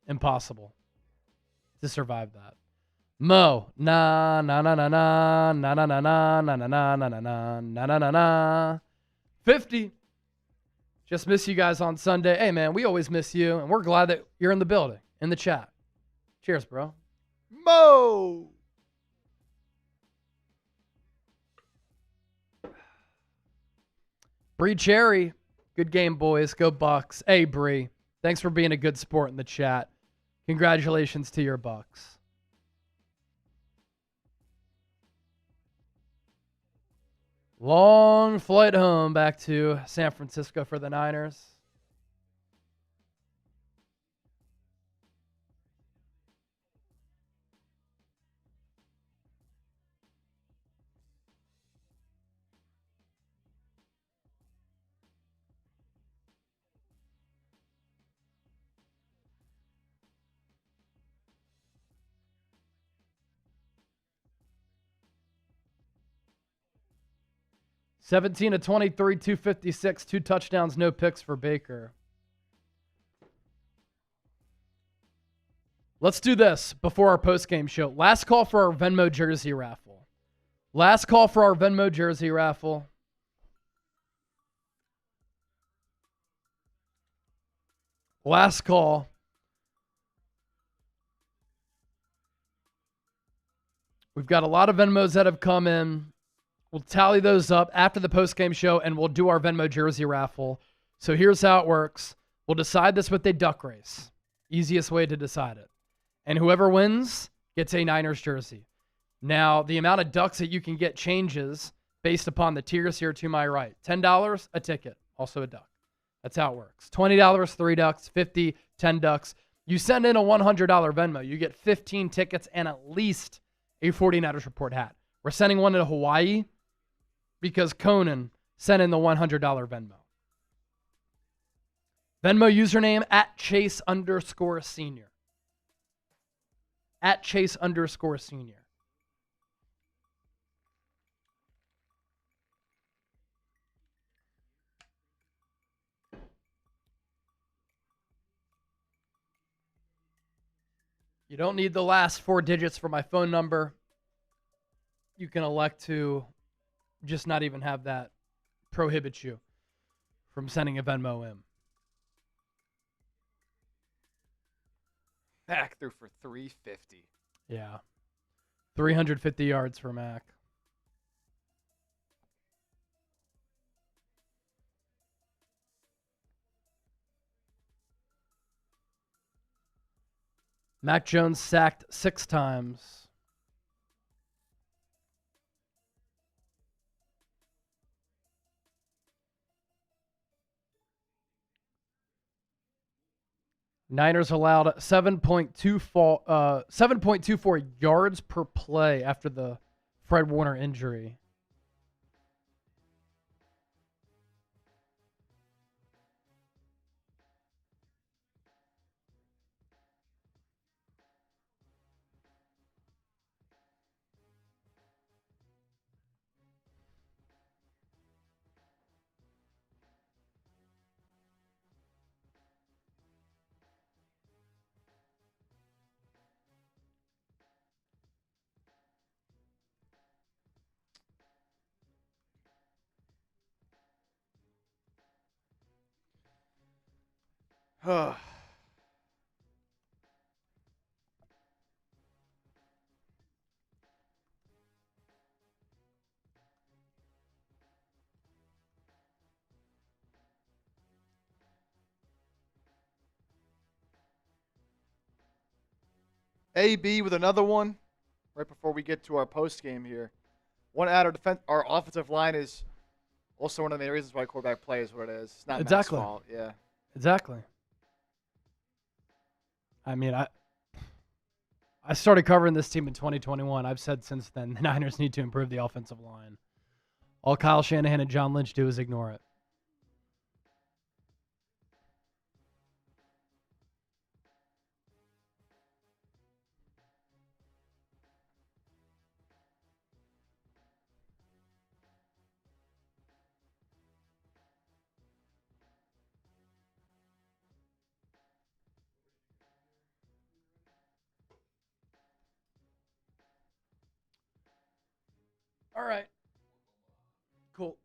Impossible to survive that. Mo, na na na na na na na na na na na na na na na na na na. 50. Just miss you guys on Sunday. Hey man, we always miss you, and we're glad that you're in the building, in the chat. Cheers, bro. Mo. Bree Cherry, good game, boys. Go Bucks. Hey, Bree, thanks for being a good sport in the chat. Congratulations to your Bucks. Long flight home back to San Francisco for the Niners. (17 of 23, 256, 2 touchdowns, no picks for Baker. Let's do this before our postgame show. Last call for our Venmo jersey raffle. Last call for our Venmo jersey raffle. Last call. We've got a lot of Venmos that have come in. We'll tally those up after the postgame show, and we'll do our Venmo jersey raffle. So here's how it works. We'll decide this with a duck race. Easiest way to decide it. And whoever wins gets a Niners jersey. Now, the amount of ducks that you can get changes based upon the tiers here to my right. $10, a ticket, also a duck. That's how it works. $20, 3 ducks, 50, 10 ducks. You send in a $100 Venmo, you get 15 tickets and at least a 49ers Report hat. We're sending one to Hawaii because Conan sent in the $100 Venmo. Venmo username at Chase_senior. At Chase_senior. You don't need the last 4 digits for my phone number. You can elect to just not even have that prohibit you from sending a Venmo in. Mac threw for 350. Yeah. 350 yards for Mac. Mac Jones sacked 6 times. Niners allowed 7.24 yards per play after the Fred Warner injury. AB with another one right before we get to our post game here. One out of defense. Our offensive line is also one of the main reasons why quarterback play is what it is. It's not Matt's fault. Yeah. Exactly. I mean, I started covering this team in 2021. I've said since then the Niners need to improve the offensive line. All Kyle Shanahan and John Lynch do is ignore it. All right. Cool.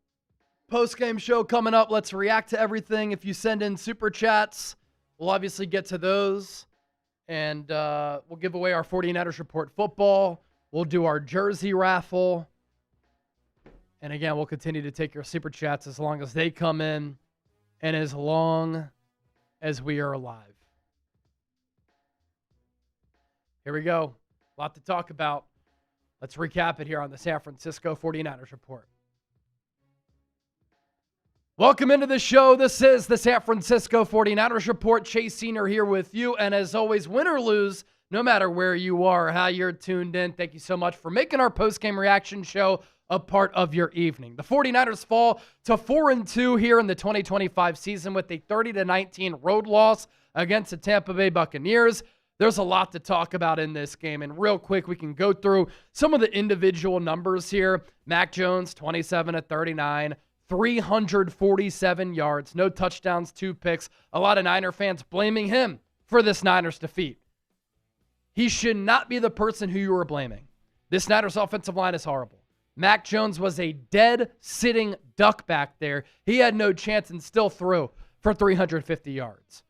Post-game show coming up. Let's react to everything. If you send in super chats, we'll obviously get to those. And we'll give away our 49ers Report football. We'll do our jersey raffle. And again, we'll continue to take your super chats as long as they come in and as long as we are alive. Here we go. A lot to talk about. Let's recap it here on the San Francisco 49ers Report. Welcome into the show. This is the San Francisco 49ers Report. Chase Senior here with you. And as always, win or lose, no matter where you are, how you're tuned in, thank you so much for making our postgame reaction show a part of your evening. The 49ers fall to 4-2 here in the 2025 season with a 30-19 road loss against the Tampa Bay Buccaneers. There's a lot to talk about in this game, and real quick, we can go through some of the individual numbers here. Mac Jones, 27-39, 347 yards, no touchdowns, 2 picks. A lot of Niner fans blaming him for this Niners defeat. He should not be the person who you are blaming. This Niners offensive line is horrible. Mac Jones was a dead sitting duck back there. He had no chance and still threw for 350 yards.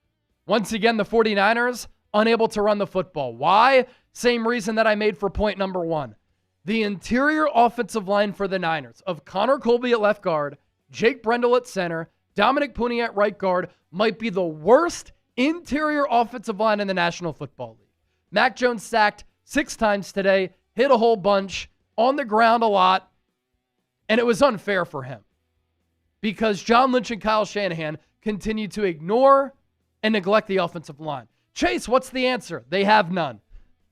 Once again, the 49ers unable to run the football. Why? Same reason that I made for point number 1. The interior offensive line for the Niners of Connor Colby at left guard, Jake Brendel at center, Dominic Puni at right guard might be the worst interior offensive line in the National Football League. Mac Jones sacked 6 times today, hit a whole bunch, on the ground a lot, and it was unfair for him because John Lynch and Kyle Shanahan continued to ignore and neglect the offensive line. Chase, what's the answer? They have none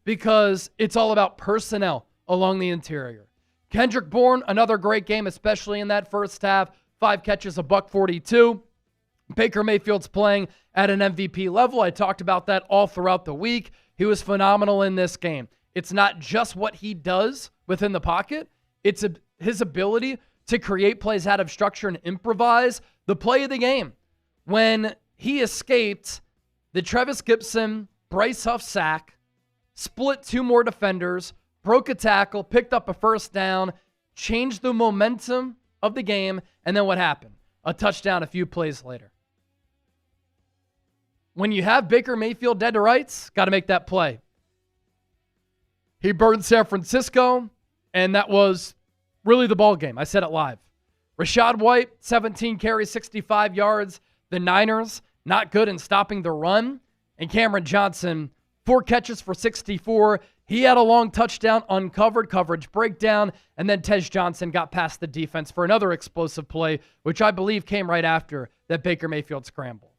because it's all about personnel along the interior. Kendrick Bourne, another great game, especially in that first half. 5 catches, $142. Baker Mayfield's playing at an MVP level. I talked about that all throughout the week. He was phenomenal in this game. It's not just what he does within the pocket. It's his ability to create plays out of structure and improvise. The play of the game, when he escaped the Travis Gibson, Bryce Huff sack, split 2 more defenders, broke a tackle, picked up a first down, changed the momentum of the game, and then what happened? A touchdown a few plays later. When you have Baker Mayfield dead to rights, got to make that play. He burned San Francisco, and that was really the ball game. I said it live. Rachaad White, 17 carries, 65 yards. The Niners, not good in stopping the run. And Cameron Johnson, 4 catches for 64. He had a long touchdown, uncovered, coverage breakdown, and then Tej Johnson got past the defense for another explosive play, which I believe came right after that Baker Mayfield scramble.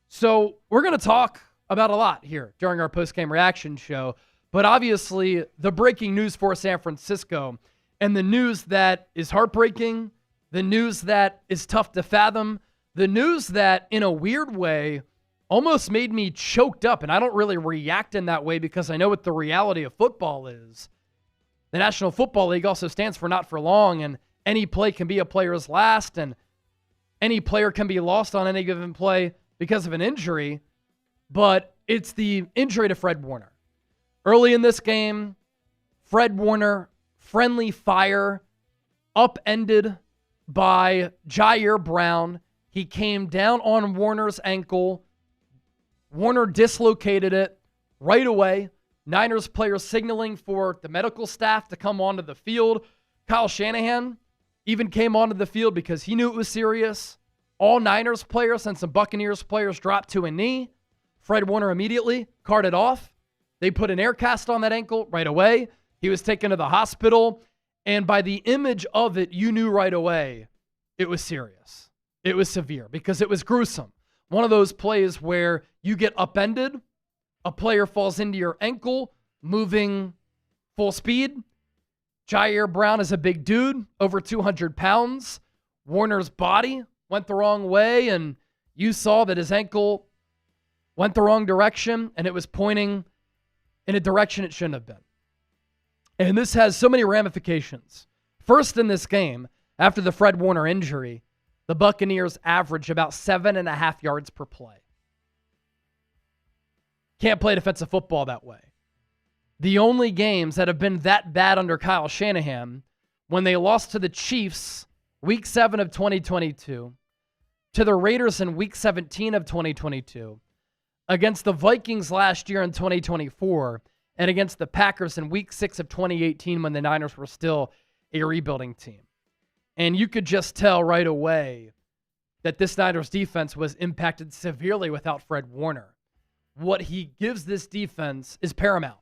So we're going to talk about a lot here during our postgame reaction show, but obviously the breaking news for San Francisco and the news that is heartbreaking, the news that is tough to fathom, the news that in a weird way almost made me choked up, and I don't really react in that way because I know what the reality of football is. The National Football League also stands for not for long, and any play can be a player's last, and any player can be lost on any given play because of an injury, but it's the injury to Fred Warner. Early in this game, Fred Warner, friendly fire, upended by Jair Brown. He came down on Warner's ankle. Warner dislocated it right away. Niners players signaling for the medical staff to come onto the field. Kyle Shanahan even came onto the field because he knew it was serious. All Niners players and some Buccaneers players dropped to a knee. Fred Warner immediately carted off. They put an air cast on that ankle right away. He was taken to the hospital. And by the image of it, you knew right away it was serious. It was severe because it was gruesome. One of those plays where you get upended, a player falls into your ankle, moving full speed. Jair Brown is a big dude, over 200 pounds. Warner's body went the wrong way, and you saw that his ankle went the wrong direction, and it was pointing in a direction it shouldn't have been. And this has so many ramifications. First in this game, after the Fred Warner injury, the Buccaneers averaged about 7.5 yards per play. Can't play defensive football that way. The only games that have been that bad under Kyle Shanahan, when they lost to the Chiefs Week 7 of 2022, to the Raiders in Week 17 of 2022, against the Vikings last year in 2024, and against the Packers in Week 6 of 2018 when the Niners were still a rebuilding team. And you could just tell right away that this Niners defense was impacted severely without Fred Warner. What he gives this defense is paramount.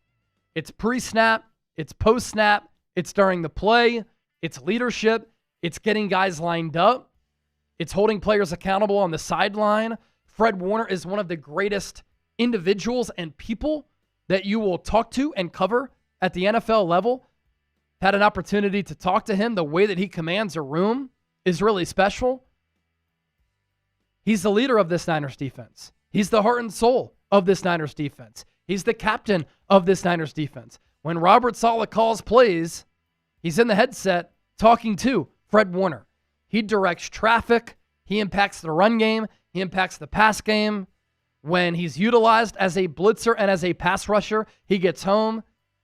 It's pre-snap, it's post-snap, it's during the play, it's leadership, it's getting guys lined up, it's holding players accountable on the sideline. Fred Warner is one of the greatest individuals and people that you will talk to and cover at the NFL level. Had an opportunity to talk to him. The way that he commands a room is really special. He's the leader of this Niners defense. He's the heart and soul of this Niners defense. He's the captain of this Niners defense. When Robert Saleh calls plays, he's in the headset talking to Fred Warner. He directs traffic. He impacts the run game. He impacts the pass game. When he's utilized as a blitzer and as a pass rusher, he gets home.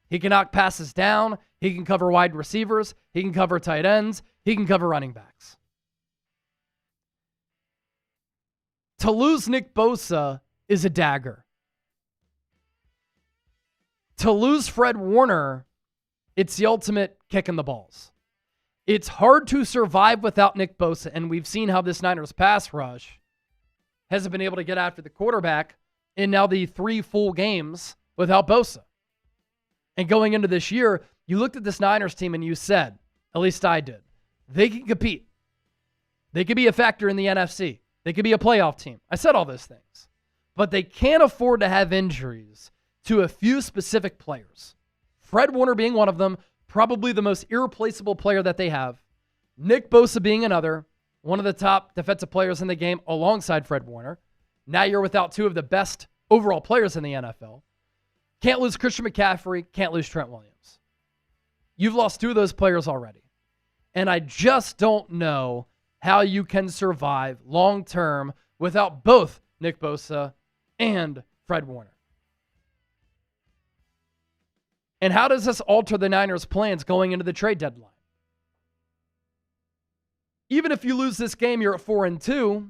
He can knock passes down. He can cover wide receivers. He can cover tight ends. He can cover running backs. To lose Nick Bosa is a dagger. To lose Fred Warner, it's the ultimate kick in the balls. It's hard to survive without Nick Bosa, and we've seen how this Niners pass rush hasn't been able to get after the quarterback in now the 3 full games without Bosa. And going into this year, you looked at this Niners team and you said, at least I did, they can compete. They could be a factor in the NFC. They could be a playoff team. I said all those things. But they can't afford to have injuries to a few specific players. Fred Warner being one of them, probably the most irreplaceable player that they have. Nick Bosa being another, one of the top defensive players in the game alongside Fred Warner. Now you're without 2 of the best overall players in the NFL. Can't lose Christian McCaffrey, can't lose Trent Williams. You've lost 2 of those players already. And I just don't know how you can survive long-term without both Nick Bosa and Fred Warner. And how does this alter the Niners' plans going into the trade deadline? Even if you lose this game, you're at 4-2.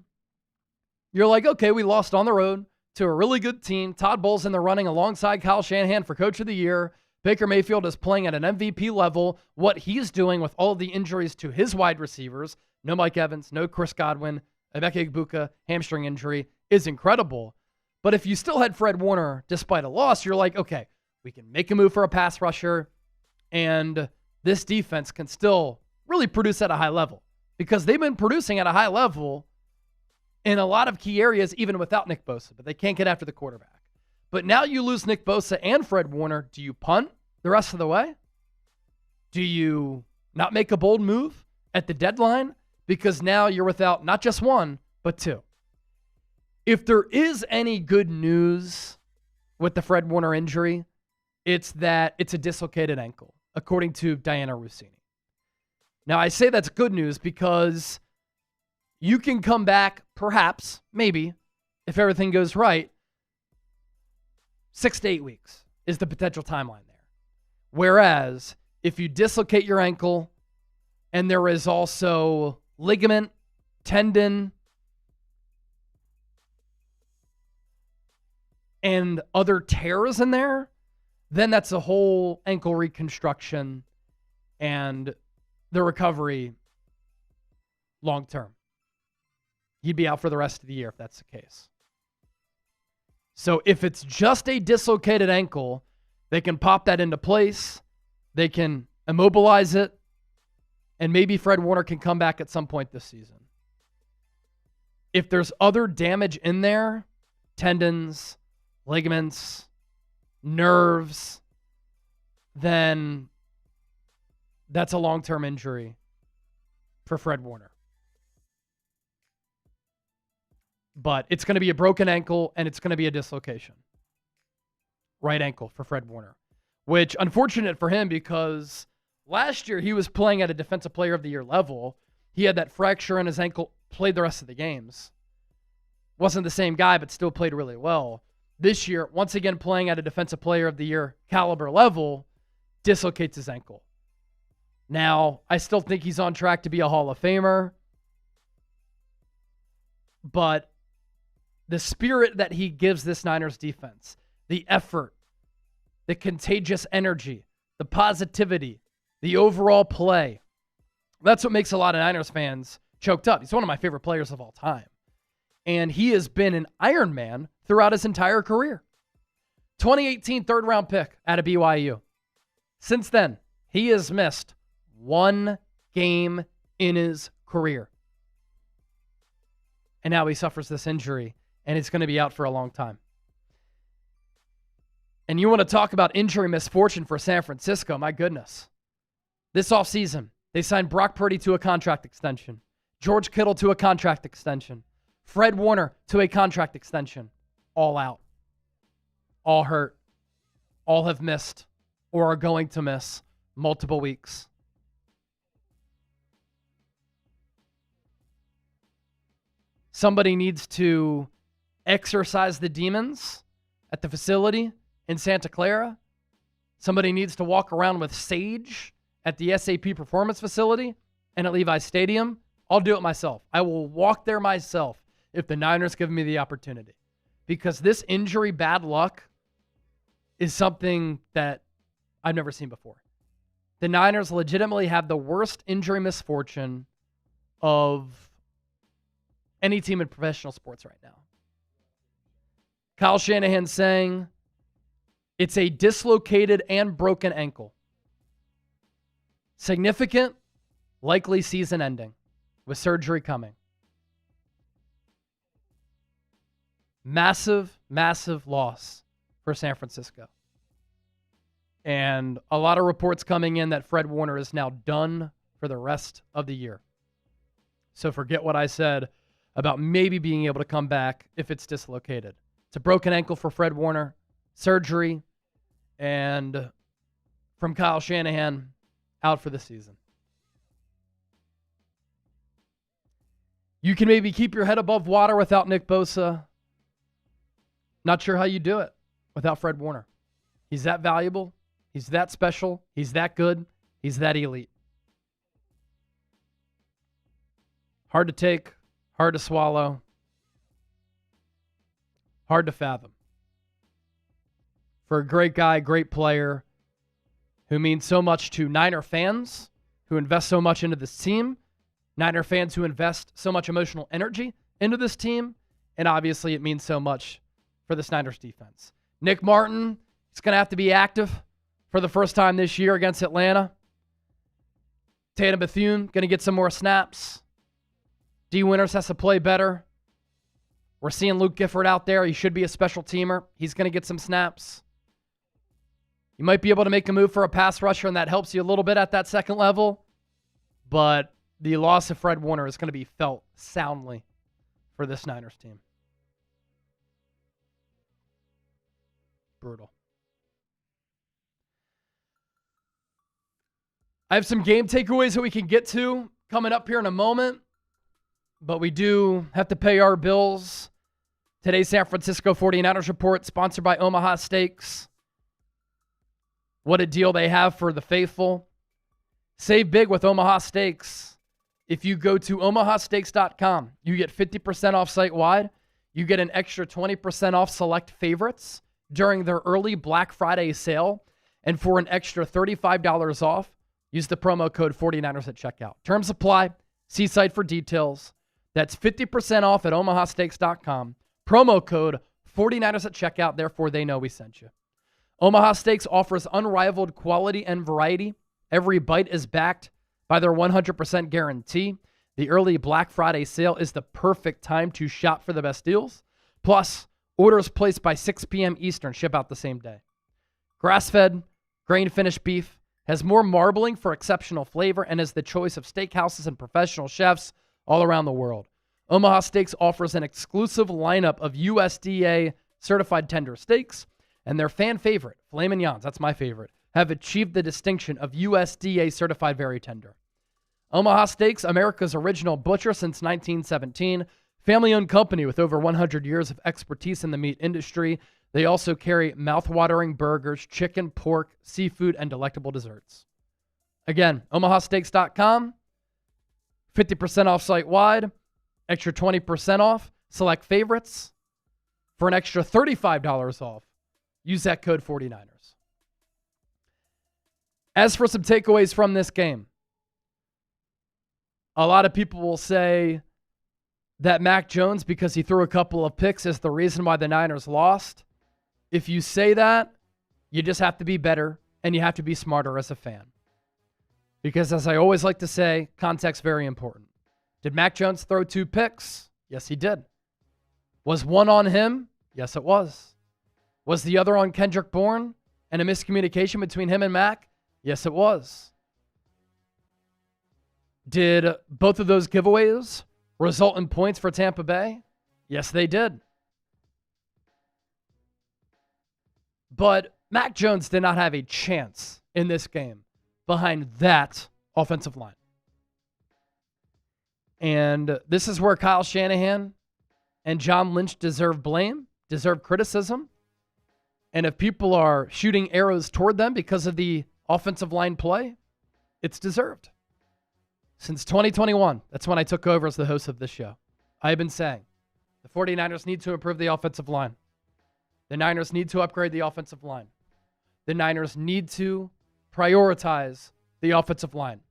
You're like, okay, we lost on the road to a really good team. Todd Bowles in the running alongside Kyle Shanahan for Coach of the Year. Baker Mayfield is playing at an MVP level. What he's doing with all of the injuries to his wide receivers, no Mike Evans, no Chris Godwin, Emeka Egbuka, hamstring injury, is incredible. But if you still had Fred Warner despite a loss, you're like, okay, we can make a move for a pass rusher, and this defense can still really produce at a high level. Because they've been producing at a high level in a lot of key areas, even without Nick Bosa, but they can't get after the quarterback. But now you lose Nick Bosa and Fred Warner. Do you punt the rest of the way? Do you not make a bold move at the deadline? Because now you're without not just 1, but 2. If there is any good news with the Fred Warner injury, it's that it's a dislocated ankle, according to Diana Rossini. Now, I say that's good news because you can come back, perhaps, maybe, if everything goes right, 6 to 8 weeks is the potential timeline there. Whereas, if you dislocate your ankle and there is also ligament, tendon, and other tears in there, then that's a whole ankle reconstruction and the recovery long term. He'd be out for the rest of the year if that's the case. So if it's just a dislocated ankle, they can pop that into place. They can immobilize it. And maybe Fred Warner can come back at some point this season. If there's other damage in there, tendons, ligaments, nerves, then that's a long-term injury for Fred Warner. But it's going to be a broken ankle and it's going to be a dislocation. Right ankle for Fred Warner, which unfortunate for him because last year he was playing at a Defensive Player of the Year level. He had that fracture in his ankle, played the rest of the games. Wasn't the same guy, but still played really well. This year, once again playing at a Defensive Player of the Year caliber level, dislocates his ankle. Now, I still think he's on track to be a Hall of Famer, but the spirit that he gives this Niners defense, the effort, the contagious energy, the positivity, the overall play, That's what makes a lot of Niners fans choked up. He's one of my favorite players of all time. And he has been an Iron Man throughout his entire career. 2018 third-round pick out of BYU. Since then, he has missed one game in his career. And now he suffers this injury, and it's going to be out for a long time. And you want to talk about injury misfortune for San Francisco, my goodness. This offseason, they signed Brock Purdy to a contract extension, George Kittle to a contract extension, Fred Warner to a contract extension. All out. All hurt. All have missed or are going to miss multiple weeks. Somebody needs to exorcise the demons at the facility in Santa Clara. Somebody needs to walk around with sage at the SAP Performance Facility and at Levi's Stadium. I'll do it myself. I will walk there myself if the Niners give me the opportunity. Because this injury bad luck is something that I've never seen before. The Niners legitimately have the worst injury misfortune of any team in professional sports right now. Kyle Shanahan saying it's a dislocated and broken ankle. Significant, likely season ending with surgery coming. Massive, massive loss for San Francisco. And a lot of reports coming in that Fred Warner is now done for the rest of the year. So forget what I said about maybe being able to come back if it's dislocated. It's a broken ankle for Fred Warner, surgery, and from Kyle Shanahan, out for the season. You can maybe keep your head above water without Nick Bosa. Not sure how you do it without Fred Warner. He's that valuable. He's that special. He's that good. He's that elite. Hard to take, hard to swallow, hard to fathom. For a great guy, great player, who means so much to Niner fans, who invest so much into this team, Niner fans who invest so much emotional energy into this team, and obviously it means so much for the Niners defense. Nick Martin is going to have to be active for the first time this year against Atlanta. Tatum Bethune going to get some more snaps. D. Winters has to play better. We're seeing Luke Gifford out there. He should be a special teamer. He's going to get some snaps. You might be able to make a move for a pass rusher, and that helps you a little bit at that second level. But the loss of Fred Warner is going to be felt soundly for this Niners team. Brutal. I have some game takeaways that we can get to coming up here in a moment, but we do have to pay our bills. Today's San Francisco 49ers report, sponsored by Omaha Steaks. What a deal they have for the faithful. Save big with Omaha Steaks. If you go to omahasteaks.com, you get 50% off site-wide. You get an extra 20% off select favorites during their early Black Friday sale. And for an extra $35 off, use the promo code 49ers at checkout. Terms apply. See site for details. That's 50% off at omahasteaks.com. Promo code 49ers at checkout. Therefore, they know we sent you. Omaha Steaks offers unrivaled quality and variety. Every bite is backed by their 100% guarantee. The early Black Friday sale is the perfect time to shop for the best deals. Plus, orders placed by 6 p.m. Eastern ship out the same day. Grass-fed, grain-finished beef has more marbling for exceptional flavor and is the choice of steakhouses and professional chefs all around the world. Omaha Steaks offers an exclusive lineup of USDA certified tender steaks, and their fan favorite, filet mignons, that's my favorite, have achieved the distinction of USDA certified very tender. Omaha Steaks, America's original butcher since 1917, family-owned company with over 100 years of expertise in the meat industry. They also carry mouth-watering burgers, chicken, pork, seafood, and delectable desserts. Again, omahasteaks.com, 50% off site-wide, extra 20% off, select favorites. For an extra $35 off, use that code 49ers. As for some takeaways from this game, A lot of people will say that Mac Jones, because he threw a couple of picks, is the reason why the Niners lost. If you say that, you just have to be better and you have to be smarter as a fan. Because as I always like to say, context very important. Did Mac Jones throw 2 picks? Yes, he did. Was one on him? Yes, it was. Was the other on Kendrick Bourne and a miscommunication between him and Mac? Yes, it was. Did both of those giveaways result in points for Tampa Bay? Yes, they did. But Mac Jones did not have a chance in this game behind that offensive line. And this is where Kyle Shanahan and John Lynch deserve blame, deserve criticism. And if people are shooting arrows toward them because of the offensive line play, it's deserved. Since 2021, that's when I took over as the host of this show, I've been saying the 49ers need to improve the offensive line. The Niners need to upgrade the offensive line. The Niners need to prioritize the offensive line.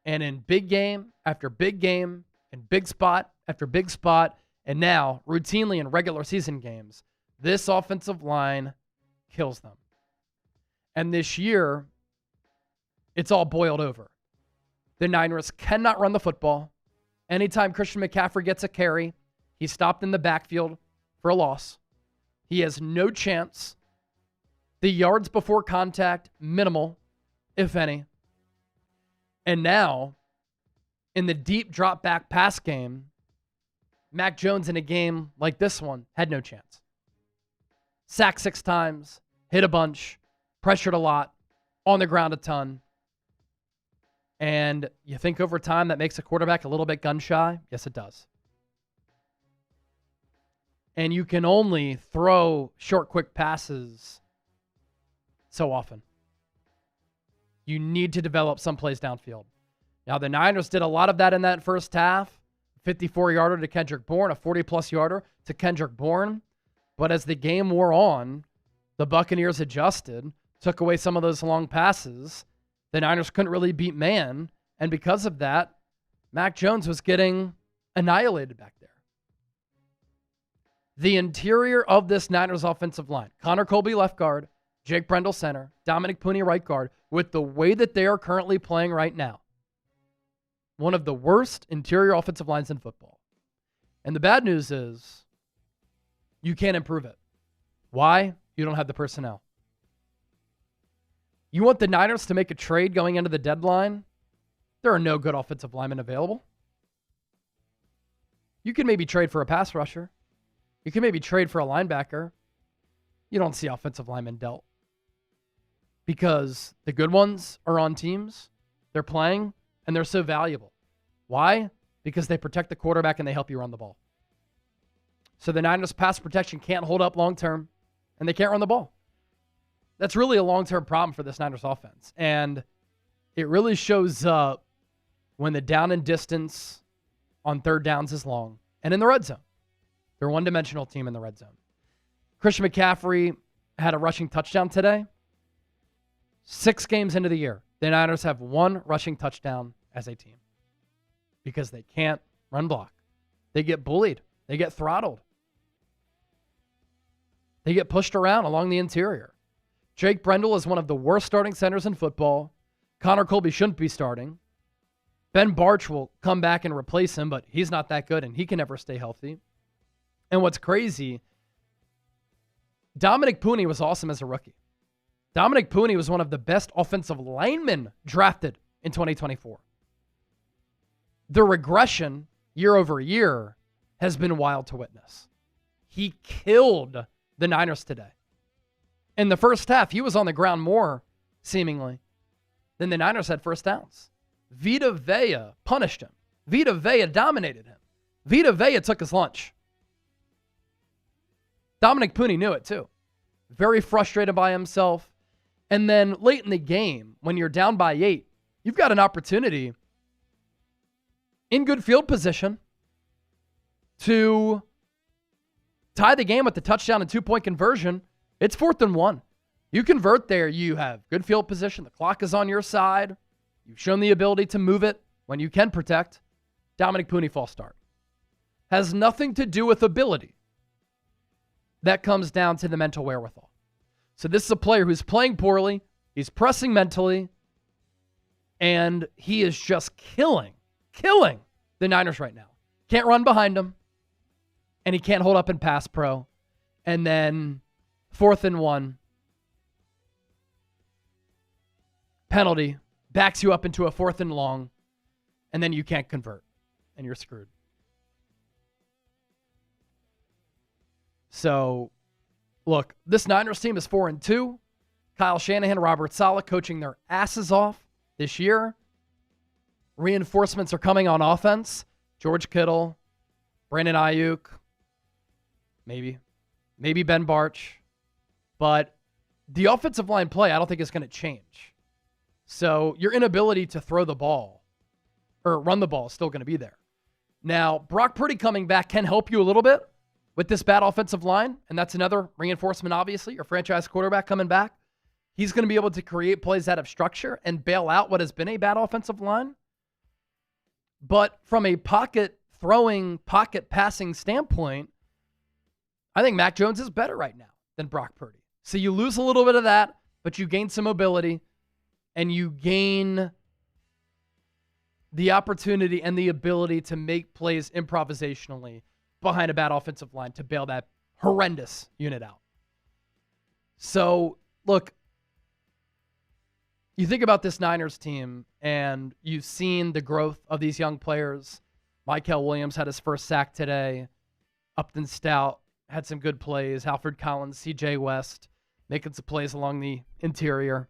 And in big game after big game, and big spot after big spot, and now routinely in regular season games, this offensive line kills them. And this year, it's all boiled over. The Niners cannot run the football. Anytime Christian McCaffrey gets a carry, he's stopped in the backfield for a loss. He has no chance. The yards before contact, minimal, if any. And now, in the deep drop back pass game, Mac Jones in a game like this one had no chance. Sacked 6 times, hit a bunch, pressured a lot, on the ground a ton. And you think over time that makes a quarterback a little bit gun shy? Yes, it does. And you can only throw short, quick passes so often. You need to develop some plays downfield. Now, the Niners did a lot of that in that first half. 54-yarder to Kendrick Bourne, a 40-plus yarder to Kendrick Bourne. But as the game wore on, the Buccaneers adjusted, took away some of those long passes. The Niners couldn't really beat man, and because of that, Mac Jones was getting annihilated back there. The interior of this Niners offensive line, Connor Colby left guard, Jake Brendel center, Dominic Puni right guard, with the way that they are currently playing right now, one of the worst interior offensive lines in football. And the bad news is you can't improve it. Why? You don't have the personnel. You want the Niners to make a trade going into the deadline? There are no good offensive linemen available. You can maybe trade for a pass rusher. You can maybe trade for a linebacker. You don't see offensive linemen dealt. Because the good ones are on teams, they're playing, and they're so valuable. Why? Because they protect the quarterback and they help you run the ball. So the Niners' pass protection can't hold up long term, and they can't run the ball. That's really a long-term problem for this Niners offense. And it really shows up when the down and distance on third downs is long and in the red zone. They're a one-dimensional team in the red zone. Christian McCaffrey had a rushing touchdown today. 6 games into the year, the Niners have 1 rushing touchdown as a team because they can't run block. They get bullied. They get throttled. They get pushed around along the interior. Jake Brendel is one of the worst starting centers in football. Connor Colby shouldn't be starting. Ben Barch will come back and replace him, but he's not that good, and he can never stay healthy. And what's crazy, Dominic Puni was awesome as a rookie. Dominic Puni was one of the best offensive linemen drafted in 2024. The regression year over year has been wild to witness. He killed the Niners today. In the first half, he was on the ground more, seemingly, than the Niners had first downs. Vita Vea punished him. Vita Vea dominated him. Vita Vea took his lunch. Dominic Puni knew it too. Very frustrated by himself. And then late in the game, when you're down by 8, you've got an opportunity in good field position to tie the game with the touchdown and 2-point conversion. It's 4th and 1. You convert there, you have good field position. The clock is on your side. You've shown the ability to move it when you can protect. Dominic Pooney, false start. Has nothing to do with ability. That comes down to the mental wherewithal. So this is a player who's playing poorly. He's pressing mentally. And he is just killing the Niners right now. Can't run behind him. And he can't hold up in pass pro. And then 4th and 1. Penalty. Backs you up into a 4th and long. And then you can't convert. And you're screwed. So, look, this Niners team is 4-2. Kyle Shanahan, Robert Saleh coaching their asses off this year. Reinforcements are coming on offense. George Kittle, Brandon Ayuk, maybe Ben Barch. But the offensive line play, I don't think is going to change. So your inability to throw the ball or run the ball is still going to be there. Now, Brock Purdy coming back can help you a little bit with this bad offensive line, and that's another reinforcement, obviously. Your franchise quarterback coming back. He's going to be able to create plays out of structure and bail out what has been a bad offensive line. But from a pocket throwing, pocket passing standpoint, I think Mac Jones is better right now than Brock Purdy. So you lose a little bit of that, but you gain some mobility, and you gain the opportunity and the ability to make plays improvisationally behind a bad offensive line to bail that horrendous unit out. So, look, you think about this Niners team, and you've seen the growth of these young players. Mykel Williams had his first sack today. Upton Stout had some good plays. Alfred Collins, C.J. West making some plays along the interior.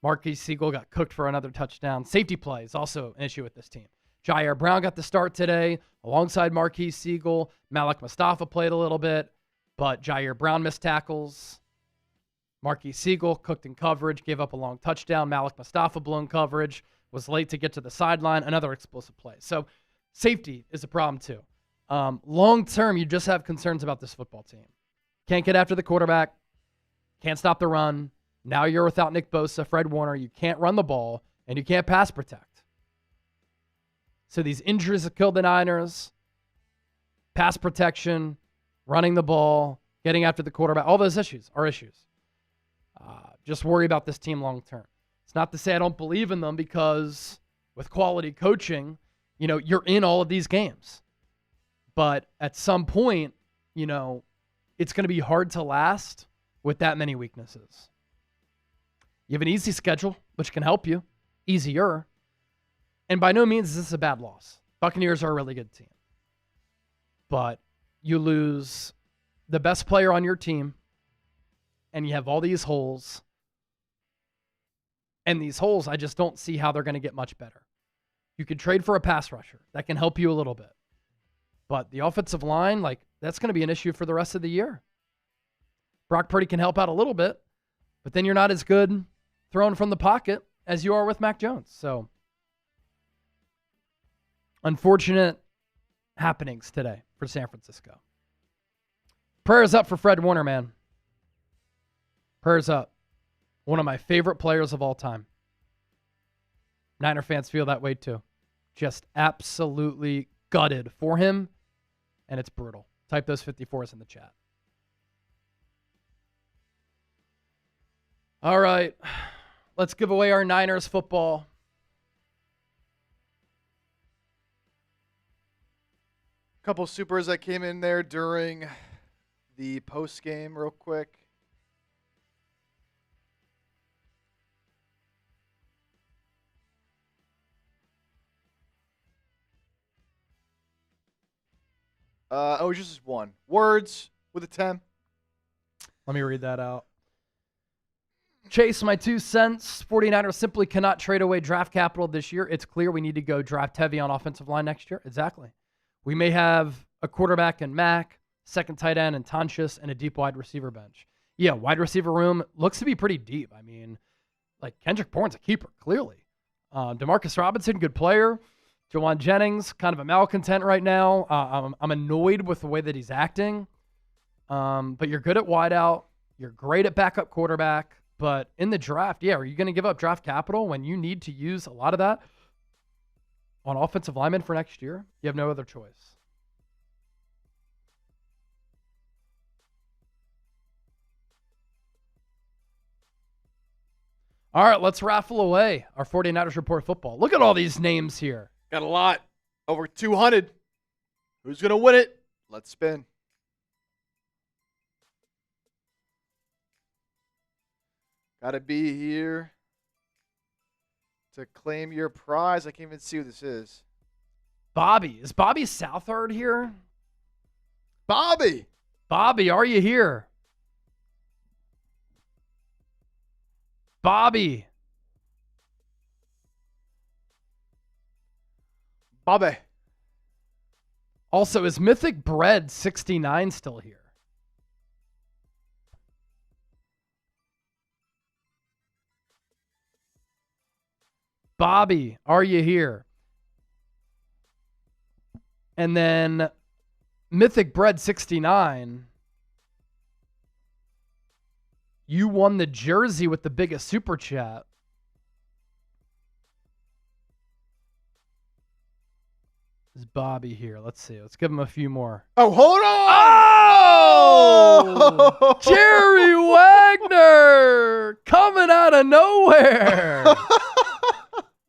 Marquise Siegel got cooked for another touchdown. Safety play is also an issue with this team. Jair Brown got the start today alongside Marquise Siegel. Malik Mustafa played a little bit, but Jair Brown missed tackles. Marquise Siegel cooked in coverage, gave up a long touchdown. Malik Mustafa blown coverage, was late to get to the sideline. Another explosive play. So safety is a problem too. Long term, you just have concerns about this football team. Can't get after the quarterback. Can't stop the run. Now you're without Nick Bosa, Fred Warner. You can't run the ball, and you can't pass protect. So these injuries have killed the Niners. Pass protection, running the ball, getting after the quarterback. All those issues are issues. Just worry about this team long term. It's not to say I don't believe in them, because with quality coaching, you're in all of these games. But at some point, it's going to be hard to last with that many weaknesses. You have an easy schedule, which can help you. Easier. And by no means is this a bad loss. Buccaneers are a really good team. But you lose the best player on your team, and you have all these holes. And these holes, I just don't see how they're going to get much better. You could trade for a pass rusher. That can help you a little bit. But the offensive line, that's going to be an issue for the rest of the year. Brock Purdy can help out a little bit, but then you're not as good throwing from the pocket as you are with Mac Jones. So, unfortunate happenings today for San Francisco. Prayers up for Fred Warner, man. Prayers up. One of my favorite players of all time. Niner fans feel that way too. Just absolutely gutted for him, and it's brutal. Type those 54s in the chat. All right, let's give away our Niners football. Couple supers that came in there during the post game real quick. Just one. Words with a 10. Let me read that out. Chase, my 2 cents. 49ers simply cannot trade away draft capital this year. It's clear we need to go draft heavy on offensive line next year. Exactly. We may have a quarterback in Mac, second tight end in Tonches, and a deep wide receiver bench. Yeah, wide receiver room looks to be pretty deep. I mean, Kendrick Bourne's a keeper, clearly. Demarcus Robinson, good player. Jawan Jennings, kind of a malcontent right now. I'm annoyed with the way that he's acting. But you're good at wideout. You're great at backup quarterback. But in the draft, yeah, are you going to give up draft capital when you need to use a lot of that on offensive linemen for next year? You have no other choice. All right, let's raffle away our 49ers Report football. Look at all these names here. Got a lot. Over 200. Who's going to win it? Let's spin. Got to be here to claim your prize. I can't even see who this is. Bobby. Is Bobby Southard here? Bobby. Bobby, are you here? Bobby. Bobby. Also, is Mythic Bread 69 still here? Bobby, are you here? And then Mythic Bread 69. You won the jersey with the biggest super chat. Is Bobby here? Let's see. Let's give him a few more. Oh, hold on! Oh! Jerry Wagner coming out of nowhere.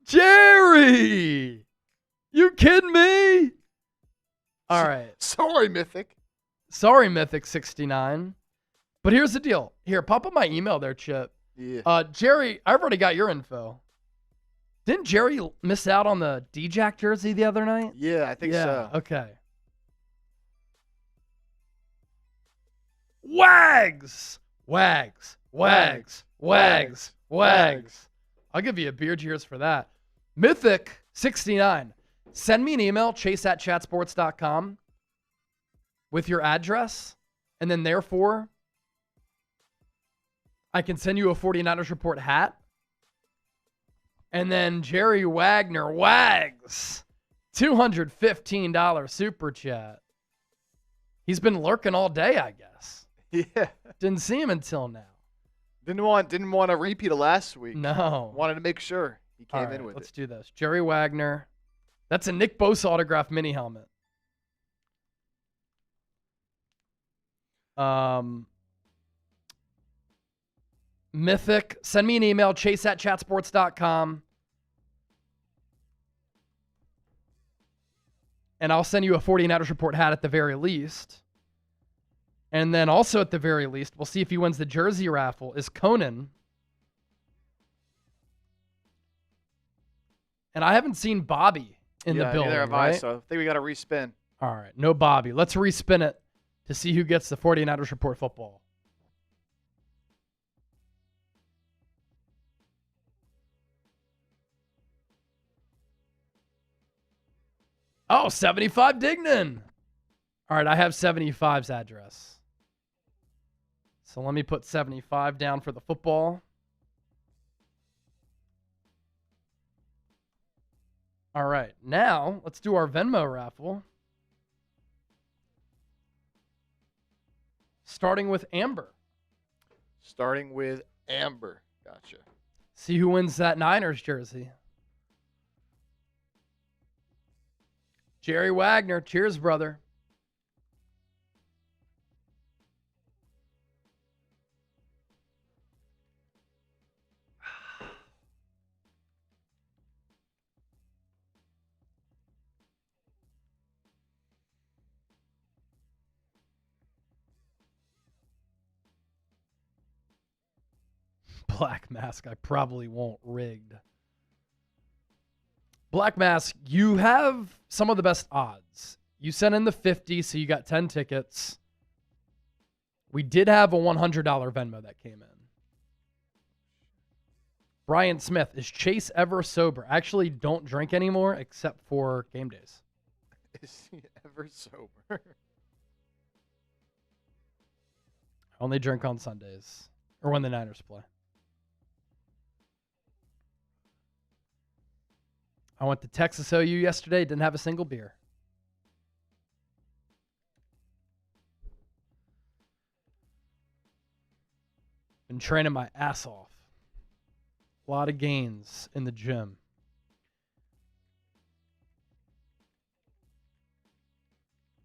Jerry! You kidding me? All right. Sorry, Mythic. Sorry, Mythic 69. But here's the deal. Here, pop up my email there, Chip. Yeah. Jerry, I've already got your info. Didn't Jerry miss out on the D-Jack jersey the other night? Yeah, I think so. Okay. Wags! Wags. Wags. Wags. Wags. I'll give you a beer cheers for that. Mythic 69. Send me an email, chase@chatsports.com, with your address, and then therefore I can send you a 49ers Report hat. And then Jerry Wagner, Wags, $215 super chat. He's been lurking all day, I guess. Yeah. Didn't see him until now. Didn't want a repeat of last week. No. Wanted to make sure he came in with Let's it. do this. Jerry Wagner. That's a Nick Bosa autographed mini helmet. Mythic. Send me an email, chase@chatsports.com. And I'll send you a 49ers Report hat at the very least. And then also at the very least, we'll see if he wins the jersey raffle, is Conan. And I haven't seen Bobby in the building, neither have right? I, so I think we got to respin. All right, no Bobby. Let's respin it to see who gets the 49ers Report football. Oh, 75 Dignan. All right, I have 75's address. So let me put 75 down for the football. All right, now let's do our Venmo raffle. Starting with Amber. Starting with Amber. Gotcha. See who wins that Niners jersey. Jerry Wagner. Cheers, brother. Black Mask, I probably won't. Rigged. Black Mask, you have some of the best odds. You sent in the 50, so you got 10 tickets. We did have a $100 Venmo that came in. Brian Smith, is Chase ever sober? Actually, don't drink anymore except for game days. Is he ever sober? Only drink on Sundays or when the Niners play. I went to Texas OU yesterday, didn't have a single beer. Been training my ass off. A lot of gains in the gym.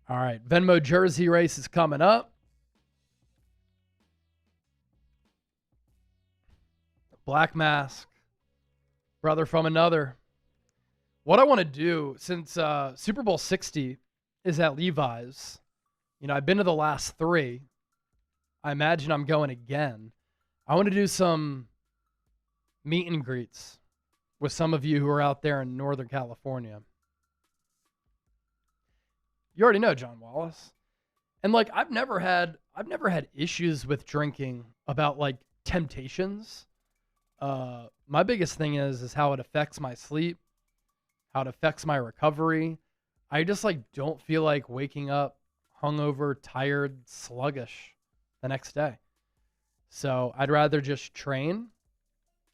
All right, Venmo jersey race is coming up. Black Mask, brother from another. What I want to do, since Super Bowl 60 is at Levi's, I've been to the last 3. I imagine I'm going again. I want to do some meet and greets with some of you who are out there in Northern California. You already know John Wallace. And I've never had issues with drinking about temptations. My biggest thing is how it affects my sleep, how it affects my recovery. I just don't feel like waking up hungover, tired, sluggish the next day. So I'd rather just train,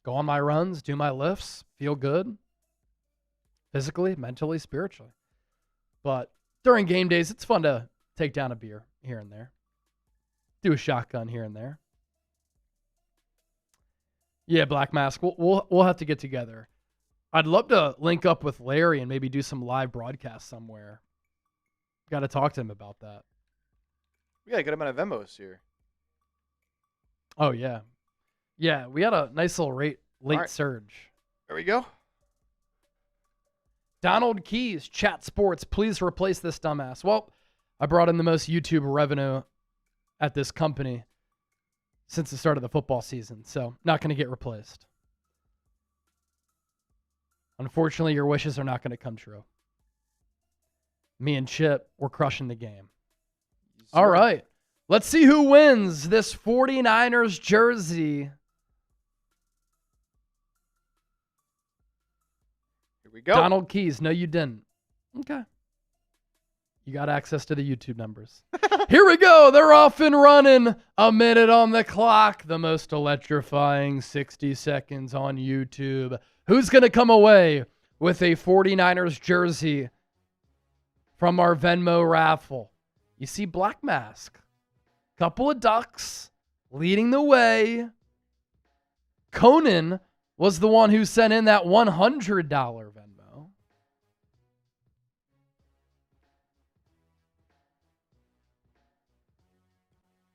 go on my runs, do my lifts, feel good physically, mentally, spiritually. But during game days, it's fun to take down a beer here and there. Do a shotgun here and there. Yeah, Black Mask, we'll have to get together. I'd love to link up with Larry and maybe do some live broadcast somewhere. Got to talk to him about that. We got to get him on a Venmo this year. Oh, yeah. Yeah, we had a nice little late surge. There we go. Donald Keys, Chat Sports, please replace this dumbass. Well, I brought in the most YouTube revenue at this company since the start of the football season, so not going to get replaced. Unfortunately, your wishes are not going to come true. Me and Chip, we're crushing the game. Yes, all right. Let's see who wins this 49ers jersey. Here we go. Donald Keys. No, you didn't. Okay. You got access to the YouTube numbers. Here we go. They're off and running. A minute on the clock. The most electrifying 60 seconds on YouTube. Who's going to come away with a 49ers jersey from our Venmo raffle? You see Black Mask. Couple of ducks leading the way. Conan was the one who sent in that $100 Venmo.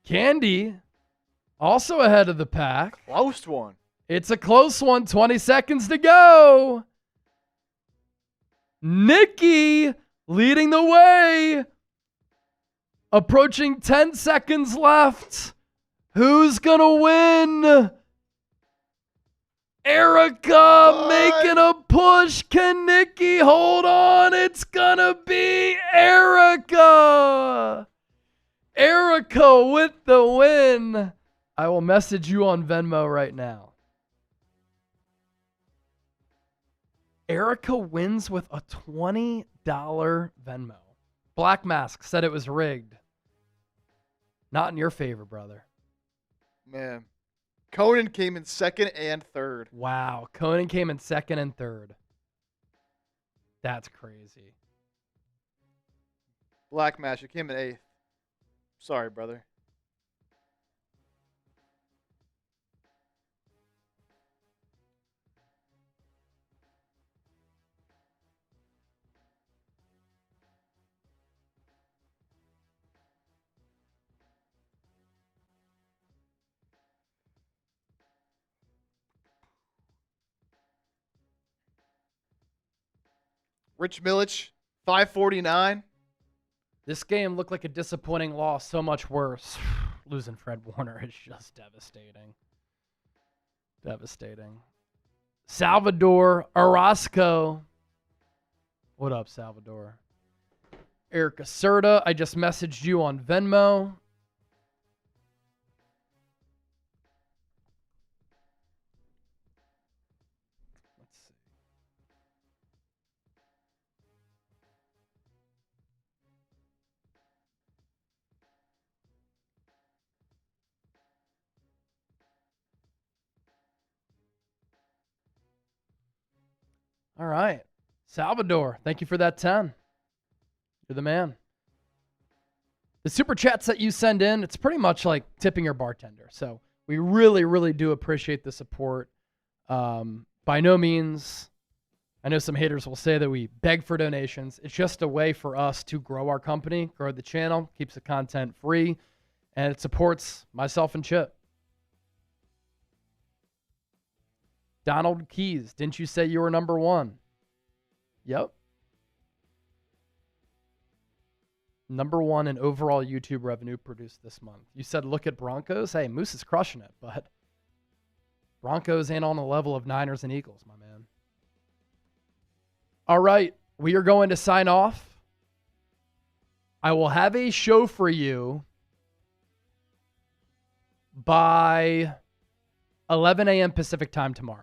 Candy, also ahead of the pack. Close one. It's a close one. 20 seconds to go. Nikki leading the way. Approaching 10 seconds left. Who's going to win? Erica making a push. Can Nikki hold on? It's going to be Erica. Erica with the win. I will message you on Venmo right now. Erica wins with a $20 Venmo. Black Mask said it was rigged. Not in your favor, brother. Man. Conan came in second and third. Wow. Conan came in second and third. That's crazy. Black Mask, you came in eighth. Sorry, brother. Rich Millich, 549. This game looked like a disappointing loss. So much worse. Losing Fred Warner is just devastating. Devastating. Salvador Orozco. What up, Salvador? Erica Serta, I just messaged you on Venmo. Let's see. All right. Salvador, thank you for that 10. You're the man. The super chats that you send in, it's pretty much like tipping your bartender. So We really, really do appreciate the support. By no means, I know some haters will say that we beg for donations. It's just a way for us to grow our company, grow the channel, keeps the content free, and it supports myself and Chip. Donald Keys, didn't you say you were number one? Yep. Number one in overall YouTube revenue produced this month. You said look at Broncos. Hey, Moose is crushing it, but Broncos ain't on the level of Niners and Eagles, my man. All right, we are going to sign off. I will have a show for you by 11 a.m. Pacific time tomorrow.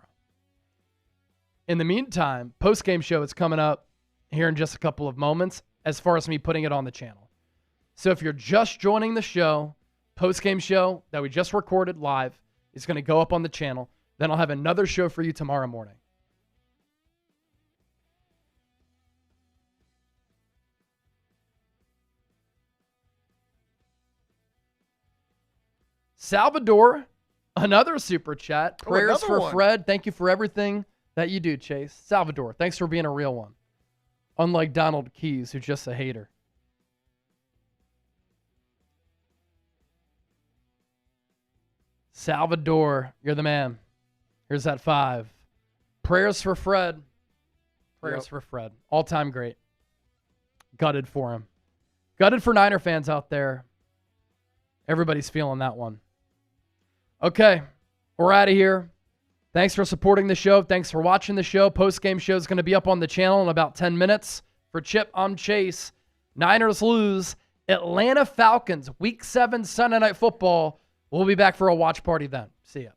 In the meantime, Postgame show is coming up here in just a couple of moments as far as me putting it on the channel. So if you're just joining the show, Postgame show that we just recorded live is going to go up on the channel. Then I'll have another show for you tomorrow morning. Salvador, another super chat. Prayers for one. Fred. Thank you for everything that you do, Chase. Salvador, thanks for being a real one. Unlike Donald Keys, who's just a hater. Salvador, you're the man. Here's that 5. Prayers for Fred. Prayers for Fred. All-time great. Gutted for him. Gutted for Niner fans out there. Everybody's feeling that one. Okay, we're out of here. Thanks for supporting the show. Thanks for watching the show. Post-game show is going to be up on the channel in about 10 minutes. For Chip, I'm Chase. Niners lose. Atlanta Falcons, Week 7 Sunday Night Football. We'll be back for a watch party then. See ya.